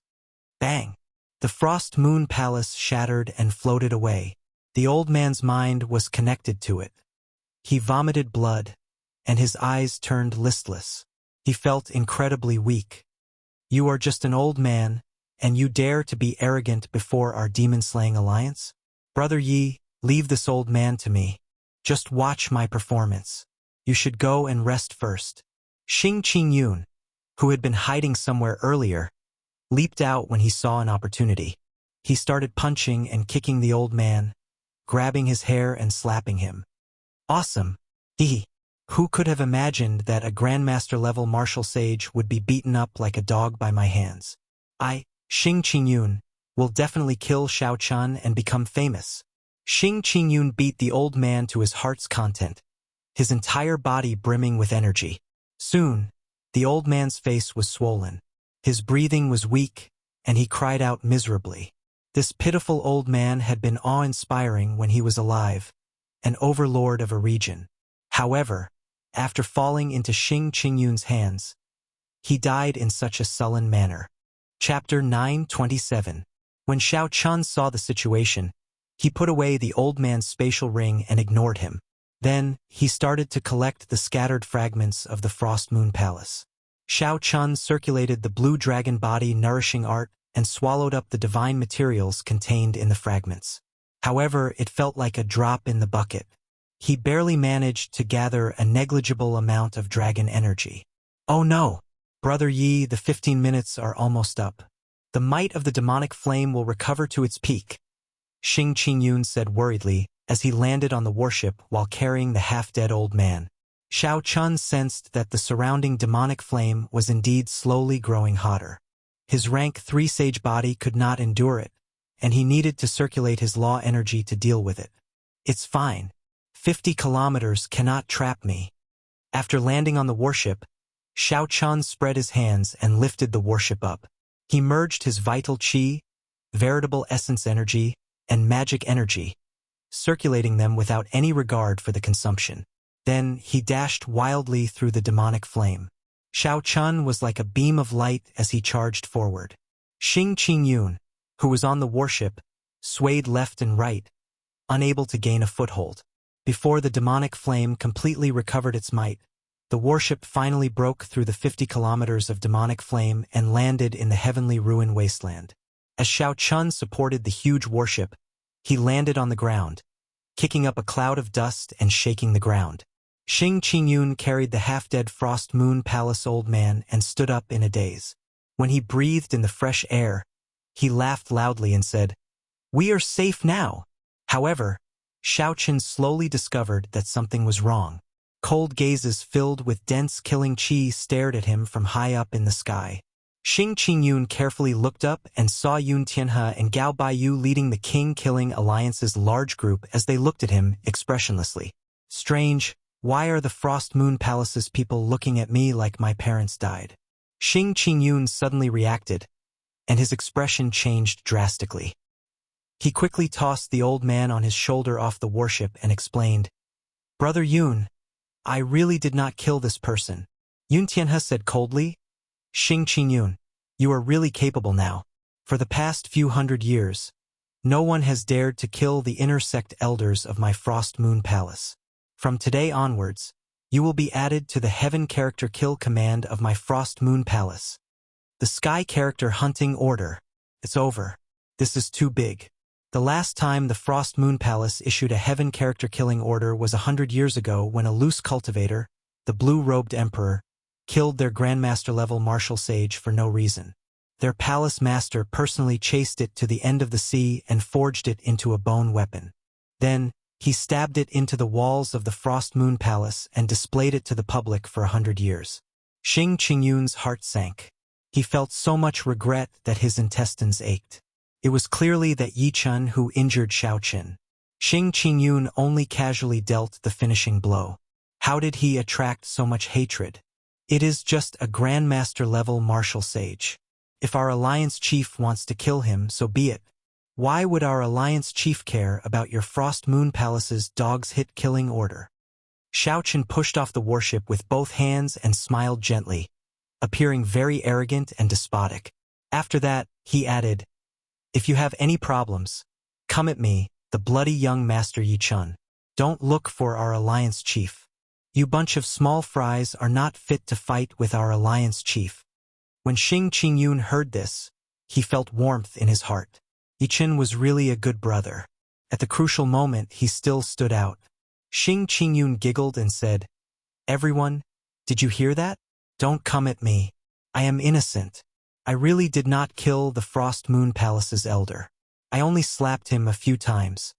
Bang! The Frost Moon Palace shattered and floated away. The old man's mind was connected to it. He vomited blood, and his eyes turned listless. He felt incredibly weak. You are just an old man, and you dare to be arrogant before our demon-slaying alliance? Brother Yi, leave this old man to me. Just watch my performance. You should go and rest first. Xing Qingyun, who had been hiding somewhere earlier, leaped out when he saw an opportunity. He started punching and kicking the old man, grabbing his hair and slapping him. Awesome! Who could have imagined that a Grandmaster-level martial sage would be beaten up like a dog by my hands? Xing Qingyun, will definitely kill Shao Chun and become famous. Xing Qingyun beat the old man to his heart's content, his entire body brimming with energy. Soon, the old man's face was swollen. His breathing was weak, and he cried out miserably. This pitiful old man had been awe-inspiring when he was alive, an overlord of a region. However, after falling into Xing Qingyun's hands, he died in such a sullen manner. Chapter 927. When Shao Chun saw the situation, he put away the old man's spatial ring and ignored him. Then, he started to collect the scattered fragments of the Frost Moon Palace. Shao Chun circulated the blue dragon body nourishing art and swallowed up the divine materials contained in the fragments. However, it felt like a drop in the bucket. He barely managed to gather a negligible amount of dragon energy. Oh no! Brother Yi, the 15 minutes are almost up. The might of the demonic flame will recover to its peak, Xing Qingyun said worriedly as he landed on the warship while carrying the half-dead old man. Shao Chun sensed that the surrounding demonic flame was indeed slowly growing hotter. His rank 3 sage body could not endure it, and he needed to circulate his law energy to deal with it. It's fine. 50 kilometers cannot trap me. After landing on the warship, Shao Chun spread his hands and lifted the warship up. He merged his vital qi, veritable essence energy, and magic energy, circulating them without any regard for the consumption. Then he dashed wildly through the demonic flame. Shao Chun was like a beam of light as he charged forward. Xing Qingyun, who was on the warship, swayed left and right, unable to gain a foothold. Before the demonic flame completely recovered its might, the warship finally broke through the 50 kilometers of demonic flame and landed in the heavenly ruin wasteland. As Shao Chun supported the huge warship, he landed on the ground, kicking up a cloud of dust and shaking the ground. Xing Qingyun carried the half-dead Frost Moon Palace old man and stood up in a daze. When he breathed in the fresh air, he laughed loudly and said, "We are safe now." However, Shao Chun slowly discovered that something was wrong. Cold gazes filled with dense killing qi stared at him from high up in the sky. Xing Qingyun carefully looked up and saw Yun Tianhe and Gao Baiyu leading the King-Killing Alliance's large group as they looked at him expressionlessly. Strange, why are the Frost Moon Palace's people looking at me like my parents died? Xing Qingyun suddenly reacted, and his expression changed drastically. He quickly tossed the old man on his shoulder off the warship and explained, "Brother Yun, I really did not kill this person." Yun Tianhe said coldly, "Xing Qingyun, you are really capable now. For the past few hundred years, no one has dared to kill the inner sect elders of my Frost Moon Palace. From today onwards, you will be added to the Heaven Character Kill Command of my Frost Moon Palace. The Sky Character Hunting Order. It's over. This is too big." The last time the Frost Moon Palace issued a Heaven Character Killing Order was 100 years ago when a loose cultivator, the blue-robed emperor, killed their Grandmaster-level martial sage for no reason. Their palace master personally chased it to the end of the sea and forged it into a bone weapon. Then, he stabbed it into the walls of the Frost Moon Palace and displayed it to the public for 100 years. Xing Qingyun's heart sank. He felt so much regret that his intestines ached. It was clearly that Yi Chun who injured Xiao Qin. Xing Qingyun only casually dealt the finishing blow. How did he attract so much hatred? It is just a Grandmaster-level martial sage. If our Alliance Chief wants to kill him, so be it. Why would our Alliance Chief care about your Frost Moon Palace's dog's hit killing order? Xiao Qin pushed off the warship with both hands and smiled gently, appearing very arrogant and despotic. After that, he added, "If you have any problems, come at me, the bloody young Master Yi Chun. Don't look for our Alliance Chief. You bunch of small fries are not fit to fight with our Alliance Chief." When Xing Qingyun heard this, he felt warmth in his heart. Yi Chun was really a good brother. At the crucial moment, he still stood out. Xing Qingyun giggled and said, "Everyone, did you hear that? Don't come at me. I am innocent. I really did not kill the Frost Moon Palace's elder. I only slapped him a few times."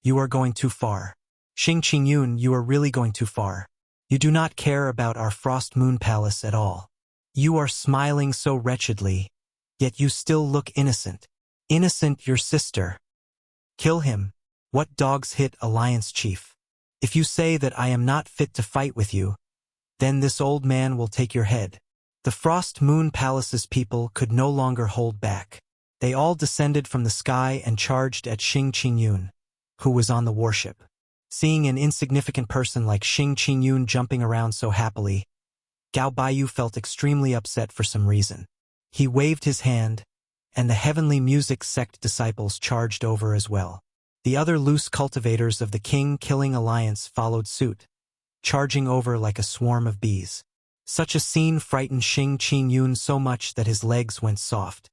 "You are going too far. Xing Qingyun, you are really going too far. You do not care about our Frost Moon Palace at all. You are smiling so wretchedly, yet you still look innocent. Innocent your sister. Kill him. What dogs hit Alliance Chief? If you say that I am not fit to fight with you, then this old man will take your head." The Frost Moon Palace's people could no longer hold back. They all descended from the sky and charged at Xing Qingyun, who was on the warship. Seeing an insignificant person like Xing Qingyun jumping around so happily, Gao Baiyu felt extremely upset for some reason. He waved his hand, and the Heavenly Music Sect disciples charged over as well. The other loose cultivators of the King Killing Alliance followed suit, charging over like a swarm of bees. Such a scene frightened Xing Qingyun so much that his legs went soft.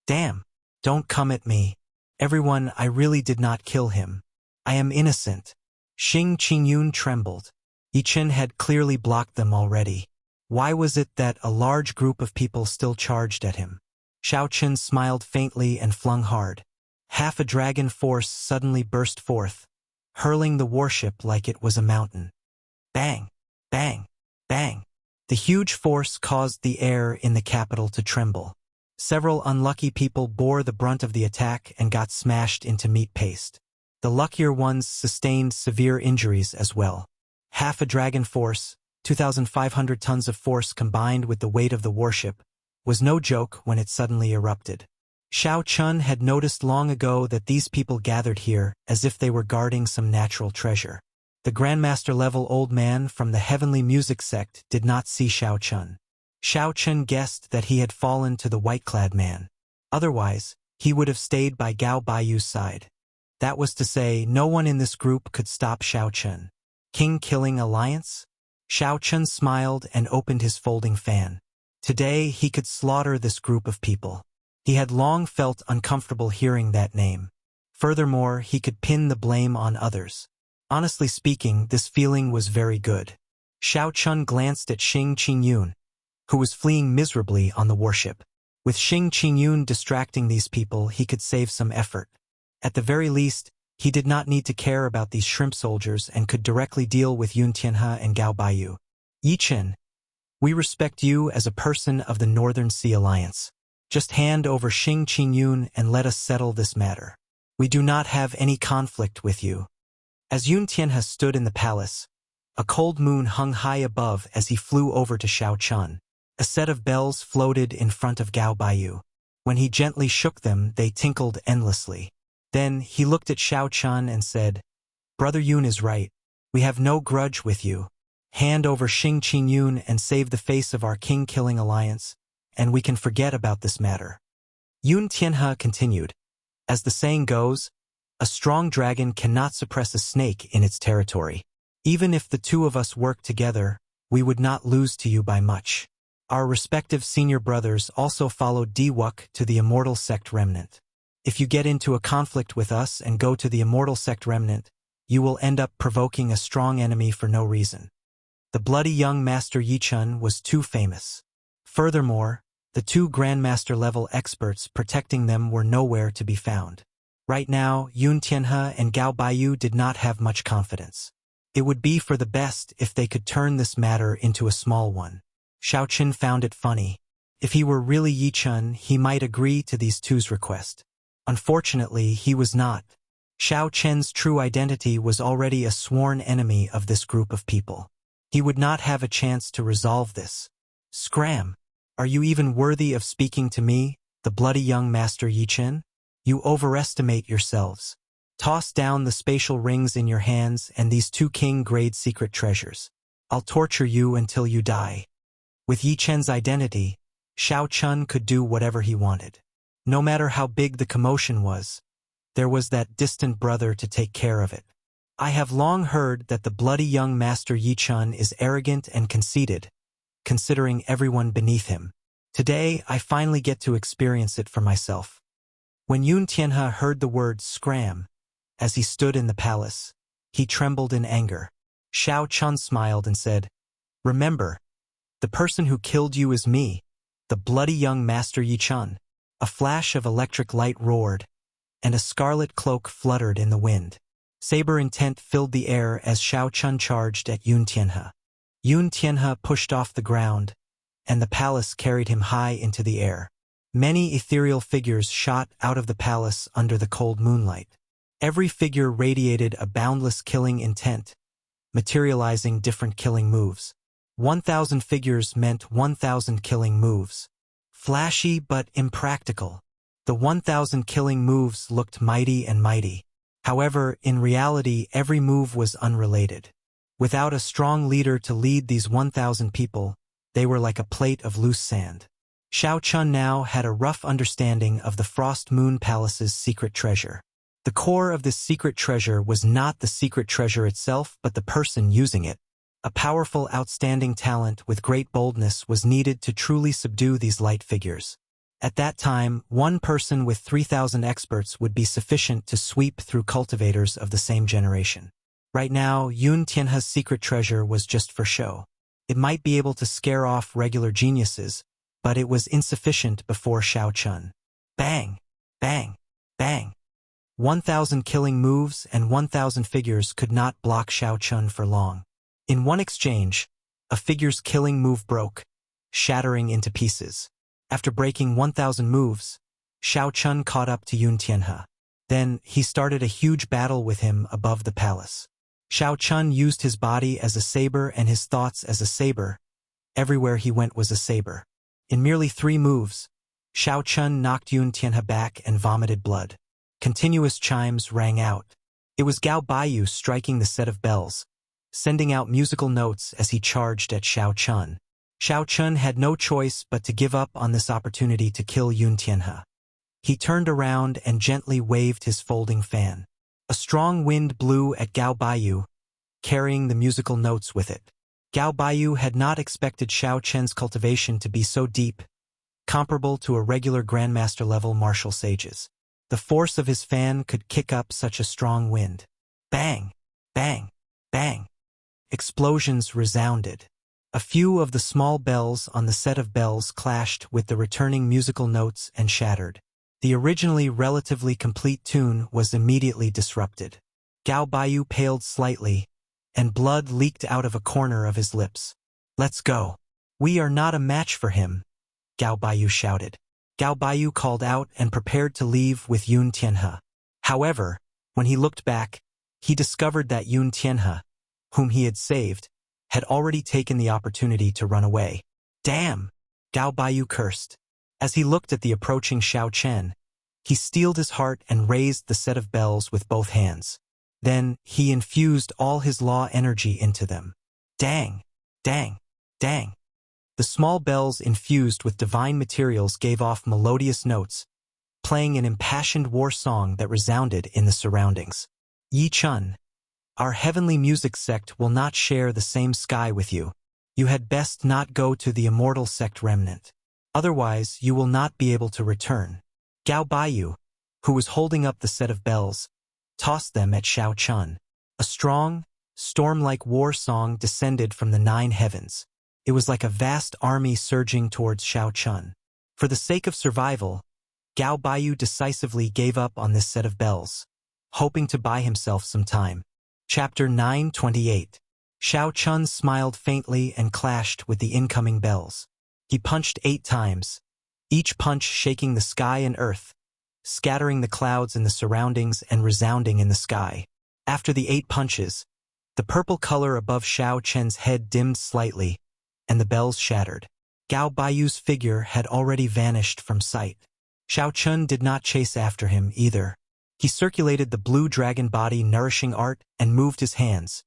"Damn! Don't come at me. Everyone, I really did not kill him. I am innocent." Xing Qingyun trembled. Yi Chun had clearly blocked them already. Why was it that a large group of people still charged at him? Xiao Qin smiled faintly and flung hard. Half a dragon force suddenly burst forth, hurling the warship like it was a mountain. Bang! Bang! Bang! The huge force caused the air in the capital to tremble. Several unlucky people bore the brunt of the attack and got smashed into meat paste. The luckier ones sustained severe injuries as well. Half a dragon force, 2,500 tons of force combined with the weight of the warship, was no joke when it suddenly erupted. Xiao Chun had noticed long ago that these people gathered here as if they were guarding some natural treasure. The Grandmaster-level old man from the Heavenly Music Sect did not see Xiao Chun. Xiao Chun guessed that he had fallen to the white-clad man. Otherwise, he would have stayed by Gao Baiyu's side. That was to say, no one in this group could stop Xiao Chun. King Killing Alliance? Xiao Chun smiled and opened his folding fan. Today, he could slaughter this group of people. He had long felt uncomfortable hearing that name. Furthermore, he could pin the blame on others. Honestly speaking, this feeling was very good. Xiao Chun glanced at Xing Qingyun, who was fleeing miserably on the warship. With Xing Qingyun distracting these people, he could save some effort. At the very least, he did not need to care about these shrimp soldiers and could directly deal with Yun Tianhe and Gao Baiyu. Yi Chun, we respect you as a person of the Northern Sea Alliance. Just hand over Xing Qingyun and let us settle this matter. We do not have any conflict with you. As Yun Tianhe stood in the palace, a cold moon hung high above as he flew over to Xiao Chun. A set of bells floated in front of Gao Baiyu. When he gently shook them, they tinkled endlessly. Then he looked at Xiao Chun and said, "Brother Yun is right. We have no grudge with you. Hand over Xing Qing Yun and save the face of our king-killing alliance, and we can forget about this matter." Yun Tianhe continued, "As the saying goes, a strong dragon cannot suppress a snake in its territory. Even if the two of us work together, we would not lose to you by much." Our respective senior brothers also followed Diwuk to the Immortal sect remnant. If you get into a conflict with us and go to the Immortal sect remnant, you will end up provoking a strong enemy for no reason. The bloody young Master Yichun was too famous. Furthermore, the two Grandmaster-level experts protecting them were nowhere to be found. Right now, Yun Tianhe and Gao Baiyu did not have much confidence. It would be for the best if they could turn this matter into a small one. Xiao Qin found it funny. If he were really Yichun, he might agree to these two's request. Unfortunately, he was not. Xiao Chen's true identity was already a sworn enemy of this group of people. He would not have a chance to resolve this. Scram! Are you even worthy of speaking to me, the bloody young Master Yichen? You overestimate yourselves. Toss down the spatial rings in your hands and these two king-grade secret treasures. I'll torture you until you die. With Yichen's identity, Xiao Chun could do whatever he wanted. No matter how big the commotion was, there was that distant brother to take care of it. I have long heard that the bloody young Master Yichun is arrogant and conceited, considering everyone beneath him. Today, I finally get to experience it for myself. When Yun Tianhe heard the word scram, as he stood in the palace, he trembled in anger. Xiao Chun smiled and said, "Remember, the person who killed you is me, the bloody young Master Yichun." A flash of electric light roared, and a scarlet cloak fluttered in the wind. Saber intent filled the air as Xiao Chun charged at Yun Tianhe. Yun Tianhe pushed off the ground, and the palace carried him high into the air. Many ethereal figures shot out of the palace under the cold moonlight. Every figure radiated a boundless killing intent, materializing different killing moves. 1,000 figures meant 1,000 killing moves. Flashy but impractical. The 1,000 killing moves looked mighty and mighty. However, in reality, every move was unrelated. Without a strong leader to lead these 1,000 people, they were like a plate of loose sand. Xiao Chun now had a rough understanding of the Frost Moon Palace's secret treasure. The core of this secret treasure was not the secret treasure itself, but the person using it. A powerful, outstanding talent with great boldness was needed to truly subdue these light figures. At that time, one person with 3,000 experts would be sufficient to sweep through cultivators of the same generation. Right now, Yun Tianhe's secret treasure was just for show. It might be able to scare off regular geniuses, but it was insufficient before Xiao Chun. Bang! Bang! Bang! 1,000 killing moves and 1,000 figures could not block Xiao Chun for long. In one exchange, a figure's killing move broke, shattering into pieces. After breaking 1,000 moves, Xiao Chun caught up to Yun Tianhe. Then, he started a huge battle with him above the palace. Xiao Chun used his body as a saber and his thoughts as a saber. Everywhere he went was a saber. In merely 3 moves, Xiao Chun knocked Yun Tianhe back and vomited blood. Continuous chimes rang out. It was Gao Baiyu striking the set of bells, sending out musical notes as he charged at Xiao Chun. Xiao Chun had no choice but to give up on this opportunity to kill Yun Tianhe. He turned around and gently waved his folding fan. A strong wind blew at Gao Baiyu, carrying the musical notes with it. Gao Baiyu had not expected Xiao Chen's cultivation to be so deep, comparable to a regular Grandmaster-level martial sage's. The force of his fan could kick up such a strong wind. Bang! Bang! Bang! Explosions resounded. A few of the small bells on the set of bells clashed with the returning musical notes and shattered. The originally relatively complete tune was immediately disrupted. Gao Baiyu paled slightly, and blood leaked out of a corner of his lips. "Let's go. We are not a match for him," Gao Baiyu shouted. Gao Baiyu called out and prepared to leave with Yun Tianhe. However, when he looked back, he discovered that Yun Tianhe, whom he had saved, had already taken the opportunity to run away. "Damn!" Gao Baiyu cursed. As he looked at the approaching Xiao Chen, He steeled his heart and raised the set of bells with both hands. Then, he infused all his law energy into them. Dang! Dang! Dang! The small bells infused with divine materials gave off melodious notes, playing an impassioned war song that resounded in the surroundings. Yi Chun, our heavenly music sect will not share the same sky with you. You had best not go to the Immortal sect remnant. Otherwise, you will not be able to return. Gao Baiyu, who was holding up the set of bells, tossed them at Xiao Chun. A strong, storm-like war song descended from the 9 heavens. It was like a vast army surging towards Xiao Chun. For the sake of survival, Gao Baiyu decisively gave up on this set of bells, hoping to buy himself some time. Chapter 928. Xiao Chun smiled faintly and clashed with the incoming bells. He punched 8 times, each punch shaking the sky and earth, scattering the clouds in the surroundings and resounding in the sky. After the 8 punches, the purple color above Xiao Chen's head dimmed slightly, and the bells shattered. Gao Baiyu's figure had already vanished from sight. Xiao Chun did not chase after him either. He circulated the blue dragon body nourishing art and moved his hands,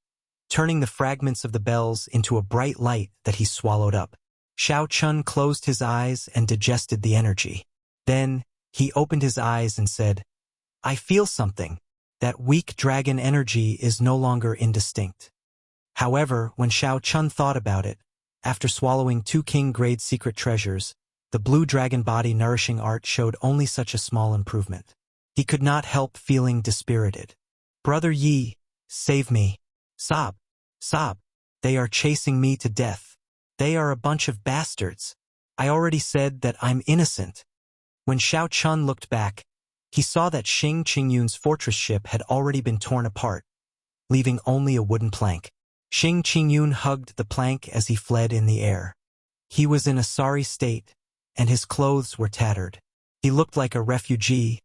turning the fragments of the bells into a bright light that he swallowed up. Xiao Chun closed his eyes and digested the energy. Then, he opened his eyes and said, I feel something. That weak dragon energy is no longer indistinct. However, when Xiao Chun thought about it, after swallowing 2 king-grade secret treasures, the blue dragon body nourishing art showed only such a small improvement. He could not help feeling dispirited. Brother Yi, save me. Sob. Sob. They are chasing me to death. They are a bunch of bastards. I already said that I'm innocent. When Xiao Chun looked back, he saw that Xing Qingyun's fortress ship had already been torn apart, leaving only a wooden plank. Xing Qingyun hugged the plank as he fled in the air. He was in a sorry state, and his clothes were tattered. He looked like a refugee,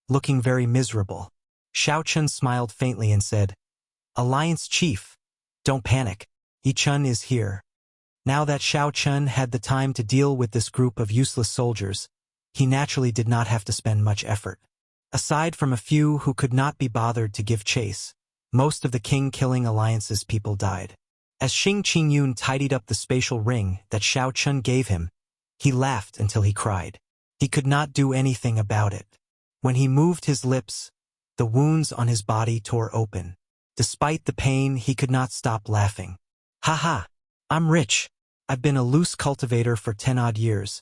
looking very miserable. Xiao Chun smiled faintly and said, Alliance Chief, don't panic. Yi Chun is here. Now that Xiao Chun had the time to deal with this group of useless soldiers, he naturally did not have to spend much effort. Aside from a few who could not be bothered to give chase, most of the king-killing alliance's people died. As Xing Qingyun tidied up the spatial ring that Xiao Chun gave him, he laughed until he cried. He could not do anything about it. When he moved his lips, the wounds on his body tore open. Despite the pain, he could not stop laughing. Ha ha! I'm rich. I've been a loose cultivator for 10-odd years,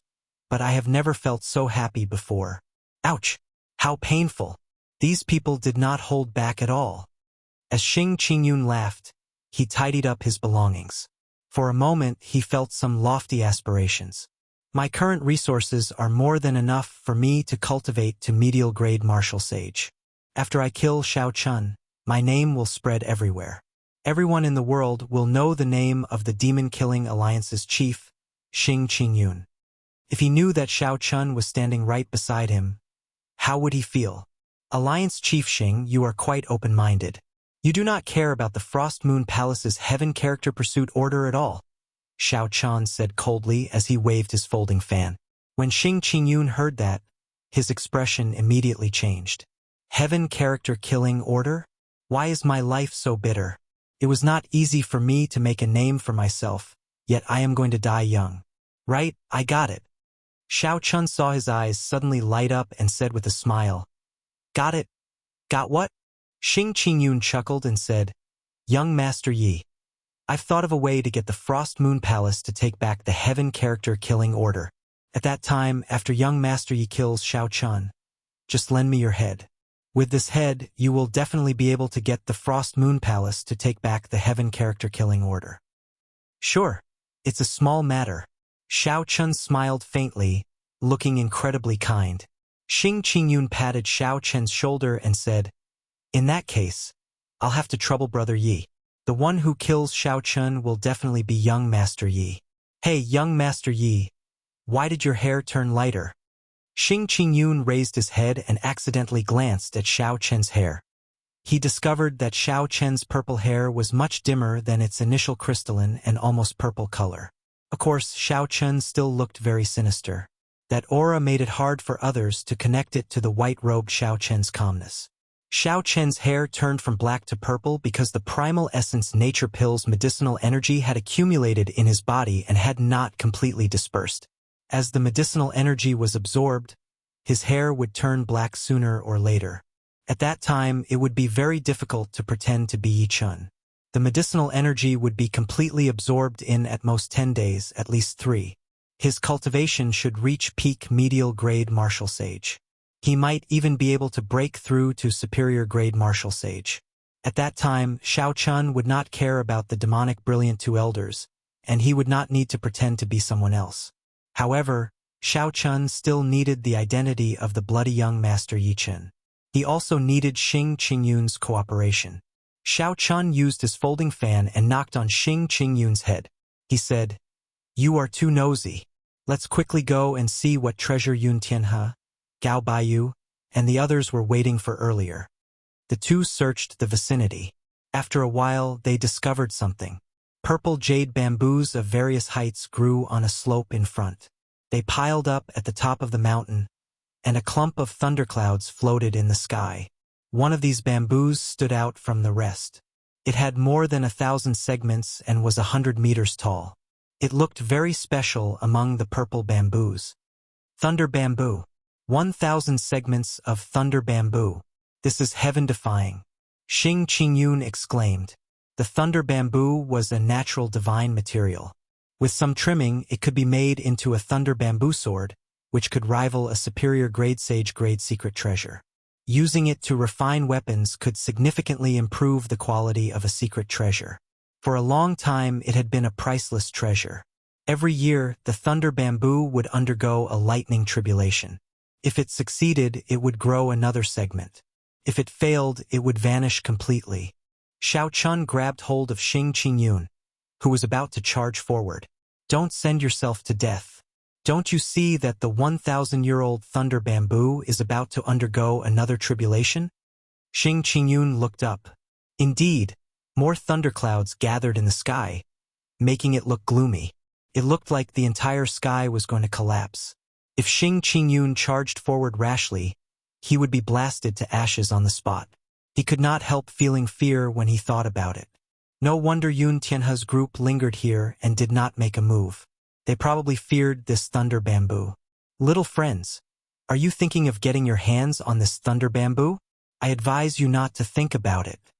but I have never felt so happy before. Ouch! How painful! These people did not hold back at all. As Xing Qingyun laughed, he tidied up his belongings. For a moment, he felt some lofty aspirations. My current resources are more than enough for me to cultivate to medial-grade martial sage. After I kill Xiao Chun, my name will spread everywhere. Everyone in the world will know the name of the demon-killing alliance's chief, Xing Qingyun. If he knew that Xiao Chun was standing right beside him, how would he feel? Alliance Chief Xing, you are quite open-minded. You do not care about the Frost Moon Palace's Heaven Character Pursuit Order at all, Xiao Chun said coldly as he waved his folding fan. When Xing Qingyun heard that, his expression immediately changed. Heaven Character Killing Order? Why is my life so bitter? It was not easy for me to make a name for myself, yet I am going to die young. Right, I got it. Xiao Chun saw his eyes suddenly light up and said with a smile, Got it? Got what? Xing Qingyun chuckled and said, Young Master Yi, I've thought of a way to get the Frost Moon Palace to take back the Heaven Character Killing Order. At that time, after young Master Yi kills Xiao Chun, just lend me your head. With this head, you will definitely be able to get the Frost Moon Palace to take back the Heaven Character Killing Order. Sure, it's a small matter. Xiao Chun smiled faintly, looking incredibly kind. Xing Qingyun patted Xiao Chen's shoulder and said, In that case, I'll have to trouble Brother Yi. The one who kills Xiao Chun will definitely be young Master Yi. Hey, young Master Yi, why did your hair turn lighter? Xing Qingyun raised his head and accidentally glanced at Xiao Chen's hair. He discovered that Xiao Chen's purple hair was much dimmer than its initial crystalline and almost purple color. Of course, Xiao Chen still looked very sinister. That aura made it hard for others to connect it to the white-robed Xiao Chen's calmness. Xiao Chen's hair turned from black to purple because the primal essence nature pill's medicinal energy had accumulated in his body and had not completely dispersed. As the medicinal energy was absorbed, his hair would turn black sooner or later. At that time, it would be very difficult to pretend to be Yi Chun. The medicinal energy would be completely absorbed in at most 10 days, at least 3. His cultivation should reach peak medial grade martial sage. He might even be able to break through to superior grade martial sage. At that time, Xiao Chun would not care about the demonic brilliant two elders, and he would not need to pretend to be someone else. However, Xiao Chun still needed the identity of the bloody young master Yi Chen. He also needed Xing Qingyun's cooperation. Xiao Chun used his folding fan and knocked on Xing Qingyun's head. He said, "You are too nosy. Let's quickly go and see what treasure Yun Tianhe, Gao Baiyu, and the others were waiting for earlier." The two searched the vicinity. After a while, they discovered something. Purple jade bamboos of various heights grew on a slope in front. They piled up at the top of the mountain, and a clump of thunderclouds floated in the sky. One of these bamboos stood out from the rest. It had more than 1,000 segments and was 100 meters tall. It looked very special among the purple bamboos. Thunder bamboo. 1,000 segments of thunder bamboo. This is heaven-defying. Xing Qingyun exclaimed. The thunder bamboo was a natural divine material. With some trimming, it could be made into a thunder bamboo sword, which could rival a superior grade sage grade secret treasure. Using it to refine weapons could significantly improve the quality of a secret treasure. For a long time, it had been a priceless treasure. Every year, the thunder bamboo would undergo a lightning tribulation. If it succeeded, it would grow another segment. If it failed, it would vanish completely. Xiao Chun grabbed hold of Xing Qingyun, who was about to charge forward. "Don't send yourself to death. Don't you see that the 1,000-year-old thunder bamboo is about to undergo another tribulation?" Xing Qingyun looked up. Indeed, more thunderclouds gathered in the sky, making it look gloomy. It looked like the entire sky was going to collapse. If Xing Qingyun charged forward rashly, he would be blasted to ashes on the spot. He could not help feeling fear when he thought about it. No wonder Yun Tianhe's group lingered here and did not make a move. They probably feared this thunder bamboo. "Little friends, are you thinking of getting your hands on this thunder bamboo? I advise you not to think about it."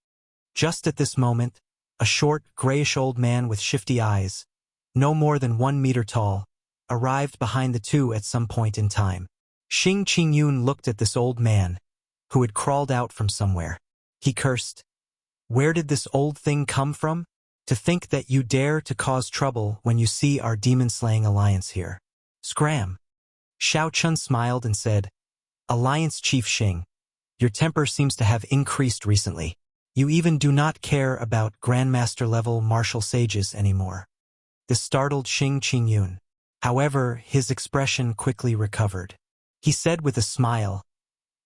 Just at this moment, a short, grayish old man with shifty eyes, no more than 1 meter tall, arrived behind the two at some point in time. Xing Qingyun looked at this old man, who had crawled out from somewhere. He cursed. "Where did this old thing come from? To think that you dare to cause trouble when you see our demon-slaying alliance here. Scram." Xiao Chun smiled and said, "Alliance Chief Xing, your temper seems to have increased recently. You even do not care about Grandmaster-level martial sages anymore." This startled Xing Qingyun. However, his expression quickly recovered. He said with a smile,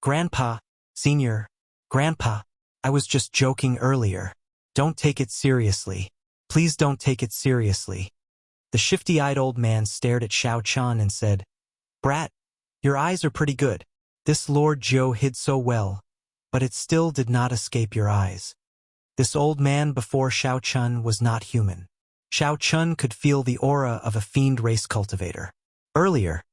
"Grandpa, Senior, Grandpa, I was just joking earlier. Don't take it seriously. Please don't take it seriously." The shifty-eyed old man stared at Xiao Chun and said, "Brat, your eyes are pretty good. This Lord Jiu hid so well, but it still did not escape your eyes." This old man before Xiao Chun was not human. Xiao Chun could feel the aura of a fiend race cultivator. Earlier,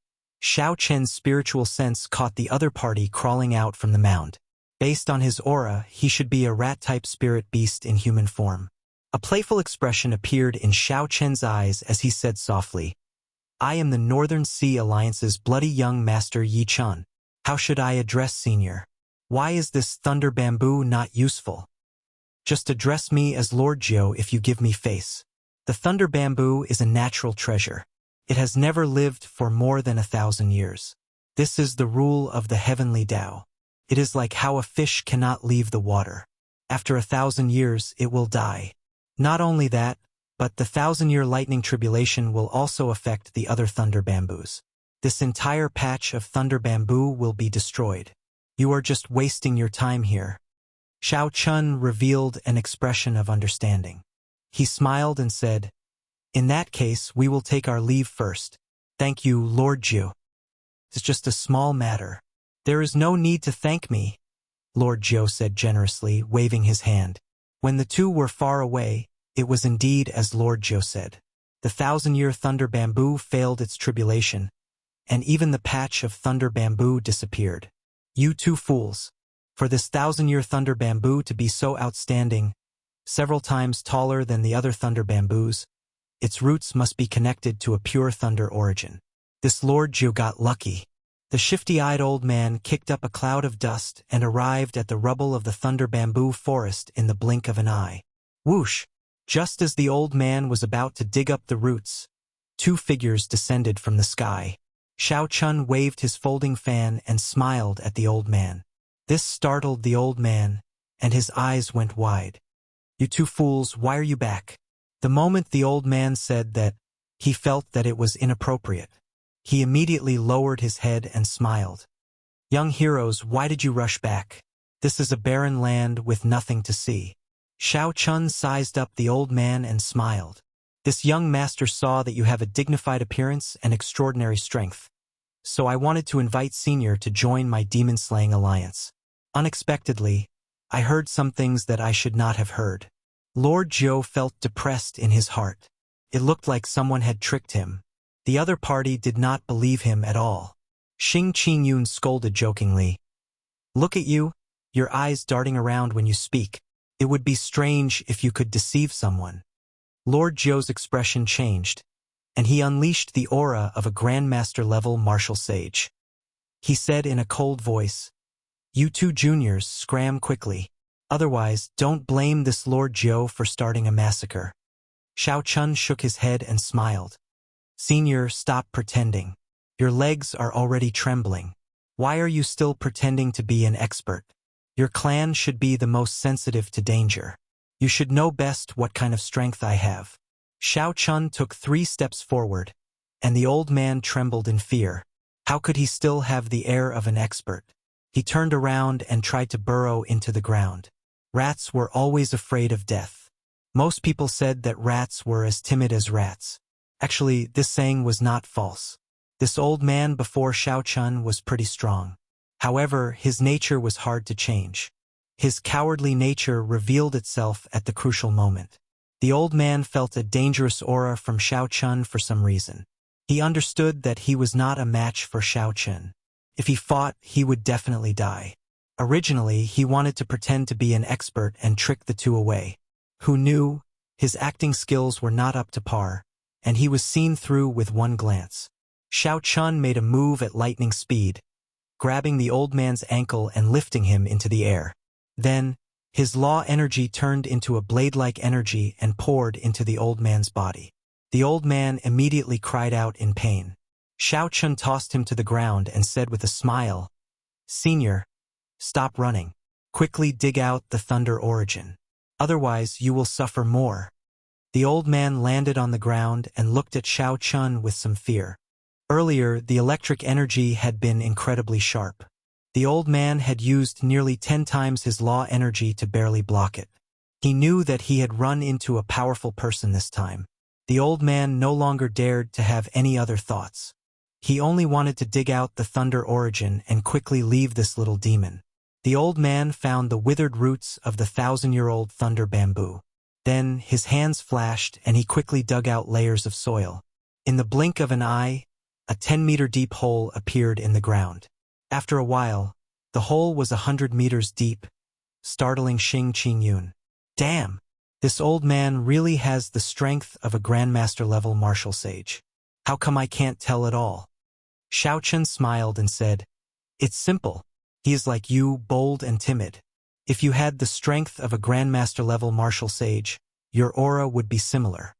Xiao Chen's spiritual sense caught the other party crawling out from the mound. Based on his aura, he should be a rat-type spirit beast in human form. A playful expression appeared in Xiao Chen's eyes as he said softly, "I am the Northern Sea Alliance's bloody young master Yi Chun. How should I address Senior? Why is this thunder bamboo not useful? Just address me as Lord Jiu if you give me face. The thunder bamboo is a natural treasure. It has never lived for more than 1,000 years. This is the rule of the heavenly Tao. It is like how a fish cannot leave the water. After 1,000 years, it will die. Not only that, but the 1,000-year lightning tribulation will also affect the other thunder bamboos. This entire patch of thunder bamboo will be destroyed. You are just wasting your time here." Xiao Chun revealed an expression of understanding. He smiled and said, "In that case, we will take our leave first. Thank you, Lord Jiu." It's just a small matter. There is no need to thank me, Lord Jiu said generously, waving his hand. When the two were far away, it was indeed as Lord Jiu said. The 1,000-year thunder bamboo failed its tribulation, and even the patch of thunder bamboo disappeared. You two fools! For this 1,000-year thunder bamboo to be so outstanding, several times taller than the other thunder bamboos, its roots must be connected to a pure thunder origin. This Lord Jiu got lucky. The shifty-eyed old man kicked up a cloud of dust and arrived at the rubble of the thunder bamboo forest in the blink of an eye. Whoosh! Just as the old man was about to dig up the roots, two figures descended from the sky. Xiao Chun waved his folding fan and smiled at the old man. This startled the old man, and his eyes went wide. You two fools, why are you back? The moment the old man said that, he felt that it was inappropriate. He immediately lowered his head and smiled. Young heroes, why did you rush back? This is a barren land with nothing to see. Xiao Chun sized up the old man and smiled. This young master saw that you have a dignified appearance and extraordinary strength. So I wanted to invite Senior to join my demon-slaying alliance. Unexpectedly, I heard some things that I should not have heard. Lord Jiu felt depressed in his heart. It looked like someone had tricked him. The other party did not believe him at all. Xing Qingyun scolded jokingly. Look at you, your eyes darting around when you speak. It would be strange if you could deceive someone. Lord Jiu's expression changed, and he unleashed the aura of a Grandmaster-level martial sage. He said in a cold voice, You two juniors, scram quickly. Otherwise, don't blame this Lord Jiu for starting a massacre. Xiao Chun shook his head and smiled. Senior, stop pretending. Your legs are already trembling. Why are you still pretending to be an expert? Your clan should be the most sensitive to danger. You should know best what kind of strength I have. Xiao Chun took 3 steps forward, and the old man trembled in fear. How could he still have the air of an expert? He turned around and tried to burrow into the ground. Rats were always afraid of death. Most people said that rats were as timid as rats. Actually, this saying was not false. This old man before Xiao Chun was pretty strong. However, his nature was hard to change. His cowardly nature revealed itself at the crucial moment. The old man felt a dangerous aura from Xiao Chun for some reason. He understood that he was not a match for Xiao Chun. If he fought, he would definitely die. Originally, he wanted to pretend to be an expert and trick the two away. Who knew? His acting skills were not up to par, and he was seen through with one glance. Xiao Chun made a move at lightning speed, grabbing the old man's ankle and lifting him into the air. Then, his law energy turned into a blade-like energy and poured into the old man's body. The old man immediately cried out in pain. Xiao Chun tossed him to the ground and said with a smile, Senior, stop running. Quickly dig out the thunder origin. Otherwise, you will suffer more. The old man landed on the ground and looked at Xiao Chun with some fear. Earlier, the electric energy had been incredibly sharp. The old man had used nearly 10 times his law energy to barely block it. He knew that he had run into a powerful person this time. The old man no longer dared to have any other thoughts. He only wanted to dig out the thunder origin and quickly leave this little demon. The old man found the withered roots of the 1,000-year-old thunder bamboo. Then his hands flashed and he quickly dug out layers of soil. In the blink of an eye, a 10-meter-deep hole appeared in the ground. After a while, the hole was 100 meters deep, startling Xing Qingyun. Damn! This old man really has the strength of a Grandmaster-level martial sage. How come I can't tell at all? Xiao Chun smiled and said, It's simple. He is like you, bold and timid. If you had the strength of a Grandmaster-level martial sage, your aura would be similar.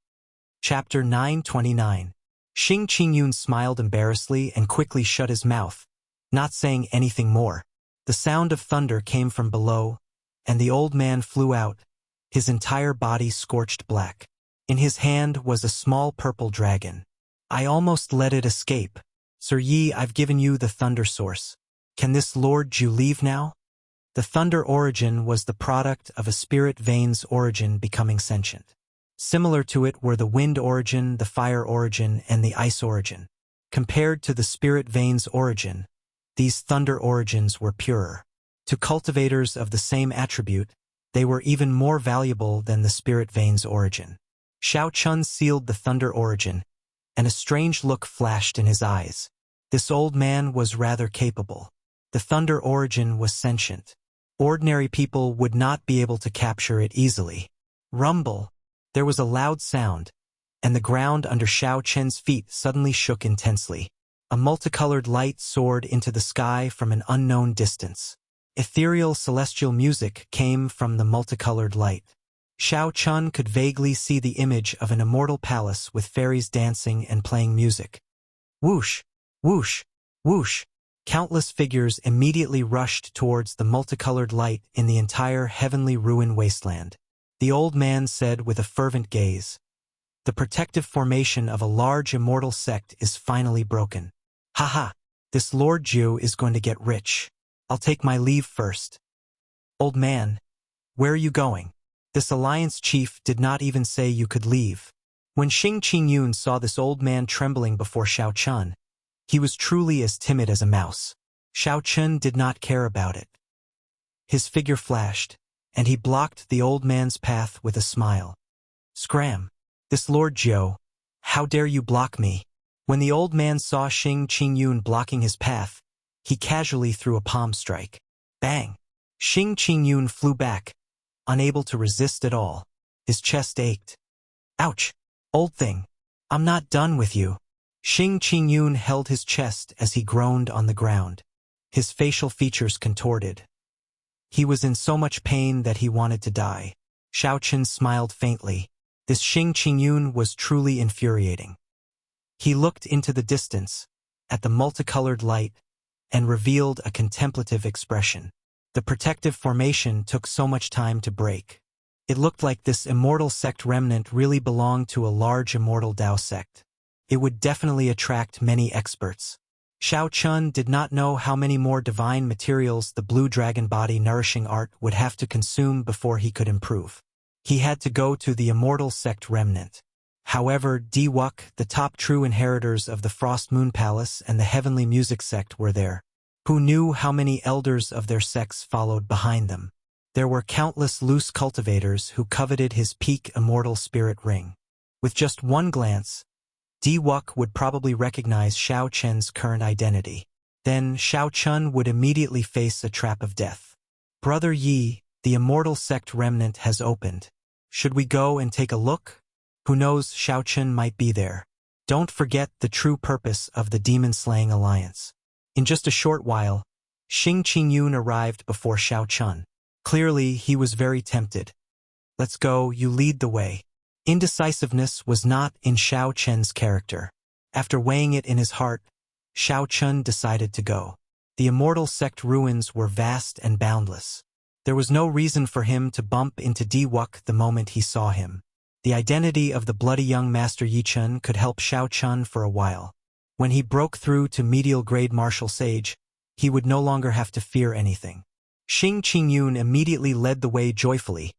Chapter 929. Xing Qingyun smiled embarrassedly and quickly shut his mouth, not saying anything more. The sound of thunder came from below, and the old man flew out, his entire body scorched black. In his hand was a small purple dragon. I almost let it escape. Sir Yi, I've given you the thunder source. Can this Lord Jiu leave now? The thunder origin was the product of a spirit vein's origin becoming sentient. Similar to it were the wind origin, the fire origin, and the ice origin. Compared to the spirit vein's origin, these thunder origins were purer. To cultivators of the same attribute, they were even more valuable than the spirit vein's origin. Xiao Chun sealed the thunder origin, and a strange look flashed in his eyes. This old man was rather capable. The thunder origin was sentient. Ordinary people would not be able to capture it easily. Rumble! There was a loud sound, and the ground under Xiao Chen's feet suddenly shook intensely. A multicolored light soared into the sky from an unknown distance. Ethereal celestial music came from the multicolored light. Xiao Chun could vaguely see the image of an immortal palace with fairies dancing and playing music. Whoosh! Whoosh! Whoosh! Countless figures immediately rushed towards the multicolored light in the entire heavenly ruin wasteland. The old man said with a fervent gaze, "The protective formation of a large immortal sect is finally broken. Haha, this Lord Jiu is going to get rich. I'll take my leave first." "Old man, where are you going?" This alliance chief did not even say you could leave. When Xing Qingyun saw this old man trembling before Xiao Chun, he was truly as timid as a mouse. Xiao Chun did not care about it. His figure flashed, and he blocked the old man's path with a smile. "Scram! This Lord Jiu, how dare you block me?" When the old man saw Xing Qingyun blocking his path, he casually threw a palm strike. Bang! Xing Qingyun flew back, unable to resist at all. His chest ached. "Ouch! Old thing, I'm not done with you." Xing Qingyun held his chest as he groaned on the ground. His facial features contorted. He was in so much pain that he wanted to die. Xiao Chun smiled faintly. This Xing Qingyun was truly infuriating. He looked into the distance, at the multicolored light, and revealed a contemplative expression. The protective formation took so much time to break. It looked like this immortal sect remnant really belonged to a large immortal Dao sect. It would definitely attract many experts. Xiao Chun did not know how many more divine materials the blue dragon body nourishing art would have to consume before he could improve. He had to go to the immortal sect remnant. However, Diwuk, the top true inheritors of the Frost Moon Palace and the Heavenly Music sect were there. Who knew how many elders of their sects followed behind them? There were countless loose cultivators who coveted his peak immortal spirit ring. With just one glance, Diwuk would probably recognize Xiao Chen's current identity. Then Xiao Chun would immediately face a trap of death. "Brother Yi, the immortal sect remnant has opened. Should we go and take a look? Who knows, Xiao Chun might be there. Don't forget the true purpose of the demon-slaying alliance." In just a short while, Xing Qingyun arrived before Xiao Chun. Clearly, he was very tempted. "Let's go, you lead the way." Indecisiveness was not in Xiao Chen's character. After weighing it in his heart, Xiao Chun decided to go. The immortal sect ruins were vast and boundless. There was no reason for him to bump into Diwuk the moment he saw him. The identity of the bloody young Master Yichun could help Xiao Chun for a while. When he broke through to medial-grade martial sage, he would no longer have to fear anything. Xing Qingyun immediately led the way joyfully,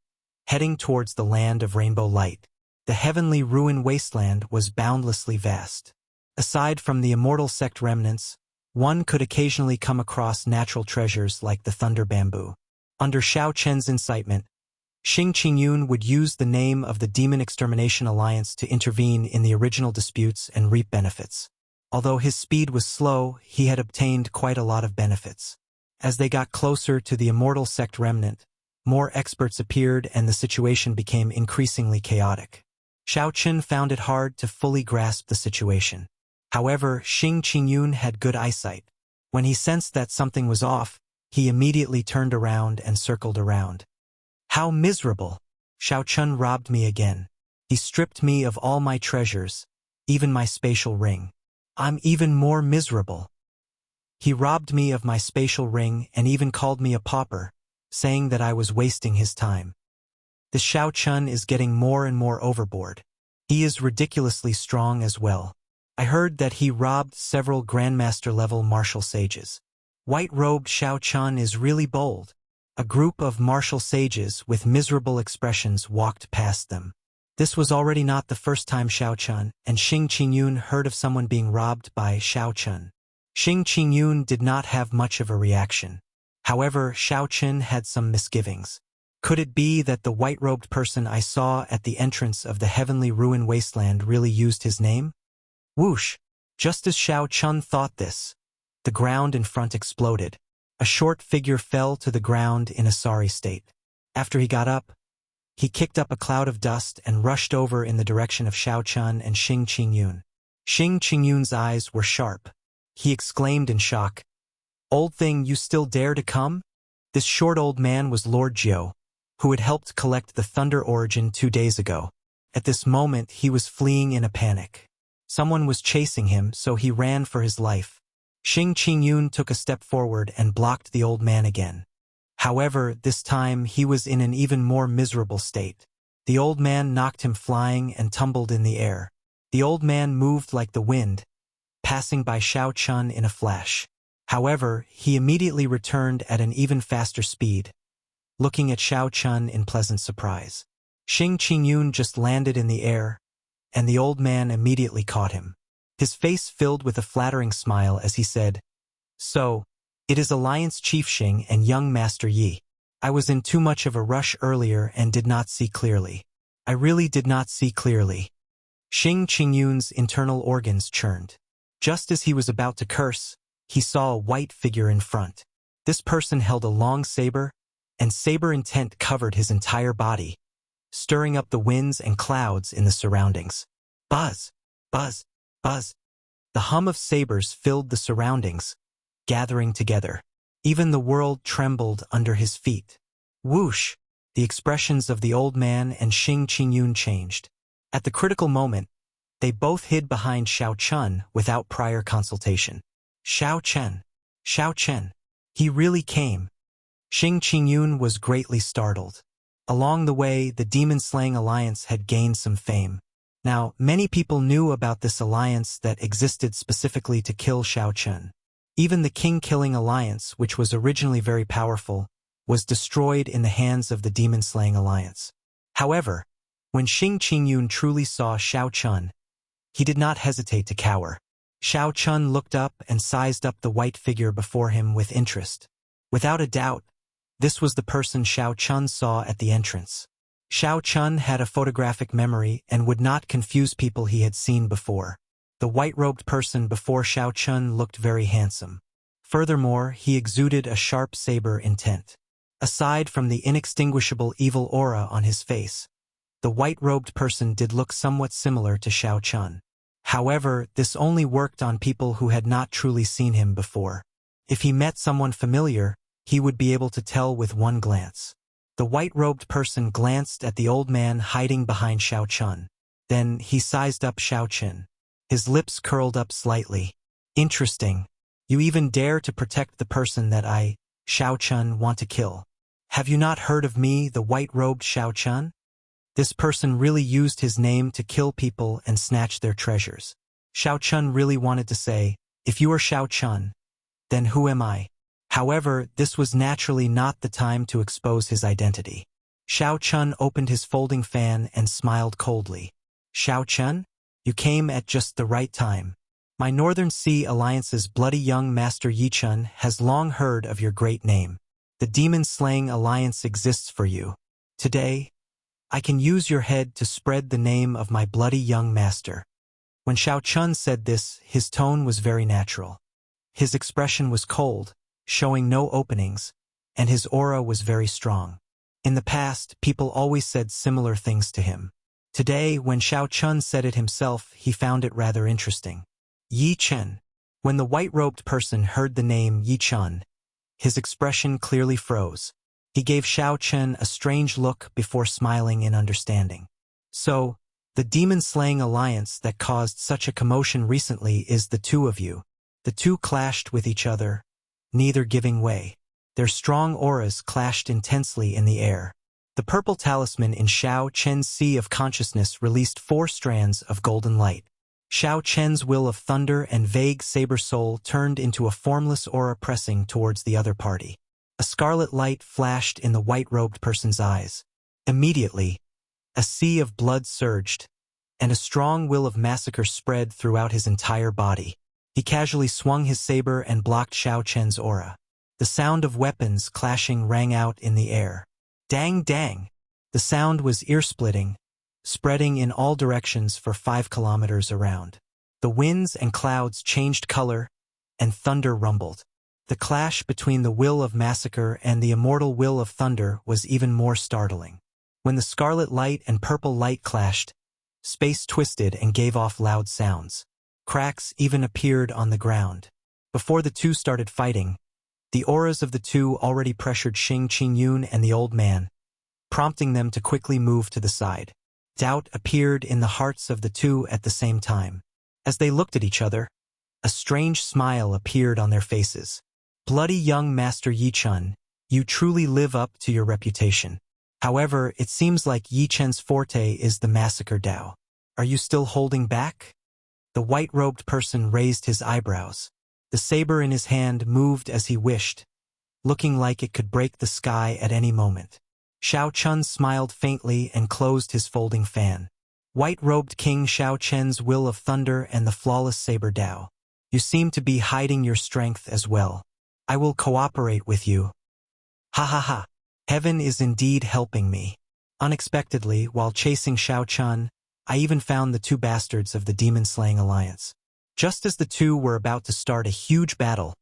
heading towards the land of rainbow light. The heavenly ruin wasteland was boundlessly vast. Aside from the immortal sect remnants, one could occasionally come across natural treasures like the thunder bamboo. Under Xiao Chen's incitement, Xing Qingyun would use the name of the Demon Extermination Alliance to intervene in the original disputes and reap benefits. Although his speed was slow, he had obtained quite a lot of benefits. As they got closer to the immortal sect remnant, more experts appeared and the situation became increasingly chaotic. Xiao Chun found it hard to fully grasp the situation. However, Xing Qingyun had good eyesight. When he sensed that something was off, he immediately turned around and circled around. "How miserable! Xiao Chun robbed me again. He stripped me of all my treasures, even my spatial ring. I'm even more miserable. He robbed me of my spatial ring and even called me a pauper, saying that I was wasting his time. The Xiao Chun is getting more and more overboard. He is ridiculously strong as well. I heard that he robbed several Grandmaster-level martial sages. White-robed Xiao Chun is really bold." A group of martial sages with miserable expressions walked past them. This was already not the first time Xiao Chun and Xing Qingyun heard of someone being robbed by Xiao Chun. Xing Qingyun did not have much of a reaction. However, Xiao Chun had some misgivings. Could it be that the white-robed person I saw at the entrance of the heavenly ruin wasteland really used his name? Whoosh! Just as Xiao Chun thought this, the ground in front exploded. A short figure fell to the ground in a sorry state. After he got up, he kicked up a cloud of dust and rushed over in the direction of Xiao Chun and Xing Qingyun. Xing Qingyun's eyes were sharp. He exclaimed in shock, "Old thing, you still dare to come?" This short old man was Lord Jiu, who had helped collect the Thunder Origin 2 days ago. At this moment, he was fleeing in a panic. Someone was chasing him, so he ran for his life. Xing Qingyun took a step forward and blocked the old man again. However, this time he was in an even more miserable state. The old man knocked him flying and tumbled in the air. The old man moved like the wind, passing by Xiao Chun in a flash. However, he immediately returned at an even faster speed, looking at Xiao Chun in pleasant surprise. Xing Qingyun just landed in the air, and the old man immediately caught him. His face filled with a flattering smile as he said, "So, it is Alliance Chief Xing and young Master Yi. I was in too much of a rush earlier and did not see clearly. I really did not see clearly." Xing Qingyun's internal organs churned. Just as he was about to curse, he saw a white figure in front. This person held a long saber, and saber intent covered his entire body, stirring up the winds and clouds in the surroundings. Buzz! Buzz! Buzz! The hum of sabers filled the surroundings, gathering together. Even the world trembled under his feet. Whoosh! The expressions of the old man and Xing Qingyun changed. At the critical moment, they both hid behind Xiao Chun without prior consultation. Xiao Chen! Xiao Chen! He really came. Xing Qingyun was greatly startled. Along the way, the demon-slaying alliance had gained some fame. Now, many people knew about this alliance that existed specifically to kill Xiao Chun. Even the king-killing alliance, which was originally very powerful, was destroyed in the hands of the demon-slaying alliance. However, when Xing Qingyun truly saw Xiao Chun, he did not hesitate to cower. Xiao Chun looked up and sized up the white figure before him with interest. Without a doubt, this was the person Xiao Chun saw at the entrance. Xiao Chun had a photographic memory and would not confuse people he had seen before. The white-robed person before Xiao Chun looked very handsome. Furthermore, he exuded a sharp saber intent. Aside from the inextinguishable evil aura on his face, the white-robed person did look somewhat similar to Xiao Chun. However, this only worked on people who had not truly seen him before. If he met someone familiar, he would be able to tell with one glance. The white-robed person glanced at the old man hiding behind Xiao Chun. Then he sized up Xiao Chun. His lips curled up slightly. "Interesting. You even dare to protect the person that I, Xiao Chun, want to kill. Have you not heard of me, the white-robed Xiao Chun?" This person really used his name to kill people and snatch their treasures. Xiao Chun really wanted to say, "If you are Xiao Chun, then who am I?" However, this was naturally not the time to expose his identity. Xiao Chun opened his folding fan and smiled coldly. "Xiao Chun? You came at just the right time. My Northern Sea Alliance's bloody young master Yi Chun has long heard of your great name. The demon-slaying alliance exists for you. Today, I can use your head to spread the name of my bloody young master." When Xiao Chun said this, his tone was very natural. His expression was cold, showing no openings, and his aura was very strong. In the past, people always said similar things to him. Today, when Xiao Chun said it himself, he found it rather interesting. Yi Chen. When the white-robed person heard the name Yi Chun, his expression clearly froze. He gave Xiao Chen a strange look before smiling in understanding. "So, the demon-slaying alliance that caused such a commotion recently is the two of you." The two clashed with each other, neither giving way. Their strong auras clashed intensely in the air. The purple talisman in Xiao Chen's sea of consciousness released 4 strands of golden light. Xiao Chen's will of thunder and vague saber soul turned into a formless aura pressing towards the other party. A scarlet light flashed in the white-robed person's eyes. Immediately, A sea of blood surged, and a strong will of massacre spread throughout his entire body. He casually swung his saber and blocked Xiao Chen's aura. The sound of weapons clashing rang out in the air. Dang dang! The sound was ear-splitting, spreading in all directions for 5 kilometers around. The winds and clouds changed color, and thunder rumbled. The clash between the will of massacre and the immortal will of thunder was even more startling. When the scarlet light and purple light clashed, space twisted and gave off loud sounds. Cracks even appeared on the ground. Before the two started fighting, the auras of the two already pressured Xing Qingyun and the old man, prompting them to quickly move to the side. Doubt appeared in the hearts of the two at the same time. As they looked at each other, a strange smile appeared on their faces. Bloody young Master Yi Chun, you truly live up to your reputation. However, it seems like Yi Chen's forte is the massacre Dao. Are you still holding back? The white-robed person raised his eyebrows. The saber in his hand moved as he wished, looking like it could break the sky at any moment. Xiao Chun smiled faintly and closed his folding fan. White-robed King Xiao Chen's will of thunder and the flawless saber Dao. You seem to be hiding your strength as well. I will cooperate with you. Ha ha ha. Heaven is indeed helping me. Unexpectedly, while chasing Xiao Chun, I even found the two bastards of the demon-slaying alliance. Just as the two were about to start a huge battle,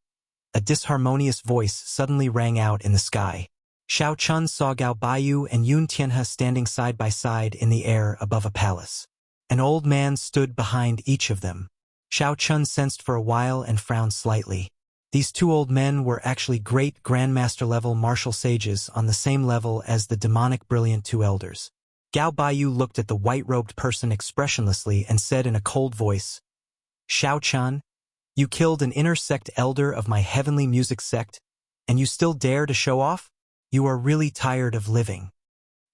a disharmonious voice suddenly rang out in the sky. Xiao Chun saw Gao Baiyu and Yun Tianhe standing side by side in the air above a palace. An old man stood behind each of them. Xiao Chun sensed for a while and frowned slightly. These two old men were actually great Grandmaster-level martial sages on the same level as the demonic brilliant two elders. Gao Baiyu looked at the white-robed person expressionlessly and said in a cold voice, Xiao Chun, you killed an inner sect elder of my heavenly music sect, and you still dare to show off? You are really tired of living.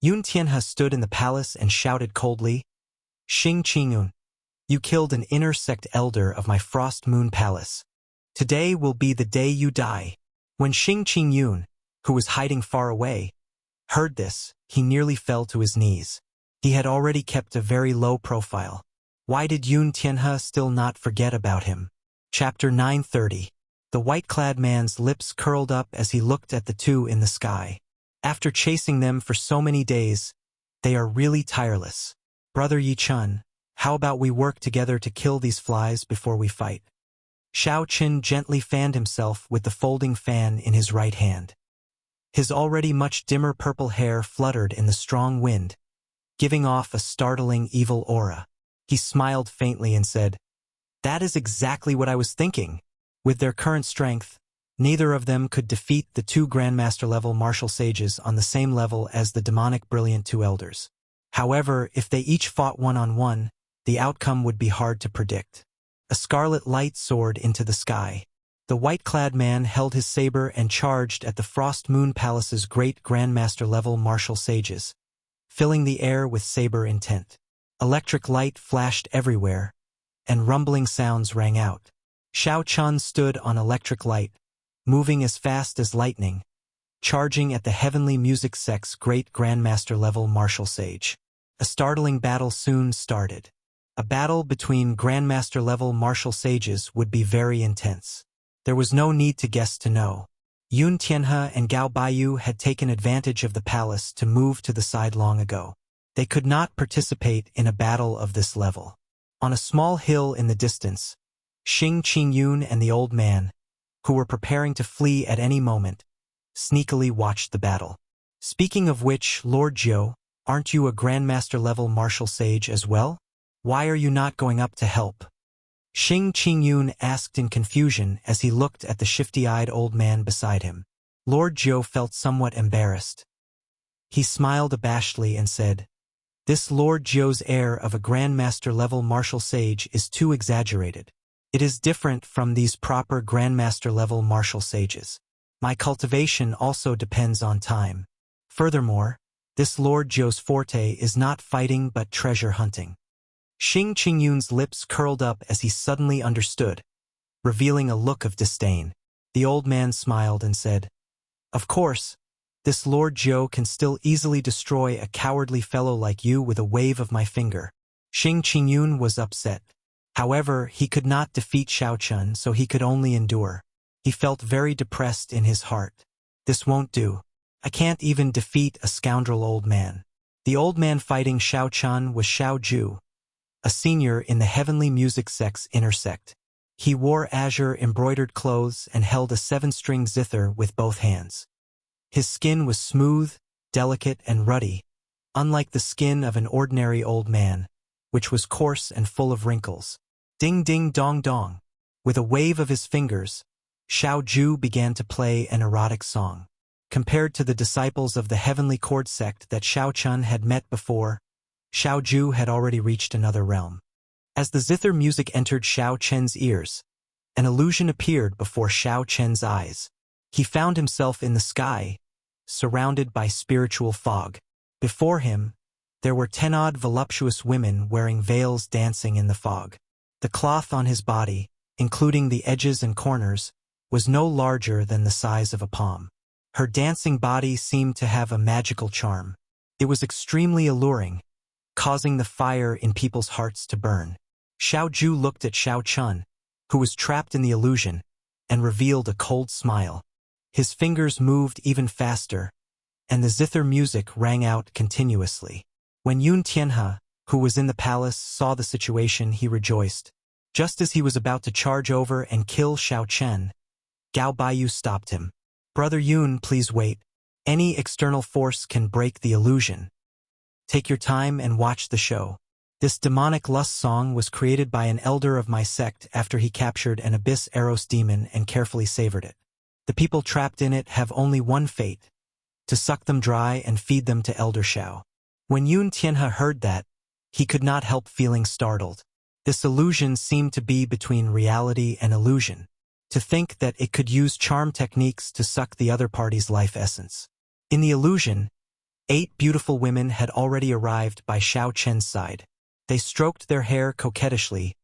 Yun Tianhe stood in the palace and shouted coldly, Xing Qingyun, you killed an inner sect elder of my Frost Moon Palace. Today will be the day you die. When Xing Qingyun, who was hiding far away, heard this, he nearly fell to his knees. He had already kept a very low profile. Why did Yun Tianhe still not forget about him? Chapter 930. The white-clad man's lips curled up as he looked at the two in the sky. After chasing them for so many days, they are really tireless. Brother Yi Chun, how about we work together to kill these flies before we fight? Xiao Qin gently fanned himself with the folding fan in his right hand. His already much dimmer purple hair fluttered in the strong wind, giving off a startling evil aura. He smiled faintly and said, That is exactly what I was thinking. With their current strength, neither of them could defeat the two Grandmaster-level martial sages on the same level as the demonic brilliant two elders. However, if they each fought one-on-one, the outcome would be hard to predict. A scarlet light soared into the sky. The white-clad man held his saber and charged at the Frost Moon Palace's great Grandmaster-level martial sages, filling the air with saber intent. Electric light flashed everywhere, and rumbling sounds rang out. Xiao Chun stood on electric light, moving as fast as lightning, charging at the heavenly music sect's great Grandmaster-level martial sage. A startling battle soon started. A battle between Grandmaster-level martial sages would be very intense. There was no need to guess to know. Yun Tianhe and Gao Baiyu had taken advantage of the palace to move to the side long ago. They could not participate in a battle of this level. On a small hill in the distance, Xing Qingyun and the old man, who were preparing to flee at any moment, sneakily watched the battle. Speaking of which, Lord Jiu, aren't you a Grandmaster-level martial sage as well? Why are you not going up to help? Xing Qingyun asked in confusion as he looked at the shifty-eyed old man beside him. Lord Jiu felt somewhat embarrassed. He smiled abashedly and said, This Lord Jiu's air of a Grandmaster-level martial sage is too exaggerated. It is different from these proper Grandmaster-level martial sages. My cultivation also depends on time. Furthermore, this Lord Jiu's forte is not fighting but treasure hunting. Xing Qingyun's lips curled up as he suddenly understood, revealing a look of disdain. The old man smiled and said, Of course, This Lord Jiu can still easily destroy a cowardly fellow like you with a wave of my finger. Xing Qingyun was upset. However, he could not defeat Xiao Chun, so he could only endure. He felt very depressed in his heart. This won't do. I can't even defeat a scoundrel old man. The old man fighting Xiao Chun was Xiao Ju, a senior in the heavenly music sect's inner sect. He wore azure embroidered clothes and held a 7-string zither with both hands. His skin was smooth, delicate, and ruddy, unlike the skin of an ordinary old man, which was coarse and full of wrinkles. Ding ding dong dong. With a wave of his fingers, Xiao Ju began to play an erotic song. Compared to the disciples of the heavenly chord sect that Xiao Chun had met before, Xiao Ju had already reached another realm. As the zither music entered Xiao Chen's ears, an illusion appeared before Xiao Chen's eyes. He found himself in the sky, surrounded by spiritual fog. Before him, there were 10-odd voluptuous women wearing veils dancing in the fog. The cloth on his body, including the edges and corners, was no larger than the size of a palm. Her dancing body seemed to have a magical charm. It was extremely alluring, causing the fire in people's hearts to burn. Xiao Ju looked at Xiao Chun, who was trapped in the illusion, and revealed a cold smile. His fingers moved even faster, and the zither music rang out continuously. When Yun Tianhe, who was in the palace, saw the situation, he rejoiced. Just as he was about to charge over and kill Xiao Chen, Gao Baiyu stopped him. Brother Yun, please wait. Any external force can break the illusion. Take your time and watch the show. This demonic lust song was created by an elder of my sect after he captured an abyss Eros demon and carefully savored it. The people trapped in it have only one fate: to suck them dry and feed them to Elder Xiao. When Yun Tianhe heard that, he could not help feeling startled. This illusion seemed to be between reality and illusion. To think that it could use charm techniques to suck the other party's life essence. In the illusion, 8 beautiful women had already arrived by Xiao Chen's side. They stroked their hair coquettishly,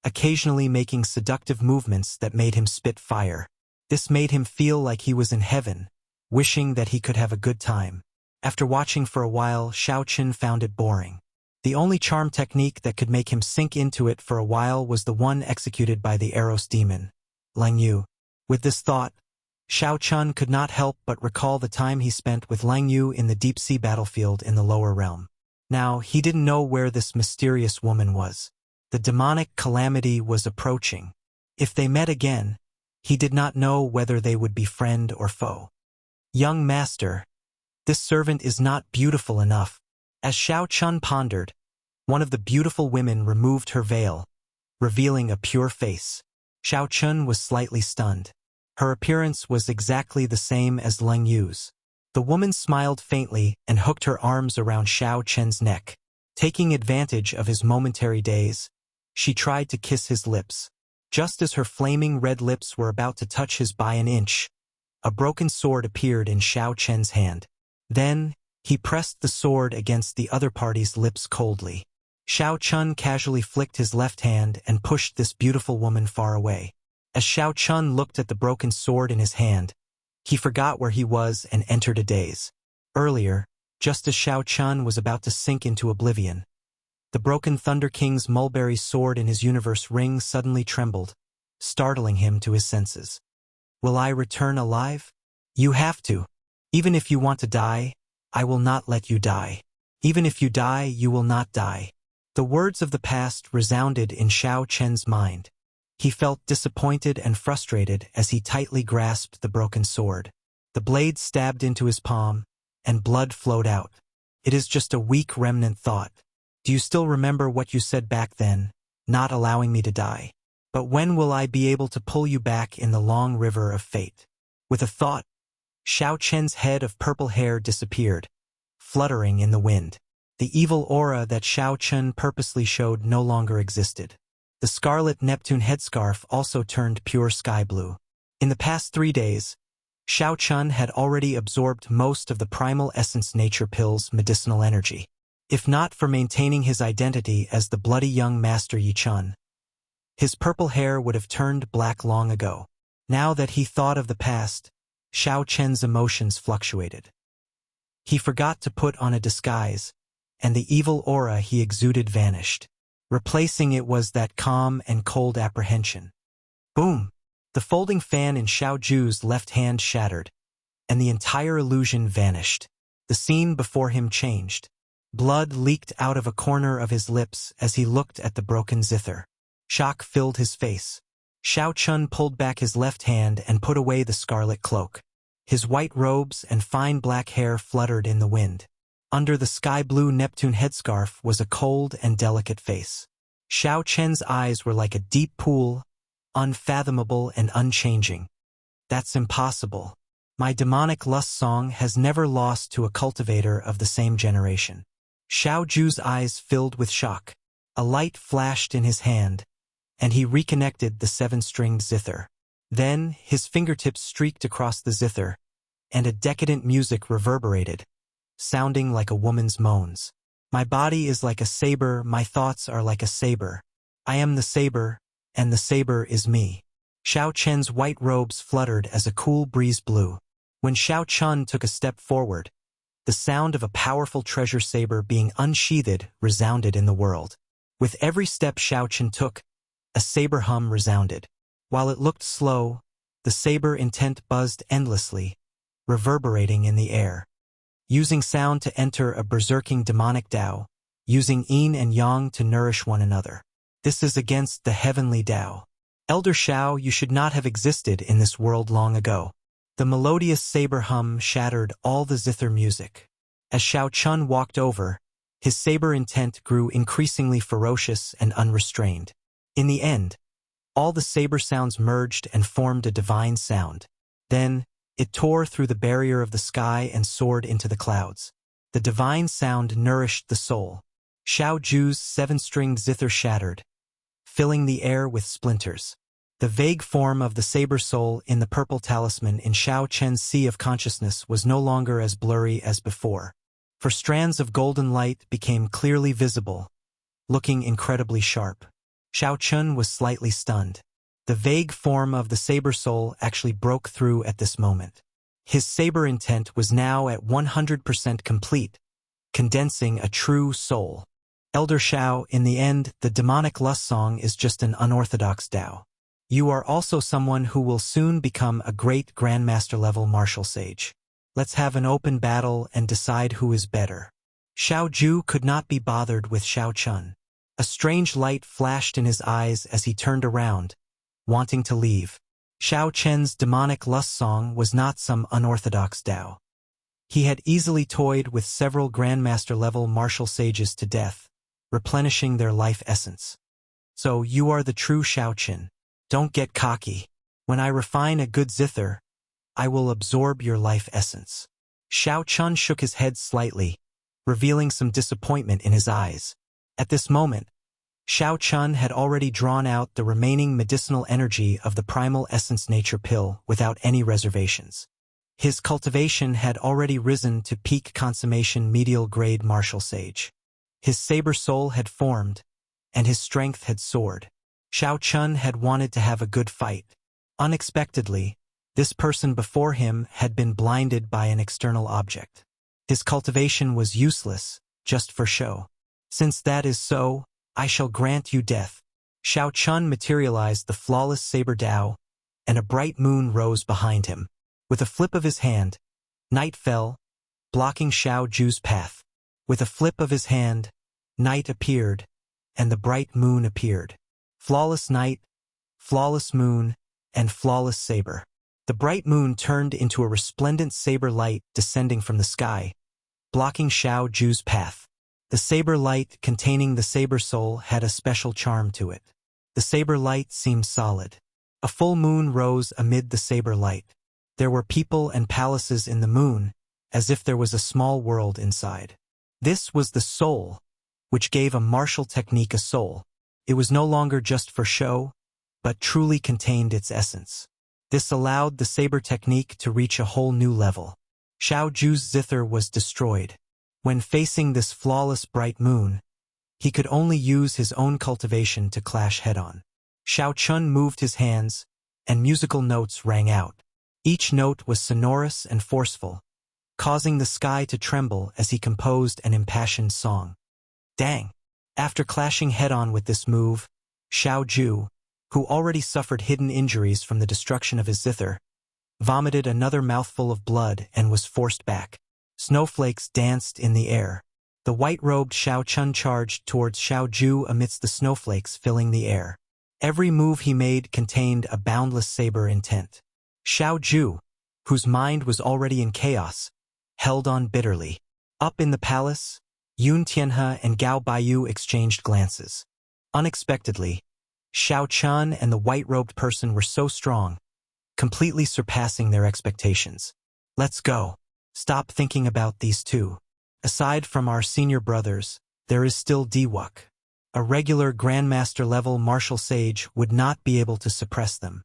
occasionally making seductive movements that made him spit fire. This made him feel like he was in heaven, wishing that he could have a good time. After watching for a while, Xiao Chen found it boring. The only charm technique that could make him sink into it for a while was the one executed by the Eros demon, Lang Yu. With this thought, Xiao Chun could not help but recall the time he spent with Lang Yu in the deep-sea battlefield in the lower realm. Now, he didn't know where this mysterious woman was. The demonic calamity was approaching. If they met again, he did not know whether they would be friend or foe. Young master, this servant is not beautiful enough. As Xiao Chun pondered, one of the beautiful women removed her veil, revealing a pure face. Xiao Chun was slightly stunned. Her appearance was exactly the same as Lang Yu's. The woman smiled faintly and hooked her arms around Xiao Chen's neck. Taking advantage of his momentary daze, she tried to kiss his lips. Just as her flaming red lips were about to touch his by an inch, a broken sword appeared in Xiao Chen's hand. Then, he pressed the sword against the other party's lips coldly. Xiao Chun casually flicked his left hand and pushed this beautiful woman far away. As Xiao Chun looked at the broken sword in his hand, he forgot where he was and entered a daze. Earlier, just as Xiao Chun was about to sink into oblivion, the broken Thunder King's mulberry sword in his universe ring suddenly trembled, startling him to his senses. Will I return alive? You have to. Even if you want to die, I will not let you die. Even if you die, you will not die. The words of the past resounded in Xiao Chen's mind. He felt disappointed and frustrated as he tightly grasped the broken sword. The blade stabbed into his palm, and blood flowed out. It is just a weak remnant thought. Do you still remember what you said back then, not allowing me to die? But when will I be able to pull you back in the long river of fate? With a thought, Xiao Chen's head of purple hair disappeared, fluttering in the wind. The evil aura that Xiao Chen purposely showed no longer existed. The scarlet Neptune headscarf also turned pure sky blue. In the past 3 days, Xiao Chen had already absorbed most of the primal essence nature pill's medicinal energy. If not for maintaining his identity as the bloody young master Yi Chun, his purple hair would have turned black long ago. Now that he thought of the past, Xiao Chen's emotions fluctuated. He forgot to put on a disguise, and the evil aura he exuded vanished. Replacing it was that calm and cold apprehension. Boom! The folding fan in Xiao Ju's left hand shattered, and the entire illusion vanished. The scene before him changed. Blood leaked out of a corner of his lips as he looked at the broken zither. Shock filled his face. Xiao Chun pulled back his left hand and put away the scarlet cloak. His white robes and fine black hair fluttered in the wind. Under the sky-blue Neptune headscarf was a cold and delicate face. Xiao Chen's eyes were like a deep pool, unfathomable and unchanging. That's impossible. My demonic lust song has never lost to a cultivator of the same generation. Xiao Ju's eyes filled with shock. A light flashed in his hand, and he reconnected the seven-stringed zither. Then his fingertips streaked across the zither, and a decadent music reverberated, sounding like a woman's moans. My body is like a saber, my thoughts are like a saber. I am the saber, and the saber is me. Xiao Chen's white robes fluttered as a cool breeze blew. When Xiao Chun took a step forward, the sound of a powerful treasure saber being unsheathed resounded in the world. With every step Xiao Chun took, a saber hum resounded. While it looked slow, the saber intent buzzed endlessly, reverberating in the air. Using sound to enter a berserking demonic Tao, using yin and yang to nourish one another. This is against the heavenly Tao. Elder Xiao, you should not have existed in this world long ago. The melodious saber hum shattered all the zither music. As Xiao Chun walked over, his saber intent grew increasingly ferocious and unrestrained. In the end, all the saber sounds merged and formed a divine sound. Then, it tore through the barrier of the sky and soared into the clouds. The divine sound nourished the soul. Xiao Ju's seven-stringed zither shattered, filling the air with splinters. The vague form of the saber soul in the purple talisman in Xiao Chen's sea of consciousness was no longer as blurry as before, for strands of golden light became clearly visible, looking incredibly sharp. Xiao Chun was slightly stunned. The vague form of the saber soul actually broke through at this moment. His saber intent was now at 100% complete, condensing a true soul. Elder Xiao, in the end, the demonic lust song is just an unorthodox Tao. You are also someone who will soon become a great Grandmaster-level martial sage. Let's have an open battle and decide who is better. Xiao Ju could not be bothered with Xiao Chun. A strange light flashed in his eyes as he turned around, wanting to leave. Xiao Chen's demonic lust song was not some unorthodox Tao. He had easily toyed with several Grandmaster-level martial sages to death, replenishing their life essence. So you are the true Xiao Chen. Don't get cocky. When I refine a good zither, I will absorb your life essence. Xiao Chun shook his head slightly, revealing some disappointment in his eyes. At this moment, Xiao Chun had already drawn out the remaining medicinal energy of the primal essence nature pill without any reservations. His cultivation had already risen to peak consummation medial grade martial sage. His saber soul had formed, and his strength had soared. Xiao Chun had wanted to have a good fight. Unexpectedly, this person before him had been blinded by an external object. His cultivation was useless, just for show. Since that is so, I shall grant you death. Xiao Chun materialized the flawless saber Tao, and a bright moon rose behind him. With a flip of his hand, night fell, blocking Xiao Ju's path. With a flip of his hand, night appeared, and the bright moon appeared. Flawless night, flawless moon, and flawless saber. The bright moon turned into a resplendent saber light descending from the sky, blocking Xiao Ju's path. The saber light containing the saber soul had a special charm to it. The saber light seemed solid. A full moon rose amid the saber light. There were people and palaces in the moon, as if there was a small world inside. This was the soul, which gave a martial technique a soul. It was no longer just for show, but truly contained its essence. This allowed the saber technique to reach a whole new level. Xiao Ju's zither was destroyed. When facing this flawless bright moon, he could only use his own cultivation to clash head-on. Xiao Chun moved his hands, and musical notes rang out. Each note was sonorous and forceful, causing the sky to tremble as he composed an impassioned song. Dang! After clashing head-on with this move, Xiao Ju, who already suffered hidden injuries from the destruction of his zither, vomited another mouthful of blood and was forced back. Snowflakes danced in the air. The white-robed Xiao Chun charged towards Xiao Ju amidst the snowflakes filling the air. Every move he made contained a boundless saber intent. Xiao Ju, whose mind was already in chaos, held on bitterly. Up in the palace, Yun Tianhe and Gao Baiyu exchanged glances. Unexpectedly, Xiao Chun and the white-robed person were so strong, completely surpassing their expectations. Let's go. Stop thinking about these two. Aside from our senior brothers, there is still Diwuk. A regular Grandmaster-level martial sage would not be able to suppress them.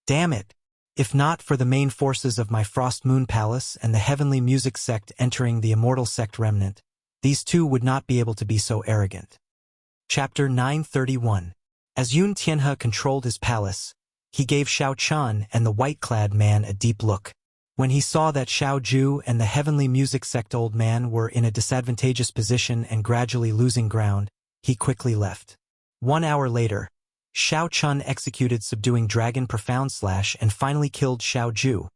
Damn it! If not for the main forces of my Frost Moon Palace and the Heavenly Music Sect entering the Immortal Sect remnant, these two would not be able to be so arrogant. Chapter 931. As Yun Tianhe controlled his palace, he gave Xiao Chun and the white-clad man a deep look. When he saw that Xiao Ju and the Heavenly Music Sect old man were in a disadvantageous position and gradually losing ground, he quickly left. 1 hour later, Xiao Chun executed Subduing Dragon Profound Slash and finally killed Xiao Ju,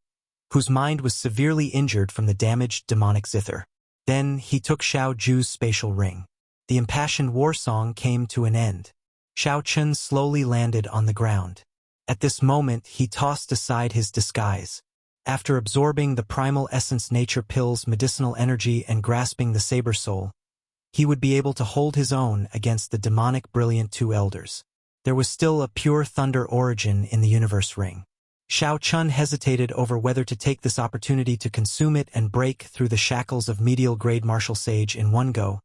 whose mind was severely injured from the damaged demonic zither. Then he took Xiao Ju's spatial ring. The impassioned war song came to an end. Xiao Chun slowly landed on the ground. At this moment he tossed aside his disguise. After absorbing the primal essence nature pill's medicinal energy and grasping the saber soul, he would be able to hold his own against the demonic brilliant two elders. There was still a pure thunder origin in the universe ring. Xiao Chun hesitated over whether to take this opportunity to consume it and break through the shackles of medial grade martial sage in one go,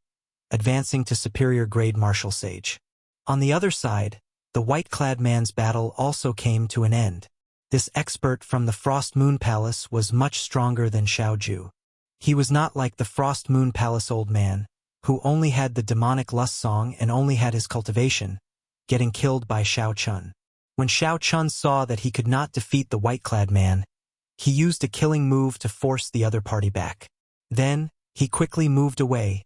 advancing to superior grade martial sage. On the other side, the white-clad man's battle also came to an end. This expert from the Frost Moon Palace was much stronger than Xiao Ju. He was not like the Frost Moon Palace old man, who only had the demonic lust song and only had his cultivation, getting killed by Xiao Chun. When Xiao Chun saw that he could not defeat the white-clad man, he used a killing move to force the other party back. Then, he quickly moved away,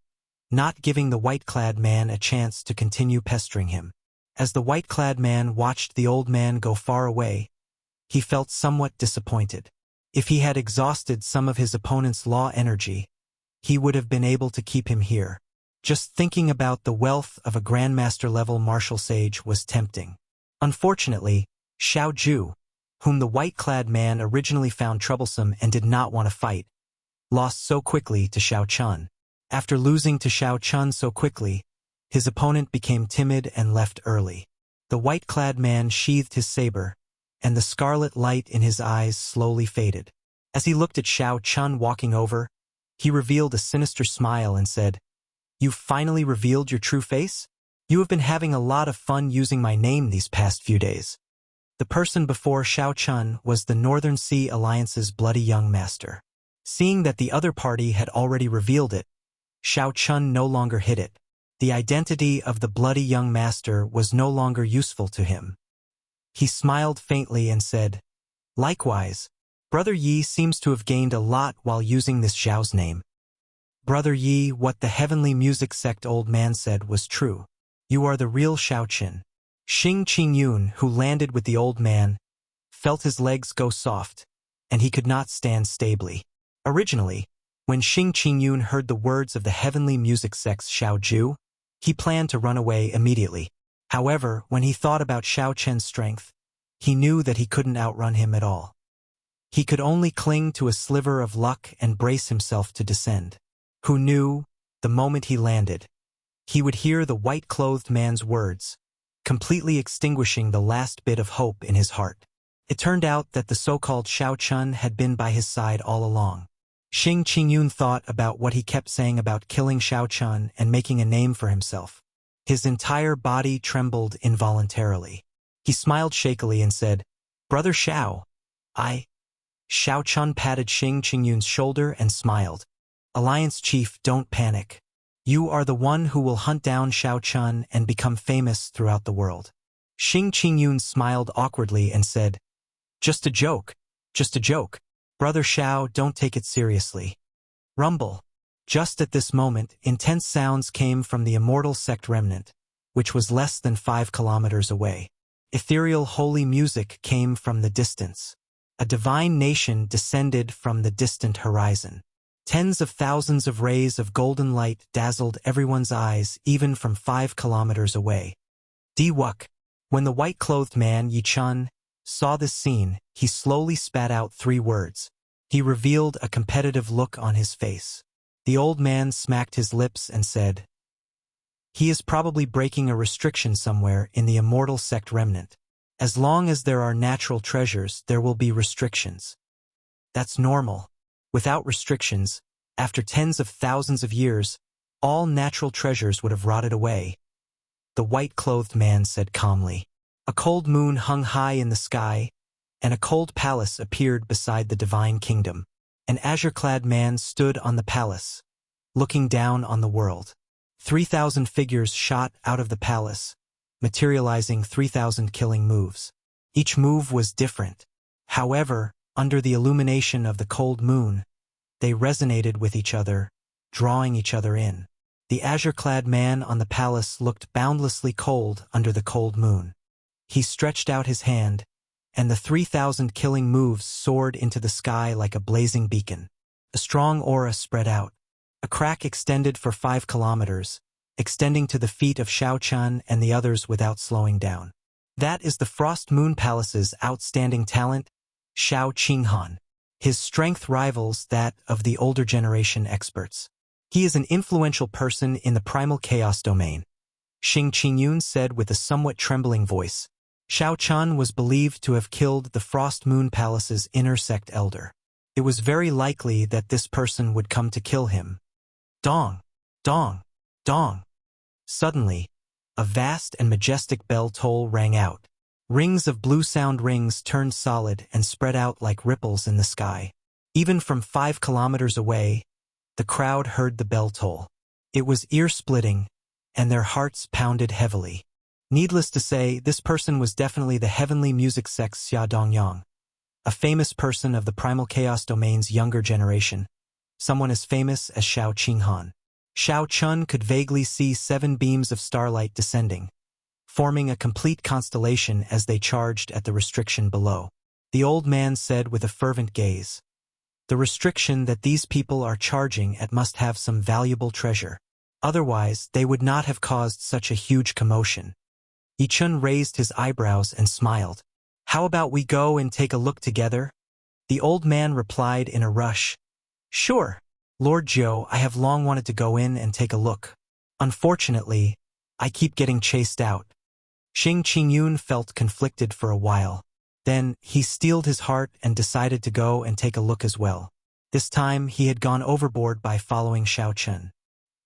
not giving the white-clad man a chance to continue pestering him. As the white-clad man watched the old man go far away, he felt somewhat disappointed. If he had exhausted some of his opponent's law energy, he would have been able to keep him here. Just thinking about the wealth of a Grandmaster-level martial sage was tempting. Unfortunately, Xiao Ju, whom the white-clad man originally found troublesome and did not want to fight, lost so quickly to Xiao Chun. After losing to Xiao Chun so quickly, his opponent became timid and left early. The white-clad man sheathed his saber, and the scarlet light in his eyes slowly faded. As he looked at Xiao Chun walking over, he revealed a sinister smile and said, "You've finally revealed your true face? You have been having a lot of fun using my name these past few days." The person before Xiao Chun was the Northern Sea Alliance's bloody young master. Seeing that the other party had already revealed it, Xiao Chun no longer hid it. The identity of the bloody young master was no longer useful to him. He smiled faintly and said, "Likewise, Brother Yi seems to have gained a lot while using this Zhao's name." "Brother Yi, what the Heavenly Music Sect old man said was true. You are the real Xiao Qin." Xing Qingyun, who landed with the old man, felt his legs go soft, and he could not stand stably. Originally, when Xing Qingyun heard the words of the Heavenly Music Sect's Xiao Ju, he planned to run away immediately. However, when he thought about Xiao Chen's strength, he knew that he couldn't outrun him at all. He could only cling to a sliver of luck and brace himself to descend. Who knew, the moment he landed, he would hear the white-clothed man's words, completely extinguishing the last bit of hope in his heart. It turned out that the so-called Xiao Chun had been by his side all along. Xing Qingyun thought about what he kept saying about killing Xiao Chun and making a name for himself. His entire body trembled involuntarily. He smiled shakily and said, "Brother Xiao, Xiao Chun patted Xing Qingyun's shoulder and smiled. "Alliance Chief, don't panic. You are the one who will hunt down Xiao Chun and become famous throughout the world." Xing Qingyun smiled awkwardly and said, "Just a joke, just a joke. Brother Xiao, don't take it seriously." Rumble. Just at this moment, intense sounds came from the Immortal sect remnant, which was less than 5 kilometers away. Ethereal holy music came from the distance. A divine nation descended from the distant horizon. Tens of thousands of rays of golden light dazzled everyone's eyes even from 5 kilometers away. Diwuk. When the white-clothed man, Yichun, saw this scene, he slowly spat out 3 words. He revealed a competitive look on his face. The old man smacked his lips and said, "He is probably breaking a restriction somewhere in the Immortal sect remnant. As long as there are natural treasures, there will be restrictions. That's normal. Without restrictions, after tens of thousands of years, all natural treasures would have rotted away," the white-clothed man said calmly. A cold moon hung high in the sky, and a cold palace appeared beside the divine kingdom. An azure-clad man stood on the palace, looking down on the world. 3,000 figures shot out of the palace, materializing 3,000 killing moves. Each move was different. However, under the illumination of the cold moon, they resonated with each other, drawing each other in. The azure-clad man on the palace looked boundlessly cold under the cold moon. He stretched out his hand, and the 3,000 killing moves soared into the sky like a blazing beacon. A strong aura spread out. A crack extended for 5 kilometers, extending to the feet of Shao Chun and the others without slowing down. That is the Frost Moon Palace's outstanding talent, Shao Qinghan. His strength rivals that of the older generation experts. He is an influential person in the primal chaos domain, Xing Qingyun said with a somewhat trembling voice. Shao Chun was believed to have killed the Frost Moon Palace's inner sect elder. It was very likely that this person would come to kill him. Dong! Dong! Dong! Suddenly, a vast and majestic bell toll rang out. Rings of blue sound rings turned solid and spread out like ripples in the sky. Even from 5 kilometers away, the crowd heard the bell toll. It was ear-splitting, and their hearts pounded heavily. Needless to say, this person was definitely the heavenly music sect Xia Dongyang, a famous person of the primal chaos domain's younger generation, someone as famous as Shao Qinghan. Shao Chun could vaguely see 7 beams of starlight descending, forming a complete constellation as they charged at the restriction below. The old man said with a fervent gaze, "The restriction that these people are charging at must have some valuable treasure. Otherwise, they would not have caused such a huge commotion." Yichun raised his eyebrows and smiled. "How about we go and take a look together?" The old man replied in a rush. "Sure, Lord Zhou, I have long wanted to go in and take a look. Unfortunately, I keep getting chased out." Xing Qingyun felt conflicted for a while. Then, he steeled his heart and decided to go and take a look as well. This time, he had gone overboard by following Shao Chun.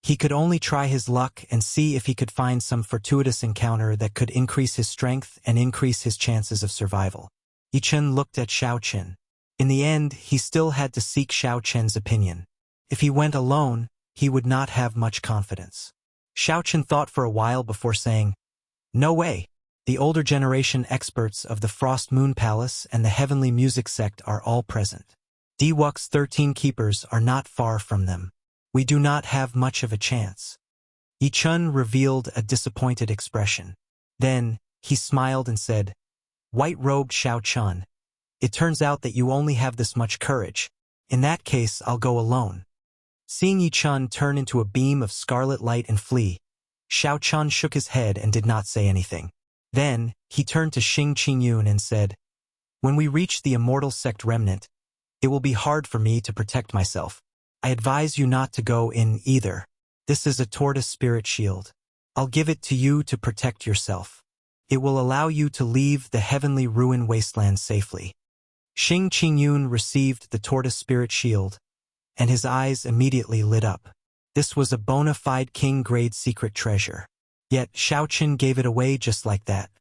He could only try his luck and see if he could find some fortuitous encounter that could increase his strength and increase his chances of survival. Yichun looked at Shao Chun. In the end, he still had to seek Shao Chun's opinion. If he went alone, he would not have much confidence. Shao Chun thought for a while before saying, "No way. The older generation experts of the Frost Moon Palace and the Heavenly Music Sect are all present. Diwuk's 13 keepers are not far from them. We do not have much of a chance." Yichun revealed a disappointed expression. Then, he smiled and said, "White-robed Shao Chun, it turns out that you only have this much courage. In that case, I'll go alone." Seeing Yichun turn into a beam of scarlet light and flee, Shao Chun shook his head and did not say anything. Then, he turned to Xing Qingyun and said, "When we reach the Immortal sect remnant, it will be hard for me to protect myself. I advise you not to go in either. This is a tortoise spirit shield. I'll give it to you to protect yourself. It will allow you to leave the heavenly ruin wasteland safely." Xing Qingyun received the tortoise spirit shield, and his eyes immediately lit up. This was a bona fide king-grade secret treasure. Yet Shao Chun gave it away just like that.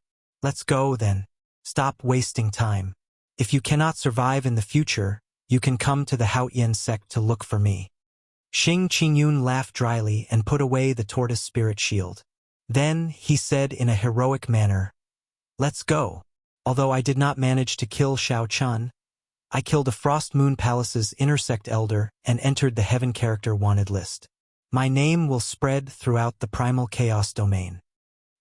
"Let's go, then. Stop wasting time. If you cannot survive in the future, you can come to the Haotian sect to look for me." Xing Qingyun laughed dryly and put away the tortoise spirit shield. Then, he said in a heroic manner, "Let's go. Although I did not manage to kill Shao Chun, I killed a Frost Moon Palace's intersect elder and entered the Heaven Character Wanted list. My name will spread throughout the Primal Chaos domain.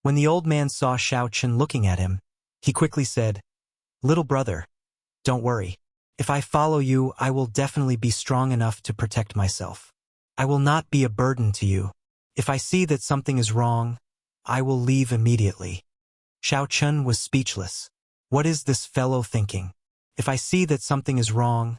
When the old man saw Shao Chun looking at him, he quickly said, "Little brother, don't worry. If I follow you, I will definitely be strong enough to protect myself. I will not be a burden to you. If I see that something is wrong, I will leave immediately." Shao Chun was speechless. What is this fellow thinking? If I see that something is wrong,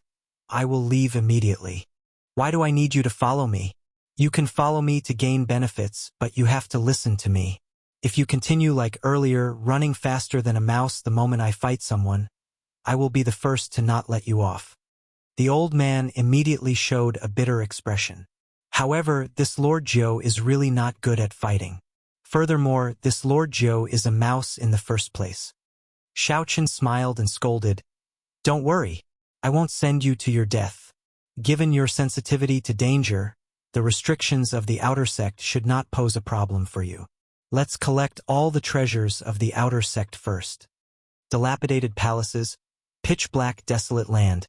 I will leave immediately. Why do I need you to follow me? You can follow me to gain benefits, but you have to listen to me. If you continue like earlier, running faster than a mouse the moment I fight someone, I will be the first to not let you off. The old man immediately showed a bitter expression. However, this Lord Jiu is really not good at fighting. Furthermore, this Lord Jiu is a mouse in the first place. Shao Chun smiled and scolded, "Don't worry, I won't send you to your death. Given your sensitivity to danger, the restrictions of the outer sect should not pose a problem for you. Let's collect all the treasures of the outer sect first." Dilapidated palaces, pitch-black desolate land,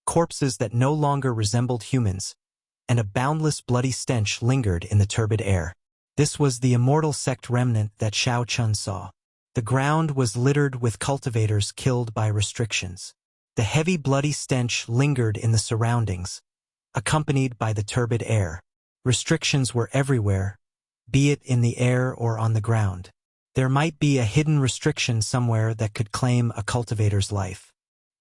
corpses that no longer resembled humans, and a boundless bloody stench lingered in the turbid air. This was the immortal sect remnant that Shao Chun saw. The ground was littered with cultivators killed by restrictions. The heavy bloody stench lingered in the surroundings, accompanied by the turbid air. Restrictions were everywhere, be it in the air or on the ground. There might be a hidden restriction somewhere that could claim a cultivator's life.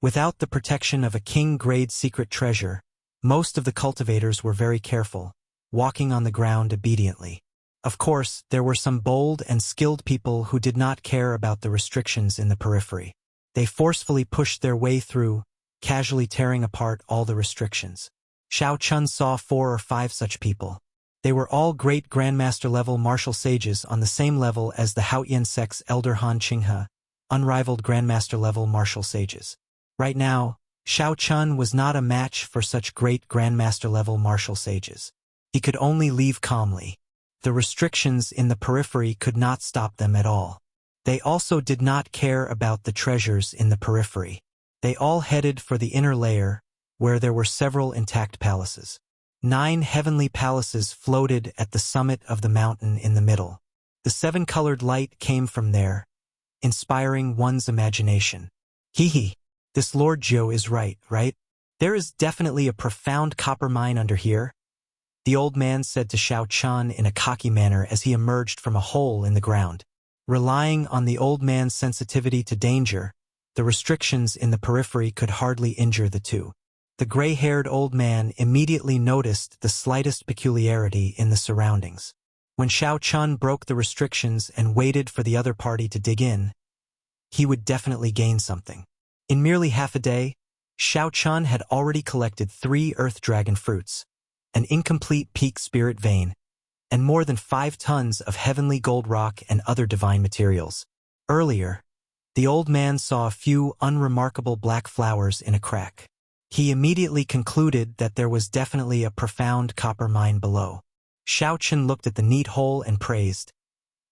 Without the protection of a king-grade secret treasure, most of the cultivators were very careful, walking on the ground obediently. Of course, there were some bold and skilled people who did not care about the restrictions in the periphery. They forcefully pushed their way through, casually tearing apart all the restrictions. Shao Chun saw 4 or 5 such people. They were all great Grandmaster-level martial sages on the same level as the Haotian sect's Elder Han Qinghe, unrivaled Grandmaster-level martial sages. Right now, Shao Chun was not a match for such great Grandmaster-level martial sages. He could only leave calmly. The restrictions in the periphery could not stop them at all. They also did not care about the treasures in the periphery. They all headed for the inner layer, where there were several intact palaces. 9 heavenly palaces floated at the summit of the mountain in the middle. The 7-colored light came from there, inspiring one's imagination. Hee, this Lord Jiu is right? There is definitely a profound copper mine under here, the old man said to Shao Chun in a cocky manner as he emerged from a hole in the ground. Relying on the old man's sensitivity to danger, the restrictions in the periphery could hardly injure the two. The gray-haired old man immediately noticed the slightest peculiarity in the surroundings. When Shao Chun broke the restrictions and waited for the other party to dig in, he would definitely gain something. In merely half a day, Shao Chun had already collected 3 earth dragon fruits, an incomplete peak spirit vein, and more than 5 tons of heavenly gold rock and other divine materials. Earlier, the old man saw a few unremarkable black flowers in a crack. He immediately concluded that there was definitely a profound copper mine below. Shao Chun looked at the neat hole and praised,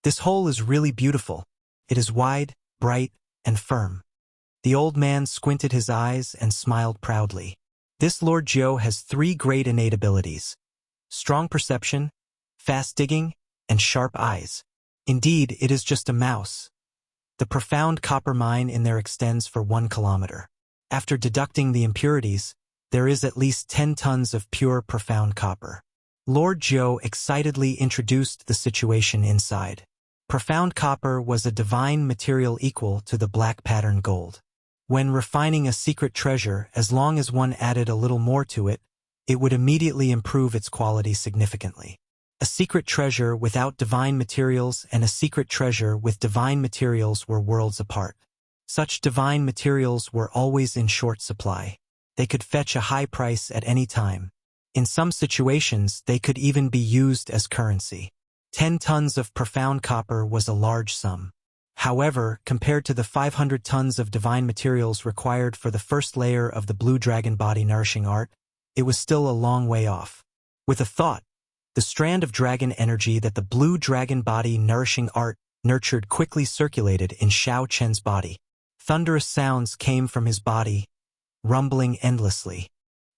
"This hole is really beautiful. It is wide, bright, and firm." The old man squinted his eyes and smiled proudly. This Lord Jiu has 3 great innate abilities: strong perception, fast digging, and sharp eyes. Indeed, it is just a mouse. The profound copper mine in there extends for 1 kilometer. After deducting the impurities, there is at least 10 tons of pure profound copper. Lord Jiu excitedly introduced the situation inside. Profound copper was a divine material equal to the black pattern gold. When refining a secret treasure, as long as one added a little more to it, it would immediately improve its quality significantly. A secret treasure without divine materials and a secret treasure with divine materials were worlds apart. Such divine materials were always in short supply. They could fetch a high price at any time. In some situations, they could even be used as currency. 10 tons of profound copper was a large sum. However, compared to the 500 tons of divine materials required for the first layer of the blue dragon body nourishing art, it was still a long way off. With a thought, the strand of dragon energy that the blue dragon body nourishing art nurtured quickly circulated in Shao Chun's body. Thunderous sounds came from his body, rumbling endlessly.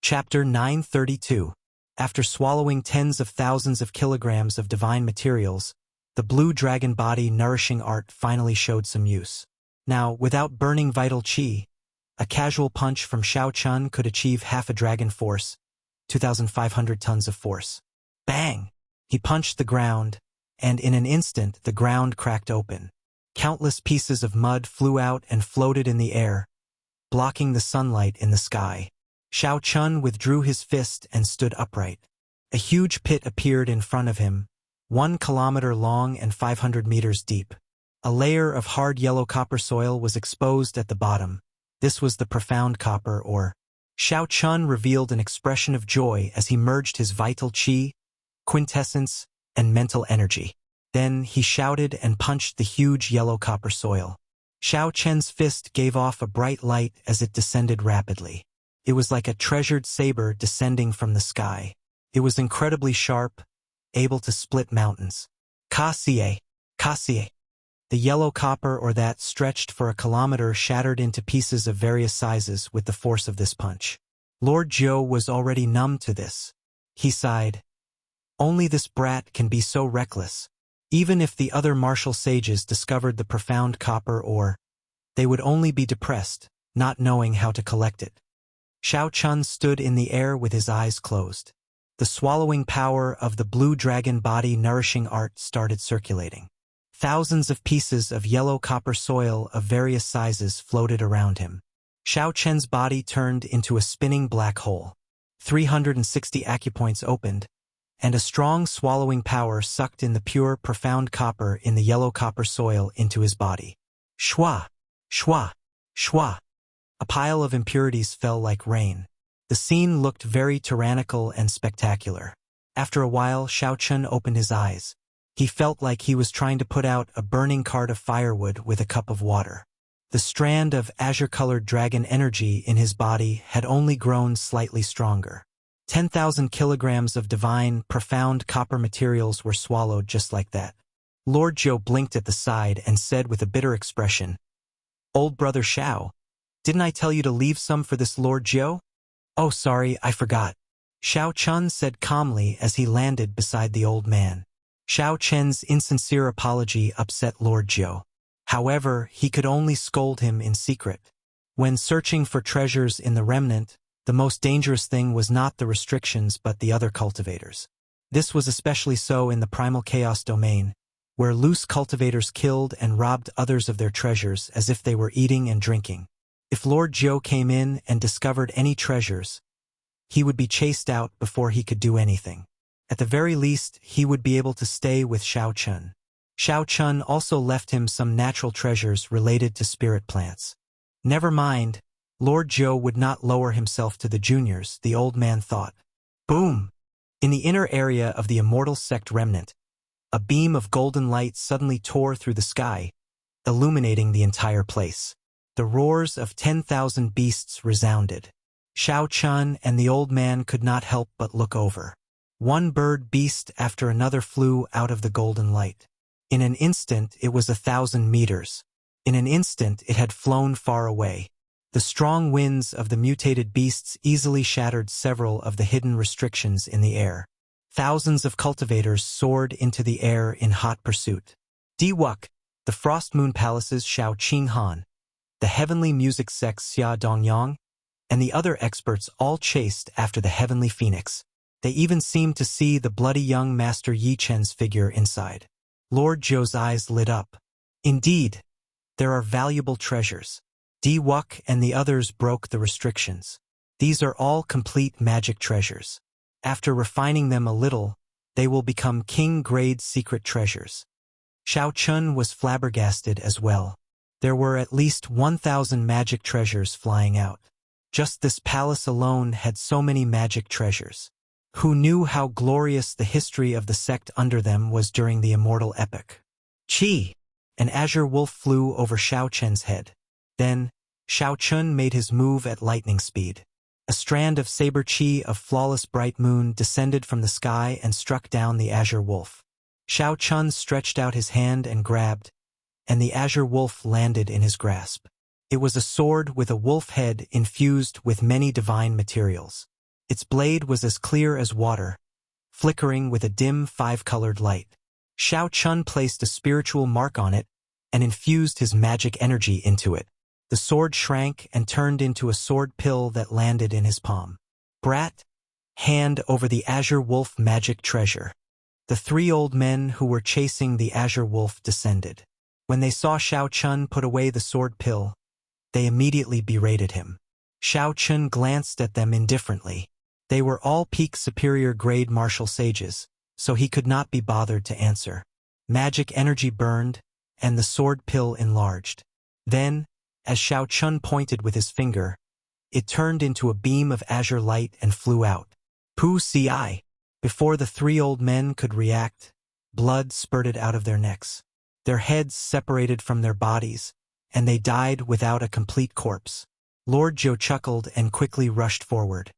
Chapter 932. After swallowing tens of thousands of kilograms of divine materials, the blue dragon body nourishing art finally showed some use. Now, without burning vital chi, a casual punch from Xiao Chun could achieve half a dragon force, 2,500 tons of force. Bang! He punched the ground, and in an instant the ground cracked open. Countless pieces of mud flew out and floated in the air, blocking the sunlight in the sky. Xiao Chun withdrew his fist and stood upright. A huge pit appeared in front of him, 1 kilometer long and 500 meters deep. A layer of hard yellow copper soil was exposed at the bottom. This was the profound copper ore. Xiao Chun revealed an expression of joy as he merged his vital chi, quintessence, and mental energy. Then he shouted and punched the huge yellow copper soil. Xiao Chen's fist gave off a bright light as it descended rapidly. It was like a treasured saber descending from the sky. It was incredibly sharp, able to split mountains. Kasie, Kasie. The yellow copper ore that stretched for a kilometer shattered into pieces of various sizes with the force of this punch. Lord Zhou was already numb to this. He sighed. Only this brat can be so reckless. Even if the other martial sages discovered the profound copper ore, they would only be depressed, not knowing how to collect it. Xiao Chun stood in the air with his eyes closed. The swallowing power of the blue dragon body nourishing art started circulating. Thousands of pieces of yellow copper soil of various sizes floated around him. Xiao Chen's body turned into a spinning black hole. 360 acupoints opened, and a strong swallowing power sucked in the pure, profound copper in the yellow copper soil into his body. Shwa! Shwa! Shwa! A pile of impurities fell like rain. The scene looked very tyrannical and spectacular. After a while, Xiao Chun opened his eyes. He felt like he was trying to put out a burning cart of firewood with a cup of water. The strand of azure-colored dragon energy in his body had only grown slightly stronger. 10,000 kilograms of divine, profound copper materials were swallowed just like that. Lord Zhou blinked at the side and said with a bitter expression, "Old brother Xiao, didn't I tell you to leave some for this Lord Zhou?" "Oh, sorry, I forgot," Xiao Chun said calmly as he landed beside the old man. Xiao Chen's insincere apology upset Lord Zhou. However, he could only scold him in secret. When searching for treasures in the remnant, the most dangerous thing was not the restrictions but the other cultivators. This was especially so in the primal chaos domain, where loose cultivators killed and robbed others of their treasures as if they were eating and drinking. If Lord Zhou came in and discovered any treasures, he would be chased out before he could do anything. At the very least, he would be able to stay with Xiao Chun. Xiao Chun also left him some natural treasures related to spirit plants. Never mind, Lord Zhou would not lower himself to the juniors, the old man thought. Boom! In the inner area of the Immortal sect remnant, a beam of golden light suddenly tore through the sky, illuminating the entire place. The roars of 10,000 beasts resounded. Xiao Chun and the old man could not help but look over. One bird beast after another flew out of the golden light. In an instant it was 1,000 meters. In an instant it had flown far away. The strong winds of the mutated beasts easily shattered several of the hidden restrictions in the air. Thousands of cultivators soared into the air in hot pursuit. Diwuk, the Frost Moon Palace's Xiao Qinghan, the Heavenly Music Sect's Xia Dongyang, and the other experts all chased after the Heavenly Phoenix. They even seemed to see the bloody young Master Yi Chen's figure inside. Lord Zhou's eyes lit up. Indeed, there are valuable treasures. Diwuk and the others broke the restrictions. These are all complete magic treasures. After refining them a little, they will become king-grade secret treasures. Xiao Chun was flabbergasted as well. There were at least 1,000 magic treasures flying out. Just this palace alone had so many magic treasures. Who knew how glorious the history of the sect under them was during the Immortal epoch? Chi! An azure wolf flew over Xiao Chen's head. Then, Xiao Chun made his move at lightning speed. A strand of saber chi of flawless bright moon descended from the sky and struck down the azure wolf. Xiao Chun stretched out his hand and grabbed, and the azure wolf landed in his grasp. It was a sword with a wolf head infused with many divine materials. Its blade was as clear as water, flickering with a dim five-colored light. Xiao Chun placed a spiritual mark on it and infused his magic energy into it. The sword shrank and turned into a sword pill that landed in his palm. Brat, hand over the azure wolf magic treasure. The three old men who were chasing the azure wolf descended. When they saw Xiao Chun put away the sword pill, they immediately berated him. Xiao Chun glanced at them indifferently. They were all peak superior grade martial sages, so he could not be bothered to answer. Magic energy burned, and the sword pill enlarged. Then, as Xiao Chun pointed with his finger, it turned into a beam of azure light and flew out. Pu Ci. Before the three old men could react, blood spurted out of their necks. Their heads separated from their bodies, and they died without a complete corpse. Lord Zhou chuckled and quickly rushed forward.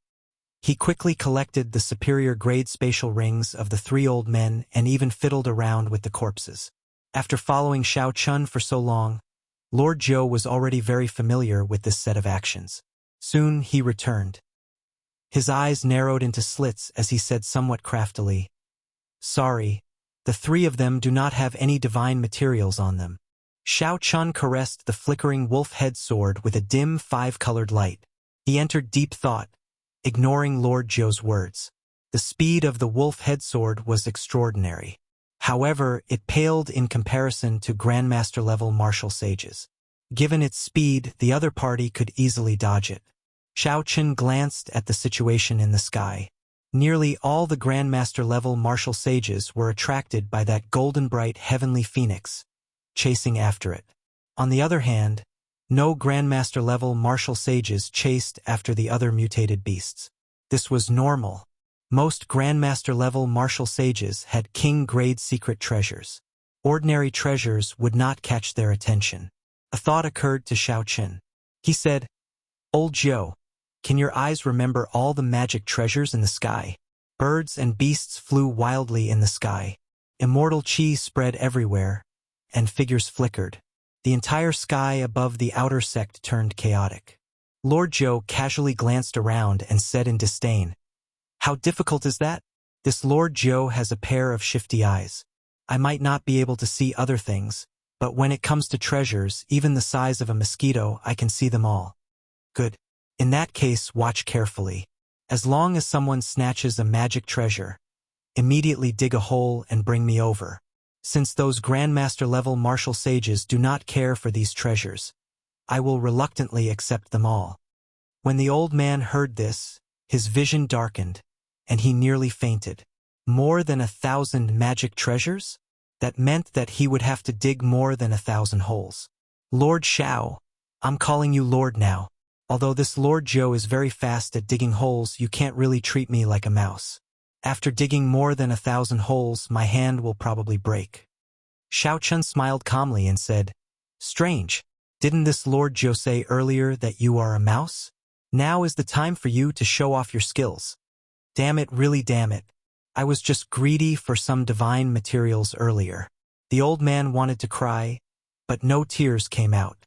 He quickly collected the superior grade spatial rings of the three old men and even fiddled around with the corpses. After following Xiao Chun for so long, Lord Zhou was already very familiar with this set of actions. Soon he returned. His eyes narrowed into slits as he said somewhat craftily, "Sorry, the three of them do not have any divine materials on them." Xiao Chun caressed the flickering wolf head sword with a dim five-colored light. He entered deep thought, ignoring Lord Zhou's words. The speed of the wolf head sword was extraordinary. However, it paled in comparison to Grandmaster-level martial sages. Given its speed, the other party could easily dodge it. Xiao Chun glanced at the situation in the sky. Nearly all the Grandmaster-level martial sages were attracted by that golden-bright heavenly phoenix, chasing after it. On the other hand, no Grandmaster-level martial sages chased after the other mutated beasts. This was normal. Most Grandmaster-level martial sages had king-grade secret treasures. Ordinary treasures would not catch their attention. A thought occurred to Xiao Chun. He said, "Old Zhou, can your eyes remember all the magic treasures in the sky?" Birds and beasts flew wildly in the sky. Immortal chi spread everywhere, and figures flickered. The entire sky above the outer sect turned chaotic. Lord Zhou casually glanced around and said in disdain, "How difficult is that? This Lord Zhou has a pair of shifty eyes. I might not be able to see other things, but when it comes to treasures, even the size of a mosquito, I can see them all." Good. In that case, watch carefully. As long as someone snatches a magic treasure, immediately dig a hole and bring me over. Since those Grandmaster-level martial sages do not care for these treasures, I will reluctantly accept them all. When the old man heard this, his vision darkened, and he nearly fainted. More than 1,000 magic treasures? That meant that he would have to dig more than 1,000 holes. Lord Xiao, I'm calling you Lord now. Although this Lord Zhou is very fast at digging holes, you can't really treat me like a mouse. After digging more than 1,000 holes, my hand will probably break. Xiao Chun smiled calmly and said, "Strange. Didn't this Lord Zhou say earlier that you are a mouse? Now is the time for you to show off your skills." Damn it, really damn it. I was just greedy for some divine materials earlier. The old man wanted to cry, but no tears came out.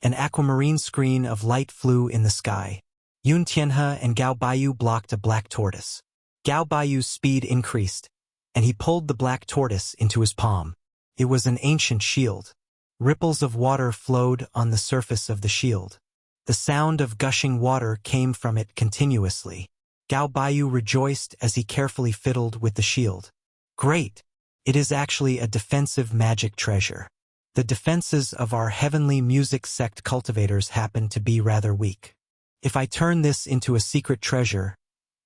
An aquamarine screen of light flew in the sky. Yun Tianhe and Gao Baiyu blocked a black tortoise. Gao Baiyu's speed increased, and he pulled the black tortoise into his palm. It was an ancient shield. Ripples of water flowed on the surface of the shield. The sound of gushing water came from it continuously. Gao Baiyu rejoiced as he carefully fiddled with the shield. Great! It is actually a defensive magic treasure. The defenses of our heavenly music sect cultivators happen to be rather weak. If I turn this into a secret treasure,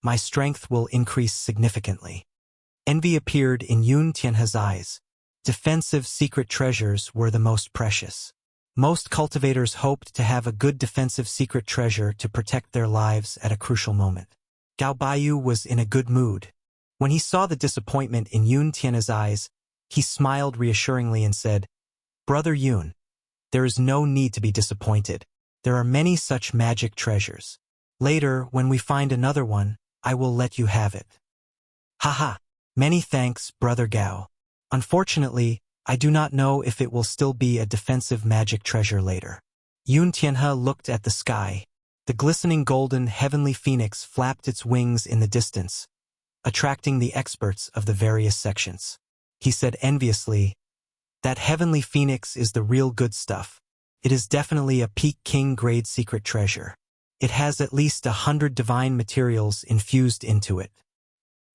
my strength will increase significantly. Envy appeared in Yun Tianhe's eyes. Defensive secret treasures were the most precious. Most cultivators hoped to have a good defensive secret treasure to protect their lives at a crucial moment. Gao Baiyu was in a good mood. When he saw the disappointment in Yun Tianhe's eyes, he smiled reassuringly and said, "Brother Yun, there is no need to be disappointed. There are many such magic treasures. Later, when we find another one, I will let you have it." Haha, many thanks, Brother Gao. Unfortunately, I do not know if it will still be a defensive magic treasure later. Yun Tianhe looked at the sky. The glistening golden heavenly phoenix flapped its wings in the distance, attracting the experts of the various sections. He said enviously, "That heavenly phoenix is the real good stuff. It is definitely a peak king-grade secret treasure. It has at least 100 divine materials infused into it."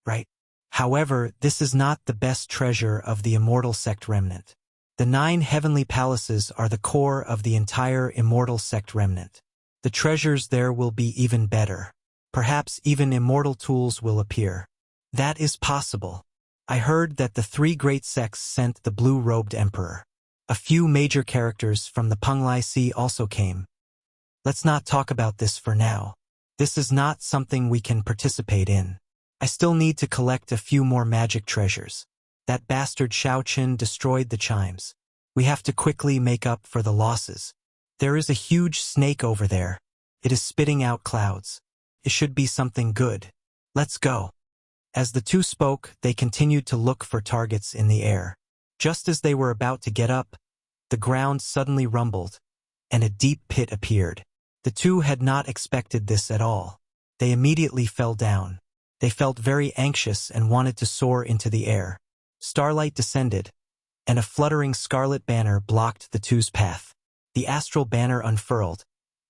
Right? However, this is not the best treasure of the Immortal sect remnant. The 9 heavenly palaces are the core of the entire Immortal sect remnant. The treasures there will be even better. Perhaps even immortal tools will appear. That is possible. I heard that the 3 great sects sent the blue-robed emperor. A few major characters from the Penglai Sea also came. Let's not talk about this for now. This is not something we can participate in. I still need to collect a few more magic treasures. That bastard Shao Qin destroyed the chimes. We have to quickly make up for the losses. There is a huge snake over there. It is spitting out clouds. It should be something good. Let's go. As the two spoke, they continued to look for targets in the air. Just as they were about to get up, the ground suddenly rumbled, and a deep pit appeared. The two had not expected this at all. They immediately fell down. They felt very anxious and wanted to soar into the air. Starlight descended, and a fluttering scarlet banner blocked the two's path. The astral banner unfurled,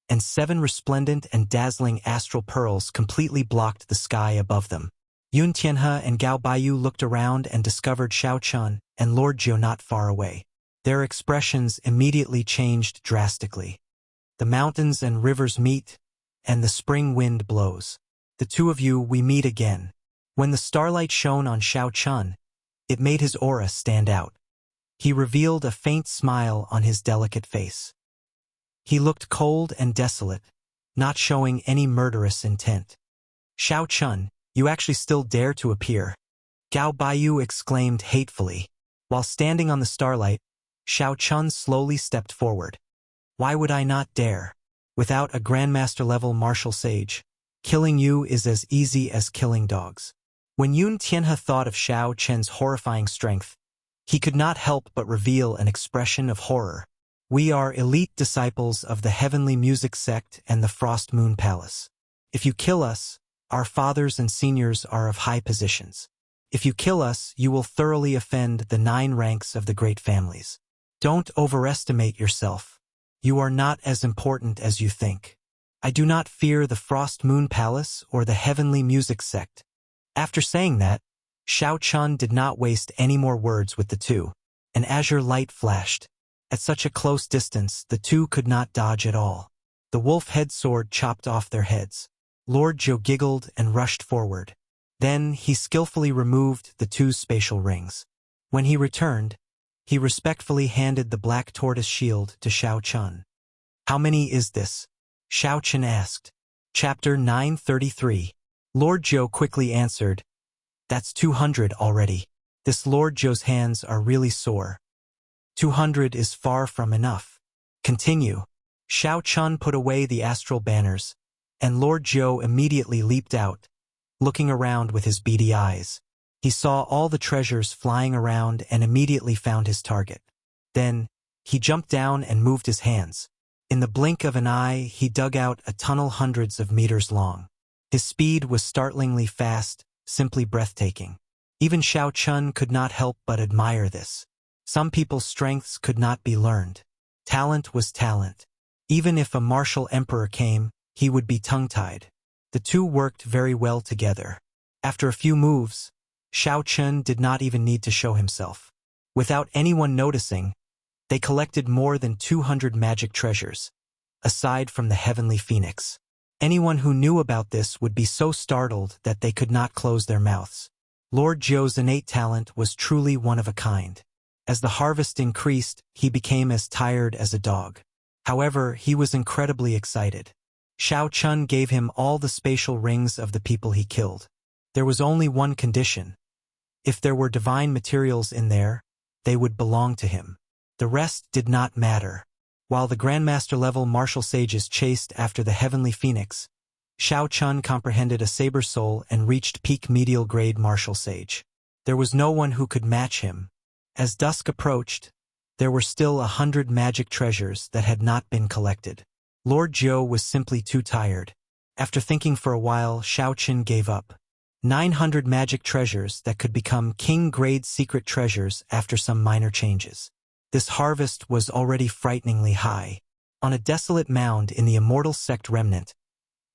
and 7 resplendent and dazzling astral pearls completely blocked the sky above them. Yun Tianhe and Gao Baiyu looked around and discovered Shao Chun and Lord Jiu not far away. Their expressions immediately changed drastically. The mountains and rivers meet, and the spring wind blows. The two of you, we meet again. When the starlight shone on Shao Chun, it made his aura stand out. He revealed a faint smile on his delicate face. He looked cold and desolate, not showing any murderous intent. "Shao Chun, you actually still dare to appear?" Gao Baiyu exclaimed hatefully. While standing on the starlight, Shao Chun slowly stepped forward. "Why would I not dare? Without a Grandmaster-level martial sage, killing you is as easy as killing dogs." When Yun Tianhe thought of Shao Chen's horrifying strength, he could not help but reveal an expression of horror. "We are elite disciples of the Heavenly Music Sect and the Frost Moon Palace. If you kill us, our fathers and seniors are of high positions. If you kill us, you will thoroughly offend the 9 ranks of the great families. Don't overestimate yourself. You are not as important as you think. I do not fear the Frost Moon Palace or the Heavenly Music Sect." After saying that, Shao Chun did not waste any more words with the two. An azure light flashed. At such a close distance, the two could not dodge at all. The wolf head sword chopped off their heads. Lord Jiu giggled and rushed forward. Then he skillfully removed the 2 spatial rings. When he returned, he respectfully handed the black tortoise shield to Shao Chun. "How many is this?" Shao Chun asked. Chapter 933. Lord Jiu quickly answered, "That's 200 already. This Lord Jiu's hands are really sore. 200 is far from enough. Continue." Shao Chun put away the astral banners, and Lord Jiu immediately leaped out, looking around with his beady eyes. He saw all the treasures flying around and immediately found his target. Then, he jumped down and moved his hands. In the blink of an eye, he dug out a tunnel hundreds of meters long. His speed was startlingly fast, simply breathtaking. Even Shao Chun could not help but admire this. Some people's strengths could not be learned. Talent was talent. Even if a martial emperor came, he would be tongue-tied. The two worked very well together. After a few moves, Shao Chun did not even need to show himself. Without anyone noticing, they collected more than 200 magic treasures, aside from the Heavenly Phoenix. Anyone who knew about this would be so startled that they could not close their mouths. Lord Jiu's innate talent was truly one of a kind. As the harvest increased, he became as tired as a dog. However, he was incredibly excited. Shao Chun gave him all the spatial rings of the people he killed. There was only one condition. If there were divine materials in there, they would belong to him. The rest did not matter. While the Grandmaster-level martial sages chased after the Heavenly Phoenix, Shao Chun comprehended a saber soul and reached peak medial-grade martial sage. There was no one who could match him. As dusk approached, There were still 100 magic treasures that had not been collected. Lord Zhou was simply too tired. After thinking for a while, Xiaoqun gave up. 900 magic treasures that could become king-grade secret treasures after some minor changes. This harvest was already frighteningly high. On a desolate mound in the Immortal sect remnant,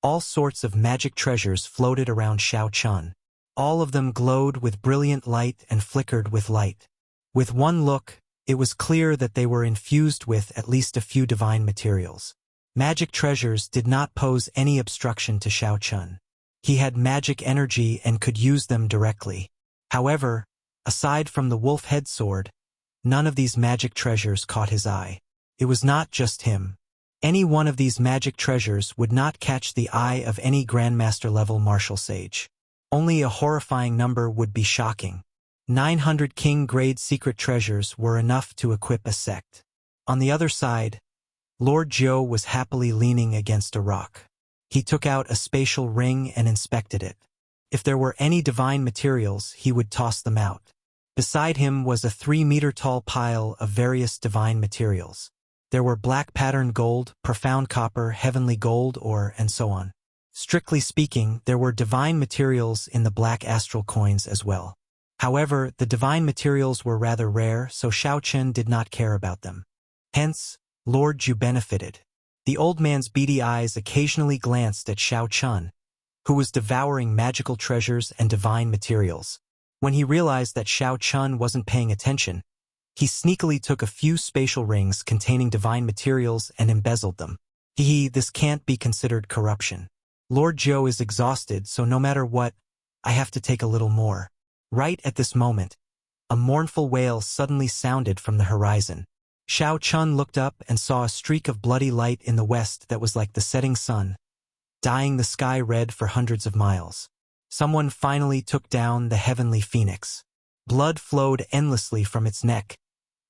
all sorts of magic treasures floated around Xiaoqun. All of them glowed with brilliant light and flickered with light. With one look, it was clear that they were infused with at least a few divine materials. Magic treasures did not pose any obstruction to Xiaoqun. He had magic energy and could use them directly. However, aside from the wolf head sword, none of these magic treasures caught his eye. It was not just him. Any one of these magic treasures would not catch the eye of any Grandmaster-level martial sage. Only a horrifying number would be shocking. 900 king-grade secret treasures were enough to equip a sect. On the other side, Lord Zhou was happily leaning against a rock. He took out a spatial ring and inspected it. If there were any divine materials, he would toss them out. Beside him was a 3-meter-tall pile of various divine materials. There were black patterned gold, profound copper, heavenly gold, ore, and so on. Strictly speaking, there were divine materials in the black astral coins as well. However, the divine materials were rather rare, so Xiaoqun did not care about them. Hence, Lord Zhou benefited. The old man's beady eyes occasionally glanced at Xiaoqun, who was devouring magical treasures and divine materials. When he realized that Xiaoqun wasn't paying attention, he sneakily took a few spatial rings containing divine materials and embezzled them. This can't be considered corruption. Lord Zhou is exhausted, so no matter what, I have to take a little more. Right at this moment, a mournful wail suddenly sounded from the horizon. Xiaoqun looked up and saw a streak of bloody light in the west that was like the setting sun, dyeing the sky red for hundreds of miles. Someone finally took down the heavenly phoenix. Blood flowed endlessly from its neck,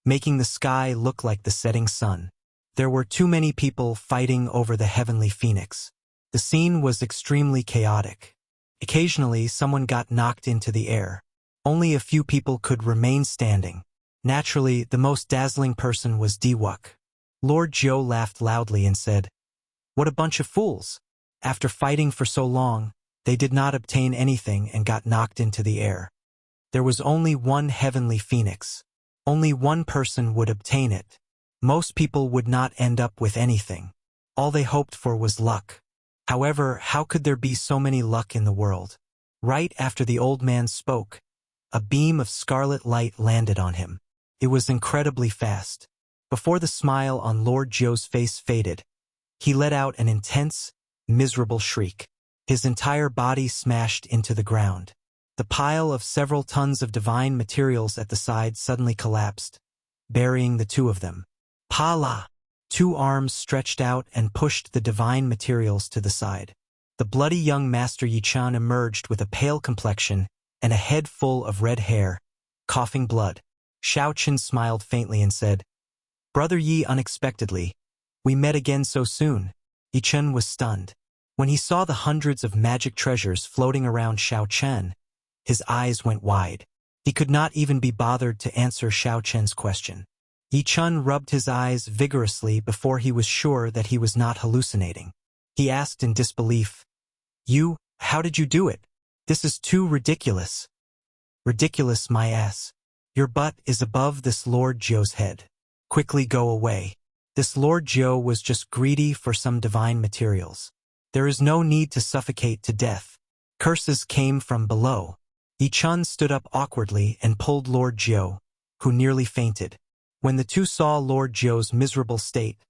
making the sky look like the setting sun. There were too many people fighting over the heavenly phoenix. The scene was extremely chaotic. Occasionally, someone got knocked into the air. Only a few people could remain standing. Naturally, the most dazzling person was Diwuk. Lord Zhou laughed loudly and said, "What a bunch of fools! After fighting for so long, they did not obtain anything and got knocked into the air. There was only one heavenly phoenix. Only one person would obtain it. Most people would not end up with anything. All they hoped for was luck. However, how could there be so many luck in the world?" Right after the old man spoke, a beam of scarlet light landed on him. It was incredibly fast. Before the smile on Lord Zhou's face faded, he let out an intense, miserable shriek. His entire body smashed into the ground. The pile of several tons of divine materials at the side suddenly collapsed, burying the two of them. Pala! 2 arms stretched out and pushed the divine materials to the side. The bloody young Master Yichun emerged with a pale complexion and a head full of red hair, coughing blood. Xiaoqun smiled faintly and said, "Brother Yi, unexpectedly, we met again so soon." Yichun was stunned. When he saw the hundreds of magic treasures floating around Xiaoqun, his eyes went wide. He could not even be bothered to answer Xiaoqun's question. Yichun rubbed his eyes vigorously before he was sure that he was not hallucinating. He asked in disbelief, How did you do it? This is too ridiculous." "Ridiculous, my ass. Your butt is above this Lord Zhou's head. Quickly go away." This Lord Zhou was just greedy for some divine materials. There is no need to suffocate to death. Curses came from below. Yichun stood up awkwardly and pulled Lord Zhou, who nearly fainted. When the two saw Lord Zhou's miserable state,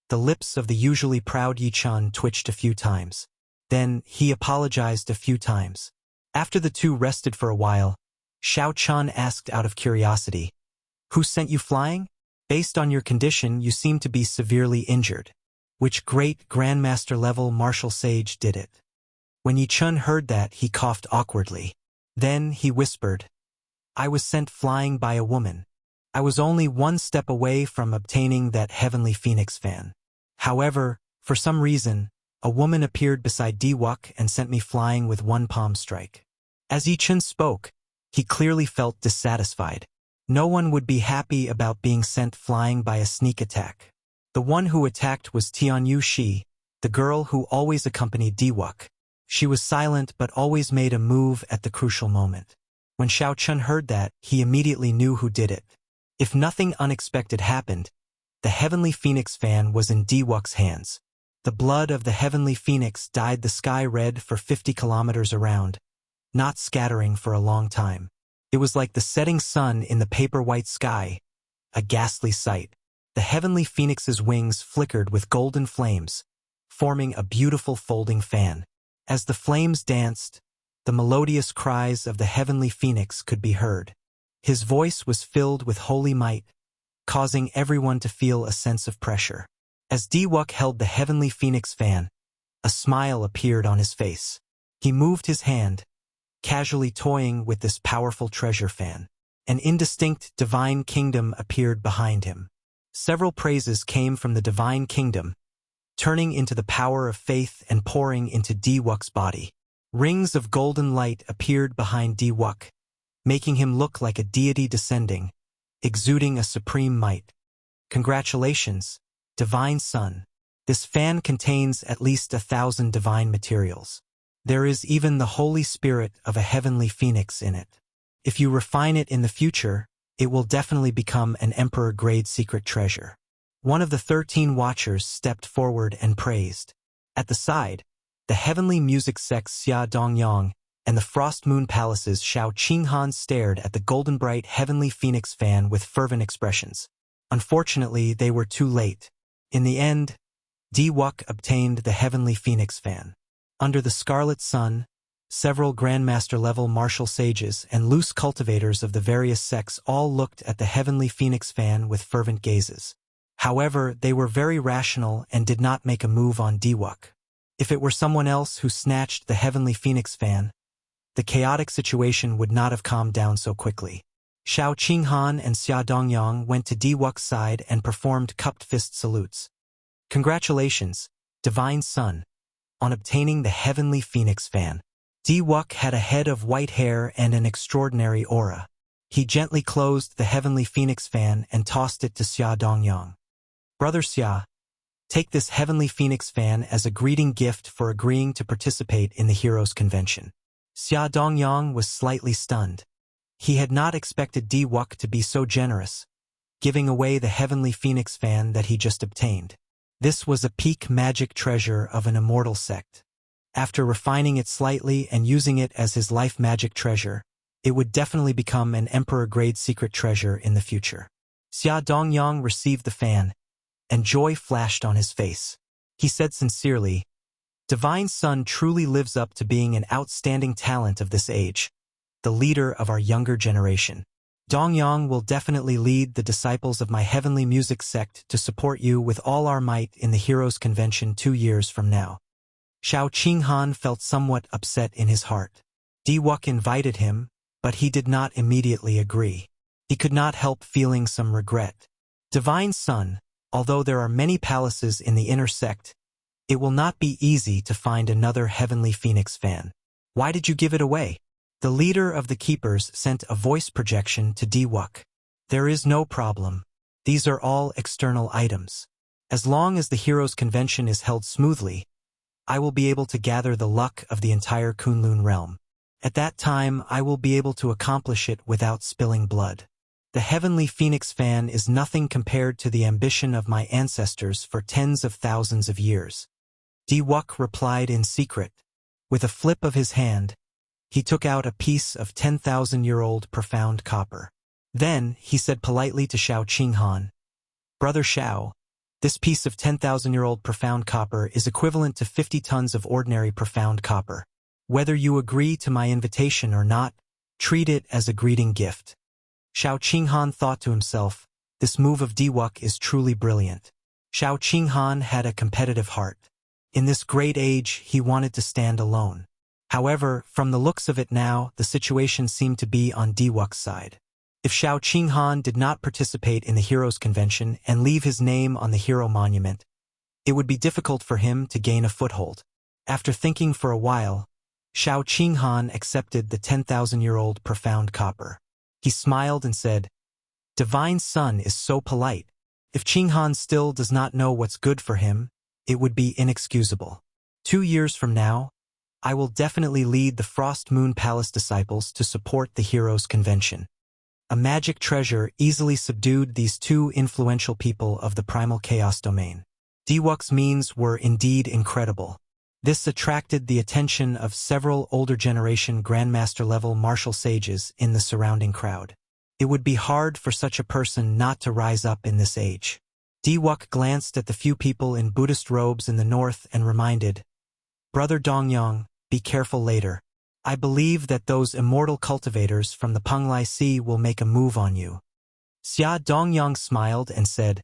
the lips of the usually proud Yichun twitched a few times. Then he apologized a few times. After the two rested for a while, Xiaoqun asked out of curiosity, "Who sent you flying? Based on your condition, you seem to be severely injured. Which great Grandmaster-level martial sage did it?" When Yichun heard that, he coughed awkwardly. Then he whispered, "I was sent flying by a woman. I was only one step away from obtaining that heavenly phoenix fan. However, for some reason, a woman appeared beside Diwuk and sent me flying with one palm strike." As Yichun spoke, he clearly felt dissatisfied. No one would be happy about being sent flying by a sneak attack. The one who attacked was Tianyu Shi, the girl who always accompanied Diwuk. She was silent but always made a move at the crucial moment. When Xiao Chun heard that, he immediately knew who did it. If nothing unexpected happened, the Heavenly Phoenix fan was in Diwuk's hands. The blood of the Heavenly Phoenix dyed the sky red for 50 kilometers around, not scattering for a long time. It was like the setting sun in the paper-white sky, a ghastly sight. The Heavenly Phoenix's wings flickered with golden flames, forming a beautiful folding fan. As the flames danced, the melodious cries of the Heavenly Phoenix could be heard. His voice was filled with holy might, causing everyone to feel a sense of pressure. As Diwuk held the Heavenly Phoenix fan, a smile appeared on his face. He moved his hand, casually toying with this powerful treasure fan. An indistinct divine kingdom appeared behind him. Several praises came from the divine kingdom, turning into the power of faith and pouring into Diwuk's body. Rings of golden light appeared behind Diwuk, making him look like a deity descending, exuding a supreme might. Congratulations, Divine Son. This fan contains at least 1,000 divine materials. There is even the Holy Spirit of a Heavenly Phoenix in it. If you refine it in the future, it will definitely become an Emperor-grade secret treasure. One of the 13 Watchers stepped forward and praised. At the side, the Heavenly Music Sect's Xia Dongyang and the Frost Moon Palace's Shao Qinghan stared at the golden bright Heavenly Phoenix fan with fervent expressions. Unfortunately, they were too late. In the end, Diwuk obtained the Heavenly Phoenix fan. Under the Scarlet Sun, several Grandmaster-level martial sages and loose cultivators of the various sects all looked at the Heavenly Phoenix fan with fervent gazes. However, they were very rational and did not make a move on Diwuk. If it were someone else who snatched the Heavenly Phoenix fan, the chaotic situation would not have calmed down so quickly. Shao Qinghan and Xia Dongyang went to Diwuk's side and performed cupped fist salutes. Congratulations, Divine Son, on obtaining the Heavenly Phoenix fan. Diwuk had a head of white hair and an extraordinary aura. He gently closed the Heavenly Phoenix fan and tossed it to Xia Dongyang. Brother Xia, take this Heavenly Phoenix fan as a greeting gift for agreeing to participate in the Heroes Convention. Xia Dongyang was slightly stunned. He had not expected Diwuk to be so generous, giving away the Heavenly Phoenix fan that he just obtained. This was a peak magic treasure of an immortal sect. After refining it slightly and using it as his life magic treasure, it would definitely become an Emperor-grade secret treasure in the future. Xia Dongyang received the fan, and joy flashed on his face. He said sincerely, Divine Son truly lives up to being an outstanding talent of this age, the leader of our younger generation. Dongyang will definitely lead the disciples of my Heavenly Music Sect to support you with all our might in the Heroes Convention 2 years from now. Shao Qinghan felt somewhat upset in his heart. Diwuk invited him, but he did not immediately agree. He could not help feeling some regret. Divine Son, although there are many palaces in the inner sect, it will not be easy to find another Heavenly Phoenix fan. Why did you give it away? The leader of the Keepers sent a voice projection to Diwuk. There is no problem. These are all external items. As long as the Heroes Convention is held smoothly, I will be able to gather the luck of the entire Kunlun realm. At that time, I will be able to accomplish it without spilling blood. The Heavenly Phoenix fan is nothing compared to the ambition of my ancestors for tens of thousands of years. Diwuk replied in secret. With a flip of his hand, he took out a piece of 10,000-year-old profound copper. Then, he said politely to Shao Qinghan, Brother Shao, this piece of 10,000-year-old profound copper is equivalent to 50 tons of ordinary profound copper. Whether you agree to my invitation or not, treat it as a greeting gift. Shao Qinghan thought to himself, this move of Diwuk is truly brilliant. Shao Qinghan had a competitive heart. In this great age, he wanted to stand alone. However, from the looks of it now, the situation seemed to be on Diwuk's side. If Shao Qinghan did not participate in the Heroes Convention and leave his name on the Hero Monument, it would be difficult for him to gain a foothold. After thinking for a while, Shao Qinghan accepted the 10,000-year-old profound copper. He smiled and said, Divine Son is so polite. If Qinghan still does not know what's good for him, it would be inexcusable. 2 years from now, I will definitely lead the Frost Moon Palace disciples to support the Heroes' Convention. A magic treasure easily subdued these two influential people of the primal chaos domain. Diwuk's means were indeed incredible. This attracted the attention of several older generation Grandmaster-level martial sages in the surrounding crowd. It would be hard for such a person not to rise up in this age. Diwuk glanced at the few people in Buddhist robes in the north and reminded, "Brother Dongyang, be careful later. I believe that those immortal cultivators from the Penglai Sea will make a move on you." Xia Dongyang smiled and said,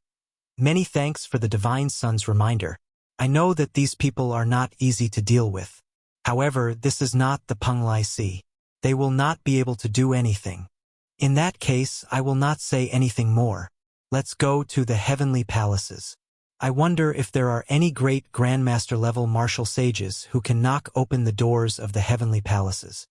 "Many thanks for the Divine Son's reminder. I know that these people are not easy to deal with. However, this is not the Penglai Sea. They will not be able to do anything. In that case, I will not say anything more. Let's go to the heavenly palaces. I wonder if there are any great Grandmaster-level martial sages who can knock open the doors of the heavenly palaces."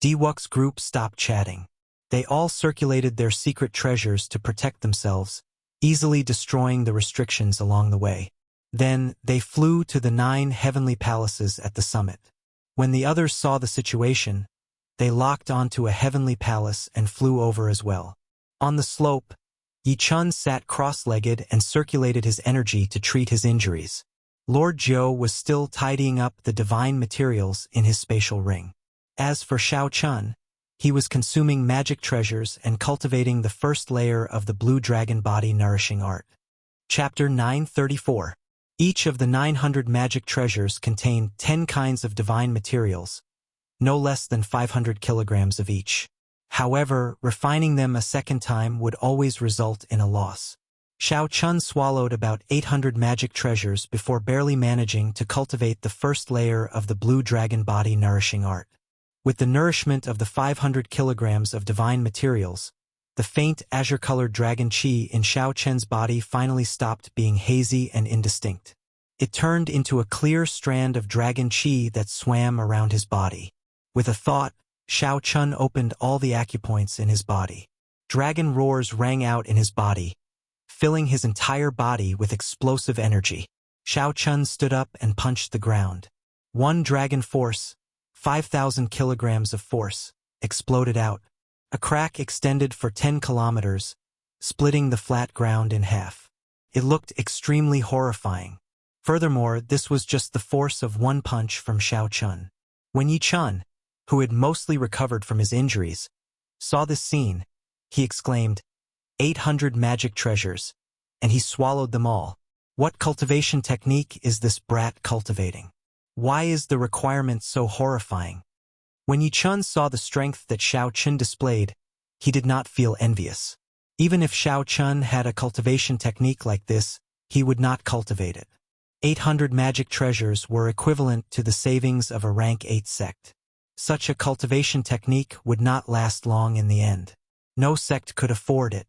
Diwuk's group stopped chatting. They all circulated their secret treasures to protect themselves, easily destroying the restrictions along the way. Then, they flew to the 9 heavenly palaces at the summit. When the others saw the situation, they locked onto a heavenly palace and flew over as well. On the slope, Yi Chun sat cross-legged and circulated his energy to treat his injuries. Lord Jiu was still tidying up the divine materials in his spatial ring. As for Shao Chun, he was consuming magic treasures and cultivating the first layer of the blue dragon body nourishing art. Chapter 934. Each of the 900 magic treasures contained 10 kinds of divine materials, no less than 500 kilograms of each. However, refining them a second time would always result in a loss. Shao Chun swallowed about 800 magic treasures before barely managing to cultivate the first layer of the blue dragon body nourishing art. With the nourishment of the 500 kilograms of divine materials, the faint azure-colored dragon chi in Shao Chen's body finally stopped being hazy and indistinct. It turned into a clear strand of dragon chi that swam around his body. With a thought, Shao Chun opened all the acupoints in his body. Dragon roars rang out in his body, filling his entire body with explosive energy. Shao Chun stood up and punched the ground. One dragon force, 5,000 kilograms of force, exploded out. A crack extended for 10 kilometers, splitting the flat ground in half. It looked extremely horrifying. Furthermore, this was just the force of one punch from Shao Chun. When Yi Chun, who had mostly recovered from his injuries, saw this scene, he exclaimed, 800 magic treasures, and he swallowed them all. What cultivation technique is this brat cultivating? Why is the requirement so horrifying? When Yi Chun saw the strength that Shao Chun displayed, he did not feel envious. Even if Shao Chun had a cultivation technique like this, he would not cultivate it. 800 magic treasures were equivalent to the savings of a rank 8 sect. Such a cultivation technique would not last long in the end. No sect could afford it.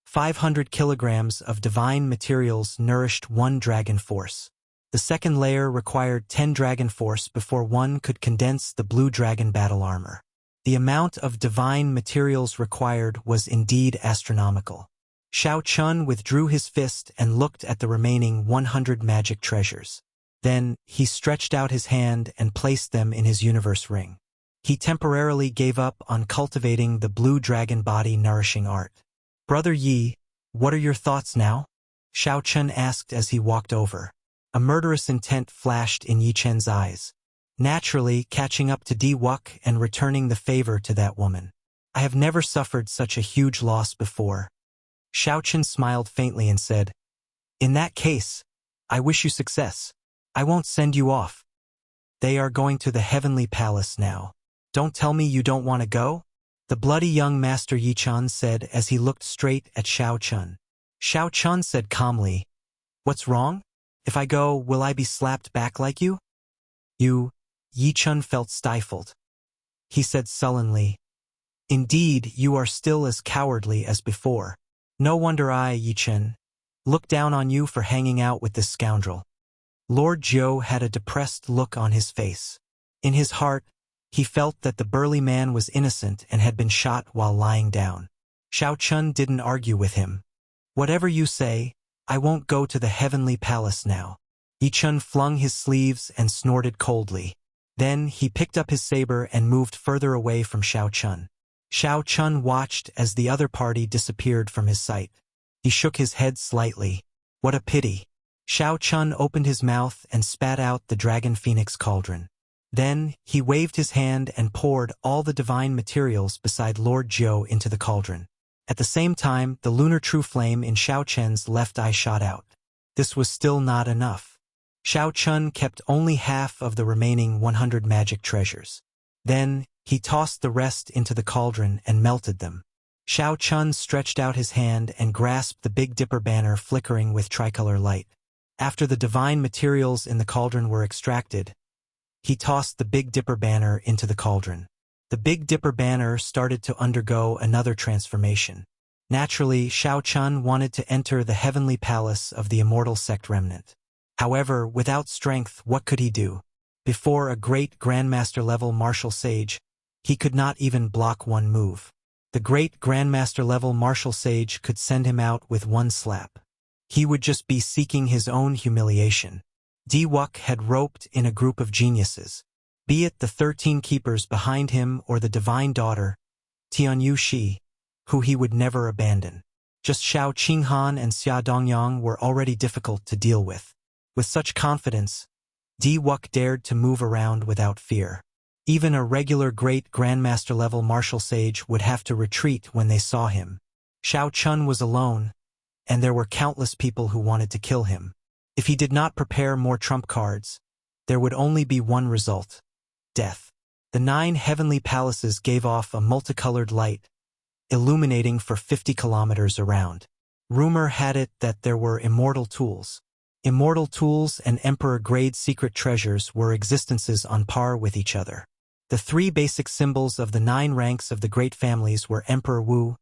500 kilograms of divine materials nourished one dragon force. The second layer required 10 dragon force before one could condense the blue dragon battle armor. The amount of divine materials required was indeed astronomical. Shao Chun withdrew his fist and looked at the remaining 100 magic treasures. Then, he stretched out his hand and placed them in his universe ring. He temporarily gave up on cultivating the blue dragon body nourishing art. "Brother Yi, what are your thoughts now?" Shao Chun asked as he walked over. A murderous intent flashed in Yi Chen's eyes. Naturally, catching up to Diwuk and returning the favor to that woman. "I have never suffered such a huge loss before." Shao Chun smiled faintly and said, "In that case, I wish you success. I won't send you off. They are going to the heavenly palace now. Don't tell me you don't want to go?" The bloody young master Yi Chun said as he looked straight at Shao Chun. Shao Chun said calmly, "What's wrong? If I go, will I be slapped back like you?" Yi Chun felt stifled. He said sullenly, "Indeed, you are still as cowardly as before. No wonder I, Yi Chun, look down on you for hanging out with this scoundrel." Lord Jiu had a depressed look on his face. In his heart, he felt that the burly man was innocent and had been shot while lying down. Xiao Chun didn't argue with him. Whatever you say, I won't go to the heavenly palace now. Yi Chun flung his sleeves and snorted coldly. Then he picked up his saber and moved further away from Xiao Chun. Xiao Chun watched as the other party disappeared from his sight. He shook his head slightly. What a pity. Xiao Chun opened his mouth and spat out the Dragon Phoenix cauldron. Then, he waved his hand and poured all the divine materials beside Lord Jiu into the cauldron. At the same time, the lunar true flame in Xiao Chen's left eye shot out. This was still not enough. Xiao Chun kept only half of the remaining 100 magic treasures. Then, he tossed the rest into the cauldron and melted them. Xiao Chun stretched out his hand and grasped the Big Dipper banner flickering with tricolor light. After the divine materials in the cauldron were extracted, he tossed the Big Dipper banner into the cauldron. The Big Dipper banner started to undergo another transformation. Naturally, Xiao Chun wanted to enter the heavenly palace of the Immortal sect remnant. However, without strength, what could he do? Before a great Grandmaster-level martial sage, he could not even block one move. The great Grandmaster-level martial sage could send him out with one slap. He would just be seeking his own humiliation. Di Wuk had roped in a group of geniuses, be it the 13 keepers behind him or the divine daughter, Tianyu Shi, who he would never abandon. Just Xiao Qinghan and Xia Dongyang were already difficult to deal with. With such confidence, Di Wuk dared to move around without fear. Even a regular great Grandmaster-level martial sage would have to retreat when they saw him. Xiao Chun was alone, and there were countless people who wanted to kill him. If he did not prepare more trump cards, there would only be one result: death. The 9 heavenly palaces gave off a multicolored light, illuminating for 50 kilometers around. Rumor had it that there were immortal tools. Immortal tools and emperor-grade secret treasures were existences on par with each other. The 3 basic symbols of the 9 ranks of the great families were Emperor Wu,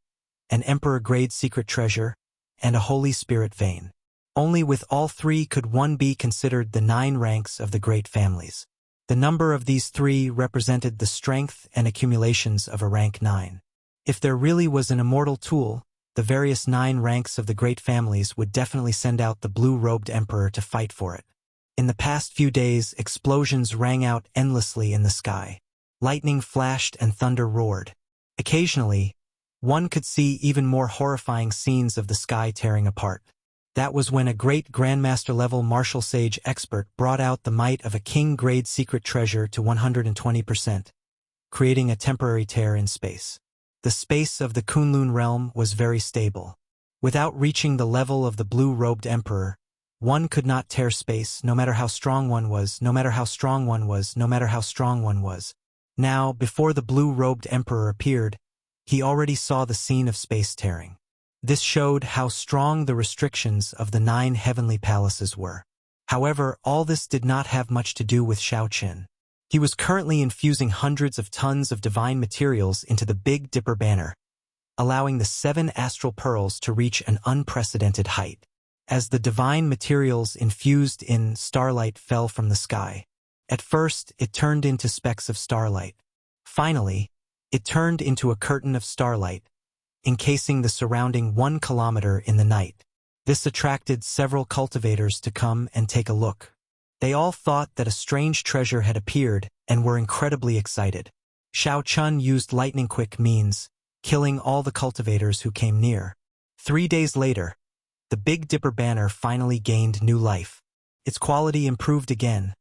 an emperor-grade secret treasure, and a Holy Spirit vein. Only with all 3 could one be considered the 9 ranks of the great families. The number of these 3 represented the strength and accumulations of a rank 9. If there really was an immortal tool, the various 9 ranks of the great families would definitely send out the blue-robed emperor to fight for it. In the past few days, explosions rang out endlessly in the sky. Lightning flashed and thunder roared. Occasionally, one could see even more horrifying scenes of the sky tearing apart. That was when a great Grandmaster-level martial sage expert brought out the might of a king-grade secret treasure to 120%, creating a temporary tear in space. The space of the Kunlun realm was very stable. Without reaching the level of the blue-robed emperor, one could not tear space, no matter how strong one was, no matter how strong one was, no matter how strong one was. Now, before the blue-robed emperor appeared, he already saw the scene of space tearing. This showed how strong the restrictions of the 9 heavenly palaces were. However, all this did not have much to do with Xiao Qin. He was currently infusing hundreds of tons of divine materials into the Big Dipper banner, allowing the 7 astral pearls to reach an unprecedented height. As the divine materials infused in starlight fell from the sky, at first it turned into specks of starlight. Finally, it turned into a curtain of starlight, encasing the surrounding 1 kilometer in the night. This attracted several cultivators to come and take a look. They all thought that a strange treasure had appeared and were incredibly excited. Xiao Chun used lightning-quick means, killing all the cultivators who came near. 3 days later, the Big Dipper banner finally gained new life. Its quality improved again,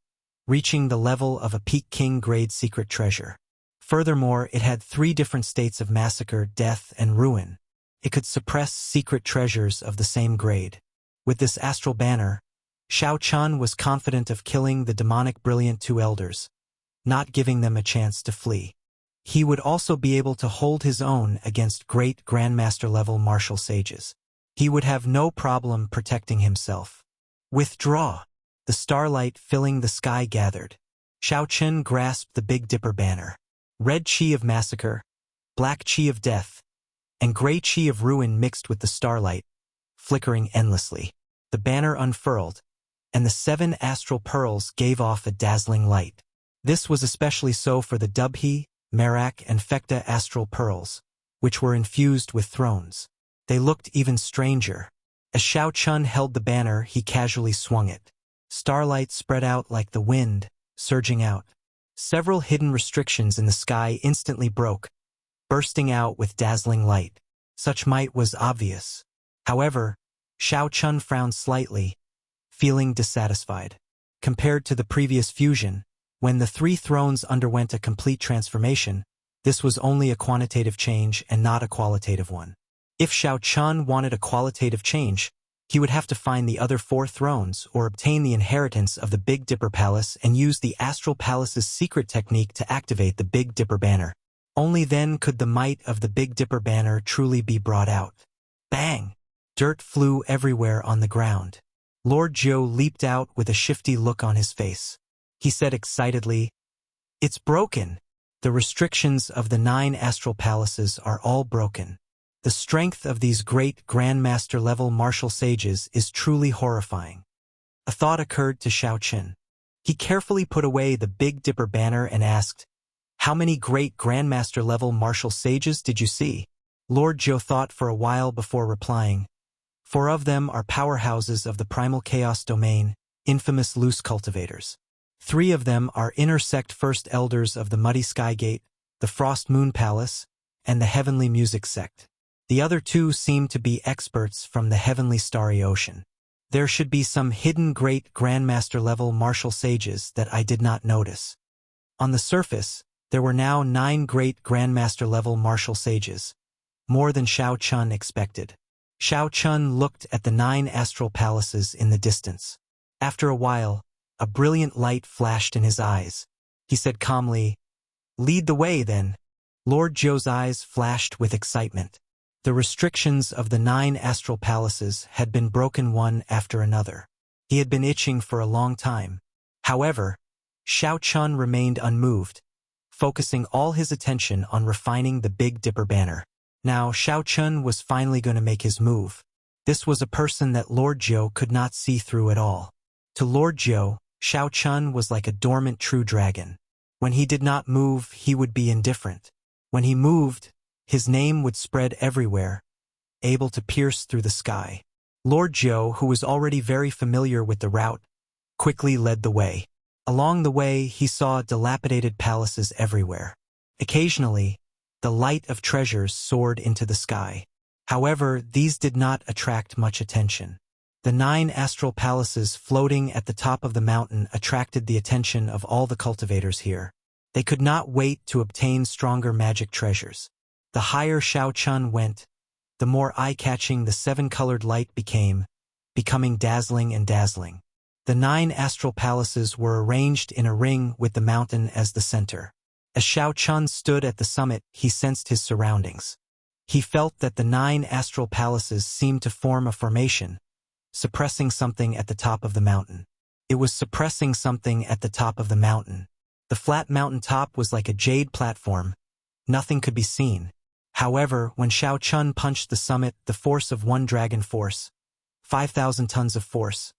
reaching the level of a peak king-grade secret treasure. Furthermore, it had 3 different states of massacre, death, and ruin. It could suppress secret treasures of the same grade. With this astral banner, Xiao Chun was confident of killing the demonic brilliant 2 elders, not giving them a chance to flee. He would also be able to hold his own against great Grandmaster-level martial sages. He would have no problem protecting himself. Withdraw! The starlight filling the sky gathered. Xiao Chun grasped the Big Dipper banner. Red chi of massacre, black chi of death, and gray chi of ruin mixed with the starlight, flickering endlessly. The banner unfurled, and the 7 astral pearls gave off a dazzling light. This was especially so for the Dubhe, Merak, and Fekta astral pearls, which were infused with thrones. They looked even stranger. As Shao Chun held the banner, he casually swung it. Starlight spread out like the wind, surging out. Several hidden restrictions in the sky instantly broke, bursting out with dazzling light. Such might was obvious. However, Shao Chun frowned slightly, feeling dissatisfied. Compared to the previous fusion, when the three thrones underwent a complete transformation, this was only a quantitative change and not a qualitative one. If Shao Chun wanted a qualitative change, he would have to find the other four thrones or obtain the inheritance of the Big Dipper Palace and use the Astral Palace's secret technique to activate the Big Dipper banner. Only then could the might of the Big Dipper banner truly be brought out. Bang! Dirt flew everywhere on the ground. Lord Zhou leaped out with a shifty look on his face. He said excitedly, "It's broken! The restrictions of the 9 astral palaces are all broken. The strength of these great Grandmaster-level martial sages is truly horrifying." A thought occurred to Shao Chun. He carefully put away the Big Dipper banner and asked, "How many great Grandmaster-level martial sages did you see?" Lord Zhou thought for a while before replying, "4 of them are powerhouses of the primal chaos domain, infamous loose cultivators. 3 of them are inner sect first elders of the Muddy Sky Gate, the Frost Moon Palace, and the Heavenly Music Sect. The other 2 seem to be experts from the Heavenly Starry Ocean. There should be some hidden great Grandmaster-level martial sages that I did not notice." On the surface, there were now 9 great Grandmaster-level martial sages, more than Shao Chun expected. Shao Chun looked at the 9 astral palaces in the distance. After a while, a brilliant light flashed in his eyes. He said calmly, "Lead the way, then." Lord Zhou's eyes flashed with excitement. The restrictions of the 9 astral palaces had been broken one after another. He had been itching for a long time. However, Shao Chun remained unmoved, focusing all his attention on refining the Big Dipper banner. Now Shao Chun was finally going to make his move. This was a person that Lord Zhou could not see through at all. To Lord Zhou, Shao Chun was like a dormant true dragon. When he did not move, he would be indifferent. When he moved, his name would spread everywhere, able to pierce through the sky. Lord Zhou, who was already very familiar with the route, quickly led the way. Along the way, he saw dilapidated palaces everywhere. Occasionally, the light of treasures soared into the sky. However, these did not attract much attention. The 9 astral palaces floating at the top of the mountain attracted the attention of all the cultivators here. They could not wait to obtain stronger magic treasures. The higher Shao Chun went, the more eye-catching the 7-colored light became, becoming dazzling and dazzling. The 9 astral palaces were arranged in a ring with the mountain as the center. As Shao Chun stood at the summit, he sensed his surroundings. He felt that the 9 astral palaces seemed to form a formation, suppressing something at the top of the mountain. It was suppressing something at the top of the mountain. The flat mountain top was like a jade platform. Nothing could be seen. However, when Shao Chun punched the summit, the force of 1 dragon force, 5,000 tons of force,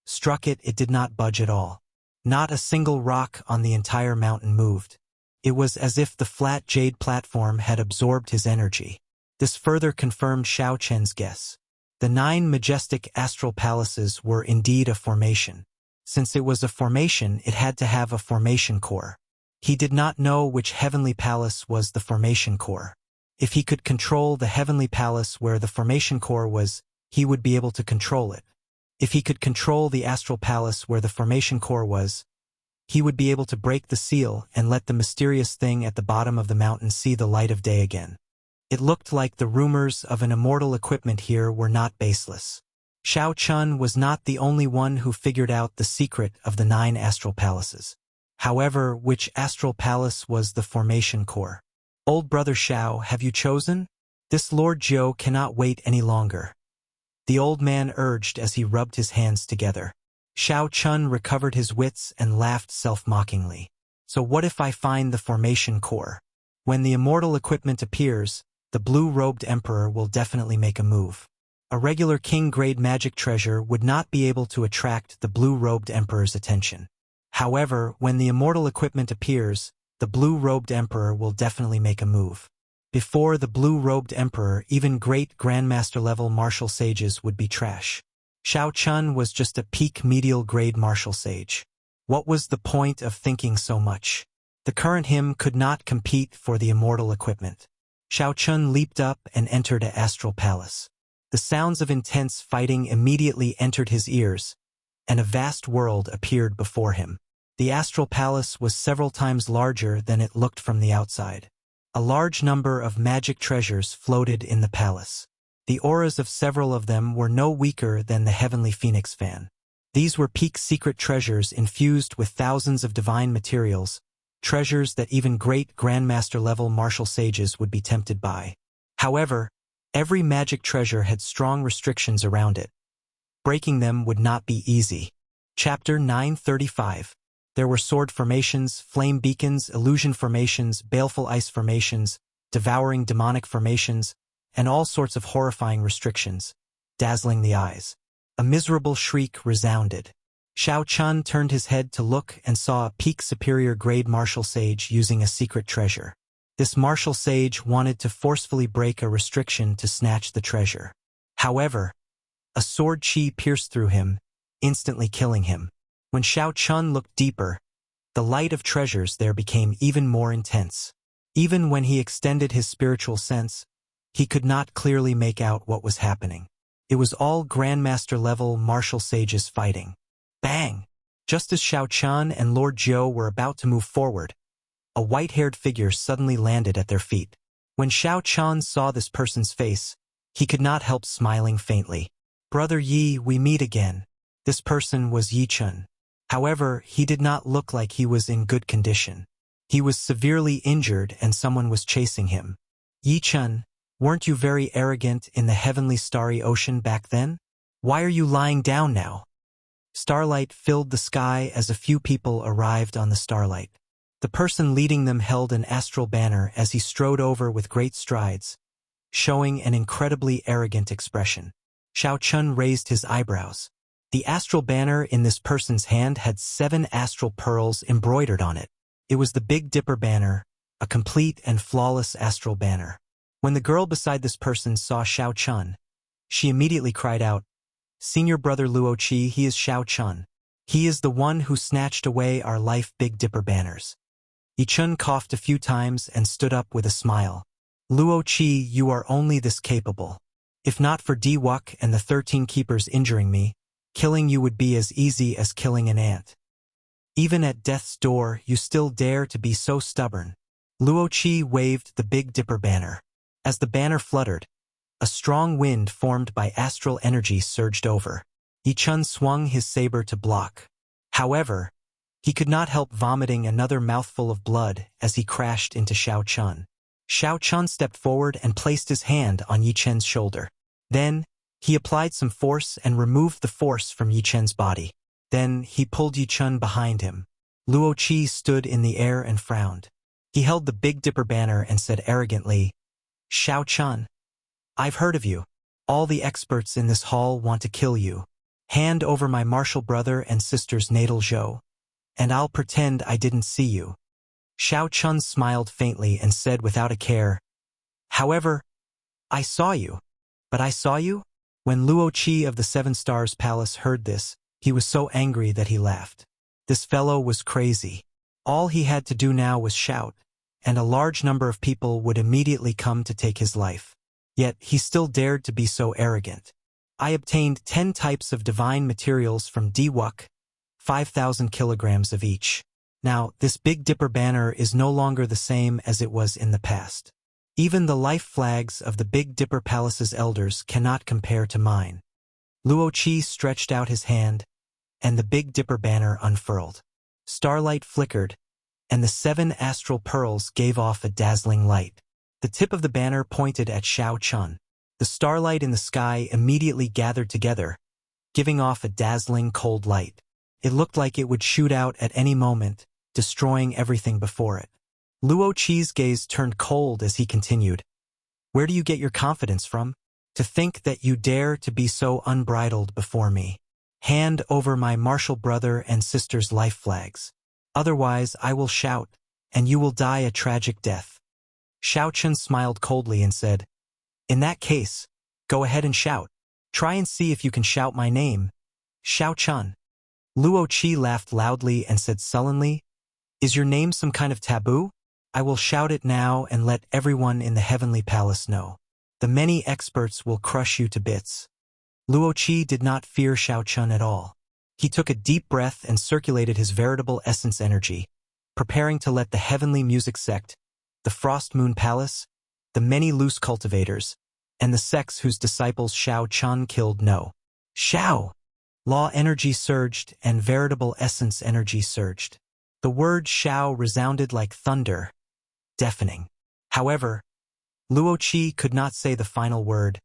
struck it. It did not budge at all. Not a single rock on the entire mountain moved. It was as if the flat jade platform had absorbed his energy. This further confirmed Shao Chun's guess. The 9 majestic astral palaces were indeed a formation. Since it was a formation, it had to have a formation core. He did not know which heavenly palace was the formation core. If he could control the heavenly palace where the formation core was, he would be able to control it. If he could control the astral palace where the formation core was, he would be able to break the seal and let the mysterious thing at the bottom of the mountain see the light of day again. It looked like the rumors of an immortal equipment here were not baseless. Shao Chun was not the only one who figured out the secret of the 9 astral palaces. However, which astral palace was the formation core? "Old brother Shao, have you chosen? This Lord Zhou cannot wait any longer," the old man urged as he rubbed his hands together. Shao Chun recovered his wits and laughed self-mockingly. "So what if I find the formation core? When the immortal equipment appears, the blue-robed emperor will definitely make a move. A regular king-grade magic treasure would not be able to attract the blue-robed emperor's attention. However, when the immortal equipment appears, the blue-robed emperor will definitely make a move. Before the blue-robed emperor, even great grandmaster-level martial sages would be trash. Xiao Chun was just a peak medial-grade martial sage. What was the point of thinking so much? The current him could not compete for the immortal equipment. Xiao Chun leaped up and entered an astral palace. The sounds of intense fighting immediately entered his ears, and a vast world appeared before him. The astral palace was several times larger than it looked from the outside. A large number of magic treasures floated in the palace. The auras of several of them were no weaker than the heavenly phoenix fan. These were peak secret treasures infused with thousands of divine materials, treasures that even great grandmaster-level martial sages would be tempted by. However, every magic treasure had strong restrictions around it. Breaking them would not be easy. Chapter 935. There were sword formations, flame beacons, illusion formations, baleful ice formations, devouring demonic formations, and all sorts of horrifying restrictions, dazzling the eyes. A miserable shriek resounded. Xiao Chun turned his head to look and saw a peak superior grade martial sage using a secret treasure. This martial sage wanted to forcefully break a restriction to snatch the treasure. However, a sword chi pierced through him, instantly killing him. When Xiao Chun looked deeper, the light of treasures there became even more intense. Even when he extended his spiritual sense, he could not clearly make out what was happening. It was all grandmaster-level martial sages fighting. Bang! Just as Xiao Chun and Lord Jiu were about to move forward, a white-haired figure suddenly landed at their feet. When Xiao Chun saw this person's face, he could not help smiling faintly. "Brother Yi, we meet again." This person was Yi Chun. However, he did not look like he was in good condition. He was severely injured and someone was chasing him. "Yi Chun, weren't you very arrogant in the heavenly starry ocean back then? Why are you lying down now?" Starlight filled the sky as a few people arrived on the starlight. The person leading them held an astral banner as he strode over with great strides, showing an incredibly arrogant expression. Xiao Chun raised his eyebrows. The astral banner in this person's hand had 7 astral pearls embroidered on it. It was the Big Dipper banner, a complete and flawless astral banner. When the girl beside this person saw Xiao Chun, she immediately cried out, "Senior brother Luo Qi, he is Xiao Chun. He is the one who snatched away our life Big Dipper banners." Yi Chun coughed a few times and stood up with a smile. "Luo Qi, you are only this capable. If not for Di Wuk and the 13 keepers injuring me, killing you would be as easy as killing an ant. Even at death's door, you still dare to be so stubborn." Luo Qi waved the Big Dipper banner. As the banner fluttered, a strong wind formed by astral energy surged over. Yi Chun swung his saber to block. However, he could not help vomiting another mouthful of blood as he crashed into Xiao Chun. Xiao Chun stepped forward and placed his hand on Yi Chen's shoulder. Then, he applied some force and removed the force from Yi Chen's body. Then, he pulled Yi Chun behind him. Luo Qi stood in the air and frowned. He held the Big Dipper banner and said arrogantly, "Xiao Chun, I've heard of you. All the experts in this hall want to kill you. Hand over my martial brother and sister's natal zhou, and I'll pretend I didn't see you." Xiao Chun smiled faintly and said without a care, "However, I saw you." "But I saw you?" When Luo Qi of the 7 Stars Palace heard this, he was so angry that he laughed. This fellow was crazy. All he had to do now was shout, and a large number of people would immediately come to take his life. Yet he still dared to be so arrogant. "I obtained 10 types of divine materials from Di Wuk, 5,000 kilograms of each. Now, this Big Dipper banner is no longer the same as it was in the past. Even the life flags of the Big Dipper Palace's elders cannot compare to mine." Luo Qi stretched out his hand, and the Big Dipper banner unfurled. Starlight flickered, and the 7 astral pearls gave off a dazzling light. The tip of the banner pointed at Xiao Chun. The starlight in the sky immediately gathered together, giving off a dazzling cold light. It looked like it would shoot out at any moment, destroying everything before it. Luo Qi's gaze turned cold as he continued, "Where do you get your confidence from? To think that you dare to be so unbridled before me. Hand over my martial brother and sister's life flags. Otherwise I will shout, and you will die a tragic death." Xiao Chun smiled coldly and said, "In that case, go ahead and shout. Try and see if you can shout my name, Xiao Chun." Luo Qi laughed loudly and said sullenly, "Is your name some kind of taboo? I will shout it now and let everyone in the heavenly palace know. The many experts will crush you to bits." Luo Qi did not fear Xiao Chun at all. He took a deep breath and circulated his veritable essence energy, preparing to let the heavenly music sect, the Frost Moon Palace, the many loose cultivators, and the sects whose disciples Xiao Chun killed know. Xiao! Law energy surged and veritable essence energy surged. The word Xiao resounded like thunder, deafening. However, Luo Qi could not say the final word,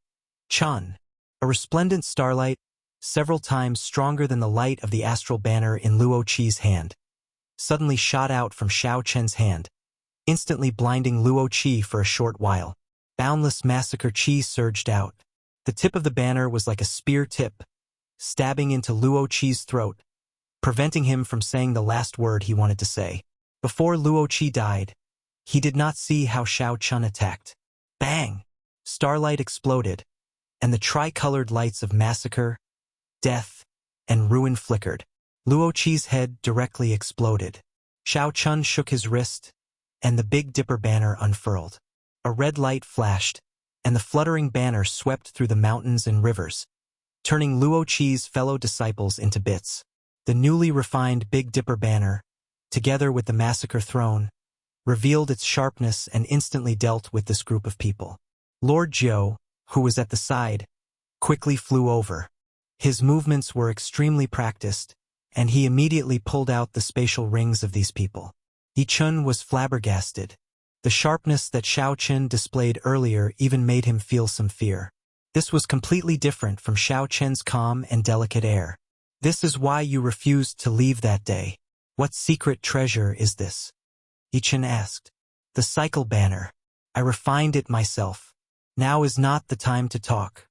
Chun. A resplendent starlight, several times stronger than the light of the astral banner in Luo Qi's hand, suddenly shot out from Xiao Chen's hand, instantly blinding Luo Qi for a short while. Boundless massacre Qi surged out. The tip of the banner was like a spear tip, stabbing into Luo Qi's throat, preventing him from saying the last word he wanted to say. Before Luo Qi died, he did not see how Xiao Chun attacked. Bang! Starlight exploded, and the tricolored lights of massacre, death, and ruin flickered. Luo Qi's head directly exploded. Xiao Chun shook his wrist, and the Big Dipper banner unfurled. A red light flashed, and the fluttering banner swept through the mountains and rivers, turning Luo Qi's fellow disciples into bits. The newly refined Big Dipper banner, together with the massacre throne, revealed its sharpness and instantly dealt with this group of people. Lord Jiu, who was at the side, quickly flew over. His movements were extremely practiced, and he immediately pulled out the spatial rings of these people. Yi Chun was flabbergasted. The sharpness that Xiao Chun displayed earlier even made him feel some fear. This was completely different from Xiao Chen's calm and delicate air. "This is why you refused to leave that day. What secret treasure is this?" Yi Chun asked. "The cycle banner. I refined it myself. Now is not the time to talk.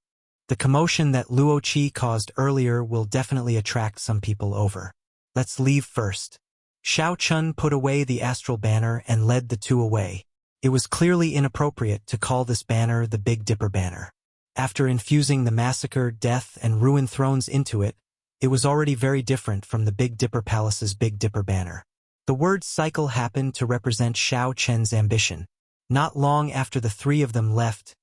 The commotion that Luo Qi caused earlier will definitely attract some people over. Let's leave first." Xiao Chun put away the astral banner and led the two away. It was clearly inappropriate to call this banner the Big Dipper banner. After infusing the massacre, death, and ruin thrones into it, it was already very different from the Big Dipper Palace's Big Dipper banner. The word cycle happened to represent Xiao Chen's ambition. Not long after the three of them left,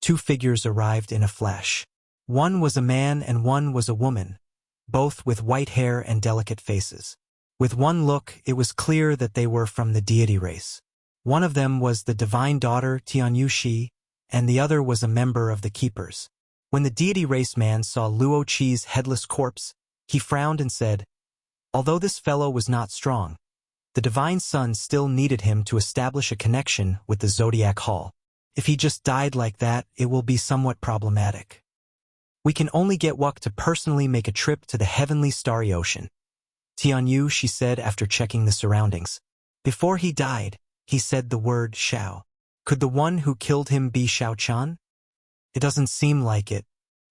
two figures arrived in a flash. One was a man and one was a woman, both with white hair and delicate faces. With one look, it was clear that they were from the deity race. One of them was the divine daughter Tianyu Shi, and the other was a member of the Keepers. When the deity race man saw Luo Qi's headless corpse, he frowned and said, "Although this fellow was not strong, the divine son still needed him to establish a connection with the Zodiac Hall. If he just died like that, it will be somewhat problematic. We can only get Wuk to personally make a trip to the heavenly starry ocean." Tianyu, she said after checking the surroundings. Before he died, he said the word Xiao. Could the one who killed him be Xiao Chun? It doesn't seem like it.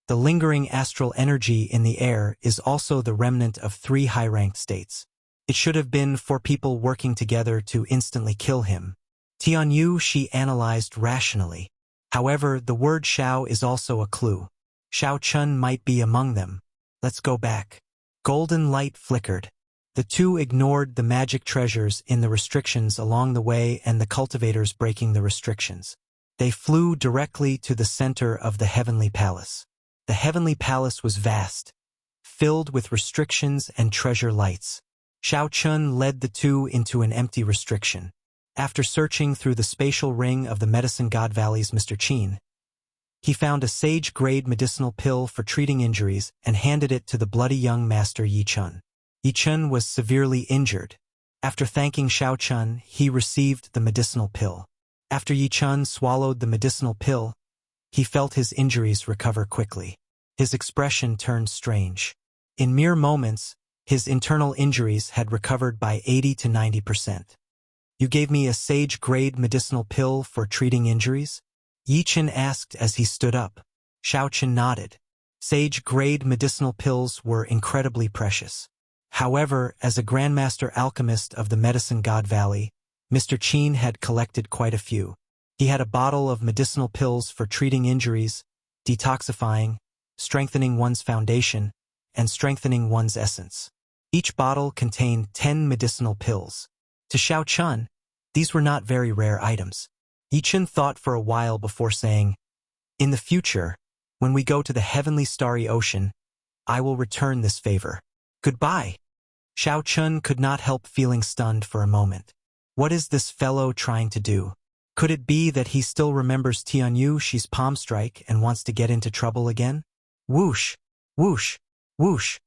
The lingering astral energy in the air is also the remnant of 3 high-ranked states. It should have been 4 people working together to instantly kill him. Tianyu, she analyzed rationally. However, the word Xiao is also a clue. Xiao Chun might be among them. Let's go back. Golden light flickered. The two ignored the magic treasures in the restrictions along the way and the cultivators breaking the restrictions. They flew directly to the center of the heavenly palace. The heavenly palace was vast, filled with restrictions and treasure lights. Xiao Chun led the two into an empty restriction. After searching through the spatial ring of the Medicine God Valley's Mr. Qin, he found a sage-grade medicinal pill for treating injuries and handed it to the bloody young master Yi Chun. Yi Chun was severely injured. After thanking Xiao Chun, he received the medicinal pill. After Yi Chun swallowed the medicinal pill, he felt his injuries recover quickly. His expression turned strange. In mere moments, his internal injuries had recovered by 80 to 90%. "You gave me a sage-grade medicinal pill for treating injuries?" Yi Chun asked as he stood up. Xiao Chun nodded. Sage-grade medicinal pills were incredibly precious. However, as a Grandmaster Alchemist of the Medicine God Valley, Mr. Qin had collected quite a few. He had a bottle of medicinal pills for treating injuries, detoxifying, strengthening one's foundation, and strengthening one's essence. Each bottle contained 10 medicinal pills. To Xiao Chun, these were not very rare items. Yi Chun thought for a while before saying, "In the future, when we go to the heavenly starry ocean, I will return this favor. Goodbye." Xiao Chun could not help feeling stunned for a moment. What is this fellow trying to do? Could it be that he still remembers Tianyu's palm strike and wants to get into trouble again? Whoosh, whoosh, whoosh.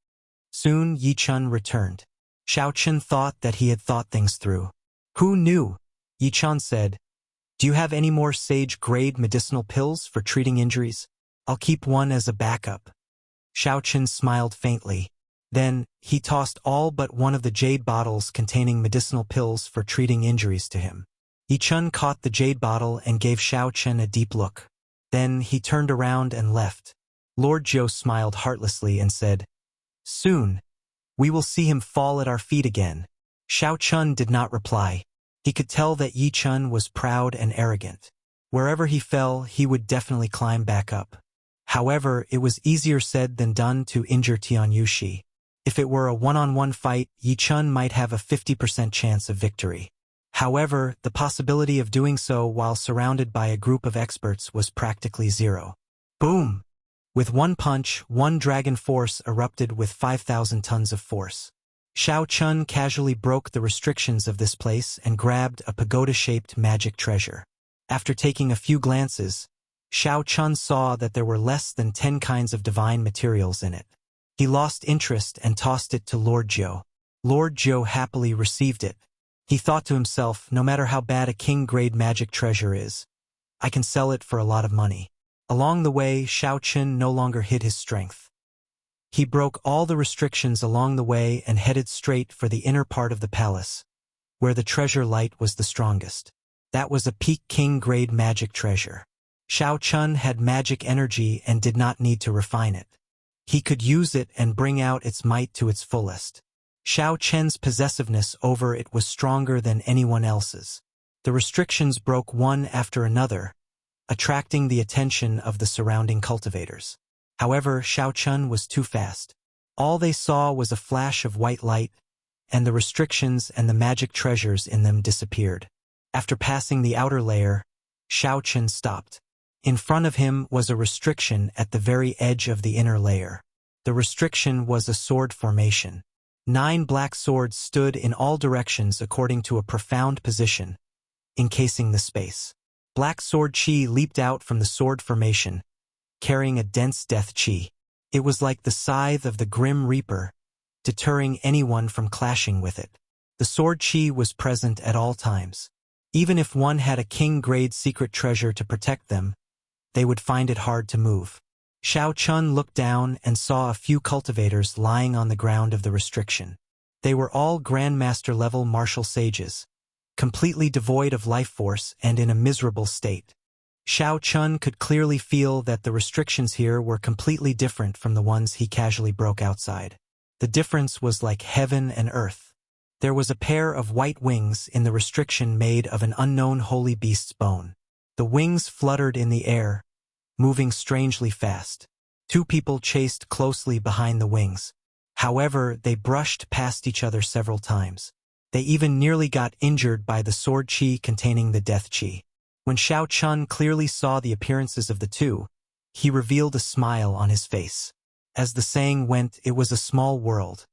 Soon Yi Chun returned. Xiao Chun thought that he had thought things through. "Who knew?" Yi Chun said. "Do you have any more sage-grade medicinal pills for treating injuries? I'll keep one as a backup." Xiao Chun smiled faintly. Then, he tossed all but one of the jade bottles containing medicinal pills for treating injuries to him. Yi Chun caught the jade bottle and gave Xiao Chun a deep look. Then he turned around and left. Lord Jiu smiled heartlessly and said, "Soon, we will see him fall at our feet again." Xiao Chun did not reply. He could tell that Yi Chun was proud and arrogant. Wherever he fell, he would definitely climb back up. However, it was easier said than done to injure Tianyushi. If it were a one-on-one fight, Yi Chun might have a 50% chance of victory. However, the possibility of doing so while surrounded by a group of experts was practically zero. Boom! With one punch, one dragon force erupted with 5,000 tons of force. Xiao Chun casually broke the restrictions of this place and grabbed a pagoda-shaped magic treasure. After taking a few glances, Xiao Chun saw that there were less than 10 kinds of divine materials in it. He lost interest and tossed it to Lord Jiu. Lord Jiu happily received it. He thought to himself, no matter how bad a king-grade magic treasure is, I can sell it for a lot of money. Along the way, Xiao Chun no longer hid his strength. He broke all the restrictions along the way and headed straight for the inner part of the palace, where the treasure light was the strongest. That was a peak king-grade magic treasure. Xiao Chun had magic energy and did not need to refine it. He could use it and bring out its might to its fullest. Xiao Chen's possessiveness over it was stronger than anyone else's. The restrictions broke one after another, attracting the attention of the surrounding cultivators. However, Xiao Chun was too fast. All they saw was a flash of white light, and the restrictions and the magic treasures in them disappeared. After passing the outer layer, Xiao Chun stopped. In front of him was a restriction at the very edge of the inner layer. The restriction was a sword formation. 9 black swords stood in all directions according to a profound position, encasing the space. Black sword chi leaped out from the sword formation, carrying a dense death chi. It was like the scythe of the Grim Reaper, deterring anyone from clashing with it. The sword chi was present at all times. Even if one had a king-grade secret treasure to protect them, they would find it hard to move. Xiao Chun looked down and saw a few cultivators lying on the ground of the restriction. They were all Grandmaster-level martial sages, completely devoid of life force and in a miserable state. Xiao Chun could clearly feel that the restrictions here were completely different from the ones he casually broke outside. The difference was like heaven and earth. There was a pair of white wings in the restriction made of an unknown holy beast's bone. The wings fluttered in the air, moving strangely fast. 2 people chased closely behind the wings. However, they brushed past each other several times. They even nearly got injured by the sword chi containing the death chi. When Xiao Chun clearly saw the appearances of the two, he revealed a smile on his face. As the saying went, it was a small world.